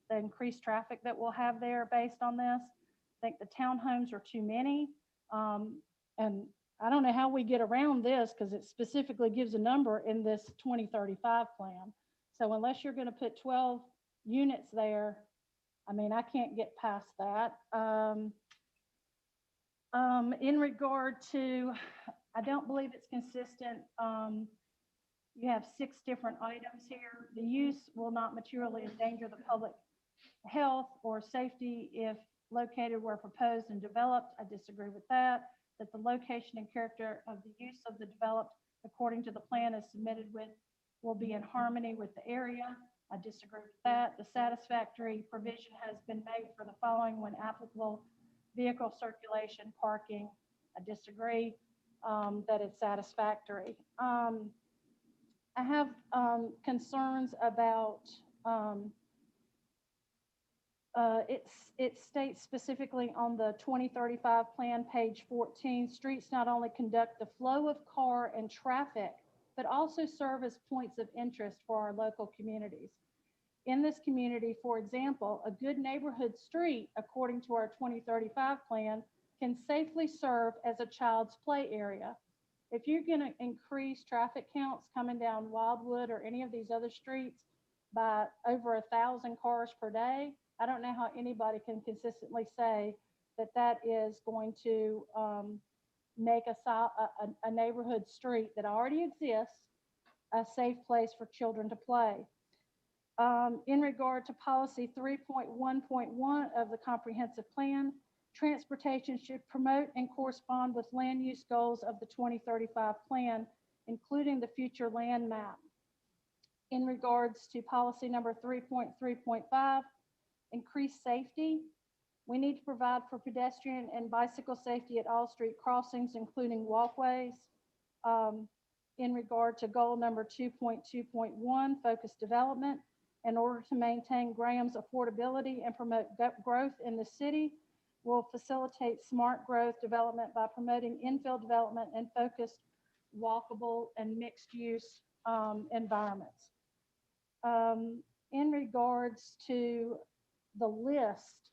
the increased traffic that we'll have there based on this. I think the townhomes are too many. And I don't know how we get around this because it specifically gives a number in this 2035 plan. So unless you're going to put 12 units there, I mean, I can't get past that. In regard to, I don't believe it's consistent. You have 6 different items here. The use will not materially endanger the public health or safety if located where proposed and developed. I disagree with that. That the location and character of the use of the developed according to the plan is submitted with will be in harmony with the area. I disagree with that. The satisfactory provision has been made for the following when applicable: vehicle circulation, parking. I disagree that it's satisfactory. I have concerns about it states specifically on the 2035 plan, page 14, streets not only conduct the flow of car and traffic, but also serve as points of interest for our local communities. In this community, for example, a good neighborhood street, according to our 2035 plan, can safely serve as a child's play area. If you're going to increase traffic counts coming down Wildwood or any of these other streets by over 1,000 cars per day, I don't know how anybody can consistently say that that is going to make a neighborhood street that already exists a safe place for children to play. In regard to policy 3.1.1 of the comprehensive plan, transportation should promote and correspond with land use goals of the 2035 plan, including the future land map. In regards to policy number 3.3.5, increase safety. We need to provide for pedestrian and bicycle safety at all street crossings, including walkways. In regard to goal number 2.2.1, focus development. In order to maintain Graham's affordability and promote growth in the city, we'll facilitate smart growth development by promoting infill development and focused walkable and mixed use environments. In regards to the list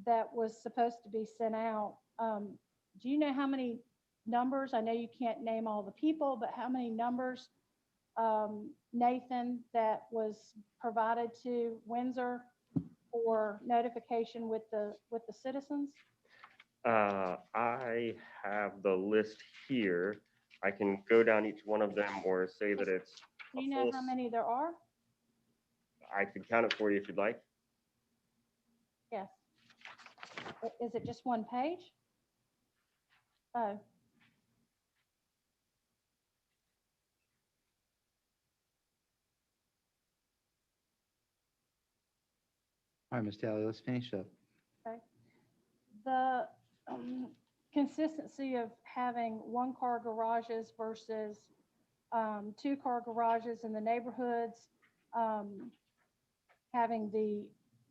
that was supposed to be sent out, do you know how many numbers? I know you can't name all the people, but how many numbers, Nathan, that was provided to Windsor for notification with the citizens? I have the list here. I can go down each one of them or say that it's. Do you know how many there are? I could count it for you if you'd like. Yes. Is it just one page? Oh. All right, Ms. Talley, let's finish up. Okay. The consistency of having 1-car garages versus 2-car garages in the neighborhoods, having the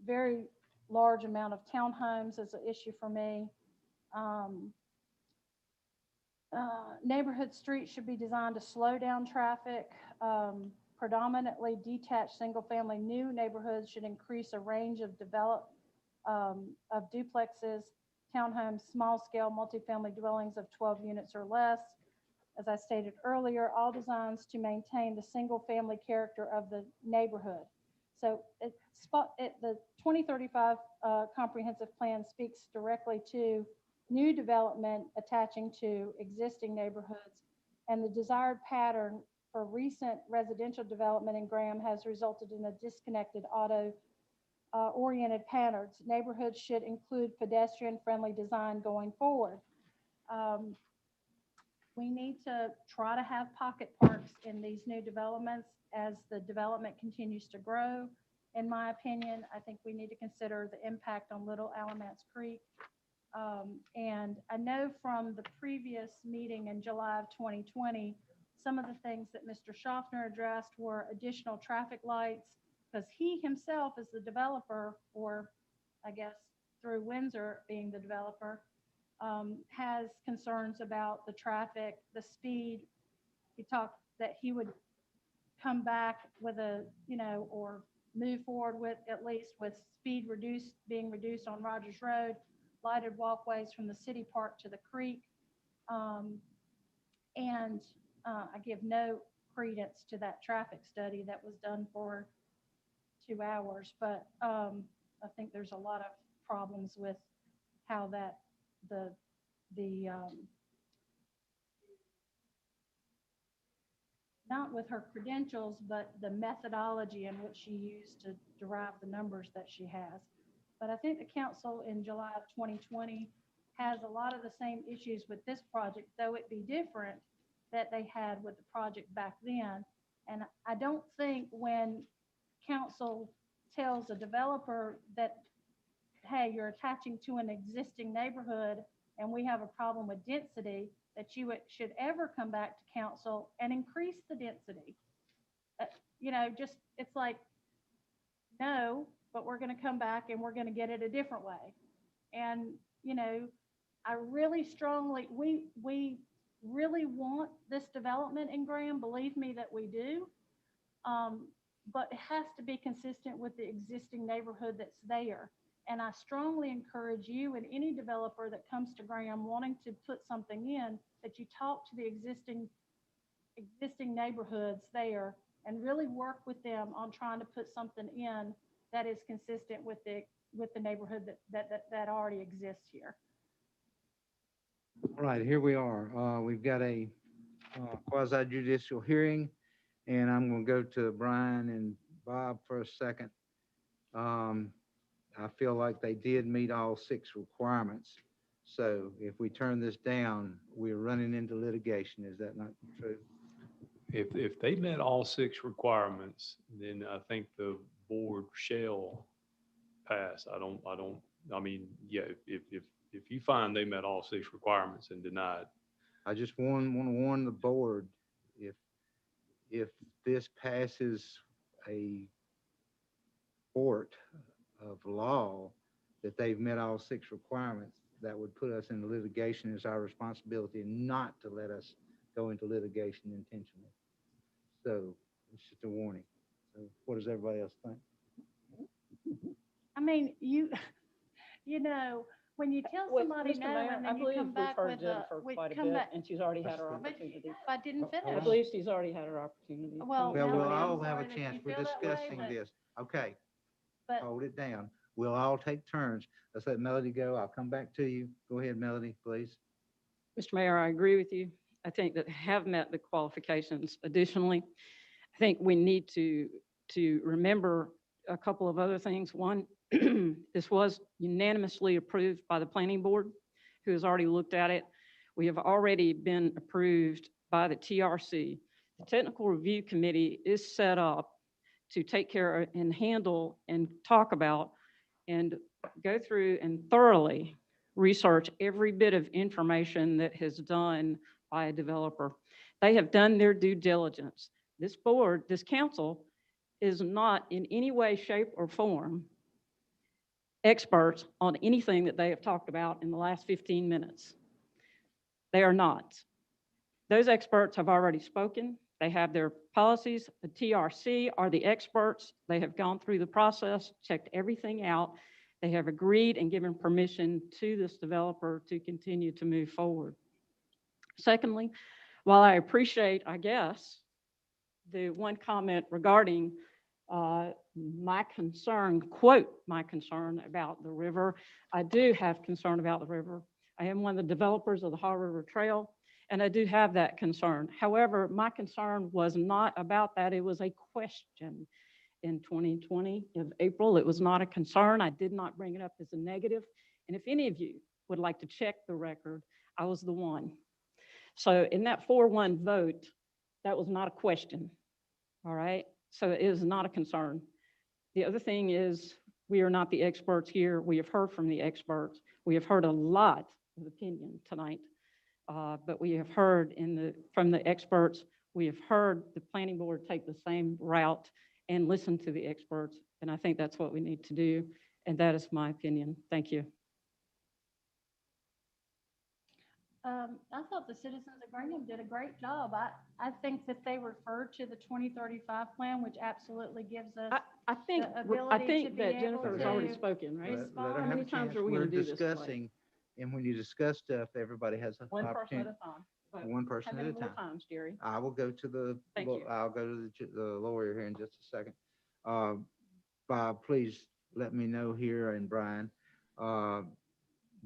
very large amount of townhomes is an issue for me. Neighborhood streets should be designed to slow down traffic. Predominantly detached single-family new neighborhoods should increase a range of of duplexes, townhomes, small-scale multifamily dwellings of 12 units or less. As I stated earlier, all designs to maintain the single-family character of the neighborhood. So the 2035 comprehensive plan speaks directly to new development attaching to existing neighborhoods and the desired pattern for recent residential development in Graham has resulted in a disconnected auto-oriented patterns. Neighborhoods should include pedestrian-friendly design going forward. We need to try to have pocket parks in these new developments as the development continues to grow. In my opinion, I think we need to consider the impact on Little Alamance Creek. And I know from the previous meeting in July of 2020, some of the things that Mr. Schaffner addressed were additional traffic lights, because he himself is the developer, or I guess through Windsor being the developer, has concerns about the traffic, the speed. He talked that he would come back with a, or move forward with, at least with speed being reduced on Rogers Road, lighted walkways from the city park to the creek. I give no credence to that traffic study that was done for 2 hours, but I think there's a lot of problems with how that not with her credentials, but the methodology in which she used to derive the numbers that she has. But I think the council in July of 2020 has a lot of the same issues with this project, though it be different, that they had with the project back then. And I don't think when council tells a developer that, hey, you're attaching to an existing neighborhood and we have a problem with density, that you should ever come back to council and increase the density. It's like, no, but we're going to come back and we're going to get it a different way. And, I really strongly, we really want this development in Graham. Believe me that we do. But it has to be consistent with the existing neighborhood that's there. And I strongly encourage you and any developer that comes to Graham wanting to put something in, that you talk to the existing neighborhoods there and really work with them on trying to put something in that is consistent with the neighborhood that already exists here. All right, here we are. We've got a quasi judicial hearing, and I'm going to go to Brian and Bob for a second. I feel like they did meet all 6 requirements. So if we turn this down, we're running into litigation. Is that not true? If they met all 6 requirements, then I think the board shall pass. I mean, yeah, if you find they met all 6 requirements and denied. I just want to warn the board, if this passes a court of law that they've met all 6 requirements, that would put us in litigation. It's our responsibility not to let us go into litigation intentionally. So it's just a warning. So what does everybody else think? I mean, when you tell somebody Mr. no, Mayor, and I then you believe come we've back heard with Jennifer we quite a come bit, back. and she's already had her But opportunity. if I didn't I finish. believe she's already had her opportunity. Well, Well, Melody, we'll I'm all have sorry a that you chance. We're feel that way, discussing but- this. Okay, But hold it down. We'll all take turns. Let's let Melody go. I'll come back to you. Go ahead, Melody, please. Mr. Mayor, I agree with you. I think that have met the qualifications. Additionally, I think we need to remember a couple of other things. One, this was unanimously approved by the planning board, who has already looked at it. We have already been approved by the TRC. The Technical Review Committee is set up to take care of and handle and talk about and go through and thoroughly research every bit of information that is done by a developer. They have done their due diligence. This board, this council, is not in any way, shape, or form experts on anything that they have talked about in the last 15 minutes. They are not. Those experts have already spoken. They have their policies. The TRC are the experts. They have gone through the process, checked everything out. They have agreed and given permission to this developer to continue to move forward. Secondly, while I appreciate, I guess, the one comment regarding my concern, quote, my concern about the river, I do have concern about the river. I am one of the developers of the Haw River Trail, And I do have that concern. However, my concern was not about that. It was a question in 2020 of April. It was not a concern. I did not bring it up as a negative. And if any of you would like to check the record, I was the one. So in that 4-1 vote, that was not a question. All right. So it is not a concern. The other thing is we are not the experts here. We have heard from the experts. We have heard a lot of opinion tonight. But we have heard from the experts, we have heard the planning board take the same route and listen to the experts. And I think that's what we need to do. And that is my opinion. Thank you. I thought the citizens of Graham did a great job. I think that they referred to the 2035 plan, which absolutely gives us I think the ability to be that able Jennifer has already to spoken, right? Let her How have many a times chance. are we We're going to do this? Clay? discussing, and when you discuss stuff, everybody has an One person opportunity. at a time. But One person how at many a more time. times, Jerry? I will go to the, Thank you. I'll go to the lawyer here in just a second. Bob, please let me know here, and Brian,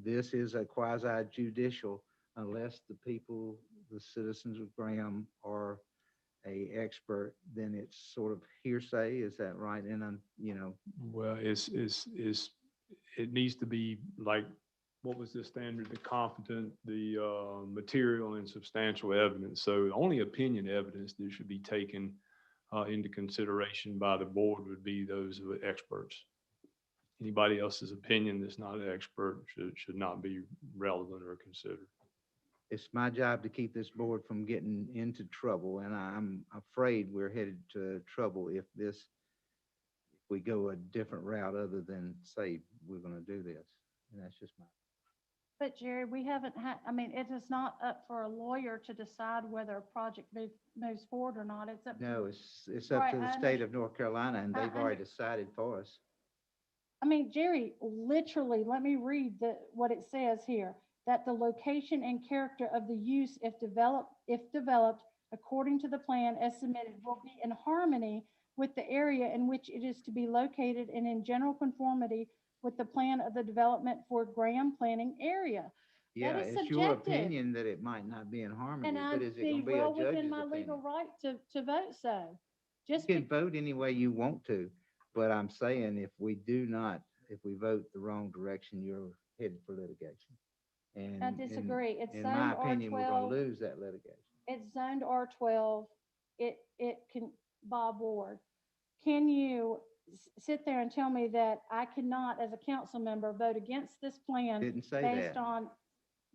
this is a quasi judicial unless the people, the citizens of Graham are a expert, then it's sort of hearsay. Is that right? And Well, it needs to be like, what was the standard? The competent, the material and substantial evidence. So only opinion evidence that should be taken into consideration by the board would be those of experts. Anybody else's opinion that's not an expert should not be relevant or considered. it's my job to keep this board from getting into trouble, and I'm afraid we're headed to trouble if we go a different route other than say we're going to do this. And that's just my. But Jerry, we haven't had, I mean, it is not up for a lawyer to decide whether a project moves forward or not. It's up. No, it's up Right, to the state of North Carolina, and they've already decided for us. I mean, Jerry, literally, let me read what it says here, that the location and character of the use, if developed according to the plan as submitted, will be in harmony with the area in which it is to be located and in general conformity with the plan of the development for Graham planning area. Yeah, That is it's your subjective. opinion that it might not be in harmony, And but is I'd it going be to be a well within judge's my opinion? legal right to vote so. You can vote any way you want to, but I'm saying if we vote the wrong direction, you're headed for litigation. And I disagree. It's in zoned my opinion, we're going R12. to lose that litigation. It's zoned R12. It can, Bob Ward, can you sit there and tell me that I cannot, as a council member, vote against this plan Didn't say based that. on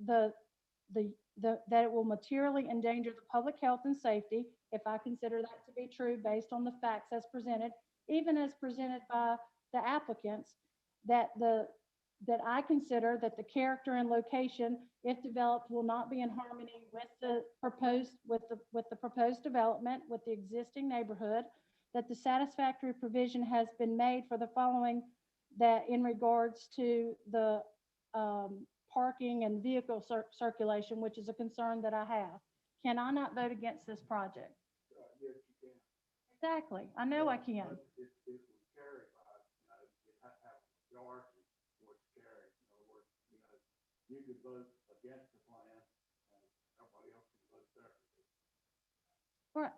that it will materially endanger the public health and safety, if I consider that to be true based on the facts as presented, even as presented by the applicants, that I consider that the character and location, if developed, will not be in harmony with the proposed development, with the existing neighborhood, that the satisfactory provision has been made for the following, that in regards to the parking and vehicle circulation, which is a concern that I have. Can I not vote against this project? Yes, you can. Exactly. I know I can. But if we carry by, you have to have a majority for it to carry. In other words, you could vote against the plan and everybody else can vote separately. Right,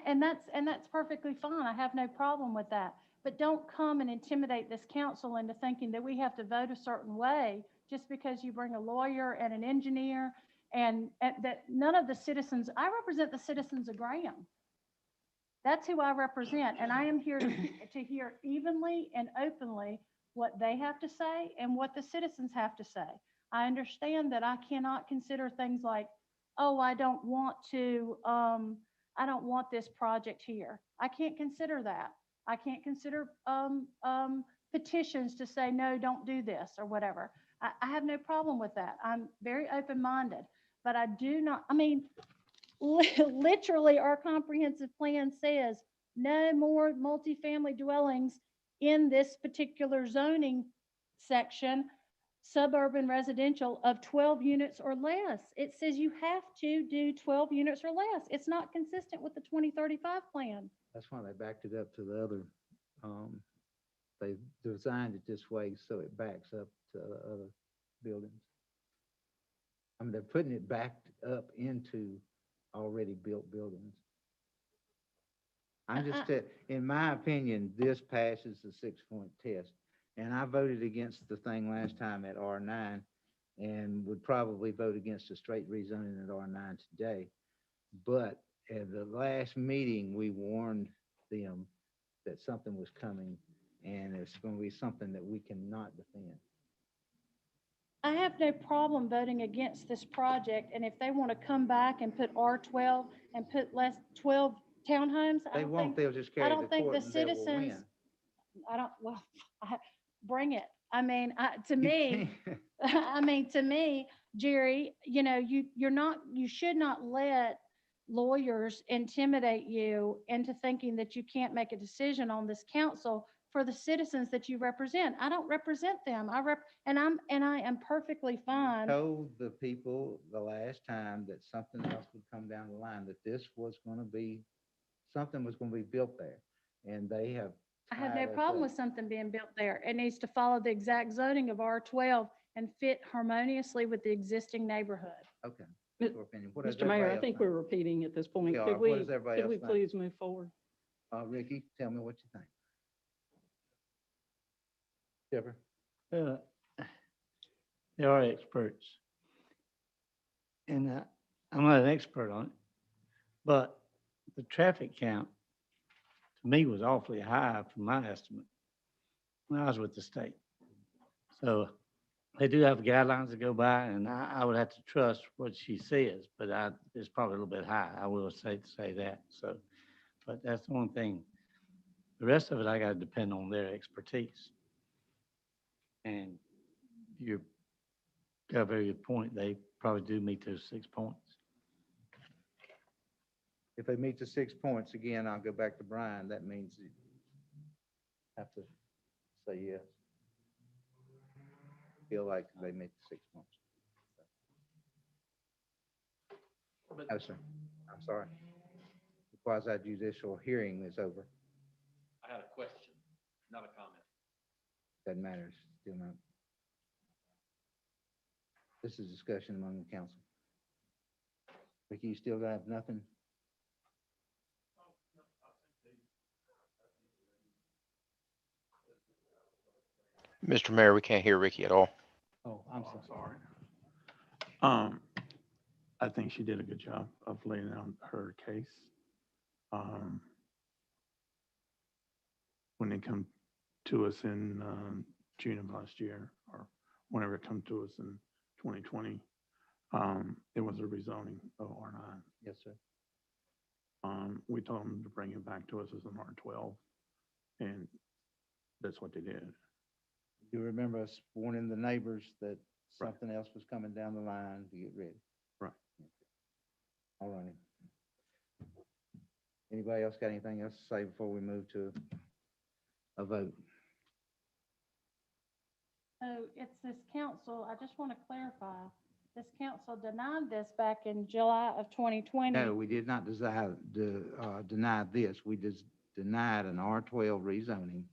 and that's perfectly fine. I have no problem with that. But don't come and intimidate this council into thinking that we have to vote a certain way just because you bring a lawyer and an engineer and that none of the citizens, I represent the citizens of Graham. That's who I represent, and I am here to hear evenly and openly what they have to say and what the citizens have to say. I understand that I cannot consider things like, oh, I don't want this project here. I can't consider that. I can't consider petitions to say, no, don't do this or whatever. I have no problem with that. I'm very open-minded, but I do not, I mean, literally our comprehensive plan says no more multifamily dwellings in this particular zoning section, suburban residential of 12 units or less. It says you have to do 12 units or less. It's not consistent with the 2035 plan. That's why they backed it up to the other, they designed it this way so it backs up to other buildings. I mean, they're putting it back up into already built buildings. I'm just, in my opinion, this passes the 6-point test. And I voted against the thing last time at R9 and would probably vote against a straight rezoning at R9 today. But at the last meeting, we warned them that something was coming and it's going to be something that we cannot defend. I have no problem voting against this project, and if they want to come back and put R12 and put less 12 townhomes, They won't, they'll just I carry the don't think court the and they will citizens, win. I don't, well, bring it. I mean, to You me, can't- I mean, to me, Jerry, you know, you should not let lawyers intimidate you into thinking that you can't make a decision on this council for the citizens that you represent. I don't represent them. And I am perfectly fine. Told the people the last time that something else would come down the line, that this was going to be, something was going to be built there. And they have. I have no tied us problem up. with something being built there. It needs to follow the exact zoning of R12 and fit harmoniously with the existing neighborhood. Okay. Mi- Your opinion. What does Mr. Mayor, everybody I else think think? we're repeating at this point. We are. Could What we, does everybody could we else think? please move forward? Ricky, tell me what you think. Deborah? They are experts. And I'm not an expert on it, but the traffic count to me was awfully high from my estimate when I was with the state. So they do have guidelines to go by, and I would have to trust what she says, but it's probably a little bit high. I will say that. So, but that's the one thing. The rest of it, I got to depend on their expertise. And you got a very good point. They probably do meet those 6 points. If they meet the 6 points, again, I'll go back to Brian. That means you have to say yes. Feel like they meet the 6 points. No, sir. I'm sorry. The quasi judicial hearing is over. I had a question, not a comment. Doesn't matter. It's still not. This is discussion among the council. Ricky, you still have nothing? Mr. Mayor, we can't hear Ricky at all. Oh, I'm so sorry. I think she did a good job of laying out her case. When they come to us in June of last year, or whenever it come to us in 2020, it was a rezoning of R9. Yes, sir. We told them to bring it back to us as an R12, and that's what they did. You remember us warning the neighbors that something else was coming down the line to get ready? Right. All righty. Anybody else got anything else to say before we move to a vote? So it's this council, I just want to clarify, this council denied this back in July of 2020. No, we did not deny this. We just denied an R12 rezoning.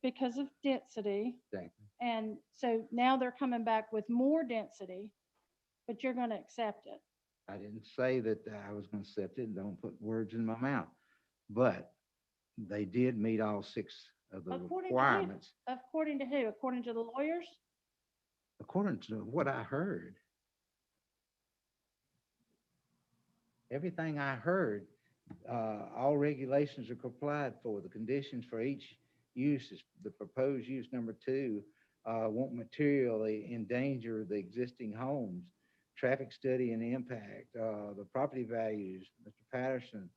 Because of density. Exactly. And so now they're coming back with more density, but you're going to accept it. I didn't say that I was going to accept it. Don't put words in my mouth. But they did meet all 6 of the requirements. According to who? According to the lawyers? According to what I heard. Everything I heard, all regulations are complied for. The conditions for each use is the proposed use number 2 won't materially endanger the existing homes. Traffic study and impact, the property values, Mr. Patterson,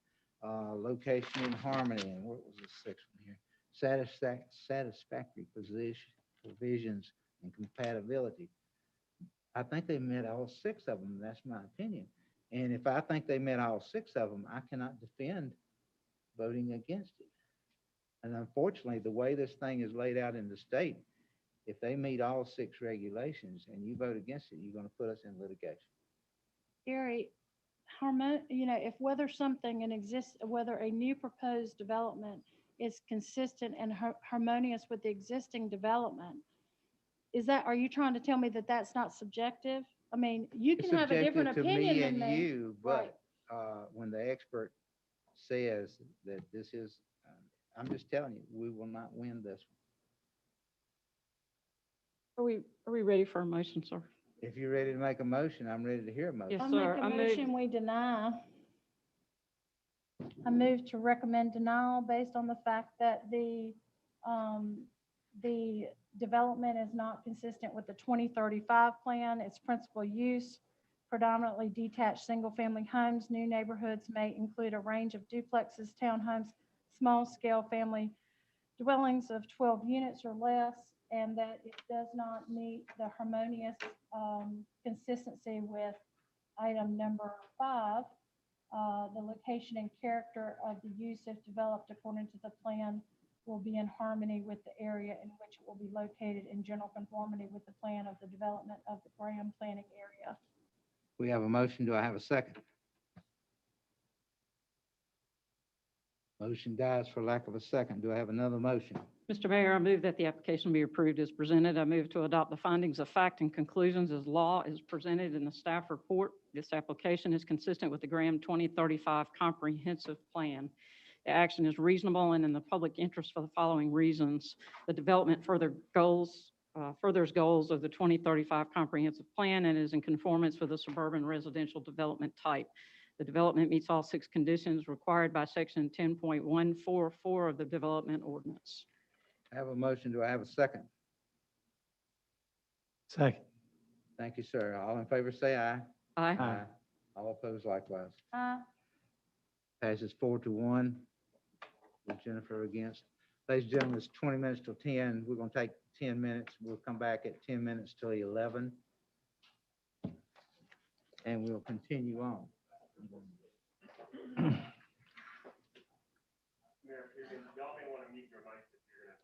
location in harmony, and what was the 6th one here? Satisfactory provisions and compatibility. I think they met all 6 of them. That's my opinion. And if I think they met all 6 of them, I cannot defend voting against it. And unfortunately, the way this thing is laid out in the state, if they meet all 6 regulations and you vote against it, you're going to put us in litigation. Gary, if whether something whether a new proposed development is consistent and harmonious with the existing development, are you trying to tell me that that's not subjective? I mean, you It's can have a different subjective to opinion me than and me. you, Right. but when the expert says that this is, I'm just telling you, we will not win this one. Are we ready for a motion, sir? If you're ready to make a motion, I'm ready to hear a motion. Yes, I sir. make a I move- motion, we deny. I move to recommend denial based on the fact that the development is not consistent with the 2035 plan. Its principal use, predominantly detached single-family homes. New neighborhoods may include a range of duplexes, townhomes, small-scale family dwellings of 12 units or less, and that it does not meet the harmonious consistency with item number 5. The location and character of the use, if developed according to the plan, will be in harmony with the area in which it will be located, in general conformity with the plan of the development of the Graham planning area. We have a motion. Do I have a second? Motion dies for lack of a second. Do I have another motion? Mr. Mayor, I move that the application be approved as presented. I move to adopt the findings of fact and conclusions as law is presented in the staff report. This application is consistent with the Graham 2035 Comprehensive Plan. The action is reasonable and in the public interest for the following reasons. The development furthers goals of the 2035 Comprehensive Plan and is in conformance with the suburban residential development type. The development meets all 6 conditions required by section 10.144 of the Development Ordinance. I have a motion. Do I have a second? Second. Thank you, sir. All in favor, say aye. Aye. All opposed likewise. Aye. Passes 4-1 with Jennifer against. Ladies and gentlemen, it's 20 minutes till 10. We're going to take 10 minutes. We'll come back at 10 minutes till 11. And we'll continue on. Mayor, y'all may want to mute your mics if you're gonna.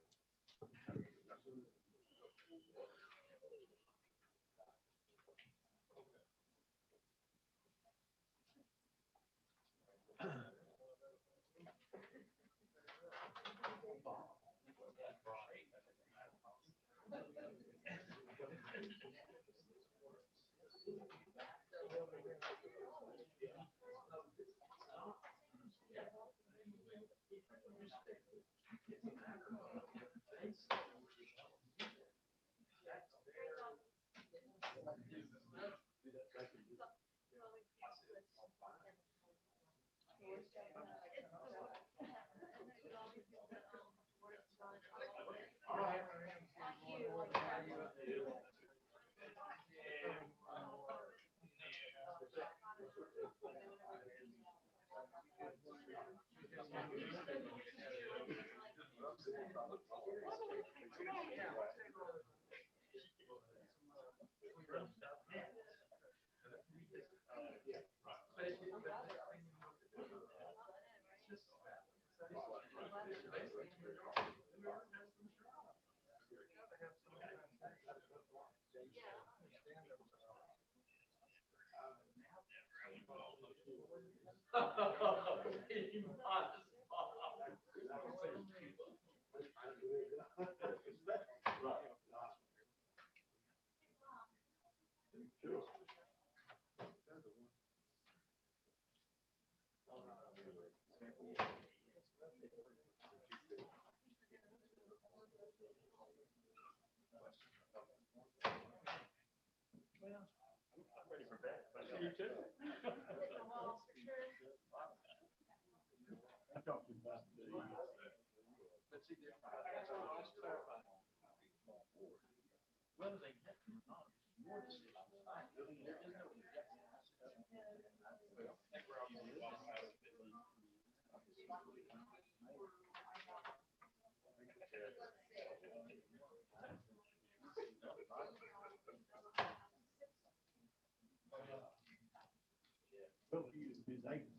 I'm ready for bed. You too. I talked about the. Let's see. Whether they get them or not, your decision. There is no.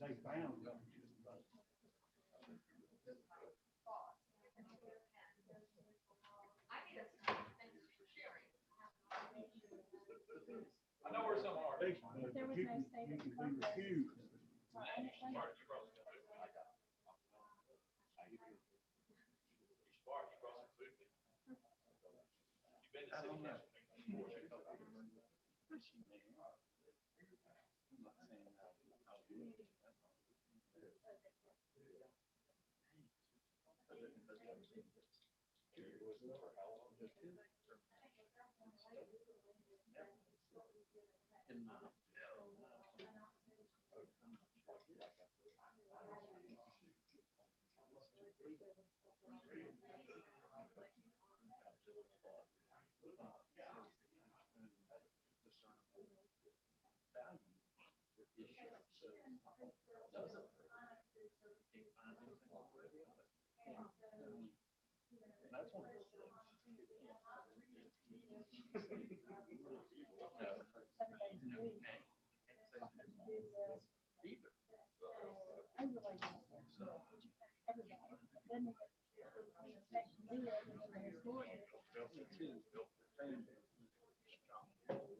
They found them. I know where some are. There was no statement of purpose.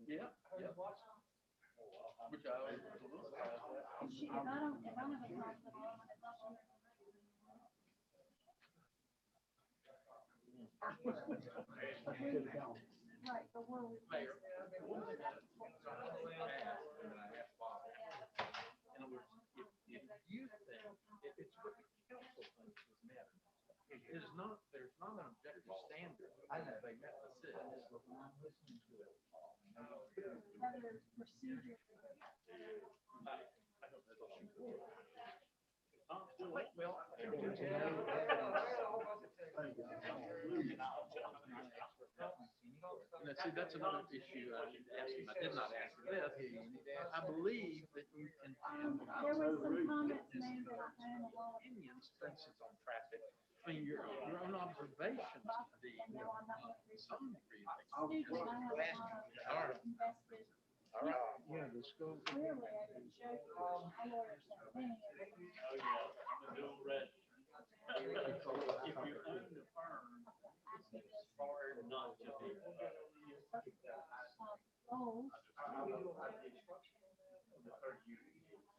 Yeah, yeah. Which I was a little surprised in other words, if you think, if it's what the council thinks is matter, it is not, there's not an objective standard. I know they met the city. Now, see, that's another issue I didn't ask him. I did not ask him this. I believe that you can have opinions, for instance, on traffic. I mean, your own observations can be some degree of all right. All right. Yeah, the school. If you own the firm, it's hard not to be.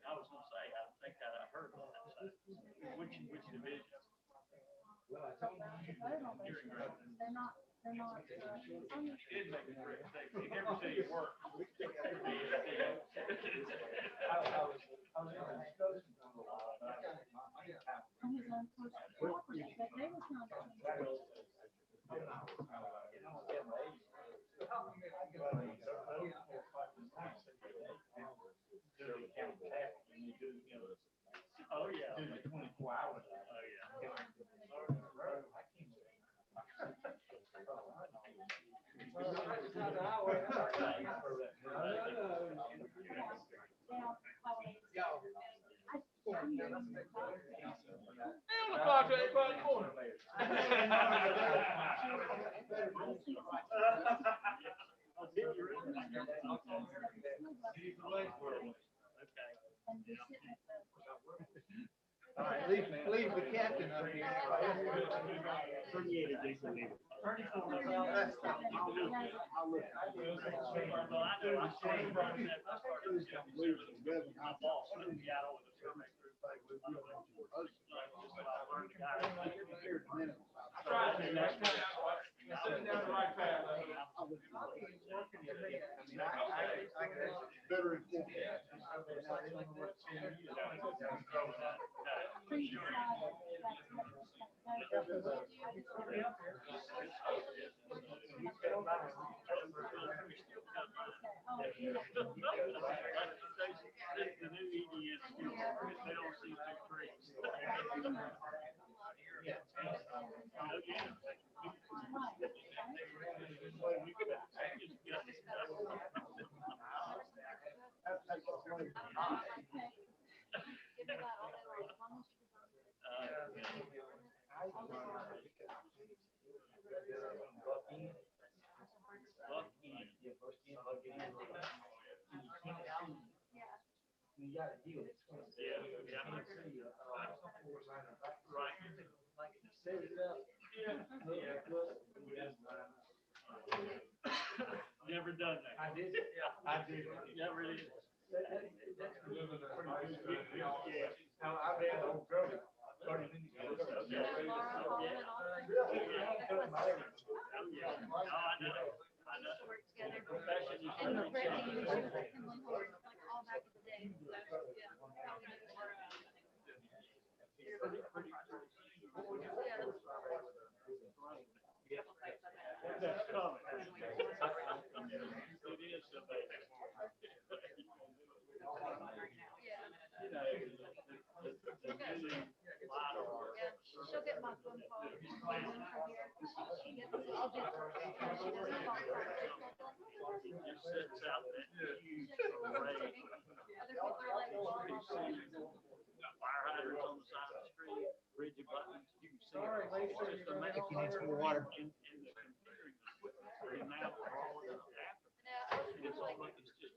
I was gonna say, I think that I heard that. Which division? Well, I told you. They're not. It did make a great mistake. You never say you work. Oh, yeah. 24 hours. Oh, yeah. All right, leave the captain up here. Better You gotta deal with it. Set it up. Never done that. I did. I did. Never did. I've had the whole girl 30 minutes. I know. Profession is water. And now for all of that, it's all like it's just.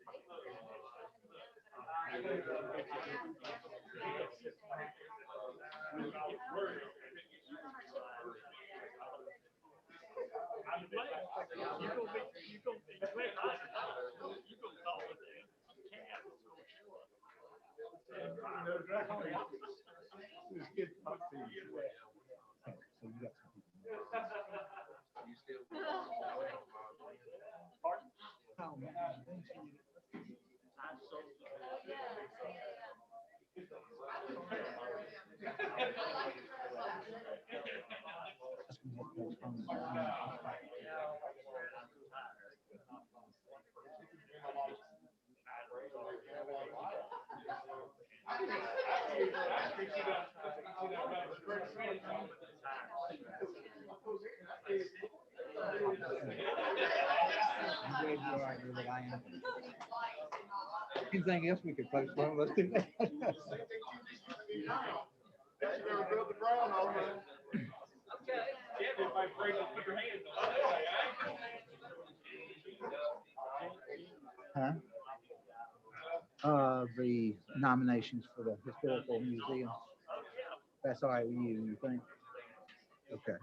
Anything else we could postpone? Let's do that. Huh? The nominations for the Historical Museum. That's all right with you think? Okay.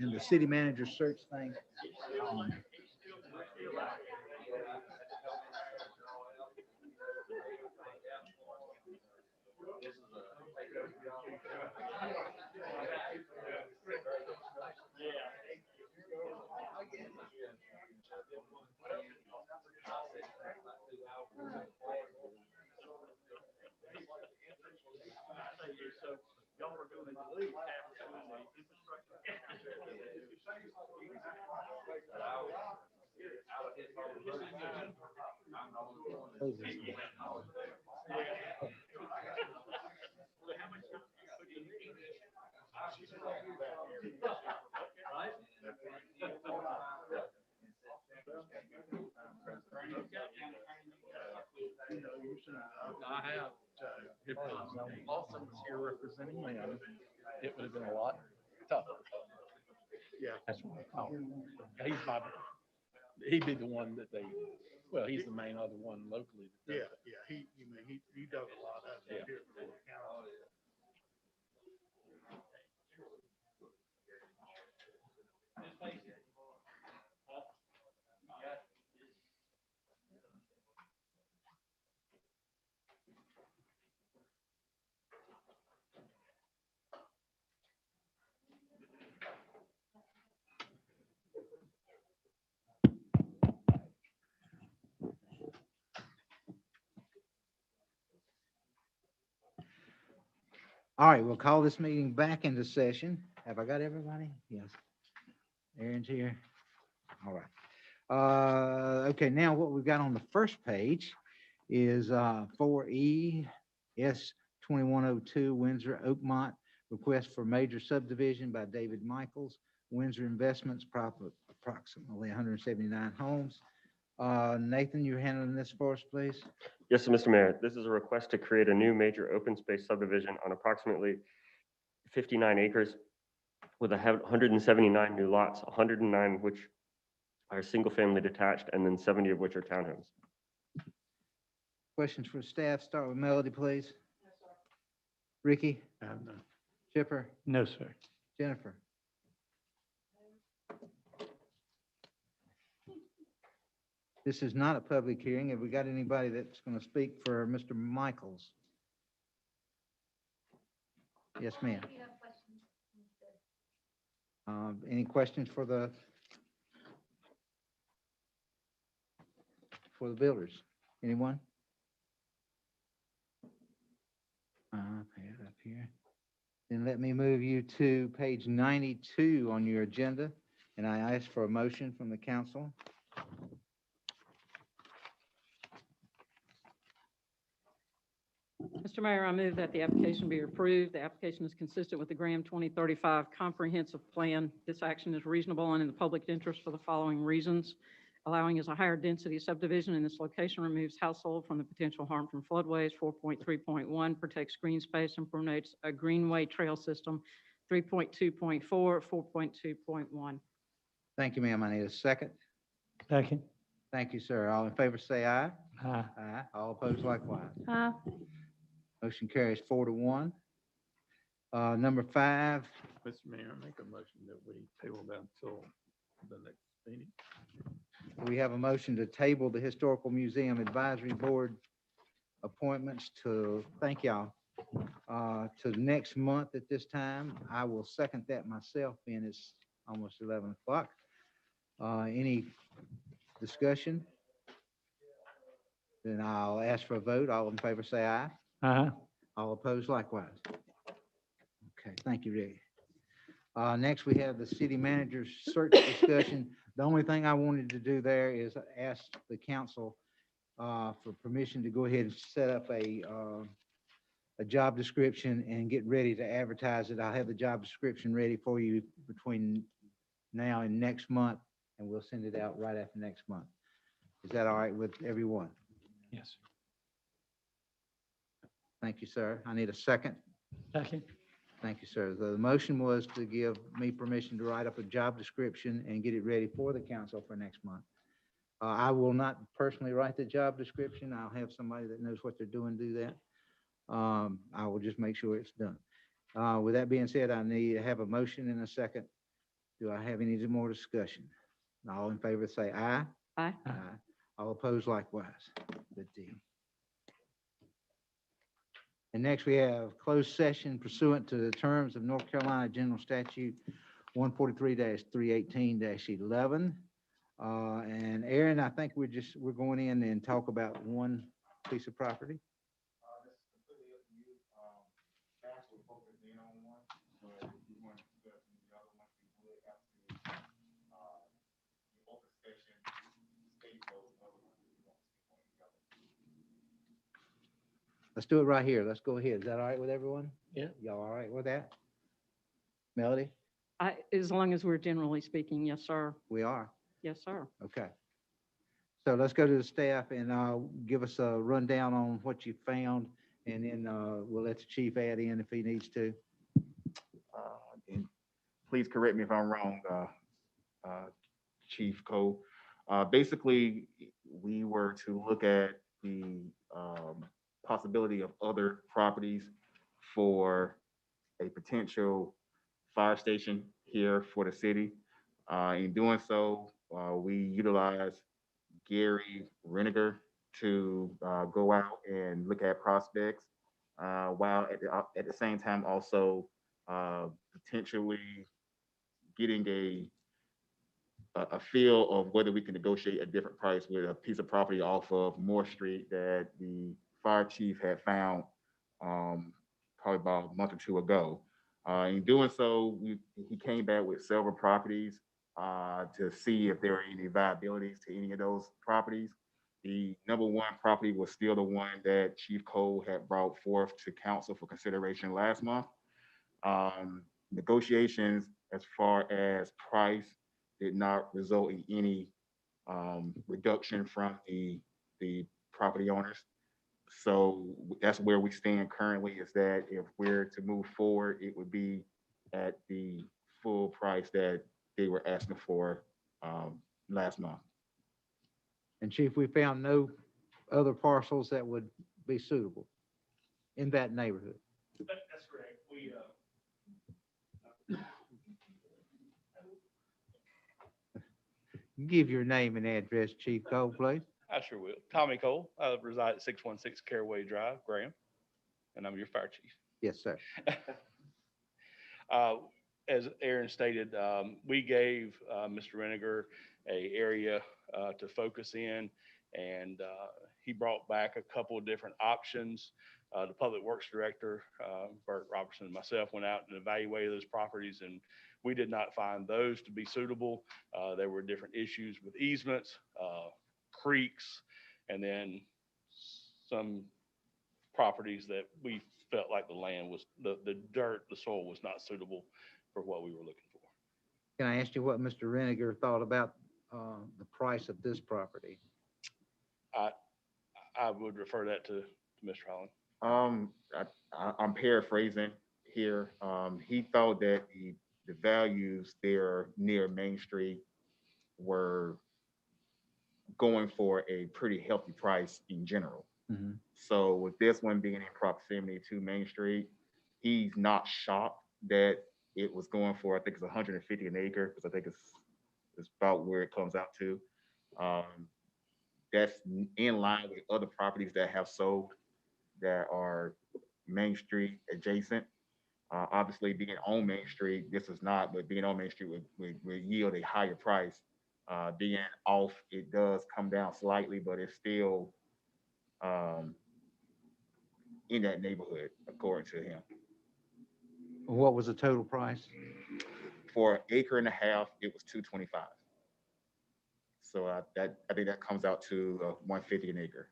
And the city manager search thing. So y'all were doing the lead infrastructure. I have, if Lawson was here representing them, it would have been a lot tougher. Yeah. That's what I call him. He'd be the one that they, well, he's the main other one locally. Yeah, he does a lot of it here for the county. All right, we'll call this meeting back into session. Have I got everybody? Yes. Aaron's here. All right. Okay, now what we've got on the first page is 4E S 2102 Windsor Oakmont, request for major subdivision by David Michaels, Windsor Investments, approximately 179 homes. Nathan, you're handling this for us, please? Yes, Mr. Mayor, this is a request to create a new major open space subdivision on approximately 59 acres with 179 new lots, 109 of which are single-family detached, and then 70 of which are townhomes. Questions for staff? Start with Melody, please. Ricky? I have none. Chipper? No, sir. Jennifer? This is not a public hearing. Have we got anybody that's going to speak for Mr. Michaels? Yes, ma'am. Any questions for the builders? Anyone? Up here. Then let me move you to page 92 on your agenda, and I ask for a motion from the council. Mr. Mayor, I move that the application be approved. The application is consistent with the Graham 2035 Comprehensive Plan. This action is reasonable and in the public interest for the following reasons. allowing as a higher density subdivision in this location removes household from the potential harm from floodways. 4.3.1 protects green space and promotes a greenway trail system. 3.2.4, 4.2.1. Thank you, ma'am. I need a second. Second. Thank you, sir. All in favor say aye. Aye. Aye. All opposed likewise. Aye. Motion carries 4-1. Number 5, Mr. Mayor, I make a motion that we table that until the next meeting. we have a motion to table the Historical Museum Advisory Board appointments to, thank y'all, to next month at this time. I will second that myself, being it's almost 11 o'clock. Any discussion? Then I'll ask for a vote. All in favor say aye. Aye. All opposed likewise. Okay, thank you, Rick. Next, we have the city manager's search discussion. The only thing I wanted to do there is ask the council for permission to go ahead and set up a job description and get ready to advertise it. I'll have the job description ready for you between now and next month, and we'll send it out right after next month. Is that all right with everyone? Yes. Thank you, sir. I need a second. Second. Thank you, sir. The motion was to give me permission to write up a job description and get it ready for the council for next month. I will not personally write the job description. I'll have somebody that knows what they're doing do that. I will just make sure it's done. With that being said, I need to have a motion and a second. Do I have any more discussion? All in favor say aye. Aye. Aye. All opposed likewise. Good deal. And next we have closed session pursuant to the terms of North Carolina General Statute 143-318-11. And Aaron, I think we're going in and talk about one piece of property. Let's do it right here. Let's go ahead. Is that all right with everyone? Yeah. Y'all all right with that? Melody? As long as we're generally speaking, yes, sir. We are. Yes, sir. Okay. So let's go to the staff and give us a rundown on what you found, and then we'll let the chief add in if he needs to. And please correct me if I'm wrong, Chief Cole. Basically, we were to look at the possibility of other properties for a potential fire station here for the city. In doing so, we utilized Gary Reniger to go out and look at prospects, while at the same time also potentially getting a feel of whether we can negotiate a different price with a piece of property off of Moore Street that the fire chief had found probably about a month or two ago. In doing so, he came back with several properties to see if there were any viabilities to any of those properties. The number one property was still the one that Chief Cole had brought forth to council for consideration last month. Negotiations as far as price did not result in any reduction from the property owners. So that's where we stand currently, is that if we're to move forward, it would be at the full price that they were asking for last month. And Chief, we found no other parcels that would be suitable in that neighborhood. That's correct. We, Give your name and address, Chief Cole, please. I sure will. Tommy Cole. I reside at 616 Caraway Drive, Graham, and I'm your fire chief. Yes, sir. As Aaron stated, we gave Mr. Reniger an area to focus in, and he brought back a couple of different options. The Public Works Director, Bert Robertson, and myself went out and evaluated those properties, and we did not find those to be suitable. There were different issues with easements, creeks, and then some properties that we felt like the land was, the dirt, the soil was not suitable for what we were looking for. Can I ask you what Mr. Reniger thought about the price of this property? I would refer that to Mr. Holland. I'm paraphrasing here. He thought that the values there near Main Street were going for a pretty healthy price in general. Mhm. So with this one being in proximity to Main Street, he's not shocked that it was going for, I think it's 150 an acre, because I think it's about where it comes out to. That's in line with other properties that have sold that are Main Street adjacent. Obviously, being on Main Street, this is not, but being on Main Street would yield a higher price. Being off, it does come down slightly, but it's still in that neighborhood, according to him. What was the total price? For an acre and a half, it was 225. So I think that comes out to 150 an acre.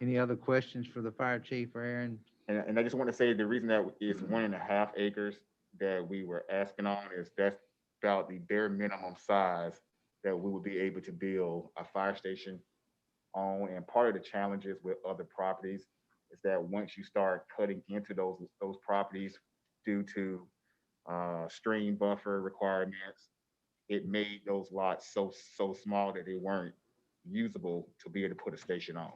Any other questions for the fire chief or Aaron? And I just want to say the reason that it's 1.5 acres that we were asking on is that's about the bare minimum size that we would be able to build a fire station on. And part of the challenges with other properties is that once you start cutting into those properties due to stream buffer requirements, it made those lots so small that they weren't usable to be able to put a station on.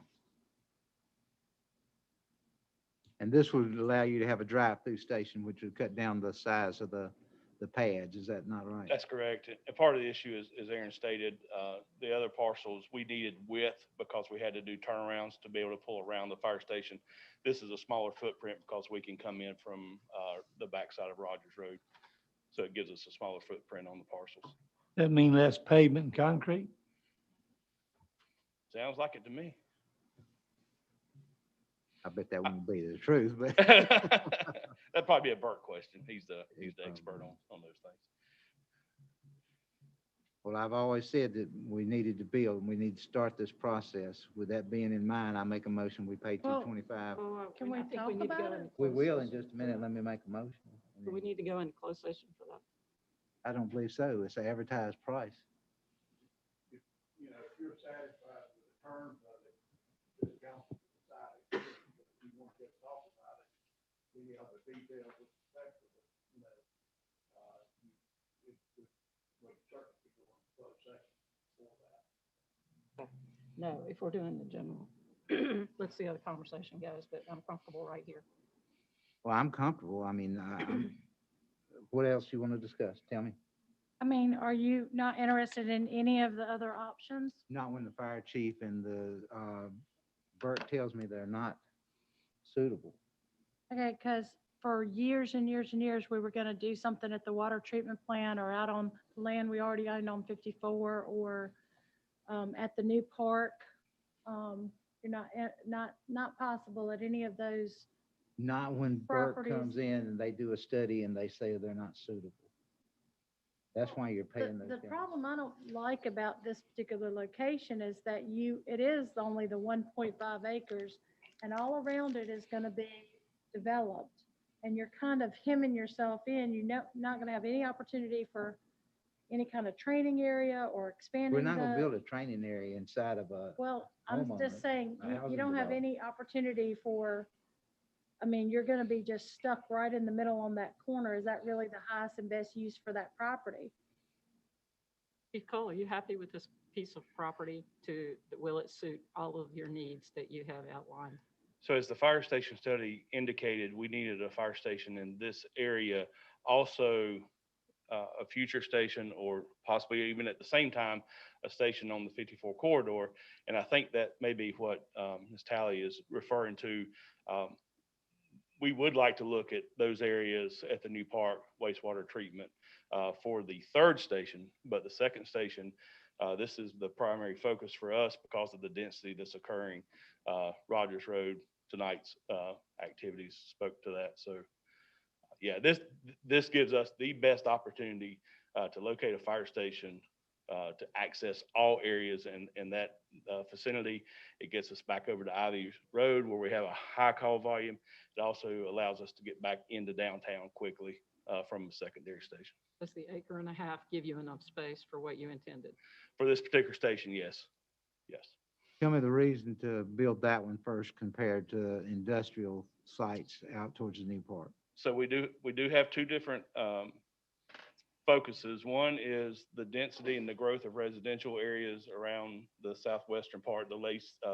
And this would allow you to have a drive-through station, which would cut down the size of the pads. Is that not right? That's correct. And part of the issue is, as Aaron stated, the other parcels, we needed width because we had to do turnarounds to be able to pull around the fire station. This is a smaller footprint because we can come in from the backside of Rogers Road. So it gives us a smaller footprint on the parcels. That mean less pavement and concrete? Sounds like it to me. I bet that wouldn't be the truth, but. That'd probably be a Bert question. He's the expert on those things. Well, I've always said that we needed to build, and we need to start this process. With that being in mind, I make a motion, we pay Well, 225. Can we talk about it? We will in just a minute. Let me make a motion. Do we need to go into closed session for that? I don't believe so. It's an advertised price. If you're satisfied with the terms of it, this council decided if you want to talk about it, any other details with respect to it, would certainly go into closed session for that. No, if we're doing the general, let's see how the conversation goes, but I'm comfortable right here. Well, I'm comfortable. I mean, what else you want to discuss? Tell me. I mean, are you not interested in any of the other options? Not when the fire chief and the Bert tells me they're not suitable. Okay, because for years and years and years, we were gonna do something at the water treatment plant or out on land we already owned on 54 or at the new park. You're not possible at any of those. Not when Bert Properties. comes in and they do a study and they say they're not suitable. That's why you're paying those The guys. problem I don't like about this particular location is that it is only the 1.5 acres and all around it is gonna be developed. And you're kind of hemming yourself in. You're not gonna have any opportunity for any kind of training area or expanding. We're not gonna build a training area inside of a. Well, I'm homeowner, just saying, a you housing don't have development. any opportunity for, I mean, you're gonna be just stuck right in the middle on that corner. Is that really the highest and best use for that property? Chief Cole, are you happy with this piece of property will it suit all of your needs that you have outlined? So as the fire station study indicated, we needed a fire station in this area. Also, a future station or possibly even at the same time, a station on the 54 corridor. And I think that may be what Ms. Talley is referring to. We would like to look at those areas at the new park wastewater treatment for the third station, but the second station, this is the primary focus for us because of the density that's occurring. Rogers Road, tonight's activities spoke to that. So yeah, this gives us the best opportunity to locate a fire station to access all areas in that vicinity. It gets us back over to Ivy Road where we have a high call volume. It also allows us to get back into downtown quickly from a secondary station. Does the acre and a half give you enough space for what you intended? For this particular station, yes, yes. Tell me the reason to build that one first compared to industrial sites out towards the new park. So we do have two different focuses. One is the density and the growth of residential areas around the southwestern part, the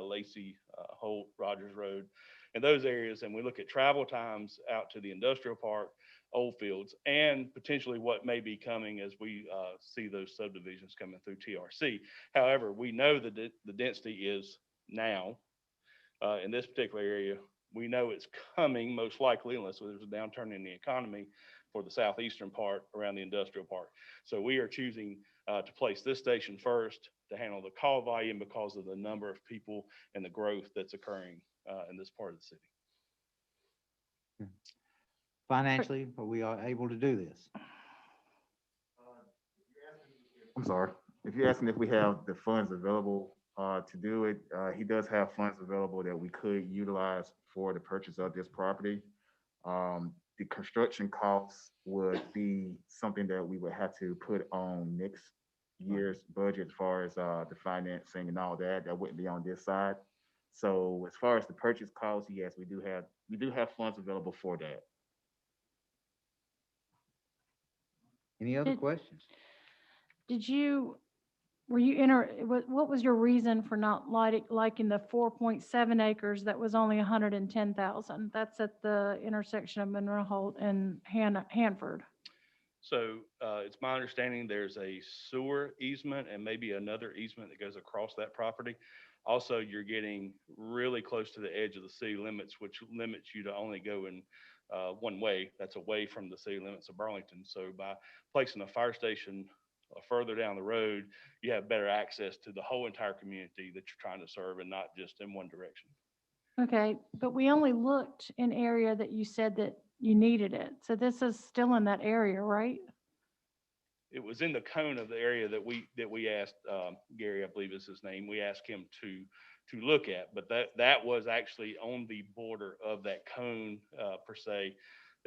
Lacey, Holt, Rogers Road, and those areas. And we look at travel times out to the industrial park, Oldfields, and potentially what may be coming as we see those subdivisions coming through TRC. However, we know that the density is now in this particular area. We know it's coming most likely, unless there's a downturn in the economy, for the southeastern part around the industrial park. So we are choosing to place this station first to handle the call volume because of the number of people and the growth that's occurring in this part of the city. Financially, are we able to do this? I'm sorry. If you're asking if we have the funds available to do it, he does have funds available that we could utilize for the purchase of this property. The construction costs would be something that we would have to put on next year's budget as far as the financing and all that. That wouldn't be on this side. So as far as the purchase costs, yes, we do have funds available for that. Any other questions? Were you what was your reason for not liking the 4.7 acres that was only 110,000? That's at the intersection of Monroe Holt and Hanford. So it's my understanding there's a sewer easement and maybe another easement that goes across that property. Also, you're getting really close to the edge of the city limits, which limits you to only go in one way. That's away from the city limits of Burlington. So by placing a fire station further down the road, you have better access to the whole entire community that you're trying to serve and not just in one direction. Okay, but we only looked in area that you said that you needed it. So this is still in that area, right? It was in the cone of the area that we asked Gary, I believe is his name. We asked him to look at, but that was actually on the border of that cone per se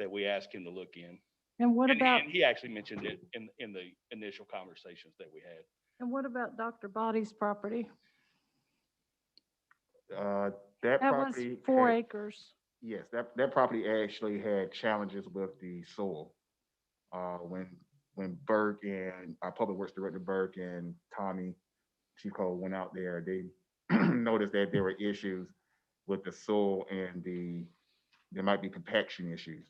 that we asked him to look in. And what about? And he actually mentioned it in the initial conversations that we had. And what about Dr. Body's property? That was property 4 had- acres. Yes, that property actually had challenges with the soil. When Burke and our public works director Burke and Tommy Chief Cole went out there, they noticed that there were issues with the soil and there might be compaction issues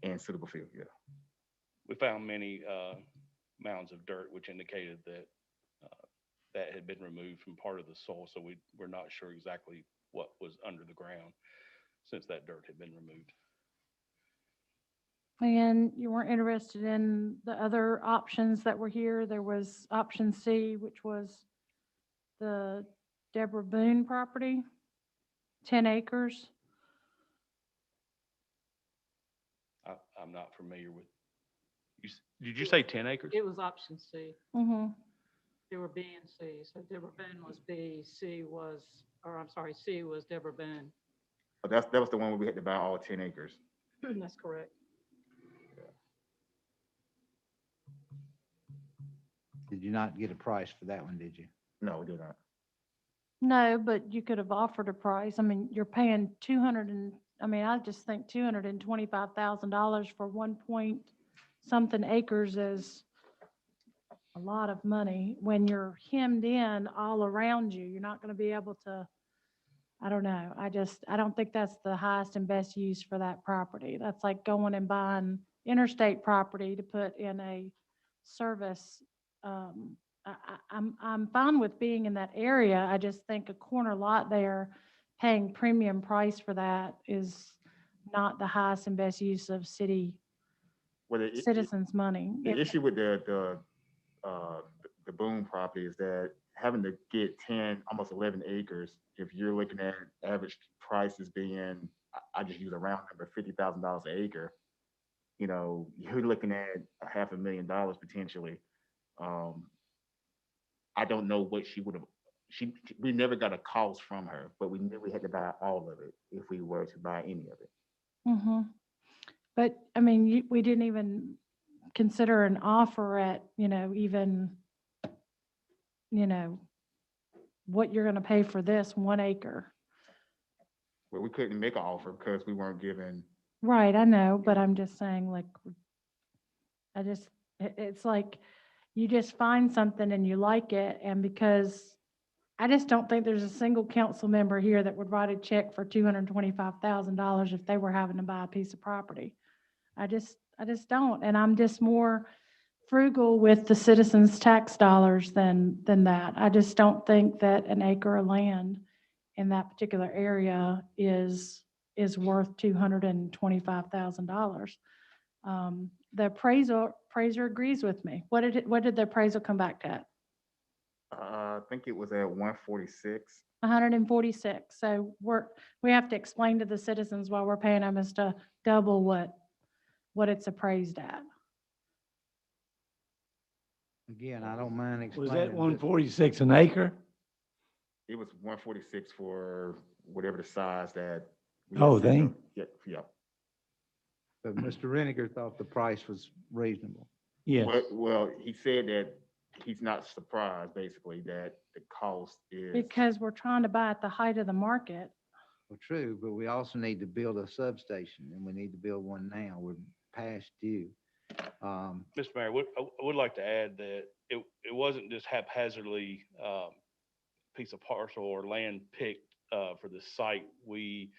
and suitable field. Yeah. We found many mounds of dirt, which indicated that that had been removed from part of the soil. So we're not sure exactly what was under the ground since that dirt had been removed. And you weren't interested in the other options that were here? There was option C, which was the Deborah Boone property, 10 acres. I'm not familiar with. Did you say 10 acres? It was option C. Mm-hmm. There were B and C. So Deborah Boone was B, C was Deborah Boone. But that was the one where we had to buy all 10 acres. That's correct. Did you not get a price for that one, did you? No, we did not. No, but you could have offered a price. I mean, you're paying I just think $225,000 for 1 point something acres is a lot of money. When you're hemmed in all around you, you're not going to be able to, I don't know. I don't think that's the highest and best use for that property. That's like going and buying interstate property to put in a service. I'm fine with being in that area. I just think a corner lot there, paying premium price for that is not the highest and best use of citizens' money. The issue with the Boone property is that having to get 10, almost 11 acres, if you're looking at average prices being, I just use a round number, $50,000 an acre, you're looking at $500,000 potentially. I don't know what she would have, we never got a cost from her, but we knew we had to buy all of it if we were to buy any of it. Mm-hmm. But I mean, we didn't even consider an offer at, even, what you're going to pay for this 1 acre. Well, we couldn't make an offer because we weren't given, Right, I know, but I'm just saying, like, it's like, you just find something and you like it, and because I just don't think there's a single council member here that would write a check for $225,000 if they were having to buy a piece of property. I just don't, and I'm just more frugal with the citizens' tax dollars than that. I just don't think that an acre of land in that particular area is worth $225,000. The appraiser agrees with me. What did the appraisal come back at? I think it was at 146. 146. So we have to explain to the citizens why we're paying them is to double what it's appraised at. Again, I don't mind Was explaining. that but- 146 an acre? It was 146 for whatever the size that. we Oh, had set they- up. Yeah. But Mr. Reniger thought the price was reasonable. Yes. Well, he said that he's not surprised, basically, that the cost is. Because we're trying to buy at the height of the market. Well, true, but we also need to build a substation, and we need to build one now. We're past due. Mr. Mayor, I would like to add that it wasn't just haphazardly piece of parcel or land picked for this site. We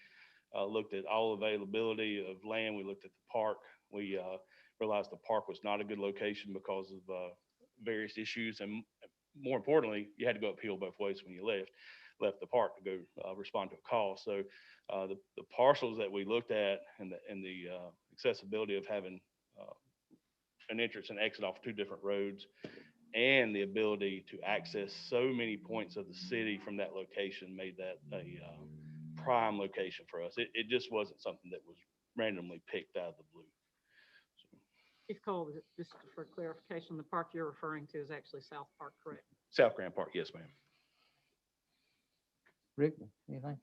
looked at all availability of land. We looked at the park. We realized the park was not a good location because of various issues. And more importantly, you had to go uphill both ways when you left the park to go respond to a call. So the parcels that we looked at and the accessibility of having an entrance and exit off 2 different roads and the ability to access so many points of the city from that location made that a prime location for us. It just wasn't something that was randomly picked out of the blue. Chief Cole, just for clarification, the park you're referring to is actually South Park, correct? South Grand Park, yes, ma'am. Rick, anything?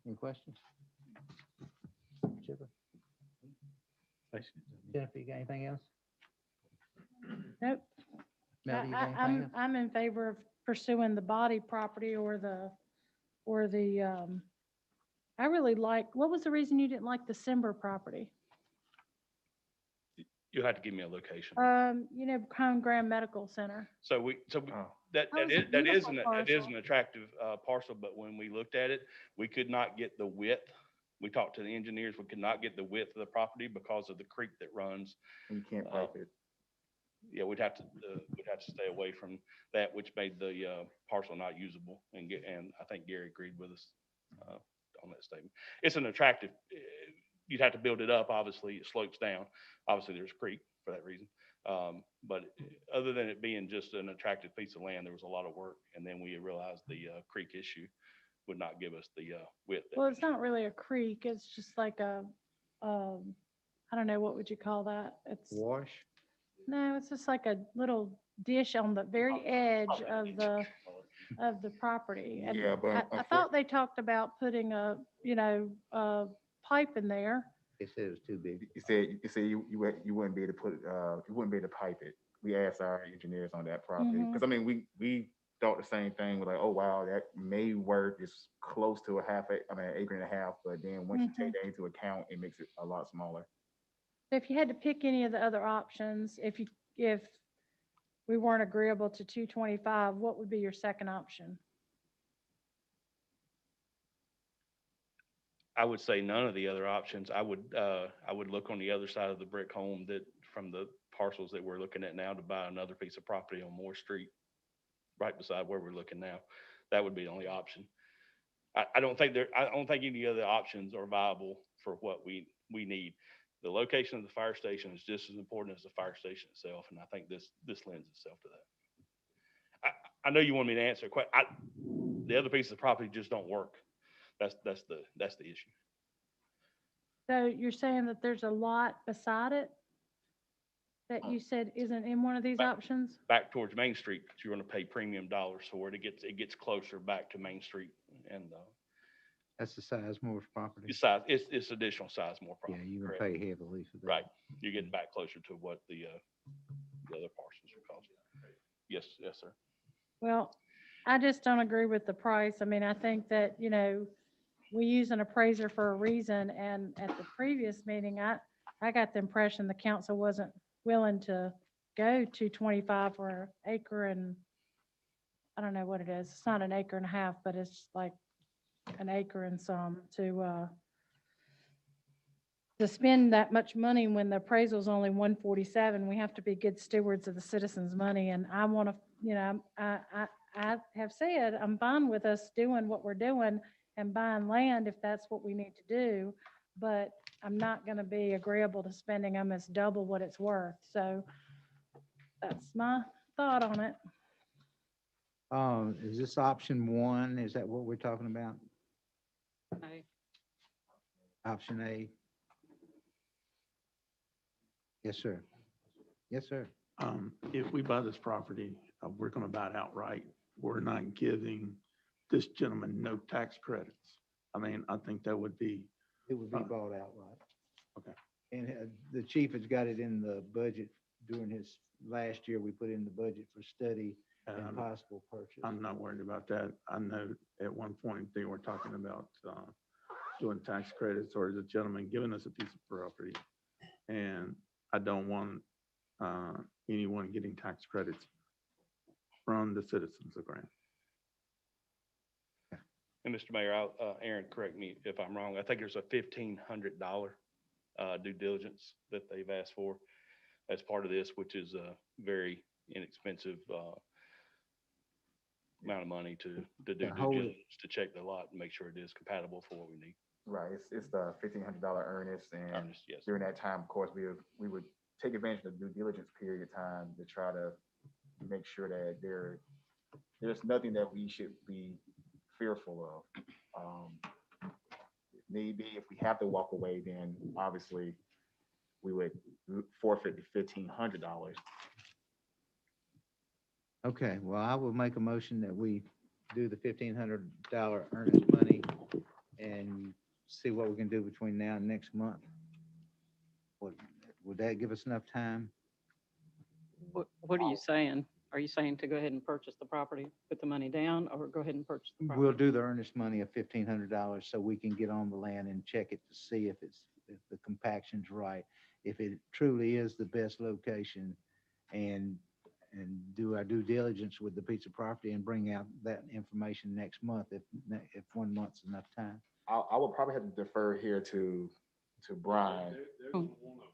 Any questions? Chipper? Jennifer, you got anything else? Nope. Mel, you got anything else? I'm in favor of pursuing the body property or the, I really what was the reason you didn't like the Simber property? You had to give me a location. Crown Grand Medical Center. So that That was a is beautiful an parcel. attractive parcel, but when we looked at it, we could not get the width. We talked to the engineers, we could not get the width of the property because of the creek that runs. You can't pipe it. Yeah, we'd have to stay away from that, which made the parcel not usable. And I think Gary agreed with us on that statement. It's an attractive, you'd have to build it up, obviously, it slopes down. Obviously, there's a creek for that reason. But other than it being just an attractive piece of land, there was a lot of work. And then we realized the creek issue would not give us the width. Well, it's not really a creek. It's just like I don't know, what would you call that? Wash? No, it's just like a little dish on the very edge of the property. And Yeah, but I thought they talked about putting a pipe in there. They said it was too big. You said you wouldn't be able to put, you wouldn't be able to pipe it. We asked our engineers on that property, Mhm. because I mean, we thought the same thing. We're like, oh, wow, that may work. It's close to an acre and a half, but then once you take that into account, it makes it a lot smaller. If you had to pick any of the other options, if we weren't agreeable to 225, what would be your second option? I would say none of the other options. I would look on the other side of the brick home that from the parcels that we're looking at now to buy another piece of property on Moore Street, right beside where we're looking now. That would be the only option. I don't think any other options are viable for what we need. The location of the fire station is just as important as the fire station itself, and I think this lends itself to that. I know you want me to answer the other pieces of property just don't work. That's the issue. So you're saying that there's a lot beside it that you said isn't in one of these options? Back towards Main Street, you're going to pay premium dollars for it. It gets closer back to Main Street, and That's the Sizemore's property. It's additional Sizemore Yeah, property. you're gonna correct. pay heavily for that. Right. You're getting back closer to what the other parcels are costing. Yes, yes, sir. Well, I just don't agree with the price. I mean, I think that, we use an appraiser for a reason, and at the previous meeting, I got the impression the council wasn't willing to go to 25 for an acre and, I don't know what it is. It's not an acre and a half, but it's like an acre and some to spend that much money when the appraisal is only 147. We have to be good stewards of the citizens' money, and I want to, I have said I'm fine with us doing what we're doing and buying land if that's what we need to do, but I'm not going to be agreeable to spending almost double what it's worth. So that's my thought on it. Is this option one? Is that what we're talking about? Option A? Yes, sir. Yes, sir. If we buy this property, we're gonna buy it outright. We're not giving this gentleman no tax credits. I mean, I think that would be. It would be bought outright. Okay. And the chief has got it in the budget during his last year, we put in the budget for study and possible purchase. I'm not worried about that. I know at one point they were talking about doing tax credits or the gentleman giving us a piece of property. And I don't want anyone getting tax credits from the citizens of Grant. And Mr. Mayor, Aaron, correct me if I'm wrong. I think there's a $1,500 due diligence that they've asked for as part of this, which is a very inexpensive amount of money to do due diligence, to check the lot and make sure it is compatible for what we need. Right, it's the $1,500 earnest, and Earnest, yes. during that time, of course, we would take advantage of the due diligence period of time to try to make sure that there's nothing that we should be fearful of. Maybe if we have to walk away, then obviously we would forfeit the $1,500. Okay, well, I will make a motion that we do the $1,500 earnest money and see what we can do between now and next month. Would that give us enough time? What are you saying? Are you saying to go ahead and purchase the property, put the money down, or go ahead and purchase the property? We'll do the earnest money of $1,500 so we can get on the land and check it to see if the compaction's right, if it truly is the best location, and do our due diligence with the piece of property and bring out that information next month if 1 month's enough time. I would probably have to defer here to Brian. They're gonna want a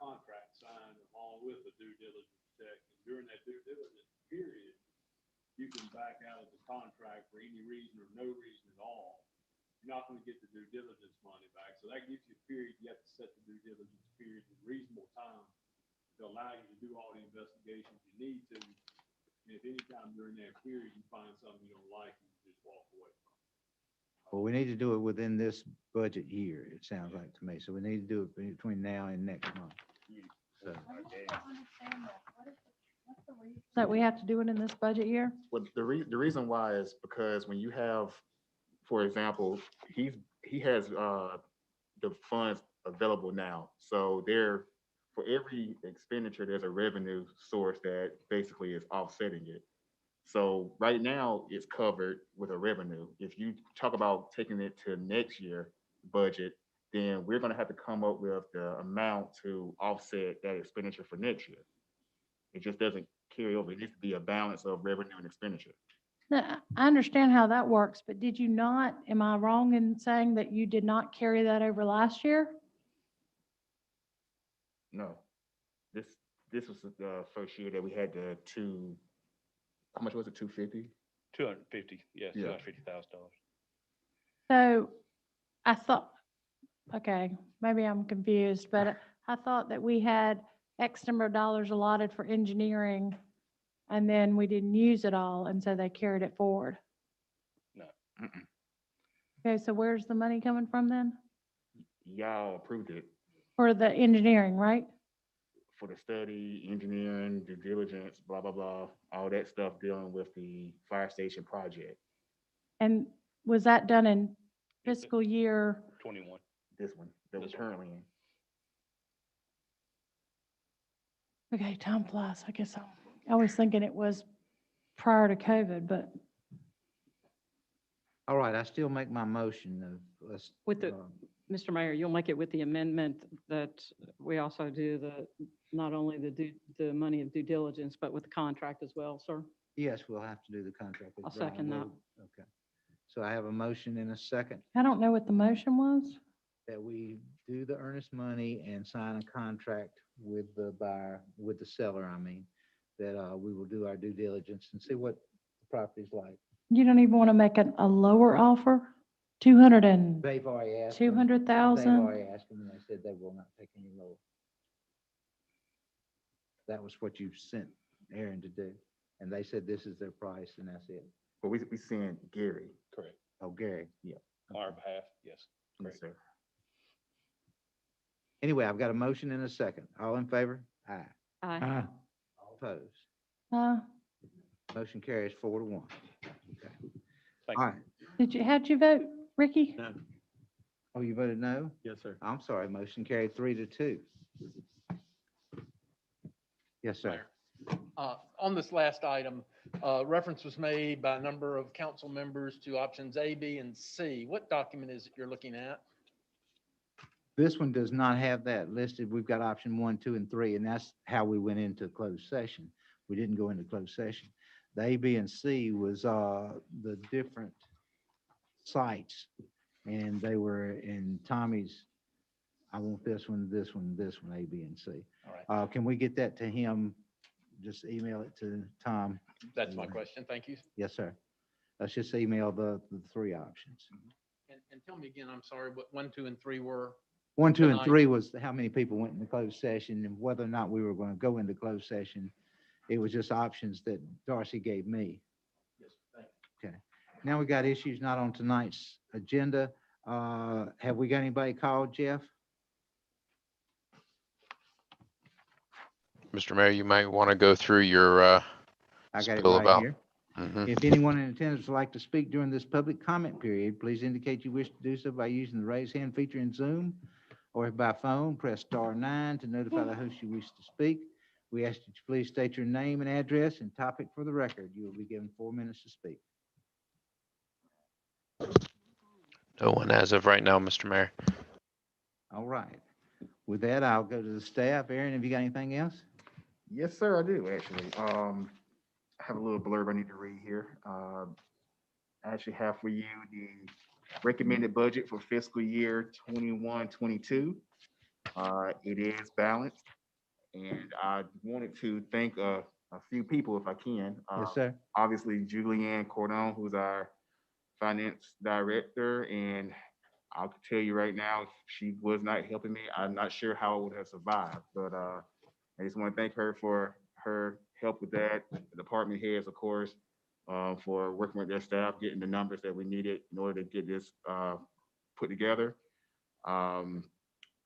contract signed along with the due diligence check. And during that due diligence period, you can back out of the contract for any reason or no reason at all. You're not gonna get the due diligence money back. So that gives you a period, you have to set the due diligence period in reasonable time to allow you to do all the investigations you need to. And if any time during that period you find something you don't like, you can just walk away from it. Well, we need to do it within this budget year, it sounds like to me. So we need to do it between now and next month. So, That we have to do it in this budget year? Well, the reason why is because when you have, for example, he has the funds available now. So for every expenditure, there's a revenue source that basically is offsetting it. So right now it's covered with a revenue. If you talk about taking it to next year budget, then we're gonna have to come up with the amount to offset that expenditure for next year. It just doesn't carry over. It needs to be a balance of revenue and expenditure. Now, I understand how that works, but did you not, am I wrong in saying that you did not carry that over last year? No, this was the first year that we had the how much was it, 250? 250, yes, Yeah. $250,000. So I thought, okay, maybe I'm confused, but I thought that we had X number of dollars allotted for engineering and then we didn't use it all, and so they carried it forward. No. Okay, so where's the money coming from then? Y'all approved it For the engineering, right? for the study, engineering, due diligence, blah, blah, blah, all that stuff dealing with the fire station project. And was that done in fiscal year, 21. This one that we're currently in. okay, time flies. I guess I was thinking it was prior to COVID, but All right, I still make my motion of, let's. With the, Mr. Mayor, you'll make it with the amendment that we also do not only the money of due diligence, but with the contract as well, sir. Yes, we'll have to do the contract. with I'll Brian second that. Wood. Okay. So I have a motion and a second I don't know what the motion was. that we do the earnest money and sign a contract with the buyer, with the seller, I mean, that we will do our due diligence and see what the property's like. You don't even want to make a lower offer? 200 and They've already asked. them- 200,000? They've already asked them, and they said they will not take any lower. That was what you sent Aaron to do, and they said this is their price, and that's it. But we send Gary. Correct. Oh, Gary. Yeah. On our behalf, yes. Yes, sir. Anyway, I've got a motion and a second. All in favor? Aye. Aye. All opposed? Uh, Motion carries 4-1. Okay. Thank All you. right. how'd you vote, Ricky? No. Oh, you voted no? Yes, sir. I'm sorry, motion carried 3-2. Yes, sir. On this last item, reference was made by a number of council members to options A, B, and C. What document is it you're looking at? This one does not have that listed. We've got option 1, 2, and 3, and that's how we went into closed session. We didn't go into closed session. The A, B, and C was the different sites, and they were in Tommy's, I want this one, this one, this one, A, B, and C. All right. Can we get that to him? Just email it to Tom. That's my question. Thank you. Yes, sir. Let's just email the 3 options. And tell me again, I'm sorry, what 1, 2, and 3 were? 1, 2, and tonight? 3 was how many people went into closed session and whether or not we were going to go into closed session. It was just options that Darcy gave me. Yes, thank you. Okay. Now we got issues not on tonight's agenda. Have we got anybody called, Jeff? Mr. Mayor, you might want to go through your I got it spill right about. here. Mhm. If anyone in attendance would like to speak during this public comment period, please indicate you wish to do so by using the raise hand feature in Zoom, or if by phone, press *9 to notify the host you wish to speak. We ask that you please state your name and address and topic for the record. You will be given 4 minutes to speak. No one as of right now, Mr. Mayor. All right. With that, I'll go to the staff. Aaron, have you got anything else? Yes, sir, I do, actually. I have a little blurb I need to read here. I actually have for you the recommended budget for fiscal year 21-22. It is balanced, and I wanted to thank a few people if I can. Yes, sir. Obviously, Julianne Cordon, who's our finance director, and I'll tell you right now, if she was not helping me, I'm not sure how I would have survived, but I just want to thank her for her help with that. The department heads, of course, for working with their staff, getting the numbers that we needed in order to get this put together.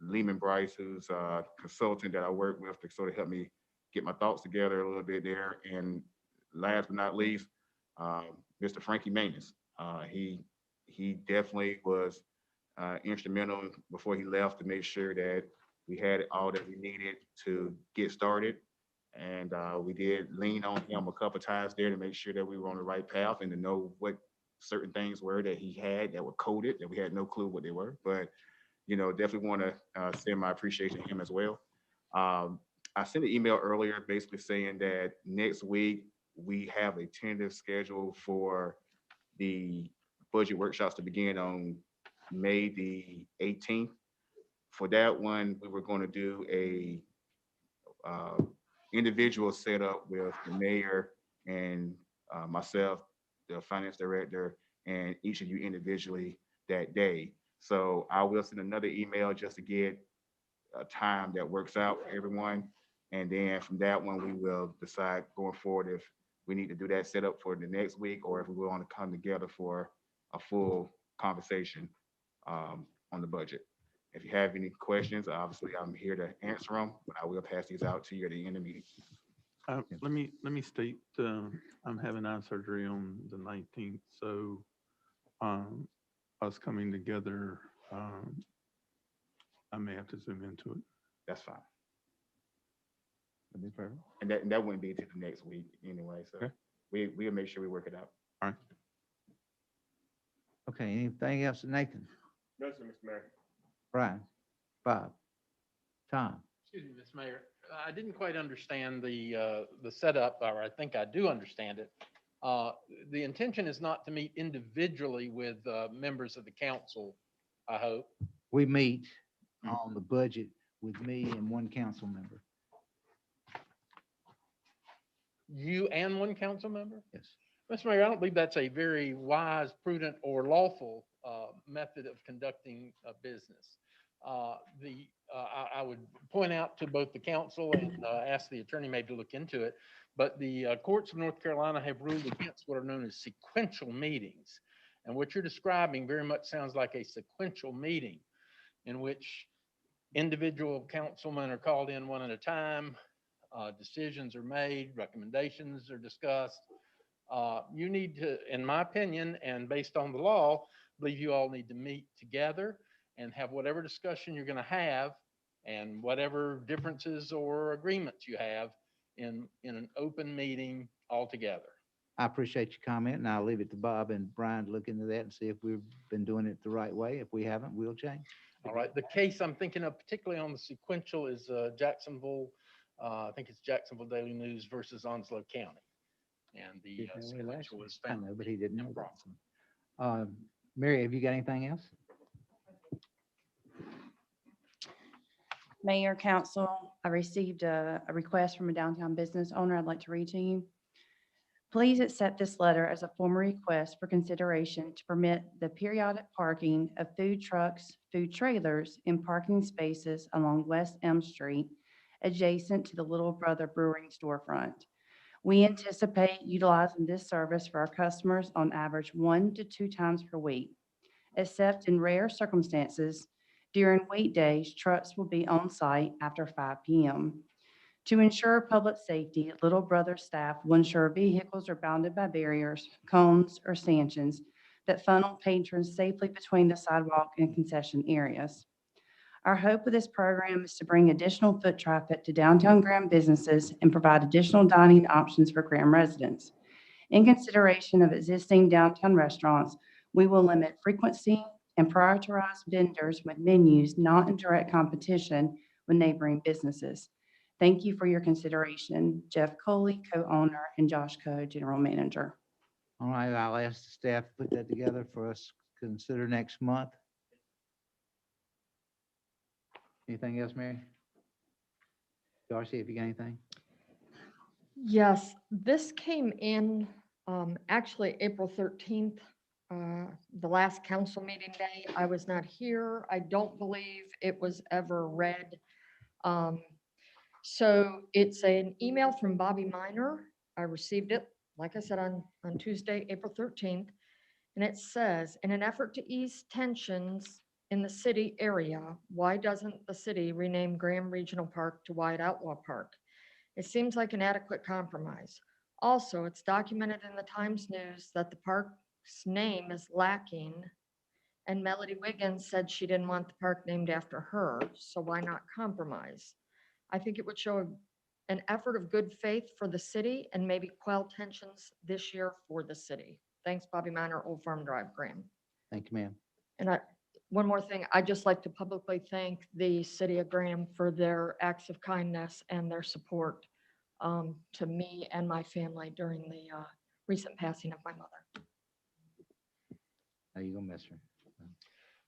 Lehman Bryce, who's a consultant that I work with to sort of help me get my thoughts together a little bit there. And last but not least, Mr. Frankie Manus. He definitely was instrumental before he left to make sure that we had all that we needed to get started. And we did lean on him a couple times there to make sure that we were on the right path and to know what certain things were that he had that were coded that we had no clue what they were. But, you know, definitely want to send my appreciation to him as well. I sent an email earlier basically saying that next week we have a tentative schedule for the budget workshops to begin on May the 18th. For that one, we were going to do a individual setup with the mayor and myself, the finance director, and each of you individually that day. So I will send another email just to get a time that works out for everyone. And then from that one, we will decide going forward if we need to do that setup for the next week or if we want to come together for a full conversation on the budget. If you have any questions, obviously I'm here to answer them, but I will pass these out to you at the end of the meeting. Let me state, I'm having eye surgery on the 19th, so us coming together, I may have to zoom into it. That's fine. And that wouldn't be until the next week anyway, so Okay. we'll make sure we work it out. All right. Okay, anything else, Nathan? No, sir, Mr. Mayor. Brian? Bob? Tom? Excuse me, Mr. Mayor, I didn't quite understand the setup, or I think I do understand it. The intention is not to meet individually with members of the council, I hope. We meet on the budget with me and one council member. You and one council member? Yes. Mr. Mayor, I don't believe that's a very wise, prudent, or lawful method of conducting a business. I would point out to both the council and ask the attorney maybe to look into it, but the courts of North Carolina have ruled against what are known as sequential meetings. And what you're describing very much sounds like a sequential meeting in which individual councilmen are called in one at a time, decisions are made, recommendations are discussed. You need to, in my opinion, and based on the law, believe you all need to meet together and have whatever discussion you're going to have and whatever differences or agreements you have in an open meeting altogether. I appreciate your comment, and I'll leave it to Bob and Brian to look into that and see if we've been doing it the right way. If we haven't, we'll change. All right. The case I'm thinking of particularly on the sequential is Jacksonville, I think it's Jacksonville Daily News versus Onslow County. And the sequential was I found. know, but he didn't know that. Mary, have you got anything else? Mayor, council, I received a request from a downtown business owner I'd like to read to you. Please accept this letter as a formal request for consideration to permit the periodic parking of food trucks, food trailers in parking spaces along West Elm Street, adjacent to the Little Brother Brewing storefront. We anticipate utilizing this service for our customers on average 1 to 2 times per week. Except in rare circumstances, during weekdays, trucks will be on site after 5 p.m. To ensure public safety, Little Brother staff will ensure vehicles are bounded by barriers, cones, or stanchions that funnel patrons safely between the sidewalk and concession areas. Our hope with this program is to bring additional foot traffic to downtown Graham businesses and provide additional dining options for Graham residents. In consideration of existing downtown restaurants, we will limit frequency and prioritize vendors with menus not in direct competition with neighboring businesses. Thank you for your consideration. Jeff Coley, co-owner, and Josh Coe, general manager. All right, I'll ask the staff to put that together for us to consider next month. Anything else, Mary? Darcy, have you got anything? Yes, this came in actually April 13th, the last council meeting day. I was not here. I don't believe it was ever read. So it's an email from Bobby Minor. I received it, like I said, on Tuesday, April 13th. And it says, in an effort to ease tensions in the city area, why doesn't the city rename Graham Regional Park to Wyatt Outlaw Park? It seems like an adequate compromise. Also, it's documented in the Times News that the park's name is lacking, and Melody Wiggins said she didn't want the park named after her, so why not compromise? I think it would show an effort of good faith for the city and maybe quell tensions this year for the city. Thanks, Bobby Minor, Old Farm Drive, Graham. Thank you, ma'am. And one more thing, I'd just like to publicly thank the city of Graham for their acts of kindness and their support to me and my family during the recent passing of my mother. How you gonna miss her?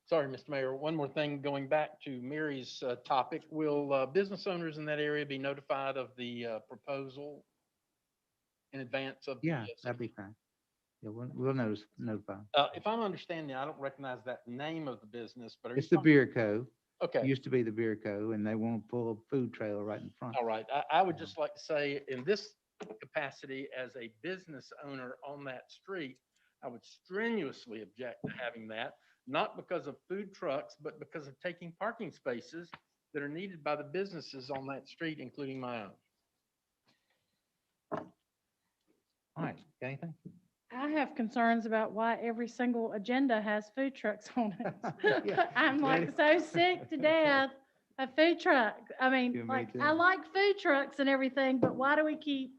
Sorry, Mr. Mayor, one more thing, going back to Mary's topic, will business owners in that area be notified of the proposal in advance of? Yeah, that'd be fine. Yeah, we'll notify. If I'm understanding, I don't recognize that name of the business, but are you It's the talking- Beer Co. Okay. Used to be the Beer Co. and they want to pull a food trailer right in front. All right, I would just like to say, in this capacity as a business owner on that street, I would strenuously object to having that, not because of food trucks, but because of taking parking spaces that are needed by the businesses on that street, including my own. All right, got anything? I have concerns about why every single agenda has food trucks on it. Yeah. I'm like so sick to death of food trucks. I mean, Yeah, me like, I too. like food trucks and everything, but why do we keep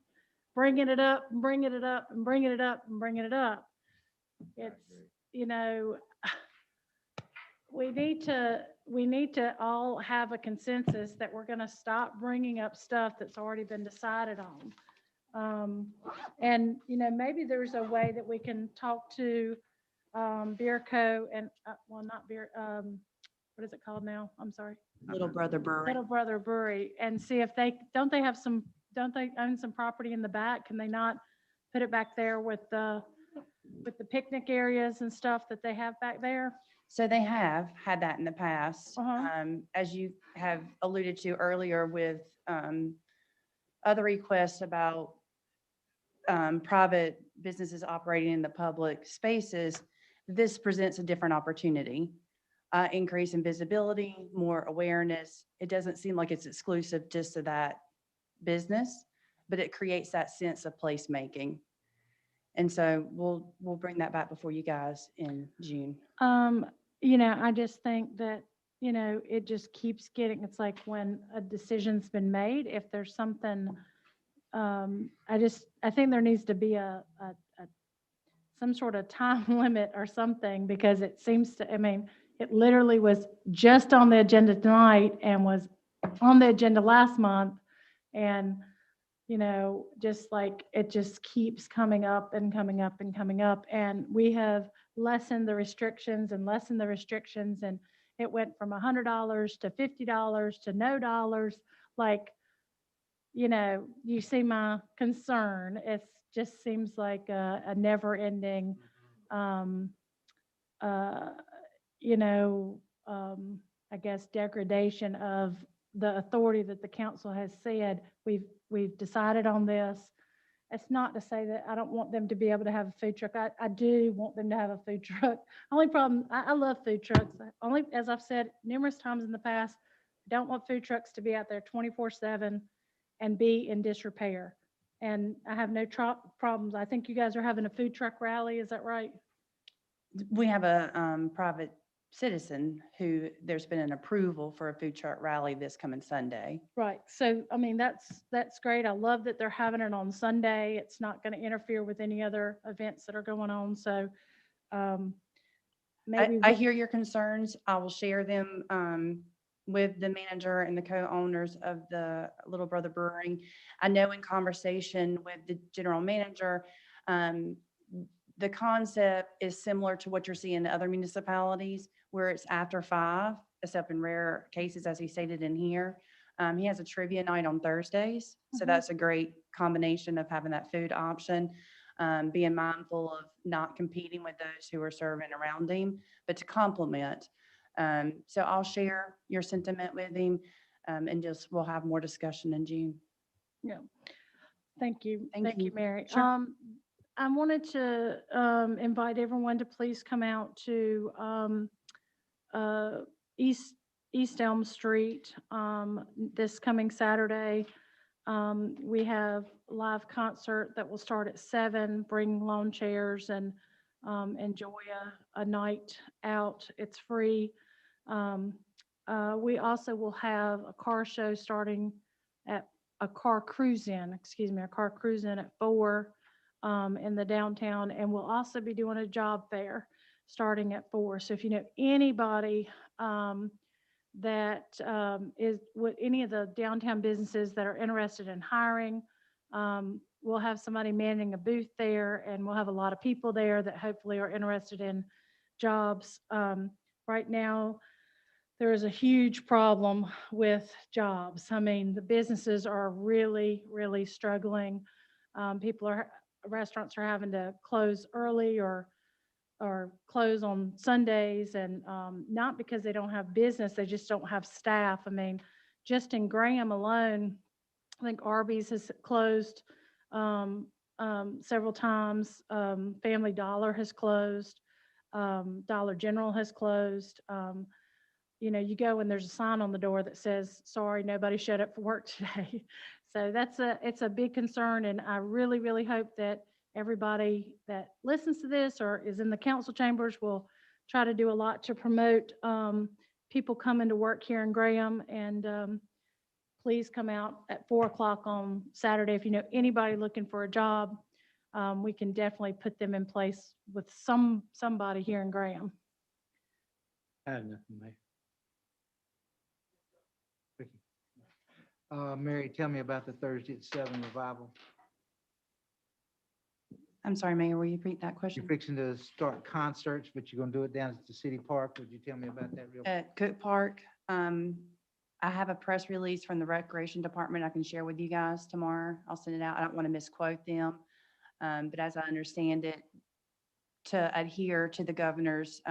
bringing it up and bringing it up and bringing it up and bringing it up? It's, you know, we need to all have a consensus that we're going to stop bringing up stuff that's already been decided on. And, you know, maybe there's a way that we can talk to Beer Co. and, well, not Beer, what is it called now? I'm sorry. Little Brother Brewery. Little Brother Brewery, and see if don't they own some property in the back? Can they not put it back there with the picnic areas and stuff that they have back there? So they have had that in the past. Uh-huh. As you have alluded to earlier with other requests about private businesses operating in the public spaces, this presents a different opportunity. Increase in visibility, more awareness. It doesn't seem like it's exclusive just to that business, but it creates that sense of placemaking. And so we'll bring that back before you guys in June. You know, I just think that, you know, it just keeps getting, it's like when a decision's been made, if there's something, I think there needs to be some sort of time limit or something, because it seems to, I mean, it literally was just on the agenda tonight and was on the agenda last month. And, you know, just like, it just keeps coming up and coming up and coming up. And we have lessened the restrictions and lessened the restrictions. And it went from $100 to $50 to no dollars. Like, you know, you see my concern. It just seems like a never ending, you know, I guess degradation of the authority that the council has said, we've decided on this. It's not to say that I don't want them to be able to have a food truck. I do want them to have a food truck. Only problem, I love food trucks. Only, as I've said numerous times in the past, I don't want food trucks to be out there 24/7 and be in disrepair. And I have no problems. I think you guys are having a food truck rally. Is that right? We have a private citizen who there's been an approval for a food truck rally this coming Sunday. Right. So, I mean, that's great. I love that they're having it on Sunday. It's not going to interfere with any other events that are going on. So, maybe I hear your concerns. I will share them with the manager and the co-owners of the Little Brother Brewing. I know in conversation with the general manager, the concept is similar to what you're seeing in other municipalities where it's after 5, except in rare cases, as he stated in here. He has a trivia night on Thursdays. So that's a great combination of having that food option, being mindful of not competing with those who are serving around him, but to complement. So I'll share your sentiment with him, and we'll have more discussion in June. Yeah. Thank you. Thank you. Mary. Sure. I wanted to invite everyone to please come out to East Elm Street this coming Saturday. We have a live concert that will start at 7. Bring lawn chairs and enjoy a night out. It's free. We also will have a car show starting at a car cruise in at 4 in the downtown, and we'll also be doing a job fair starting at 4. So if you know anybody that is with any of the downtown businesses that are interested in hiring, we'll have somebody manning a booth there, and we'll have a lot of people there that hopefully are interested in jobs. Right now, there is a huge problem with jobs. I mean, the businesses are really, really struggling. Restaurants are having to close early or close on Sundays, and not because they don't have business, they just don't have staff. I mean, just in Graham alone, I think Arby's has closed several times. Family Dollar has closed. Dollar General has closed. You know, you go and there's a sign on the door that says, sorry, nobody showed up for work today. So it's a big concern. And I really, really hope that everybody that listens to this or is in the council chambers will try to do a lot to promote people coming to work here in Graham. And please come out at 4 o'clock on Saturday. If you know anybody looking for a job, we can definitely put them in place with somebody here in Graham. I have nothing, Mayor. Mary, tell me about the Thursday at 7 revival. I'm sorry, Mayor, will you repeat that You're question? fixing to start concerts, but you're gonna do it down at the city park. Would you tell me about that real? At Cook Park, I have a press release from the Recreation Department I can share with you guys tomorrow. I'll send it out. I don't want to misquote them. But as I understand it, to adhere to the governor's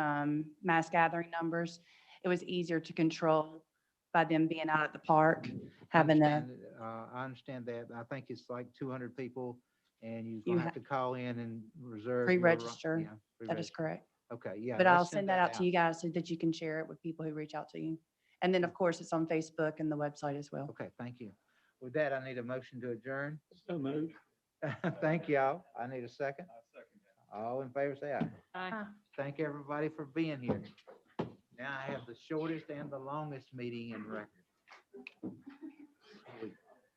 mass gathering numbers, it was easier to control by them being out at the park, having a, I understand that. I think it's like 200 people and you're You gonna have ha- to call in and reserve. pre-register. Yeah, That is pre-register. correct. Okay, yeah. But let's I'll send that out to out. you guys so that you can share it with people who reach out to you. And then, of course, it's on Facebook and the website as well. Okay, thank you. With that, I need a motion to adjourn. So moved. Thank y'all. I need a second. All in favor, say aye. Aye. Thank everybody for being here. Now I have the shortest and the longest meeting in record.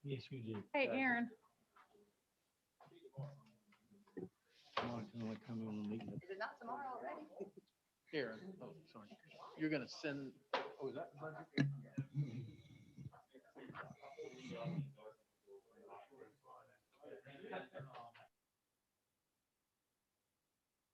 Yes, you did. Hey, Aaron. Mark can only come in when we meet. Is it not tomorrow already? Aaron, oh, sorry. You're gonna send, oh, is that the budget?